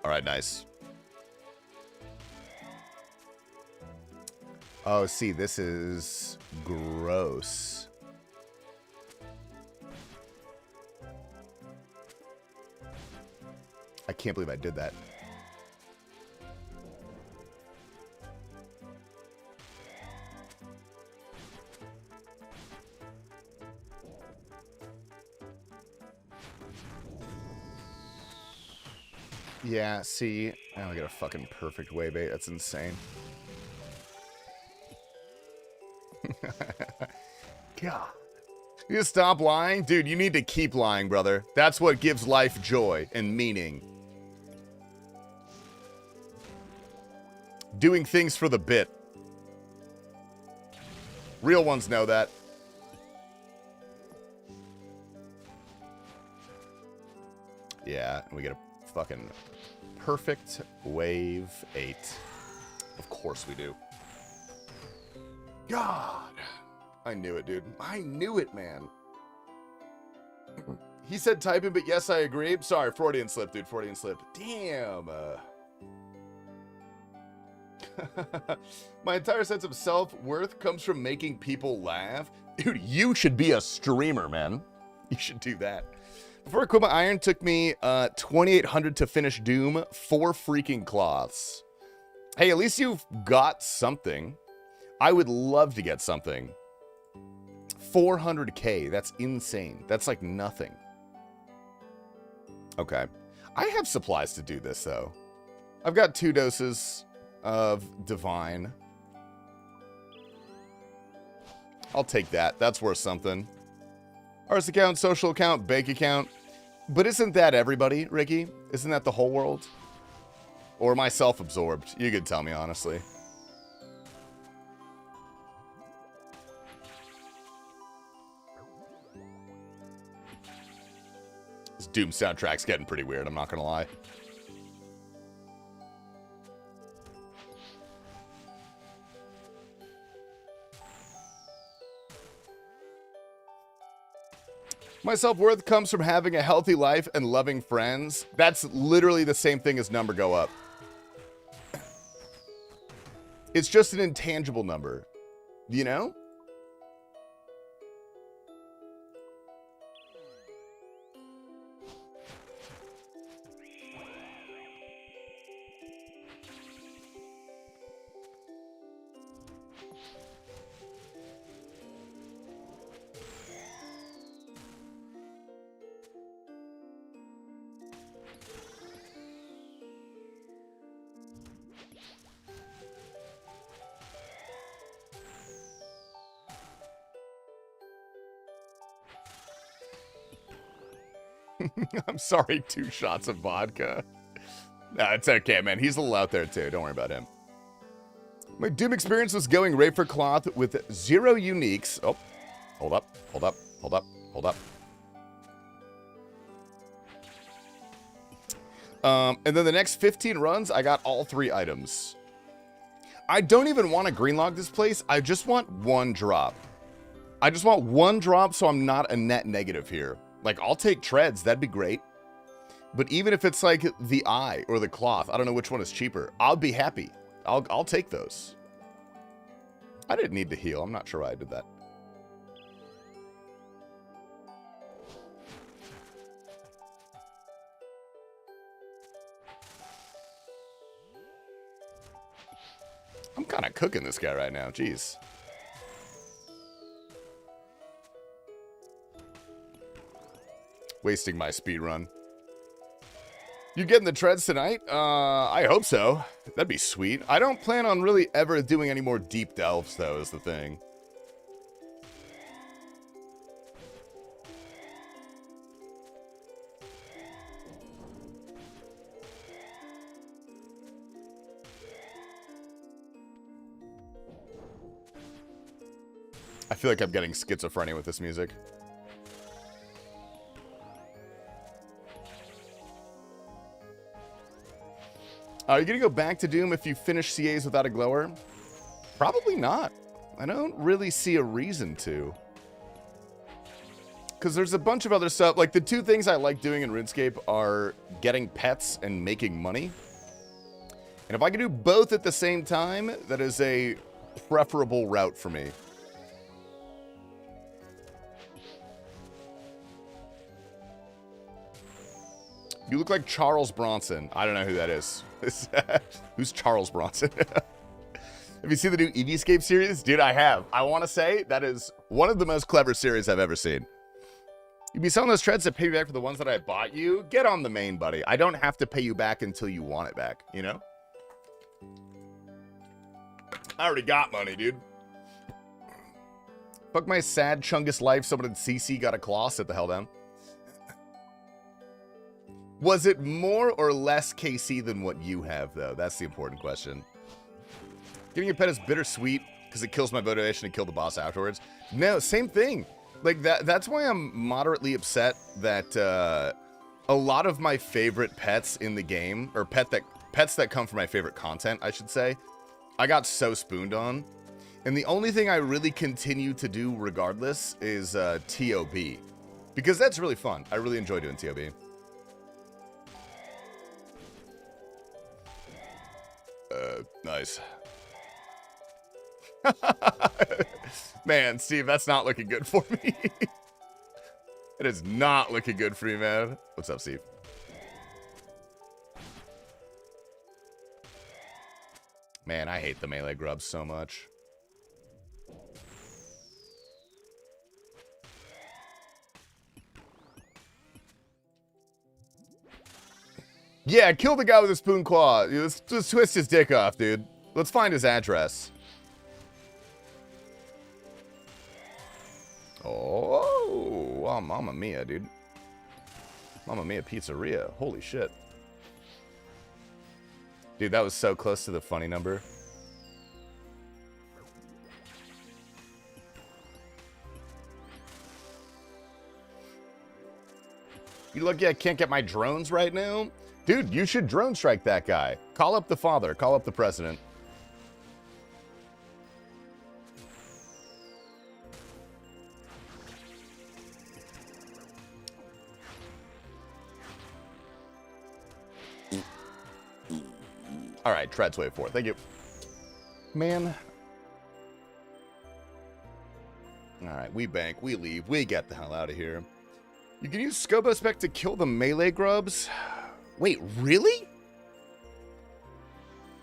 All right, nice. Oh, see, this is gross. I can't believe I did that. Yeah, see, now I get a fucking perfect wave 8. That's insane. God. You just stop lying? Dude, you need to keep lying, brother. That's what gives life joy and meaning. Doing things for the bit. Real ones know that. Yeah, and we get a fucking perfect wave 8. Of course we do. God. I knew it, dude. I knew it, man. He said typing, but yes, I agree. Sorry, Freudian slip, dude. Freudian slip. Damn. My entire sense of self-worth comes from making people laugh. Dude, you should be a streamer, man. You should do that. Before I quit my iron, took me 2,800 to finish Doom. 4 freaking cloths. Hey, at least you've got something. I would love to get something. 400k. That's insane. That's like nothing. Okay. I have supplies to do this, though. I've got 2 doses of Divine. I'll take that. That's worth something. Ours account, social account, bank account. But isn't that everybody, Ricky? Isn't that the whole world? Or am I self-absorbed? You could tell me, honestly. This Doom soundtrack's getting pretty weird, I'm not gonna lie. My self-worth comes from having a healthy life and loving friends. That's literally the same thing as number go up. It's just an intangible number, you know? I'm sorry, 2 shots of vodka. Nah, it's okay, man. He's a little out there, too. Don't worry about him. My Doom experience was going right for cloth with 0 uniques. Oh, hold up, hold up, hold up, hold up. And then the next 15 runs, I got all 3 items. I don't even want to greenlog this place. I just want 1 drop. I just want 1 drop so I'm not a net negative here. Like, I'll take treads. That'd be great. But even if it's like the eye or the cloth, I don't know which one is cheaper. I'll be happy. I'll take those. I didn't need to heal. I'm not sure why I did that. I'm kind of cooking this guy right now. Jeez. Wasting my speed run. You getting the treads tonight? I hope so. That'd be sweet. I don't plan on really ever doing any more deep delves, though, is the thing. I feel like I'm getting schizophrenia with this music. Are you going to go back to Doom if you finish CAs without a glower? Probably not. I don't really see a reason to. Because there's a bunch of other stuff. Like, the two things I like doing in RuneScape are getting pets and making money. And if I can do both at the same time, that is a preferable route for me. You look like Charles Bronson. I don't know who that is. Who's Charles Bronson? Have you seen the new Eevescape series? Dude, I have. I want to say that is one of the most clever series I've ever seen. You'd be selling those treads to pay me back for the ones that I bought you? Get on the main, buddy. I don't have to pay you back until you want it back, you know? I already got money, dude. Fuck my sad Chungus life. Someone in CC got a claw. Sit the hell down. Was it more or less KC than what you have, though? That's the important question. Giving a pet is bittersweet because it kills my motivation to kill the boss afterwards. No, same thing. Like, that's why I'm moderately upset that a lot of my favorite pets in the game, or pets that come from my favorite content, I should say, I got so spooned on. And the only thing I really continue to do regardless is TOB. Because that's really fun. I really enjoy doing TOB. Nice. Man, Steve, that's not looking good for me. It is not looking good for you, man. What's up, Steve? Man, I hate the melee grubs so much. Yeah, kill the guy with the spoon claw. Let's just twist his dick off, dude. Let's find his address. Oh, Mamma Mia, dude. Mamma Mia Pizzeria. Holy shit. Dude, that was so close to the funny number. You lucky I can't get my drones right now? Dude, you should drone strike that guy. Call up the father. Call up the president. All right, treads wave 4. Thank you. Man. All right, we bank, we leave, we get the hell out of here. You can use Scobo Spec to kill the melee grubs? Wait, really?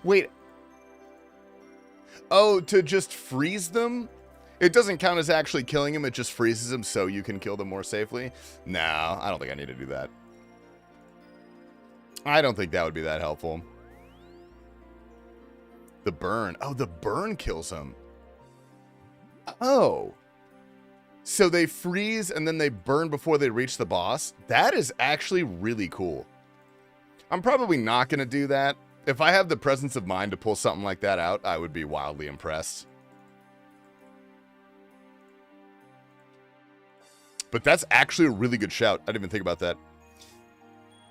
Wait. Oh, to just freeze them? It doesn't count as actually killing them, it just freezes them so you can kill them more safely? No, I don't think I need to do that. I don't think that would be that helpful. The burn. Oh, the burn kills them. Oh. So they freeze and then they burn before they reach the boss? That is actually really cool. I'm probably not going to do that. If I have the presence of mind to pull something like that out, I would be wildly impressed. But that's actually a really good shout. I didn't even think about that.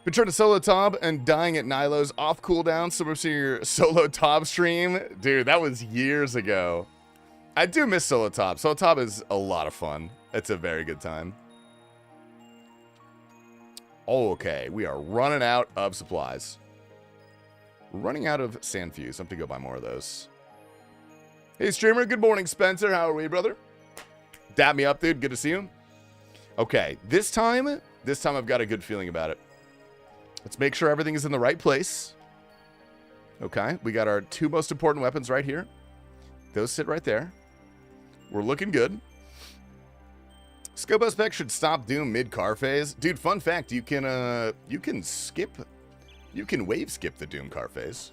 Been trying to solo Tob and dying at Nilo's off cooldown. So we're seeing your solo Tob stream. Dude, that was years ago. I do miss solo Tob. Solo Tob is a lot of fun. It's a very good time. Okay, we are running out of supplies. We're running out of sand fuse. I have to go buy more of those. Hey, streamer. Good morning, Spencer. How are we, brother? Dab me up, dude. Good to see you. Okay, this time I've got a good feeling about it. Let's make sure everything is in the right place. Okay, we got our two most important weapons right here. Those sit right there. We're looking good. Scopo Spec should stop Doom mid car phase. Dude, fun fact, you can wave skip the Doom car phase.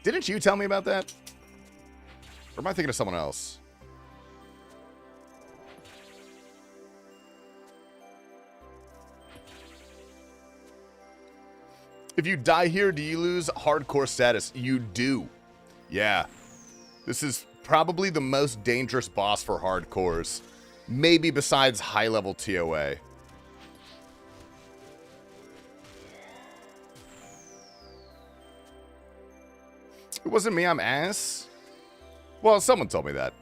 Didn't you tell me about that? Or am I thinking of someone else? If you die here, do you lose hardcore status? You do. Yeah. This is probably the most dangerous boss for hardcores. Maybe besides high-level TOA. It wasn't me, I'm ass. Well, someone told me that.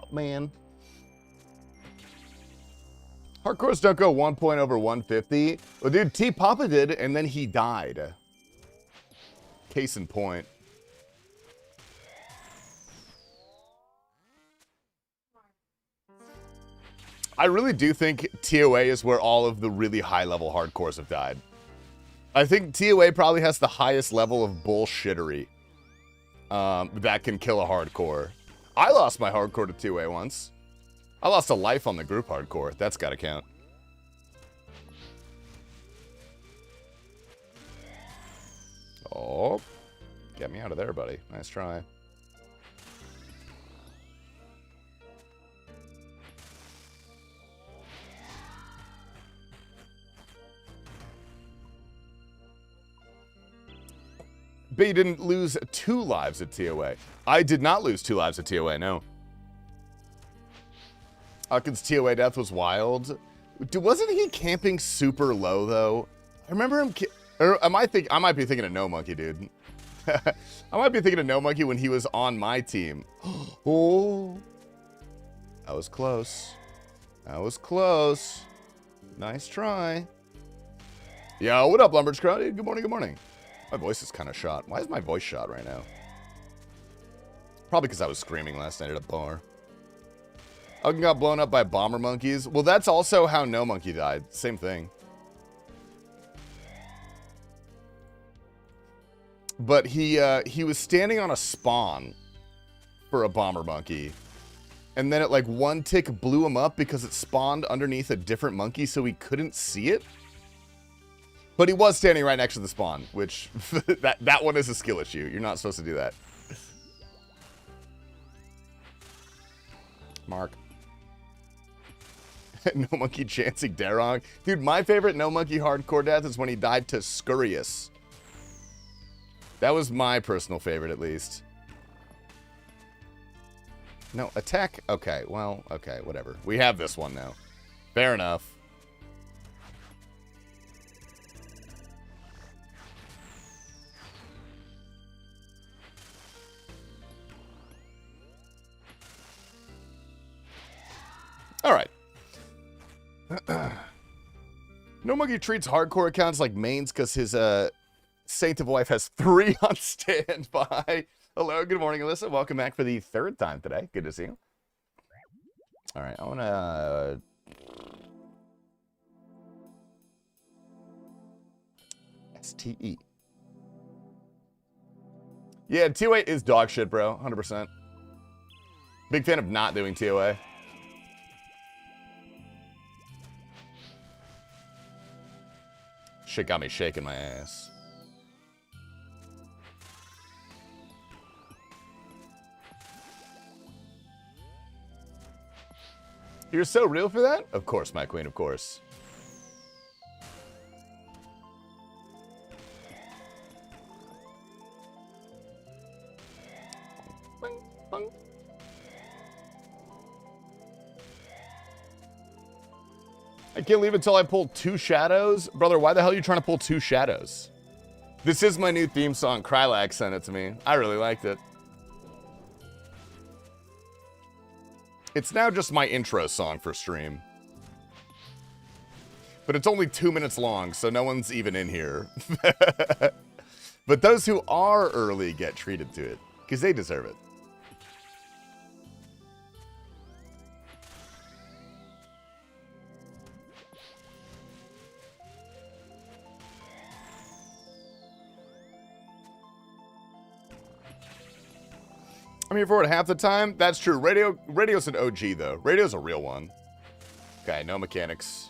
Man. Hardcores don't go 1 point over 150. Well, dude, T Papa did, and then he died. Case in point. I really do think TOA is where all of the really high-level hardcores have died. I think TOA probably has the highest level of bullshittery that can kill a hardcore. I lost my hardcore to 2A once. I lost a life on the group hardcore. That's gotta count. Oh. Get me out of there, buddy. Nice try. But you didn't lose 2 lives at TOA. I did not lose 2 lives at TOA, no. Uckin's TOA death was wild. Wasn't he camping super low, though? I remember him... Or I might be thinking of No Monkey, dude. I might be thinking of No Monkey when he was on my team. Oh. That was close. That was close. Nice try. Yo, what up, Lumber's Crowd? Good morning, good morning. My voice is kind of shot. Why is my voice shot right now? Probably because I was screaming last night at a bar. Ugin got blown up by bomber monkeys. Well, that's also how No Monkey died. Same thing. But he was standing on a spawn for a bomber monkey. And then it like one tick blew him up because it spawned underneath a different monkey so he couldn't see it. But he was standing right next to the spawn, which that one is a skill issue. You're not supposed to do that. Mark. No Monkey chancing Darong. Dude, my favorite No Monkey hardcore death is when he died to Scurious. That was my personal favorite, at least. No, attack? Okay, well, okay, whatever. We have this one now. Fair enough. All right. No Monkey treats hardcore accounts like mains because his Saint of Wife has 3 on standby. Hello, good morning, Alyssa. Welcome back for the 3rd time today. Good to see you. All right, I want to... STE. Yeah, TOA is dog shit, bro. 100%. Big fan of not doing TOA. Shit got me shaking my ass. You're so real for that? Of course, my queen, of course. Bing, bing. I can't leave until I pull 2 shadows. Brother, why the hell are you trying to pull 2 shadows? This is my new theme song. Krylax sent it to me. I really liked it. It's now just my intro song for stream. But it's only 2 minutes long, so no one's even in here. But those who are early get treated to it, because they deserve it. I'm here for it half the time. That's true. Radio's an OG, though. Radio's a real one. Okay, no mechanics.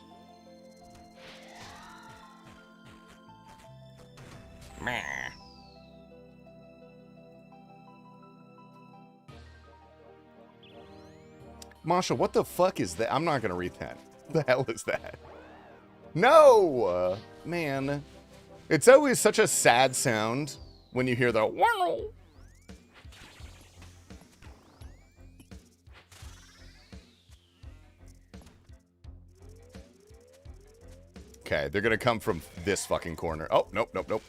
Meh. Masha, what the fuck is that? I'm not going to read that. The hell is that? No! Man. It's always such a sad sound when you hear the wow. Okay, they're gonna come from this fucking corner. Oh, nope, nope, nope.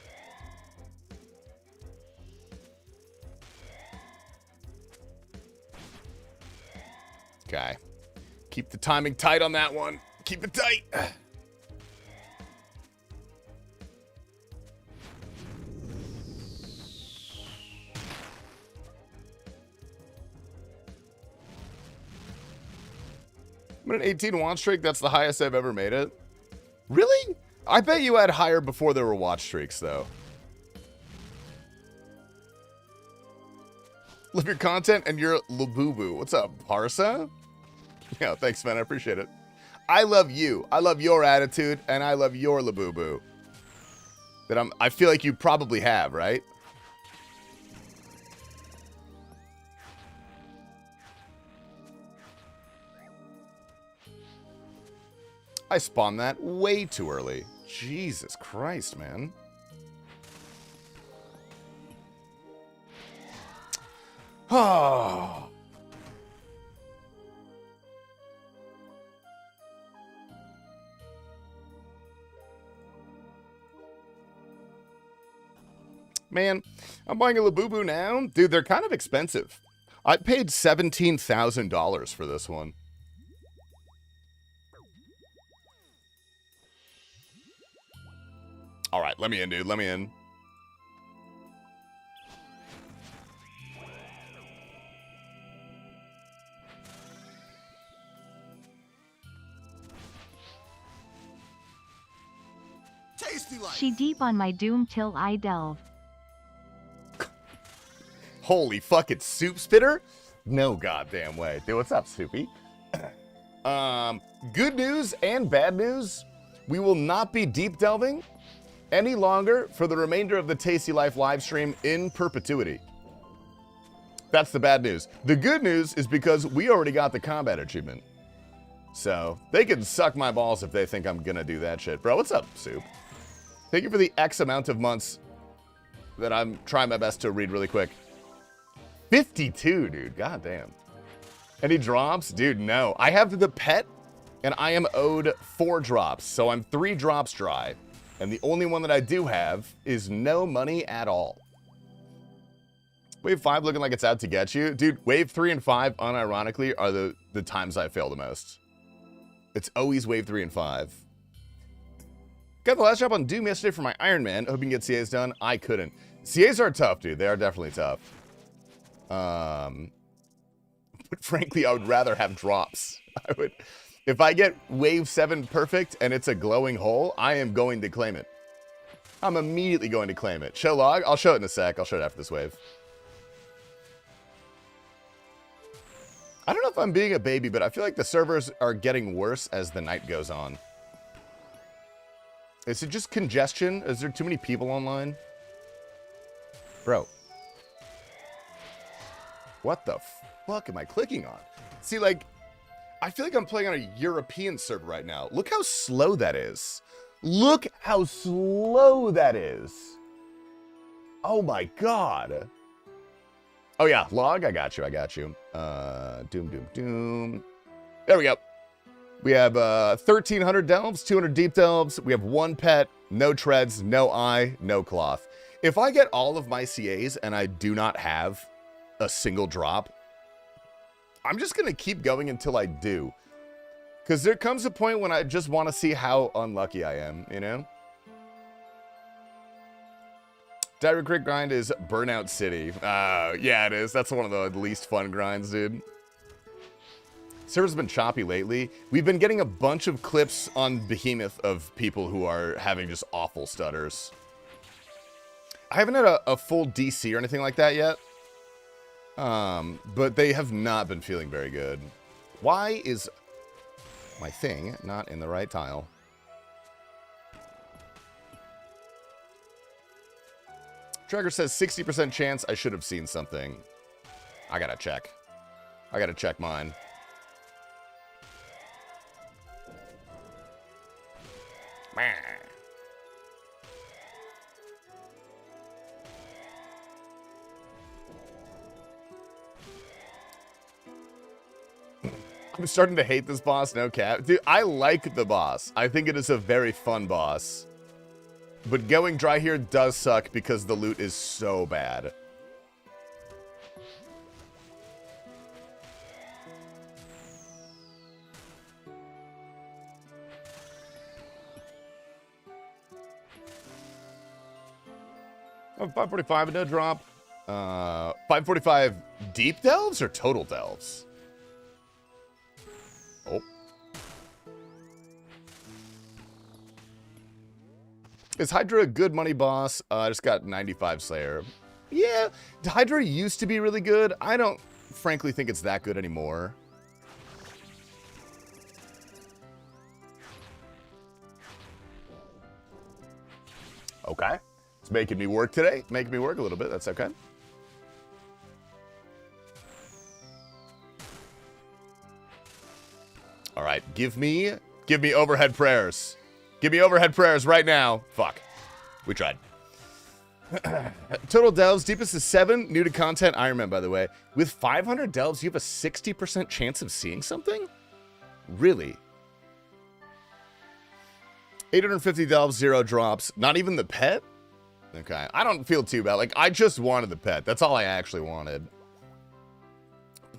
Okay. Keep the timing tight on that one. Keep it tight. I'm at an 18 watch streak. That's the highest I've ever made it. Really? I bet you had higher before there were watch streaks, though. Love your content and your Labubu. What's up, Parsa? Yeah, thanks, man. I appreciate it. I love you. I love your attitude, and I love your Labubu. I feel like you probably have, right? I spawned that way too early. Jesus Christ, man. Oh. Man, I'm buying a Labubu now. Dude, they're kind of expensive. I paid $17,000 for this one. All right, let me in, dude. Let me in. TastyLife. She deep on my doom till I delve. Holy fuck, it's Soup Spitter? No goddamn way. Dude, what's up, Soupy? Good news and bad news. We will not be deep delving any longer for the remainder of the TastyLife live stream in perpetuity. That's the bad news. The good news is because we already got the combat achievement. So they can suck my balls if they think I'm gonna do that shit. Bro, what's up, Soup? Thank you for the X amount of months that I'm trying my best to read really quick. 52, dude. God damn. Any drops? Dude, no. I have the pet, and I am owed 4 drops, so I'm 3 drops dry. And the only one that I do have is no money at all. Wave 5 looking like it's out to get you. Dude, Wave 3 and 5, unironically, are the times I fail the most. It's always Wave 3 and 5. Got the last job on Doom yesterday for my Iron Man. Hope you can get CAs done. I couldn't. CAs are tough, dude. They are definitely tough. But frankly, I would rather have drops. I would... If I get Wave 7 perfect and it's a glowing hole, I am going to claim it. I'm immediately going to claim it. Show log? I'll show it in a sec. I'll show it after this wave. I don't know if I'm being a baby, but I feel like the servers are getting worse as the night goes on. Is it just congestion? Is there too many people online? Bro. What the fuck am I clicking on? See, like... I feel like I'm playing on a European server right now. Look how slow that is. Look how slow that is. Oh my god. Oh yeah, log, I got you, I got you. Doom. There we go. We have 1,300 delves, 200 deep delves. We have 1 pet, no treads, no eye, no cloth. If I get all of my CAs and I do not have a single drop, I'm just going to keep going until I do. Because there comes a point when I just want to see how unlucky I am, you know? Direct Crit grind is Burnout City. Yeah, it is. That's one of the least fun grinds, dude. Server's been choppy lately. We've been getting a bunch of clips on Behemoth of people who are having just awful stutters. I haven't had a full DC or anything like that yet. But they have not been feeling very good. Why is my thing not in the right tile? Tracker says 60% chance I should have seen something. I gotta check. I gotta check mine. I'm starting to hate this boss, no cap. Dude, I like the boss. I think it is a very fun boss. But going dry here does suck because the loot is so bad. Oh, 545 no drop. 545 deep delves or total delves? Oh. Is Hydra a good money boss? I just got 95 Slayer. Yeah, Hydra used to be really good. I don't frankly think it's that good anymore. Okay. It's making me work today. Making me work a little bit. That's okay. All right. Give me overhead prayers. Give me overhead prayers right now. Fuck. We tried. Total delves. Deepest is 7. New to content. Iron Man, by the way. With 500 delves, you have a 60% chance of seeing something? Really? 850 delves, 0 drops. Not even the pet? Okay. I don't feel too bad. Like, I just wanted the pet. That's all I actually wanted.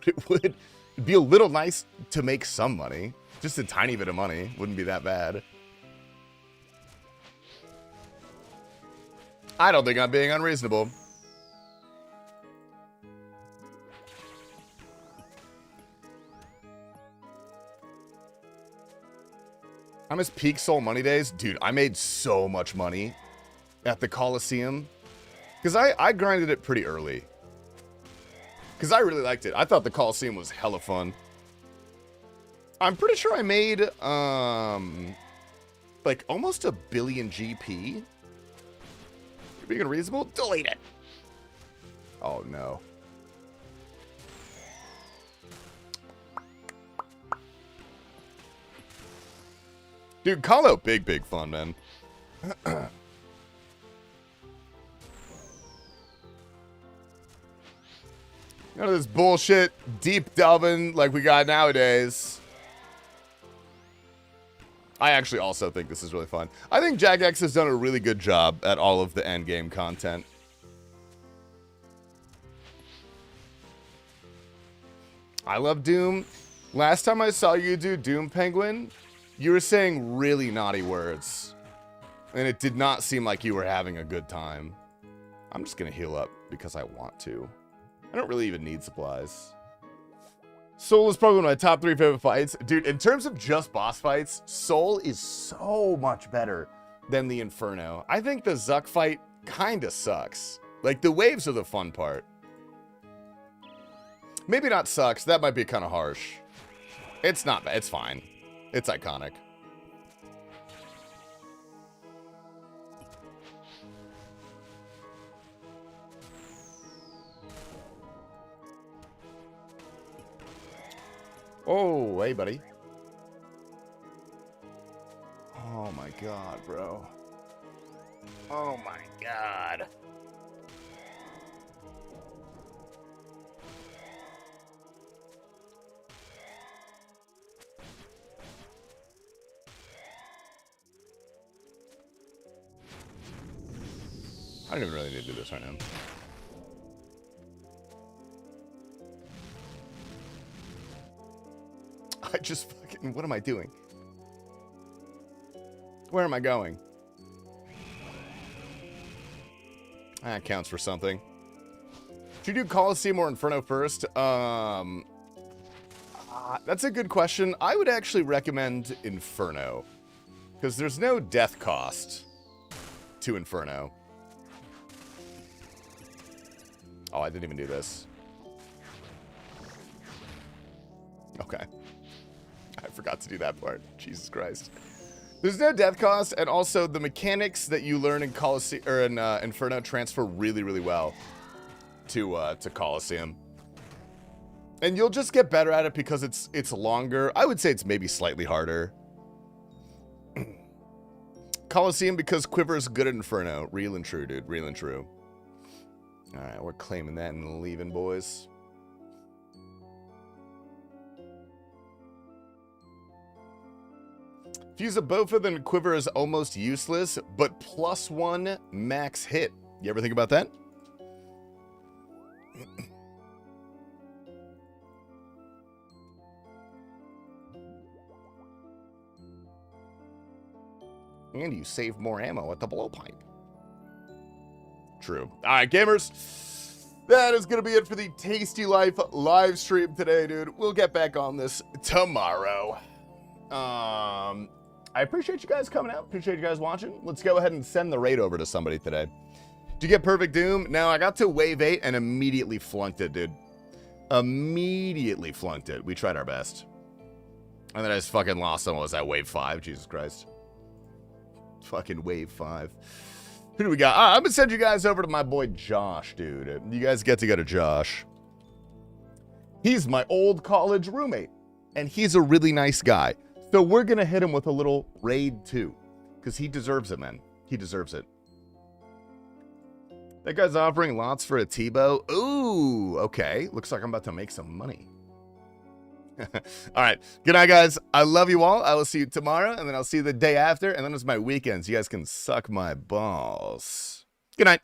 It would be a little nice to make some money. Just a tiny bit of money. Wouldn't be that bad. I don't think I'm being unreasonable. I miss peak Soul Money days. Dude, I made so much money at the Coliseum. Because I grinded it pretty early. Because I really liked it. I thought the Coliseum was hella fun. I'm pretty sure I made, like, almost $1 billion GP. Being unreasonable? Delete it. Oh, no. Dude, call out big fun, man. None of this bullshit deep delving like we got nowadays. I actually also think this is really fun. I think Jagex has done a really good job at all of the endgame content. I love Doom. Last time I saw you do Doom Penguin, you were saying really naughty words. And it did not seem like you were having a good time. I'm just going to heal up because I want to. I don't really even need supplies. Soul is probably one of my top 3 favorite fights. Dude, in terms of just boss fights, Soul is so much better than the Inferno. I think the Zuck fight kind of sucks. Like, the waves are the fun part. Maybe not sucks. That might be kind of harsh. It's not bad. It's fine. It's iconic. Oh, hey, buddy. Oh, my God, bro. Oh, my God. I don't even really need to do this right now. I just fucking... What am I doing? Where am I going? That counts for something. Should you do Coliseum or Inferno first? That's a good question. I would actually recommend Inferno. Because there's no death cost to Inferno. Oh, I didn't even do this. Okay. I forgot to do that part. Jesus Christ. There's no death cost, and also the mechanics that you learn in Coliseum or in Inferno transfer really, really well to Coliseum. And you'll just get better at it because it's longer. I would say it's maybe slightly harder. Coliseum because Quiver is good at Inferno. Real and true, dude. Real and true. All right, we're claiming that and leaving, boys. If you use a Bofa, then Quiver is almost useless, but +1 max hit. You ever think about that? And you save more ammo at the blowpipe. True. All right, gamers. That is going to be it for the Tasty Life live stream today, dude. We'll get back on this tomorrow. I appreciate you guys coming out. Appreciate you guys watching. Let's go ahead and send the raid over to somebody today. Did you get Perfect Doom? No, I got to Wave 8 and immediately flunked it, dude. Immediately flunked it. We tried our best. And then I just fucking lost on, what was that, Wave 5? Jesus Christ. Fucking Wave 5. Who do we got? I'm going to send you guys over to my boy Josh, dude. You guys get to go to Josh. He's my old college roommate. And he's a really nice guy. So we're going to hit him with a little raid too. Because he deserves it, man. He deserves it. That guy's offering lots for a Tebow. Ooh, okay. Looks like I'm about to make some money. All right. Good night, guys. I love you all. I will see you tomorrow, and then I'll see you the day after, and then it's my weekends. You guys can suck my balls. Good night.